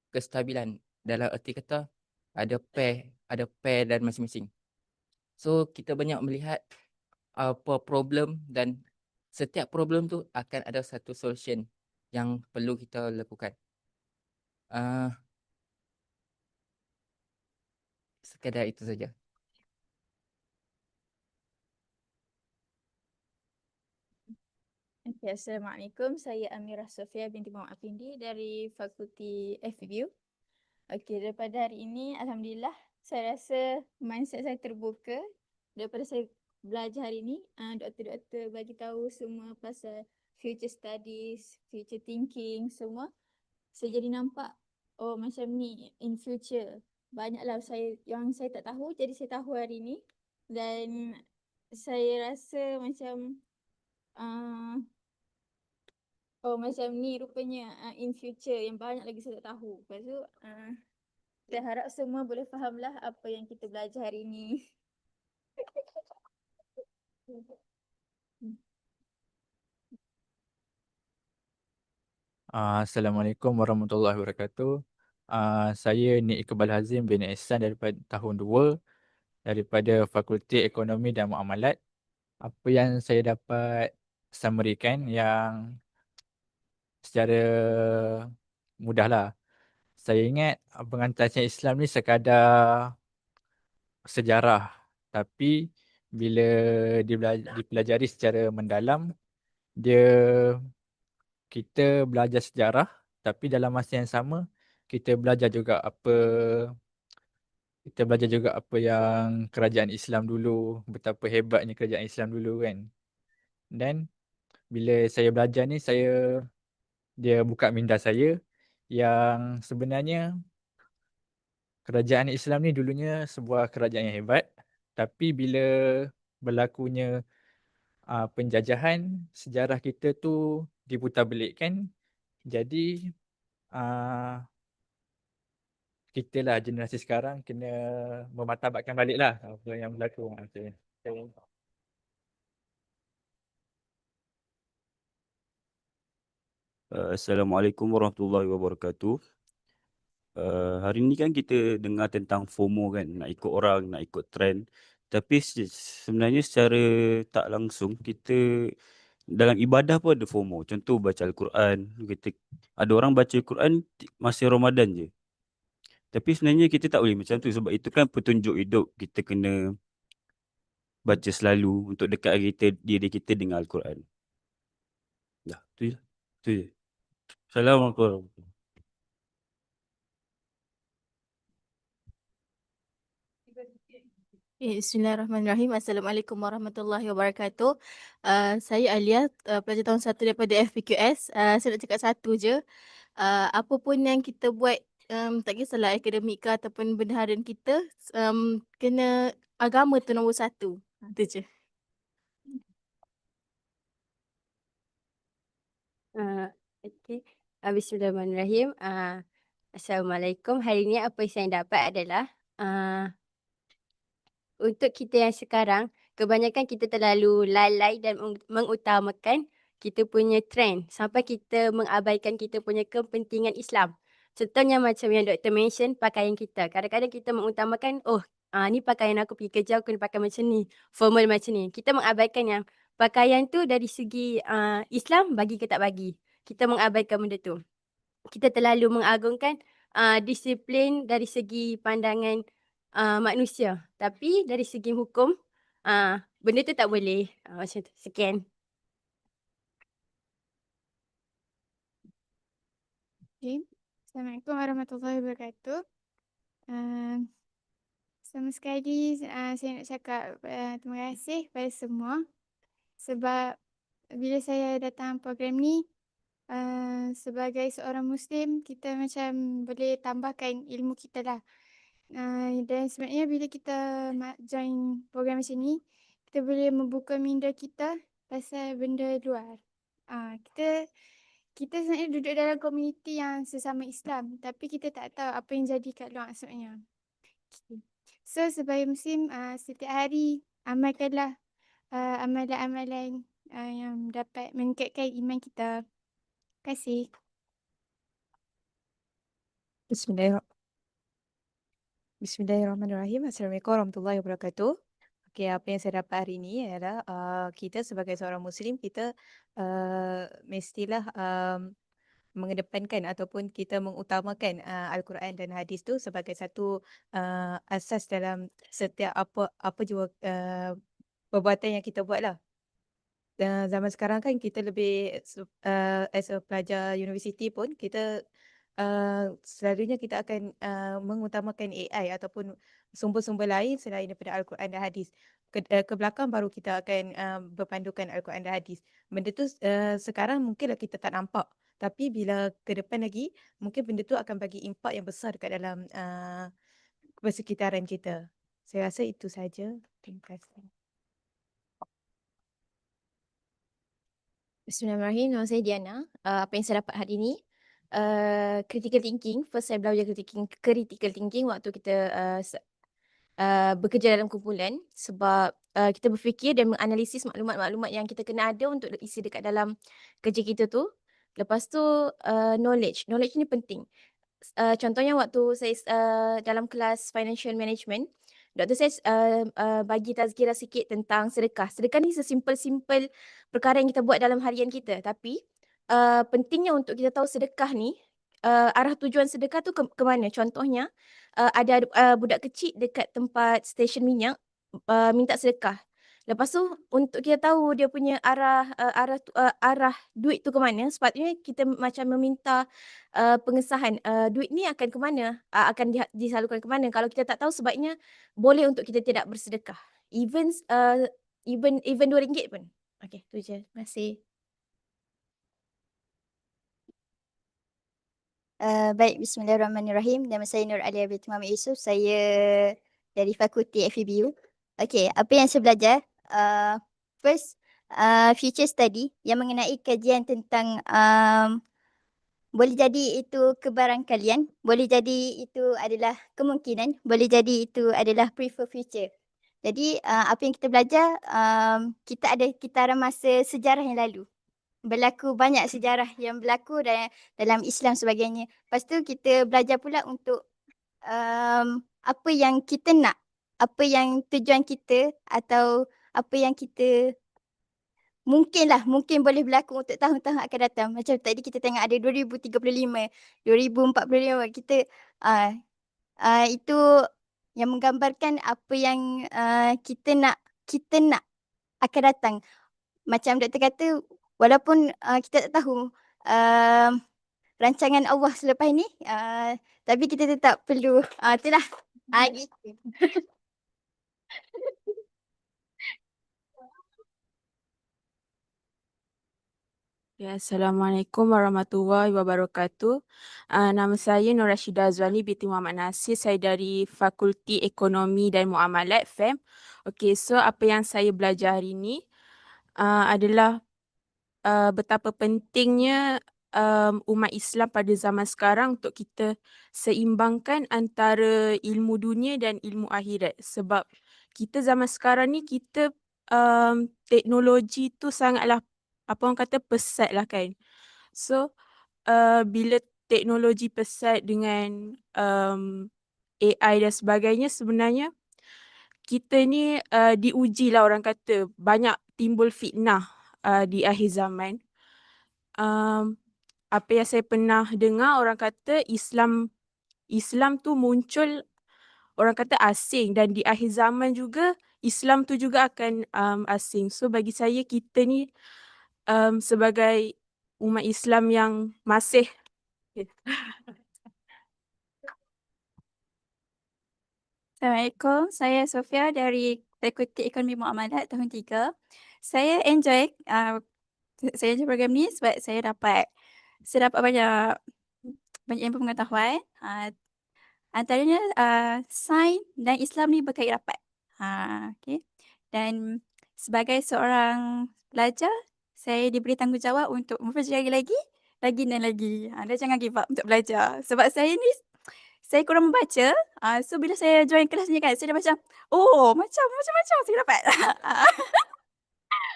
kestabilan dalam erti kata ada pair dan masing-masing. So kita banyak melihat apa problem dan setiap problem tu akan ada satu solution yang perlu kita lakukan. Sekadar itu saja.
Okay, Assalamualaikum. Saya Amirah Sofia binti Muhammad Afindi dari Fakulti FBU. Okay, daripada hari ini, Alhamdulillah, saya rasa mindset saya terbuka. Daripada saya belajar hari ini, doktor-doktor bagi tahu semua pasal future studies, future thinking, semua. Saya jadi nampak, oh macam ni in future. Banyaklah yang saya tak tahu, jadi saya tahu hari ini. Dan saya rasa macam oh macam ni rupanya in future yang banyak lagi saya tak tahu. Lepas tu saya harap semua boleh fahamlah apa yang kita belajar hari ini.
Assalamualaikum warahmatullahi wabarakatuh. Saya Nik Iqbal Hazim bin Ihsan daripada tahun 2 daripada Fakulti Ekonomi dan Muamalat. Apa yang saya dapat summary-kan yang secara mudahlah. Saya ingat pengantasan Islam ni sekadar sejarah. Tapi bila dipelajari secara mendalam, kita belajar sejarah tapi dalam masa yang sama kita belajar juga apa yang kerajaan Islam dulu, betapa hebatnya kerajaan Islam dulu kan. Dan bila saya belajar ni dia buka minda saya yang sebenarnya kerajaan Islam ni dulunya sebuah kerajaan yang hebat, tapi bila berlakunya penjajahan, sejarah kita tu diputarbelikkan. Jadi kita lah generasi sekarang kena memartabatkan balik lah apa yang berlaku. Okay.
Assalamualaikum warahmatullahi wabarakatuh. Hari ni kan kita dengar tentang FOMO kan, nak ikut orang, nak ikut trend. Tapi sebenarnya secara tak langsung kita dalam ibadah pun ada FOMO. Contoh baca Al-Quran, ada orang baca Al-Quran masa Ramadan je. Tapi sebenarnya kita tak boleh macam tu sebab itu kan petunjuk hidup. Kita kena baca selalu untuk dekat diri kita dengan Al-Quran. Dah, tu je. Tu je. Assalamualaikum.
Bismillahirrahmanirrahim. Assalamualaikum warahmatullahi wabarakatuh. Saya Alia, pelajar tahun 1 daripada FPQS. Saya nak cakap satu je. Apa pun yang kita buat, tak kisahlah akademik ke ataupun benda harian kita, kena agama tu nombor satu. Itu je.
Okay. Bismillahirrahmanirrahim. Assalamualaikum. Hari ini apa yang saya dapat adalah untuk kita yang sekarang, kebanyakan kita terlalu lalai dan mengutamakan kita punya trend sampai kita mengabaikan kita punya kepentingan Islam. Contohnya macam yang Dr. mention, pakaian kita. Kadang-kadang kita mengutamakan, ni pakaian aku pergi kerja, aku kena pakai macam ni, formal macam ni. Kita mengabaikan yang pakaian tu dari segi Islam bagi ke tak bagi. Kita mengabaikan benda tu. Kita terlalu mengagungkan disiplin dari segi pandangan manusia. Tapi dari segi hukum, benda tu tak boleh. Macam tu. Sekian.
Okay. Assalamualaikum warahmatullahi wabarakatuh. Sama sekali saya nak cakap terima kasih kepada semua sebab bila saya datang program ni, sebagai seorang Muslim, kita macam boleh tambahkan ilmu kita lah. Dan sebenarnya bila kita join program macam ni, kita boleh membuka minda kita pasal benda luar. Kita sebenarnya duduk dalam komuniti yang sesama Islam, tapi kita tak tahu apa yang jadi kat luar sebenarnya. Okay. So sebagai Muslim, setiap hari amalkanlah amalan-amalan yang dapat meningkatkan iman kita. Terima kasih.
Bismillahirrahmanirrahim. Assalamualaikum warahmatullahi wabarakatuh. Okay, apa yang saya dapat hari ini adalah kita sebagai seorang Muslim, kita mestilah mengedepankan ataupun kita mengutamakan Al-Quran dan hadis tu sebagai satu asas dalam setiap apa jua perbuatan yang kita buat lah. Dan zaman sekarang kan kita lebih as a pelajar universiti pun kita selalunya kita akan mengutamakan AI ataupun sumber-sumber lain selain daripada Al-Quran dan hadis. Ke belakang baru kita akan berpandukan Al-Quran dan hadis. Benda tu sekarang mungkinlah kita tak nampak. Tapi bila ke depan lagi, mungkin benda tu akan bagi impak yang besar dekat dalam persekitaran kita. Saya rasa itu saja. Terima kasih.
Bismillahirrahmanirrahim. Nama saya Diana. Apa yang saya dapat hari ini, critical thinking. First saya belajar critical thinking waktu kita bekerja dalam kumpulan sebab kita berfikir dan menganalisis maklumat-maklumat yang kita kena ada untuk isi dekat dalam kerja kita tu. Lepas tu knowledge. Knowledge ni penting. Contohnya waktu saya dalam kelas financial management, doktor saya bagi tazkirah sikit tentang sedekah. Sedekah ni sesimpel-simpel perkara yang kita buat dalam harian kita. Tapi pentingnya untuk kita tahu sedekah ni, arah tujuan sedekah tu ke mana. Contohnya, ada budak kecil dekat tempat stesen minyak minta sedekah. Lepas tu untuk kita tahu dia punya arah duit tu ke mana, sepatutnya kita macam meminta pengesahan duit ni akan ke mana, akan disalurkan ke mana. Kalau kita tak tahu, sebaiknya boleh untuk kita tidak bersedekah. Even RM2 pun. Okey, tu je. Terima kasih.
Baik, bismillahirrahmanirrahim. Nama saya Nur Alia binti Muhammad Yusof. Saya dari Fakulti FEBU. Okey, apa yang saya belajar? First, future study yang mengenai kajian tentang boleh jadi itu kebarangkalian, boleh jadi itu adalah kemungkinan, boleh jadi itu adalah prefer future. Jadi apa yang kita belajar, kita ada kitaran masa sejarah yang lalu. Berlaku banyak sejarah yang berlaku dalam Islam sebagainya. Lepas tu kita belajar pula untuk apa yang kita nak, apa yang tujuan kita atau apa yang kita mungkin boleh berlaku untuk tahun-tahun akan datang. Macam tadi kita tengok ada 2035, 2045. Itu yang menggambarkan apa yang kita nak akan datang. Macam doktor kata, walaupun kita tak tahu rancangan Allah selepas ni, tapi kita tetap perlu itulah gitu.
Ya, Assalamualaikum warahmatullahi wabarakatuh. Nama saya Nur Rashidah Azwani binti Muhammad Nasir. Saya dari Fakulti Ekonomi dan Muamalat FEM. Okey, so apa yang saya belajar hari ini adalah betapa pentingnya umat Islam pada zaman sekarang untuk kita seimbangkan antara ilmu dunia dan ilmu akhirat. Sebab kita zaman sekarang ni kita teknologi tu sangatlah apa orang kata pesat lah kan. So bila teknologi pesat dengan AI dan sebagainya, sebenarnya kita ni diuji lah orang kata, banyak timbul fitnah di akhir zaman. Apa yang saya pernah dengar orang kata Islam tu muncul orang kata asing, dan di akhir zaman juga Islam tu juga akan asing. So bagi saya kita ni sebagai umat Islam yang masih
Assalamualaikum, saya Sofia dari Fakulti Ekonomi Muamalat tahun 3. Saya enjoy program ni sebab saya dapat banyak ilmu pengetahuan. Antaranya sains dan Islam ni berkait rapat. Okay. Dan sebagai seorang pelajar, saya diberi tanggungjawab untuk mempelajari lagi dan lagi. Dan jangan give up untuk belajar. Sebab saya kurang membaca. So bila saya join kelas ni kan, saya dah macam, oh macam-macam saya dapat.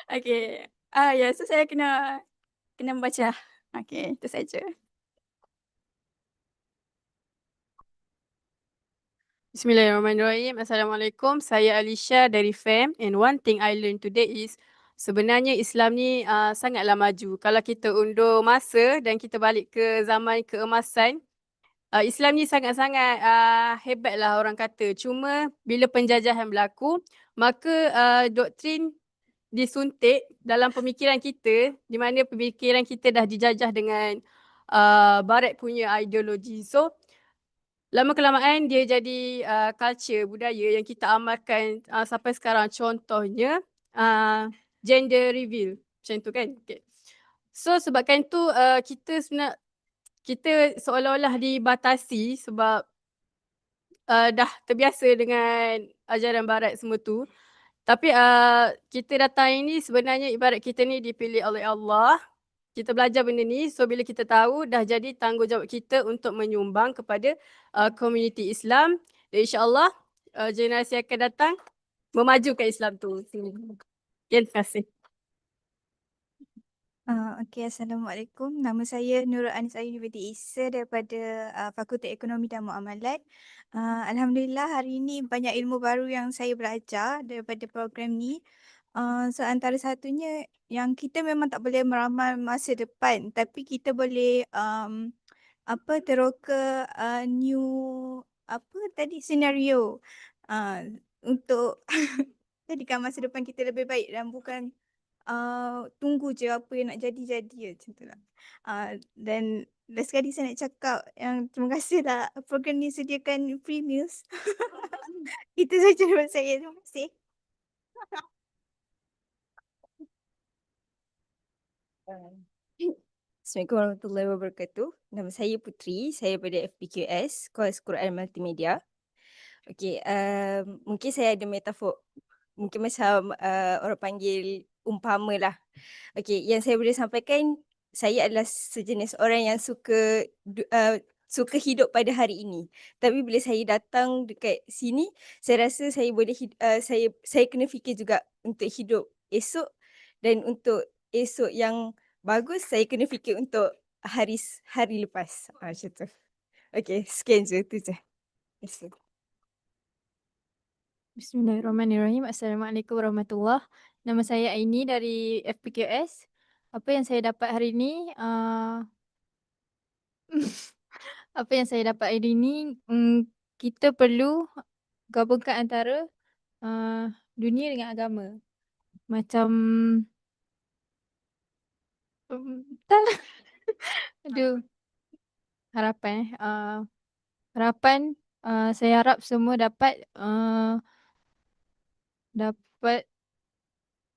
Okay. Ya, so saya kena membaca. Okay, itu saja.
Bismillahirrahmanirrahim. Assalamualaikum. Saya Alisha dari FEM, and one thing I learned today is sebenarnya Islam ni sangatlah maju. Kalau kita undur masa dan kita balik ke zaman keemasan, Islam ni sangat-sangat hebatlah orang kata. Cuma bila penjajahan berlaku, maka doktrin disuntik dalam pemikiran kita, di mana pemikiran kita dah dijajah dengan barat punya ideologi. So lama-kelamaan dia jadi culture, budaya yang kita amalkan sampai sekarang. Contohnya gender reveal, macam tu kan. Okay. So sebabkan tu kita seolah-olah dibatasi sebab dah terbiasa dengan ajaran barat semua tu. Tapi kita datang ini sebenarnya ibarat kita ni dipilih oleh Allah. Kita belajar benda ni, so bila kita tahu dah jadi tanggungjawab kita untuk menyumbang kepada komuniti Islam, dan insyaAllah generasi akan datang memajukan Islam tu. Terima kasih.
Okey, Assalamualaikum. Nama saya Nurul Anis Ayu binti Isa daripada Fakulti Ekonomi dan Muamalat. Alhamdulillah hari ini banyak ilmu baru yang saya belajar daripada program ni. So antara satunya yang kita memang tak boleh meramal masa depan, tapi kita boleh teroka new senario untuk jadikan masa depan kita lebih baik dan bukan tunggu je apa yang nak jadi macam tu lah. Dan last sekali saya nak cakap yang terima kasih lah program ni sediakan free meals. Itu saja daripada saya. Terima kasih.
Assalamualaikum warahmatullahi wabarakatuh. Nama saya Putri, saya pada FPQS, Kuas Quran Multimedia. Okey, mungkin saya ada metafor, mungkin macam orang panggil umpama lah. Okey, yang saya boleh sampaikan, saya adalah sejenis orang yang suka hidup pada hari ini. Tapi bila saya datang dekat sini, saya rasa saya boleh saya kena fikir juga untuk hidup esok, dan untuk esok yang bagus saya kena fikir untuk hari lepas. Macam tu. Okey, sekian je, tu je. Terima kasih.
Bismillahirrahmanirrahim. Assalamualaikum warahmatullahi. Nama saya Aini dari FPQS. Apa yang saya dapat hari ini? Apa yang saya dapat hari ini? Kita perlu gabungkan antara dunia dengan agama. Macam tak lah. Aduh. Harapan. Harapan saya harap semua dapat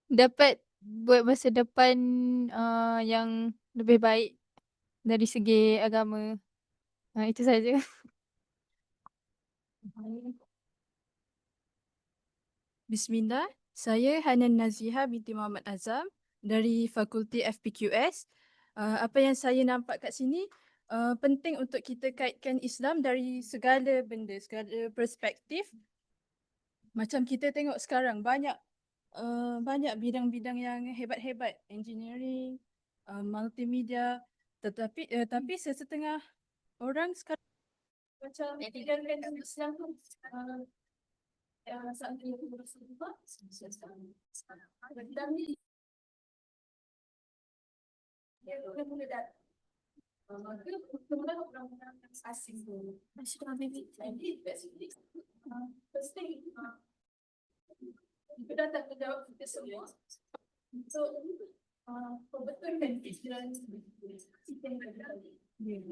dapat buat masa depan yang lebih baik dari segi agama. Itu saja.
Bismillah, saya Hanan Naziha binti Muhammad Azam dari Fakulti FPQS. Apa yang saya nampak kat sini, penting untuk kita kaitkan Islam dari segala benda, segala perspektif. Macam kita tengok sekarang banyak bidang-bidang yang hebat-hebat, engineering, multimedia, tapi sesetengah orang sekarang macam tinggalkan Islam tu. Saat ini Rasulullah dan ni dia mula datang. Maka orang-orang asing tu masih ramai jadi first thing kita datang menjawab kita semua. So betulkan Islam kita yang berada.
Dan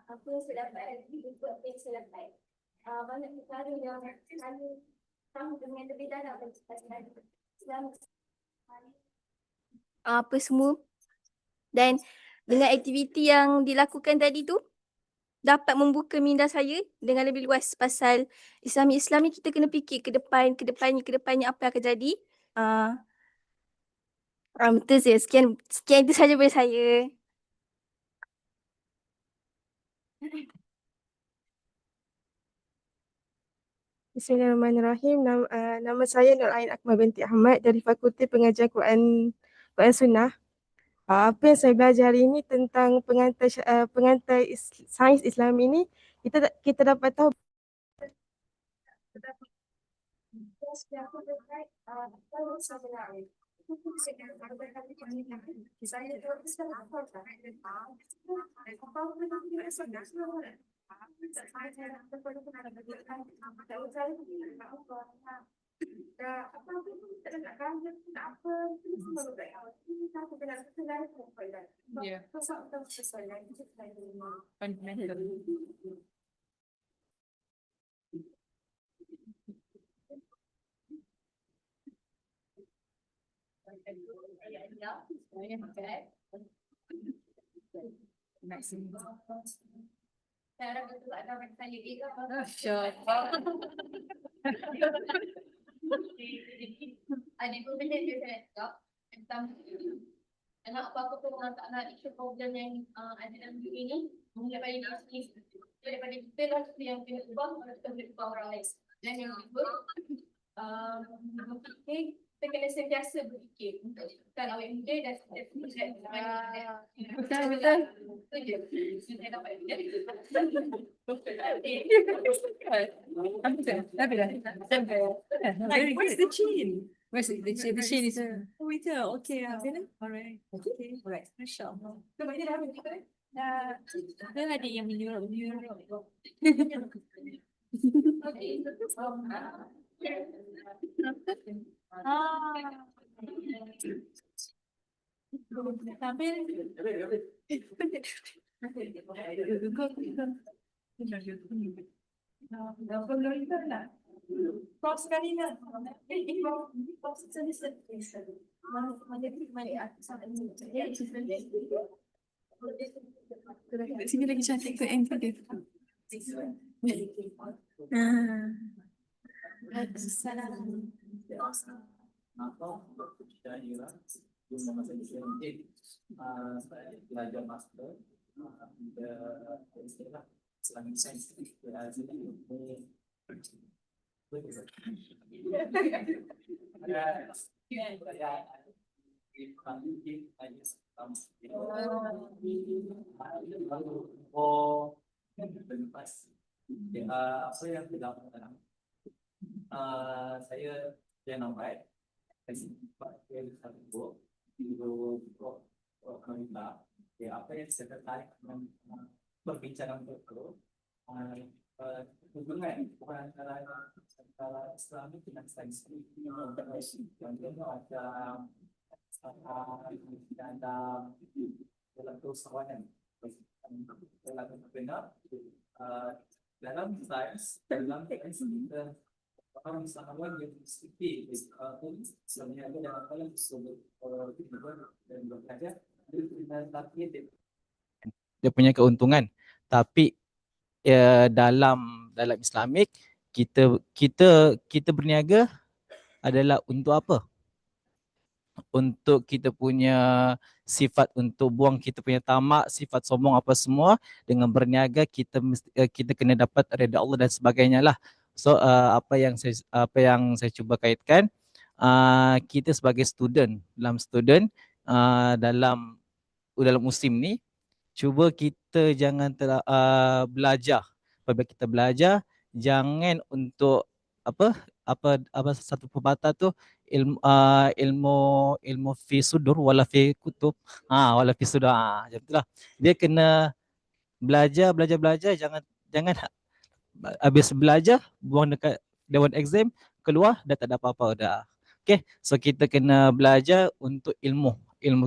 apa yang saya dapat dari buku apa yang saya dapat, banyak perkara yang saya tahu dengan lebih dalam apa semua, dan dengan aktiviti yang dilakukan tadi tu dapat membuka minda saya dengan lebih luas pasal Islam ni kita kena fikir ke depannya apa yang akan jadi. Betul saya. Sekian itu saja dari saya.
Bismillahirrahmanirrahim. Nama saya Nur Ain Akmal binti Ahmad dari Fakulti Pengajian Quran Sunnah. Apa yang saya belajar hari ini tentang pengantar sains Islam ini, kita dapat tahu
Ada dua benda yang saya nak cakap. Pertama, anak apa-apa pun orang tak nak isu problem yang ada dalam dunia ni, daripada diri sendiri. Daripada kita lah yang kena ubah, kita boleh ubah orang lain. Dan yang kedua, berfikir, kita kena sentiasa berfikir untuk ciptakan awet muda dan sentiasa berfikir. Betul. Itu je. Saya dapat.
Where's the chin? Where's the chin is oh it's okay. Alright. Okay. Alright. Masya-Allah. So mana dah habis kita? Dah ada yang menyuruh. Okay. Sini lagi cantik tu angle dia.
Belajar master Islamic Science apa yang dilakukan saya nampak satu minta apa yang saya tertarik dengan perbincangan itu hubungan antara Islamic dengan sains yang ada dalam kerusakan dalam benar dalam sains kita orang Islam yang sedikit sebenarnya ada dalam dalam disebut dan belajar
dia punya keuntungan, tapi dalam Islamic kita berniaga adalah untuk apa? Untuk kita punya sifat untuk buang kita punya tamak, sifat sombong apa semua. Dengan berniaga kita kena dapat redha Allah dan sebagainya lah. So apa yang saya cuba kaitkan, kita sebagai student dalam musim ni, cuba kita jangan belajar. Apabila kita belajar, jangan untuk apa satu pepatah tu, ilmu fi sudur wala fi kutub, wala fi sudur, macam itulah. Dia kena belajar, jangan habis belajar buang dekat dewan exam, keluar dah tak ada apa-apa dah. Okay, so kita kena belajar untuk ilmu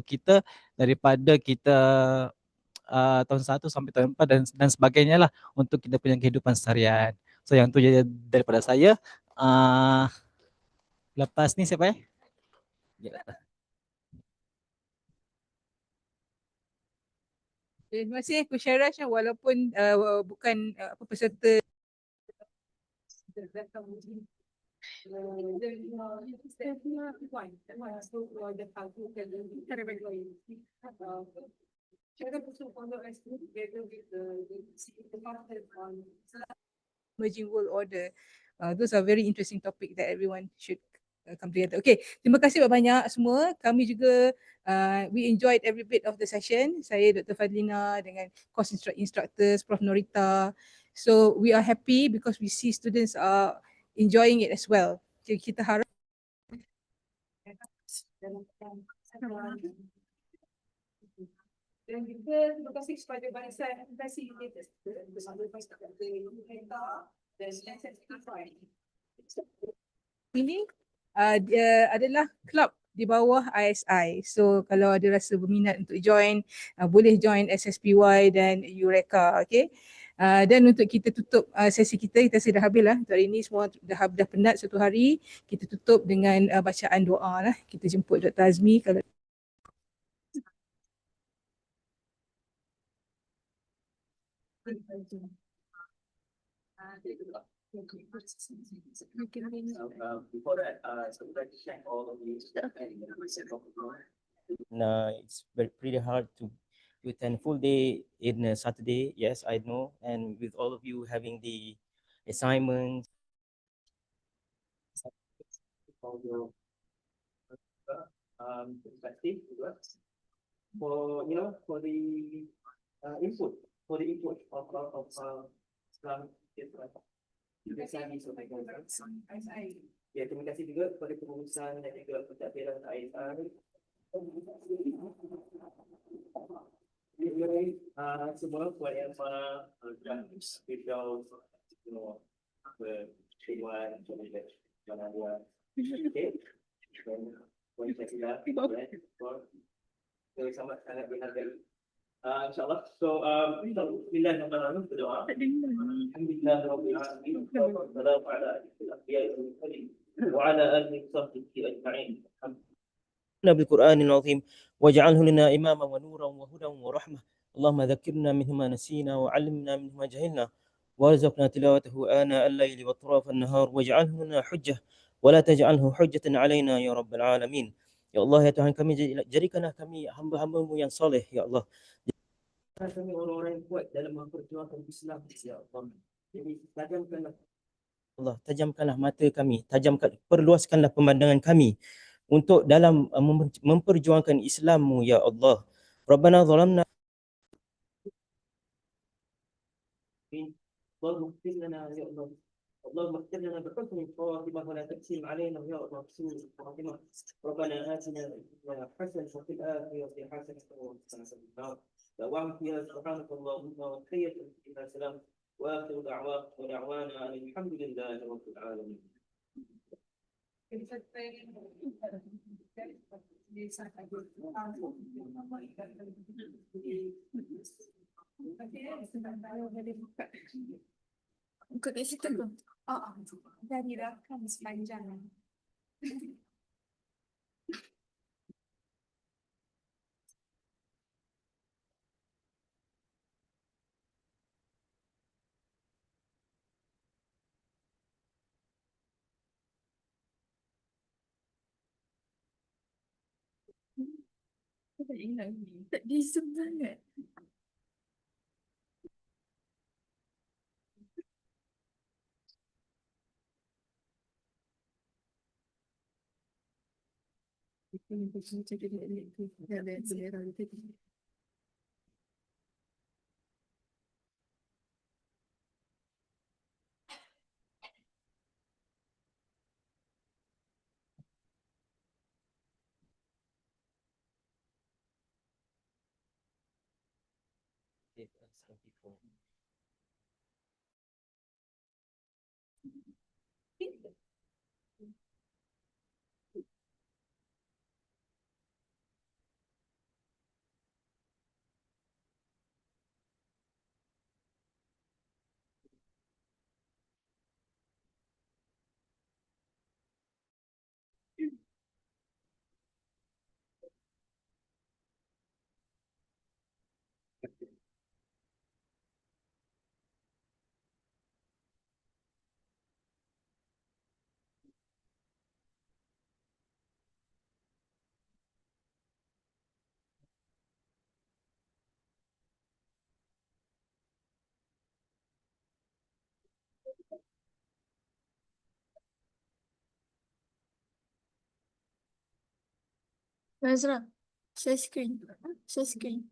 kita daripada kita tahun 1 sampai tahun 4 dan sebagainya lah, untuk kita punya kehidupan seharian. So yang tu je daripada saya. Lepas ni siapa
Terima kasih Kusyairah, walaupun bukan peserta emerging world order. Those are very interesting topic that everyone should come together. Okay, terima kasih banyak semua. Kami juga we enjoyed every bit of the session. Saya Dr. Fadlina dengan course instructors, Prof. Norita. So we are happy because we see students are enjoying it as well. Jadi kita harap dan juga terima kasih kepada barisan advokasi bersama ini dia adalah klub di bawah ISI. So kalau ada rasa berminat untuk join, boleh join SSPY dan Eureka. Okay. Dan untuk kita tutup sesi kita sudah habis lah. Untuk hari ini semua dah penat satu hari. Kita tutup dengan bacaan doa lah. Kita jemput Dr. Azmi kalau
before that, so we'd like to thank all of you.
It's pretty hard to attend full day in a Saturday. Yes, I know. And with all of you having the assignments,
Perspective for for the input of Islam. Ya, terima kasih juga kepada pengurusan dan juga pentadbiran ISFAR. Semua buat yang video berkeluar jalan dua. Okay. sangat dihargai. InsyaAllah. So, bismillahirrahmanirrahim. Berdoa. Alhamdulillahirabbil alamin. Wassalamu ala asyrafil anbiya'i wal mursalin wa ala alihi wa sahbihi ajma'in.
بالقرآن العظيم واجعله لنا إماما ونورا وهدى ورحمة. اللهم ذكرنا منه ما نسينا وعلمنا منه ما جهلنا وارزقنا تلاوته آناء الليل وأطراف النهار واجعله لنا حجة ولا تجعله حجة علينا يا رب العالمين. Ya Allah, ya Tuhan kami, jadikanlah kami hamba-hamba-Mu yang soleh, ya Allah.
Kami orang-orang yang kuat dalam memperjuangkan Islam, ya Allah. Jadi tajamkanlah
Allah, tajamkanlah mata kami, perluaskanlah pemandangan kami untuk dalam memperjuangkan Islam-Mu, ya Allah. Rabbana zalamna
اللهم اغفر لنا يا الله. اللهم اغفر لنا بحسن الخاتمة ولا تقسم علينا يا الله بسوء الخاتمة. ربنا آتنا في الدنيا حسنة وفي الآخرة حسنة وقنا عذاب النار. دعواهم فيها سبحانك اللهم وتحية فيها سلام وآخر دعوانا أن الحمد لله رب العالمين.
Buka kat situ ke? Dah dirakam sepanjang. Tak ingat ni. Tak di-zoom sangat. Kita ni macam dia lihat tu. Dia ada selera dia tu. Nazra, share screen. Share screen.